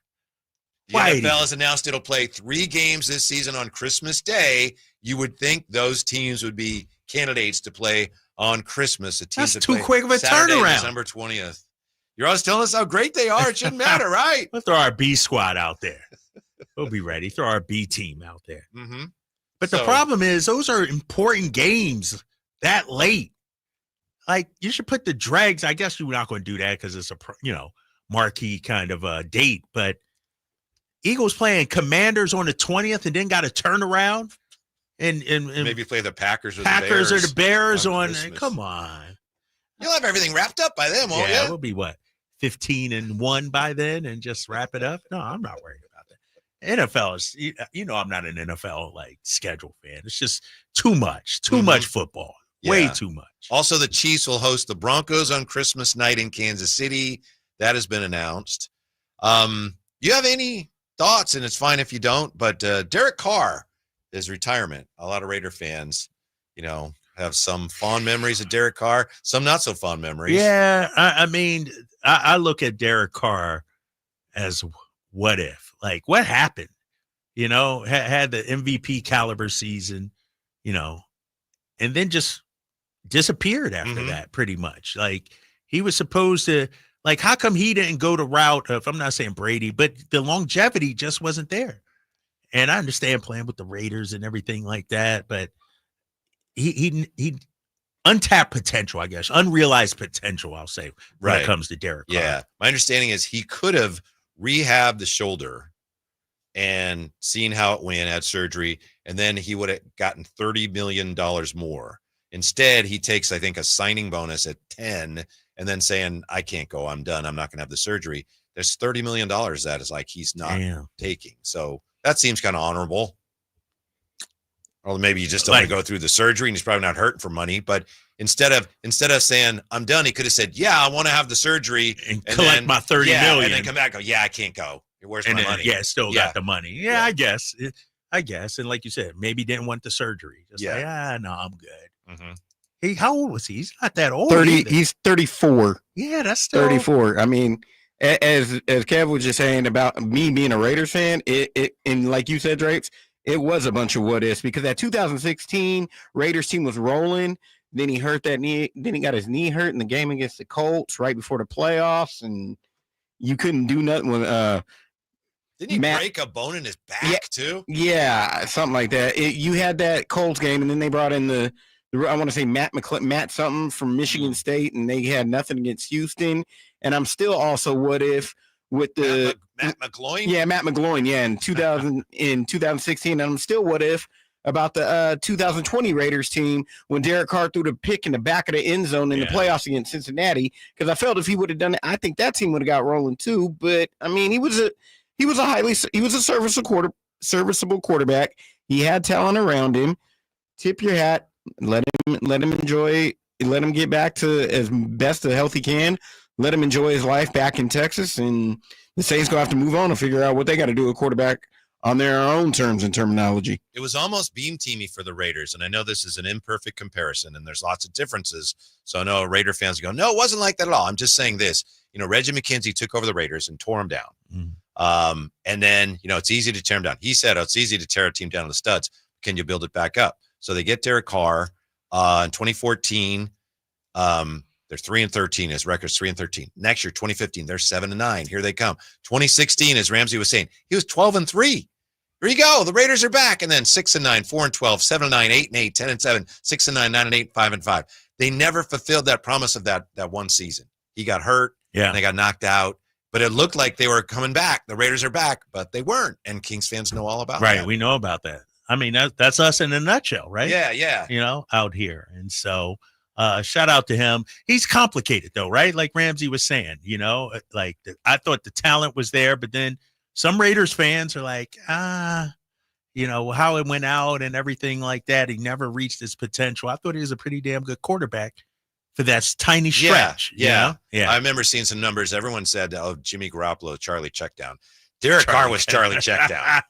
The NFL has announced it'll play 3 games this season on Christmas Day. You would think those teams would be candidates to play on Christmas. That's too quick of a Saturday, turnaround. December 20th. You're always telling us how great they are. It shouldn't matter, right? We'll throw our B squad out there. We'll be ready. Throw our B team out there. Mm-hmm. But the problem is those are important games that late. Like, you should put the dregs. I guess you're not going to do that because it's a, marquee kind of a date. But Eagles playing Commanders on the 20th and then got to turn around and maybe play the Packers or Packers the or the Bears on Christmas. come on. You'll have everything wrapped up by then, won't you? We'll be 15-1 by then and just wrap it up. No, I'm not worried about that. NFL is, I'm not an NFL schedule fan. It's just too much football, way too much. Also, the Chiefs will host the Broncos on Christmas night in Kansas City. That has been announced. You have any thoughts? And it's fine if you don't. But Derek Carr, his retirement. A lot of Raider fans, have some fond memories of Derek Carr, some not so fond memories. Yeah, I mean, I look at Derek Carr as what if, what happened? Had the MVP caliber season, and then just disappeared after that pretty much. He was supposed to, how come he didn't go the route of, I'm not saying Brady, but the longevity just wasn't there. And I understand playing with the Raiders and everything like that, but he untapped potential, I guess, unrealized potential, I'll say, when it comes to Derek Carr. Yeah. My understanding is he could have rehabbed the shoulder and seen how it went, had surgery, and then he would have gotten $30 million more. Instead, he takes, I think, a signing bonus at 10 and then saying, I can't go, I'm done, I'm not going to have the surgery. There's $30 million that is he's not taking. So that seems kind of honorable. Or maybe you just don't want to go through the surgery and he's probably not hurting for money. But instead of saying, I'm done, he could have said, yeah, I want to have the surgery and collect my $30 million. And then come back and go, yeah, I can't go. Where's my money? Yeah, still got the money. Yeah, I guess. And like you said, maybe didn't want the surgery. Just no, I'm good. Mm-hmm. How old was he? He's not that old. 30. He's 34. Yeah, that's still 34. I mean, as Kev was just saying about me being a Raiders fan, it and like you said, Drapes, it was a bunch of what ifs because that 2016 Raiders team was rolling. Then he hurt that knee. Then he got his knee hurt in the game against the Colts right before the playoffs, and you couldn't do nothing with Didn't he break a bone in his back too? Yeah, something like that. You had that Colts game, and then they brought in the I want to say Matt something from Michigan State, and they had nothing against Houston. And I'm still also what if with the Matt McGloin? Yeah, Matt McGloin. Yeah, in 2016, and I'm still what if about the 2020 Raiders team when Derek Carr threw the pick in the back of the end zone in the playoffs against Cincinnati. Because I felt if he would have done it, I think that team would have got rolling too. But I mean, he was a serviceable quarterback. He had talent around him. Tip your hat. Let him enjoy. Let him get back to as best a health he can. Let him enjoy his life back in Texas, and the Saints gonna have to move on and figure out what they got to do with quarterback on their own terms and terminology. It was almost beam teamy for the Raiders, and I know this is an imperfect comparison, and there's lots of differences. So I know Raider fans go, "No, it wasn't like that at all." I'm just saying this. Reggie McKenzie took over the Raiders and tore them down. And then it's easy to tear them down. He said, "Oh, it's easy to tear a team down to the studs. Can you build it back up?" So they get Derek Carr in 2014. They're 3-13. His record's 3-13. Next year, 2015, they're 7-9. Here they come. 2016, as Ramsey was saying, he was 12-3. Here you go. The Raiders are back. And then 6-9, 4-12, 7-9, 8-8, 10-7, 6-9, 9-8, 5-5. They never fulfilled that promise of that one season. He got hurt. Yeah. And they got knocked out. But it looked like they were coming back. The Raiders are back, but they weren't. And Kings fans know all about that. Right. We know about that. I mean, that's us in a nutshell, right? Yeah. Out here. And so Shout out to him. He's complicated though, right? Like Ramsey was saying, like I thought the talent was there, but then some Raiders fans are like, how it went out and everything like that. He never reached his potential. I thought he was a pretty damn good quarterback for that tiny stretch. Yeah. Yeah. I remember seeing some numbers. Everyone said, Jimmy Garoppolo, Charlie checkdown. Derek Carr was Charlie checkdown.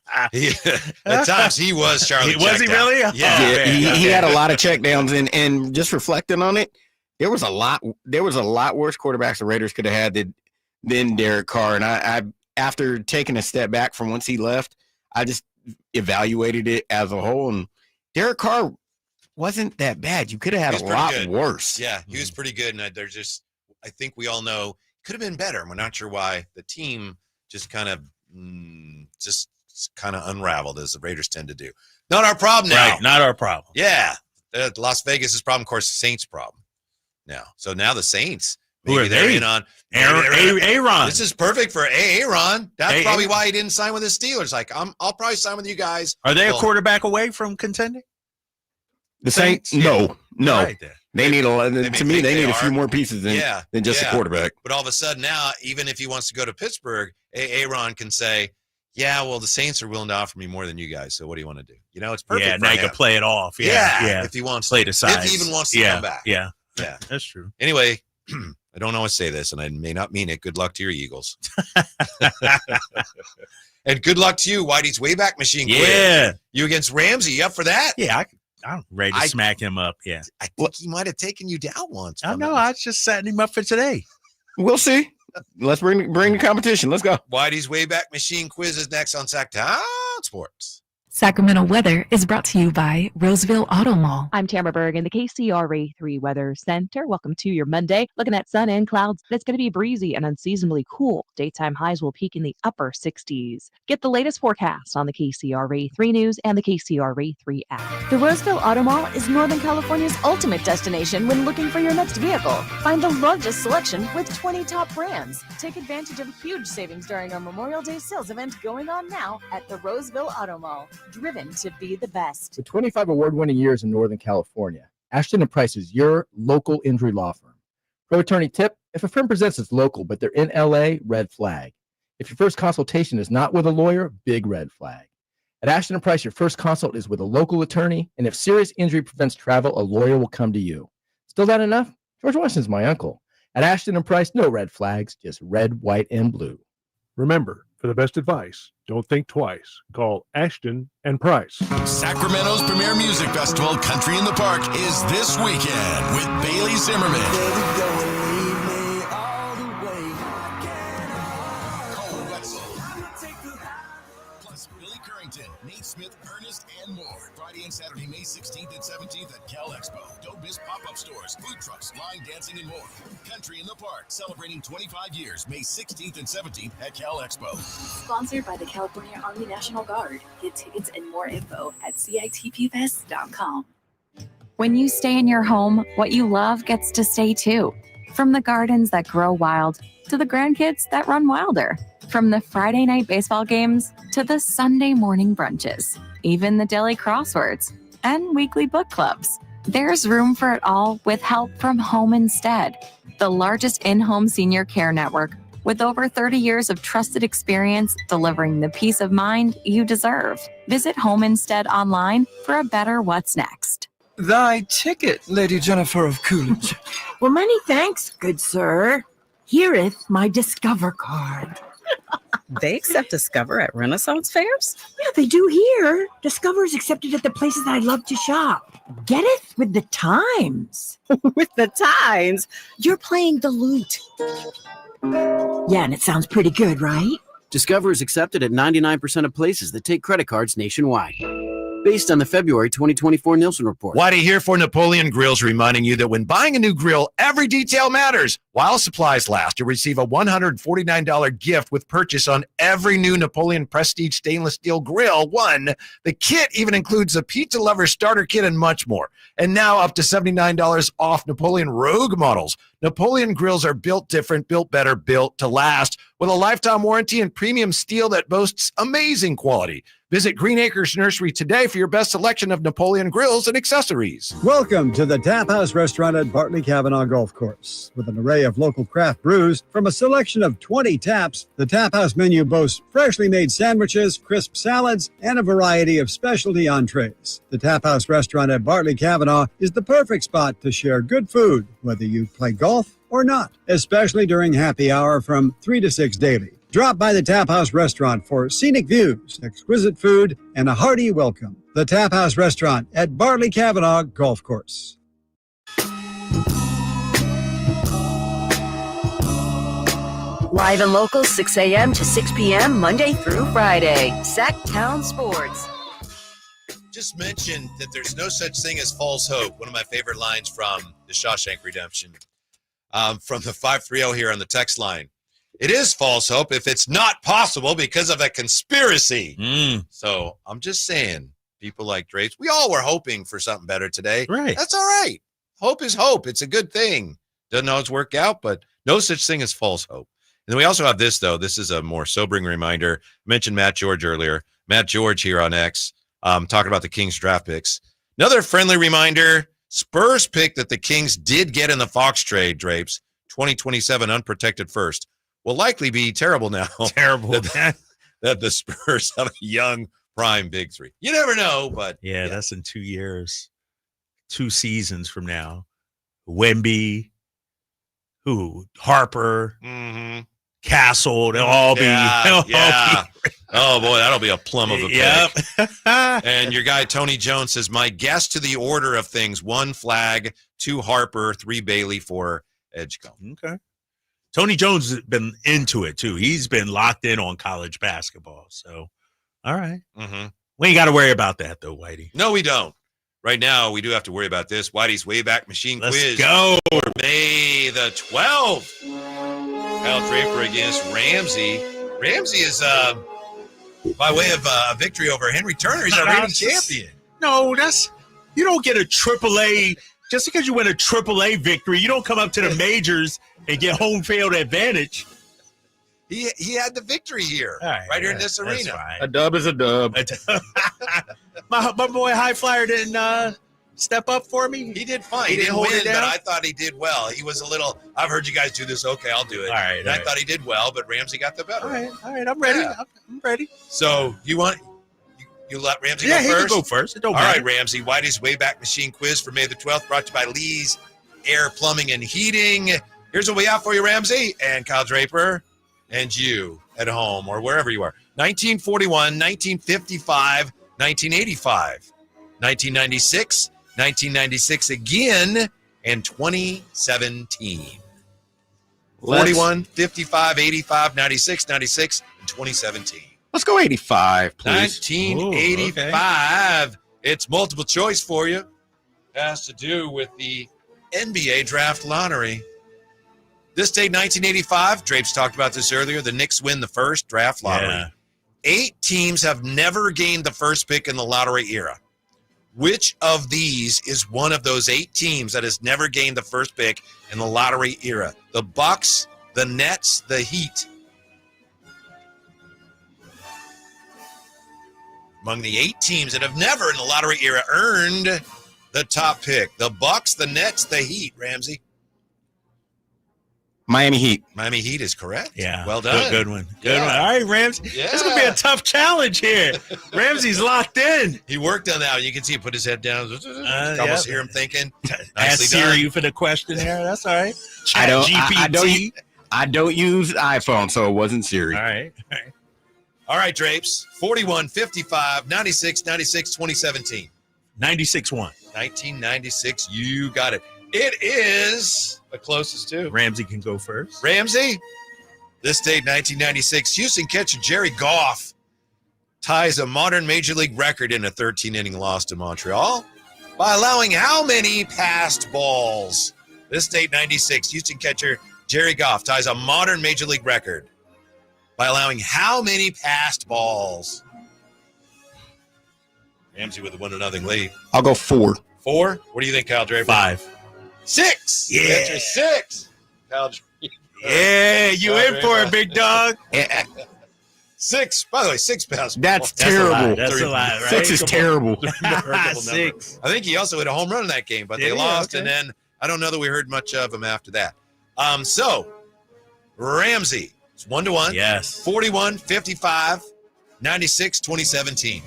At times he was Charlie checkdown. Was he really? Yeah. He had a lot of checkdowns, and just reflecting on it, there was a lot worse quarterbacks the Raiders could have had than Derek Carr. And I after taking a step back from once he left, I just evaluated it as a whole, and Derek Carr wasn't that bad. You could have had a lot worse. Yeah, he was pretty good, and I think we all know could have been better. We're not sure why. The team just kind of unraveled, as the Raiders tend to do. Not our problem now. Right, not our problem. Yeah. Las Vegas' problem, of course, the Saints' problem now. So now the Saints, who are they're they? in on Aaron. This is perfect for Aaron. That's probably why he didn't sign with the Steelers. Like, I'll probably sign with you guys. Are they a quarterback away from contending? The Saints? No. Right there. They need they need a few more pieces than just a quarterback. But all of a sudden now, even if he wants to go to Pittsburgh, Aaron can say, yeah, well, the Saints are willing to offer me more than you guys. So what do you want to do? It's perfect. Yeah, for now him. you can play it off. Yeah. If he wants play to. the sides. If he even wants to come back. Yeah. That's true. Anyway, I don't always say this, and I may not mean it. Good luck to your Eagles. And good luck to you, Whitey's Wayback Machine. Yeah. You against Ramsey. You up for that? Yeah, I'm ready to smack him up. Yeah. I think he might have taken you down once. I know. I was just setting him up for today. We'll see. Let's bring the competition. Let's go. Whitey's Wayback Machine quiz is next on Sacktown Sports. Sacramento weather is brought to you by Roseville Auto Mall. I'm Tamara Berg in the KCRA 3 Weather Center. Welcome to your Monday. Looking at sun and clouds, it's going to be breezy and unseasonably cool. Daytime highs will peak in the upper 60s. Get the latest forecast on the KCRA 3 News and the KCRA 3 app. The Roseville Auto Mall is Northern California's ultimate destination when looking for your next vehicle. Find the largest selection with 20 top brands. Take advantage of huge savings during our Memorial Day sales event going on now at the Roseville Auto Mall. Driven to be the best. With 25 award-winning years in Northern California, Ashton & Price is your local injury law firm. Pro attorney tip: if a firm presents as local but they're in LA, red flag. If your first consultation is not with a lawyer, big red flag. At Ashton & Price, your first consult is with a local attorney, and if serious injury prevents travel, a lawyer will come to you. Still not enough? George Washington's my uncle. At Ashton & Price, no red flags, just red, white, and blue. Remember, for the best advice, don't think twice. Call Ashton and Price. Sacramento's premier music festival, Country in the Park, is this weekend with Bailey Zimmerman. Cole Wetzel. Plus Billy Currington, Nate Smith, Ernest, and more. Friday and Saturday, May 16th and 17th at Cal Expo. Don't miss pop-up stores, food trucks, line dancing, and more. Country in the Park, celebrating 25 years, May 16th and 17th at Cal Expo. Sponsored by the California Army National Guard. Get tickets and more info at CITPfest.com. When you stay in your home, what you love gets to stay too. From the gardens that grow wild to the grandkids that run wilder. From the Friday night baseball games to the Sunday morning brunches. Even the daily crosswords and weekly book clubs. There's room for it all with help from Home Instead, the largest in-home senior care network with over 30 years of trusted experience delivering the peace of mind you deserve. Visit Home Instead online for a better what's next. Thy ticket, Lady Jennifer of Coolidge. Well, many thanks, good sir. Hereeth my Discover card. They accept Discover at Renaissance fairs? Yeah, they do here. Discover is accepted at the places I love to shop. Getteth with the times. With the times? You're playing the lute. Yeah, and it sounds pretty good, right? Discover is accepted at 99% of places that take credit cards nationwide. Based on the February 2024 Nielsen report. Whitey here for Napoleon Grills, reminding you that when buying a new grill, every detail matters. While supplies last, you'll receive a $149 gift with purchase on every new Napoleon Prestige stainless steel grill. The kit even includes a pizza lover starter kit and much more. And now up to $79 off Napoleon Rogue models. Napoleon grills are built different, built better, built to last. with a lifetime warranty and premium steel that boasts amazing quality. Visit Green Acres Nursery today for your best selection of Napoleon grills and accessories. Welcome to the Tap House Restaurant at Bartley Cavanaugh Golf Course. With an array of local craft brews from a selection of 20 taps, the Tap House menu boasts freshly made sandwiches, crisp salads, and a variety of specialty entrees. The Tap House Restaurant at Bartley Cavanaugh is the perfect spot to share good food, whether you play golf or not, especially during happy hour from 3 to 6 daily. Drop by the Tap House Restaurant for scenic views, exquisite food, and a hearty welcome. The Tap House Restaurant at Bartley Cavanaugh Golf Course. Live and local, 6 a.m. to 6 p.m., Monday through Friday. Sacktown Sports. Just mentioned that there's no such thing as false hope. One of my favorite lines from The Shawshank Redemption. From the 530 here on the text line. It is false hope if it's not possible because of a conspiracy. So I'm just saying, people like Drapes, we all were hoping for something better today. Right. That's all right. Hope is hope. It's a good thing. Doesn't always work out, but no such thing as false hope. And then we also have this, though. This is a more sobering reminder. I mentioned Matt George earlier. Matt George here on X, talking about the Kings draft picks. Another friendly reminder, Spurs pick that the Kings did get in the Fox trade, Drapes, 2027 unprotected first, will likely be terrible now. Terrible. that the Spurs have a young prime big three. You never know, but. Yeah, that's in 2 years, 2 seasons from now. Wemby, Harper, Castle, they'll all be. Oh, boy, that'll be a plum of a pick. Yep. And your guy, Tony Jones, says, my guess to the order of things, 1 Flag, 2 Harper, 3 Bailey, 4 Edgecombe. Okay. Tony Jones has been into it, too. He's been locked in on college basketball. So, all right. We ain't got to worry about that, though, Whitey. No, we don't. Right now, we do have to worry about this. Whitey's Wayback Machine Let's quiz. go. For May the 12th. Kyle Draper against Ramsey. Ramsey is, by way of a victory over Henry Turner, he's our reigning champion. No, you don't get a AAA. Just because you win a AAA victory, you don't come up to the majors and get home field advantage. He had the victory here, right here in this arena. Right. A dub is a dub. My boy High Flyer didn't step up for me. He did fine. He didn't win, hold it down? but I thought he did well. He was a little, I've heard you guys do this. Okay, I'll do it. All right. And I thought he did well, but Ramsey got the better. All right. I'm ready. Yeah. I'm ready. So you let Ramsey Yeah, go he first? can go first. It don't All matter. right, Ramsey. Whitey's Wayback Machine quiz for May the 12th, brought to you by Lee's Air Plumbing and Heating. Here's what we have for you, Ramsey, and Kyle Draper, and you at home or wherever you are. 1941, 1955, 1985, 1996, 1996 again, and 2017. 41, 55, 85, 96, 96, and 2017. Let's go 85, please. 1985. It's multiple choice for you. Has to do with the NBA draft lottery. This date, 1985, Drapes talked about this earlier. The Knicks win the first draft lottery. Yeah. 8 teams have never gained the first pick in the lottery era. Which of these is one of those 8 teams that has never gained the first pick in the lottery era? The Bucks, the Nets, the Heat. Among the 8 teams that have never in the lottery era earned the top pick. The Bucks, the Nets, the Heat, Ramsey. Miami Heat. Miami Heat is correct. Yeah. Well done. Good one. Yeah. All right, Ramsey. Yeah. It's going to be a tough challenge here. Ramsey's locked in. He worked on that. You can see he put his head down. Almost hear him thinking. Ask Nicely Siri done. for the question here. That's all right. I don't GPT. I don't use iPhone, so it wasn't Siri. All right. All right, Drapes. 41, 55, 96, 96, 2017. 96-1. 1996. You got it. It is the closest to. Ramsey can go first. Ramsey. This date, 1996. Houston catcher Jerry Goff ties a modern Major League record in a 13-inning loss to Montreal by allowing how many passed balls? This date, 96. Houston catcher Jerry Goff ties a modern Major League record by allowing how many passed balls? Ramsey with a 1-0 lead. I'll go 4. 4? What do you think, Kyle Draper? 5. 6. Yeah. Catcher 6. Kyle Draper. Yeah, you in for it, big dog. Six. By the way, 6 pounds. That's terrible. That's a lot, right? 6 is terrible. 6. I think he also hit a home run in that game, but they lost, and then I don't know that we heard much of him after that. So Ramsey, it's 1-1. Yes. 41, 55, 96, 2017.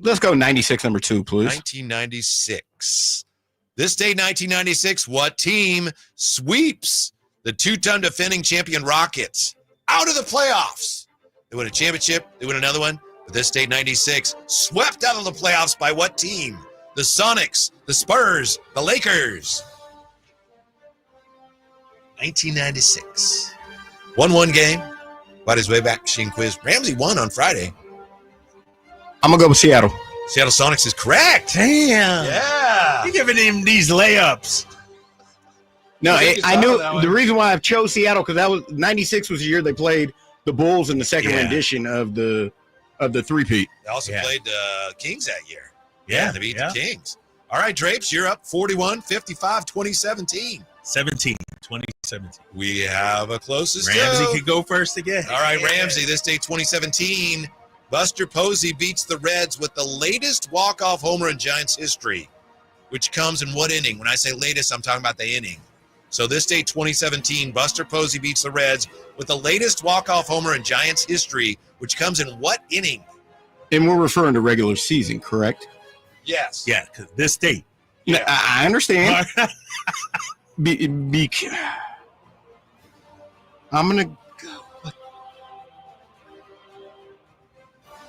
Let's go 96, number 2, please. 1996. This date, 1996, what team sweeps the 2-time defending champion Rockets out of the playoffs? They win a championship. They win another one. But this date, 96, swept out of the playoffs by what team? The Sonics, the Spurs, the Lakers. 1996. 1-1 game. About his Wayback Machine quiz. Ramsey won on Friday. I'm going to go with Seattle. Seattle Sonics is correct. Damn. Yeah. You're giving him these layups. No, I knew the reason why I chose Seattle because that was 96 was the year they played the Bulls in the second rendition of the three-peat. They also played the Kings that year. Yeah, they beat the Kings. All right, Drapes, you're up 41, 55, 2017. 2017. We have a closest. Ramsey could go first again. All right, Ramsey, this day 2017. Buster Posey beats the Reds with the latest walk-off homer in Giants history, which comes in what inning? When I say latest, I'm talking about the inning. So this day 2017, Buster Posey beats the Reds with the latest walk-off homer in Giants history, which comes in what inning? And we're referring to regular season, correct? Yes. Yeah, because this date. Yeah. I understand. I'm going to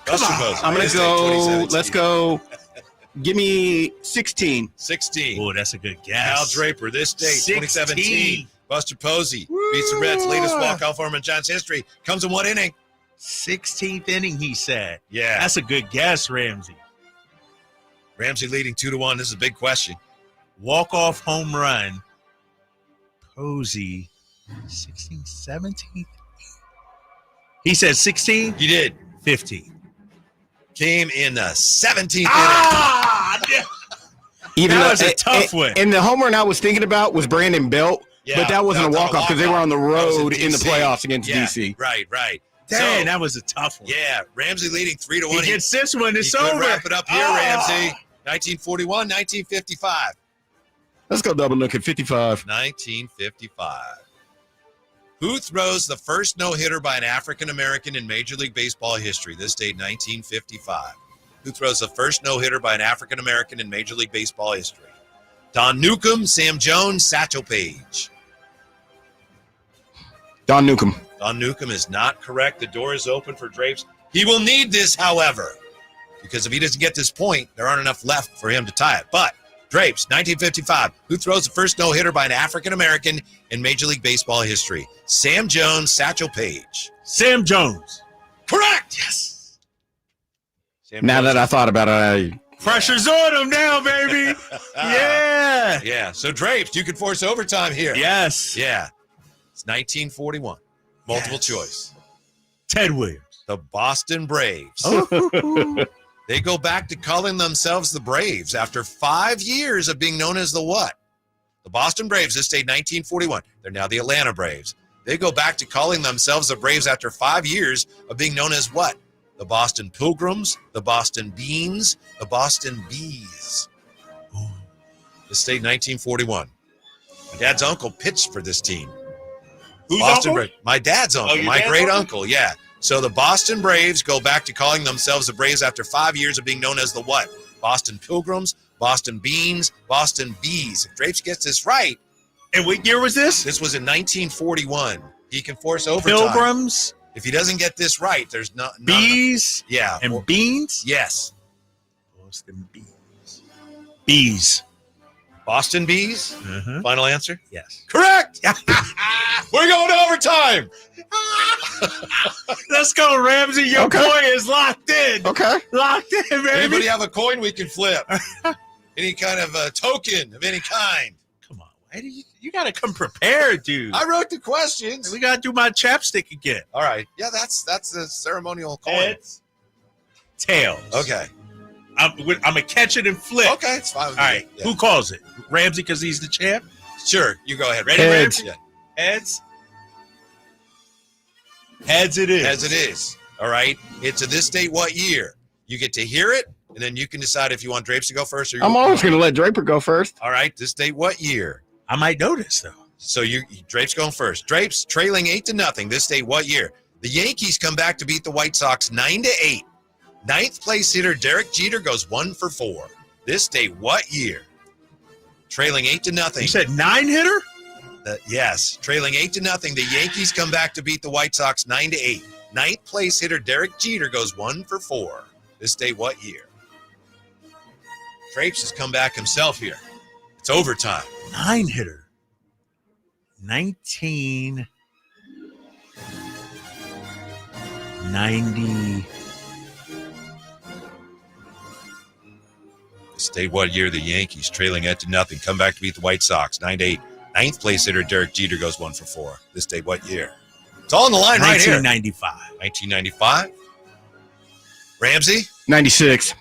Buster Posey. I'm going to go, let's go, give me 16. 16. Oh, that's a good guess. Al Draper, this date, 2017. Buster Posey beats the Reds' latest walk-off homer in Giants history. Comes in what inning? 16th inning, he said. Yeah. That's a good guess, Ramsey. Ramsey leading 2-1. This is a big question. Walk-off home run. Posey, 16, 17? He said 16? You did. 15. Came in the 17th inning. That was a tough one. And the home run I was thinking about was Brandon Belt, but that wasn't a walk-off because they were on the road in the playoffs against DC. Right. Dang, that was a tough one. Yeah, Ramsey leading 3-1. He gets this one. It's he could over. Wrap it up here, Ramsey. 1941, 1955. Let's go double look at 55. 1955. Who throws the first no-hitter by an African-American in Major League Baseball history? This date, 1955. Who throws the first no-hitter by an African-American in Major League Baseball history? Don Newcomb, Sam Jones, Satchel Paige. Don Newcomb. Don Newcomb is not correct. The door is open for Drapes. He will need this, however, because if he doesn't get this point, there aren't enough left for him to tie it. But Drapes, 1955. Who throws the first no-hitter by an African-American in Major League Baseball history? Sam Jones, Satchel Paige. Sam Jones. Correct. Yes. Now that I thought about it, Pressure's on him now, baby. Yeah. Yeah. So Drapes, you can force overtime here. Yes. Yeah. It's 1941. Multiple choice. Ted Williams. The Boston Braves. They go back to calling themselves the Braves after 5 years of being known as the what? The Boston Braves, this date 1941. They're now the Atlanta Braves. They go back to calling themselves the Braves after 5 years of being known as what? The Boston Pilgrims, the Boston Beans, the Boston Bees. This date 1941. My dad's uncle pitched for this team. Who's Boston uncle? Braves. My dad's uncle. My great uncle, yeah. So the Boston Braves go back to calling themselves the Braves after 5 years of being known as the what? Boston Pilgrims, Boston Beans, Boston Bees. If Drapes gets this right. And what year was this? This was in 1941. He can force overtime. Pilgrims. If he doesn't get this right, there's not Bees. Yeah. And beans? Yes. Boston Bees. Bees. Boston Bees? Final answer? Yes. Correct! We're going to overtime! Let's go, Ramsey. Your point is locked in. Okay. Locked in, baby. Anybody have a coin we can flip? Any kind of a token of any kind? Come on. Why do you got to come prepared, dude. I wrote the questions. We got to do my chapstick again. All right. Yeah, that's a ceremonial coin. Heads. Tails. Okay. I'm going to catch it and flip. Okay, it's fine with All me. right. Yeah. Who calls it? Ramsey because he's the champ? Sure. You go ahead. Ready, Heads. Ramsey? Heads. As it is. As it is. All right. It's a this date, what year? You get to hear it, and then you can decide if you want Drapes to go first. Or I'm always going to let Draper go first. All right. This date, what year? I might know this, though. So Drapes going first. Drapes trailing 8-0. This date, what year? The Yankees come back to beat the White Sox 9-8. Ninth place hitter Derek Jeter goes 1 for 4. This date, what year? Trailing 8-0. You said 9-hitter? Yes. Trailing 8-0. The Yankees come back to beat the White Sox 9-8. Ninth place hitter Derek Jeter goes 1 for 4. This date, what year? Drapes has come back himself here. It's overtime. 9-hitter. 1990. This date, what year? The Yankees trailing 8-0 come back to beat the White Sox 9-8. Ninth place hitter Derek Jeter goes 1 for 4. This date, what year? It's all on the line right here. 1995. 1995. Ramsey? 96.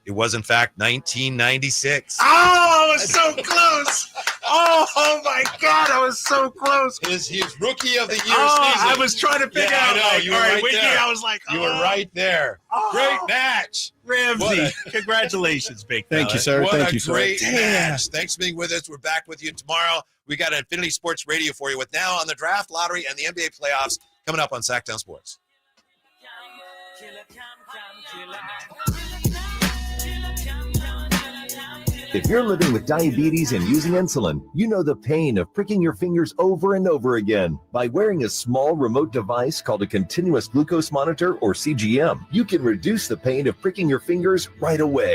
It was, in fact, 1996. Oh, I was so close. Oh my God, I was so close. His rookie of the year season. season. I was trying to figure out. I know, you were right there. I was like, you were right there. Great match. Ramsey, congratulations, big fella. Thank you, sir. What you, a great match. Thanks for being with us. We're back with you tomorrow. We got Infinity Sports Radio for you with Now on the Draft, Lottery, and the NBA playoffs coming up on Sacktown Sports. If you're living with diabetes and using insulin, you know the pain of pricking your fingers over and over again. By wearing a small remote device called a continuous glucose monitor or CGM, you can reduce the pain of pricking your fingers right away.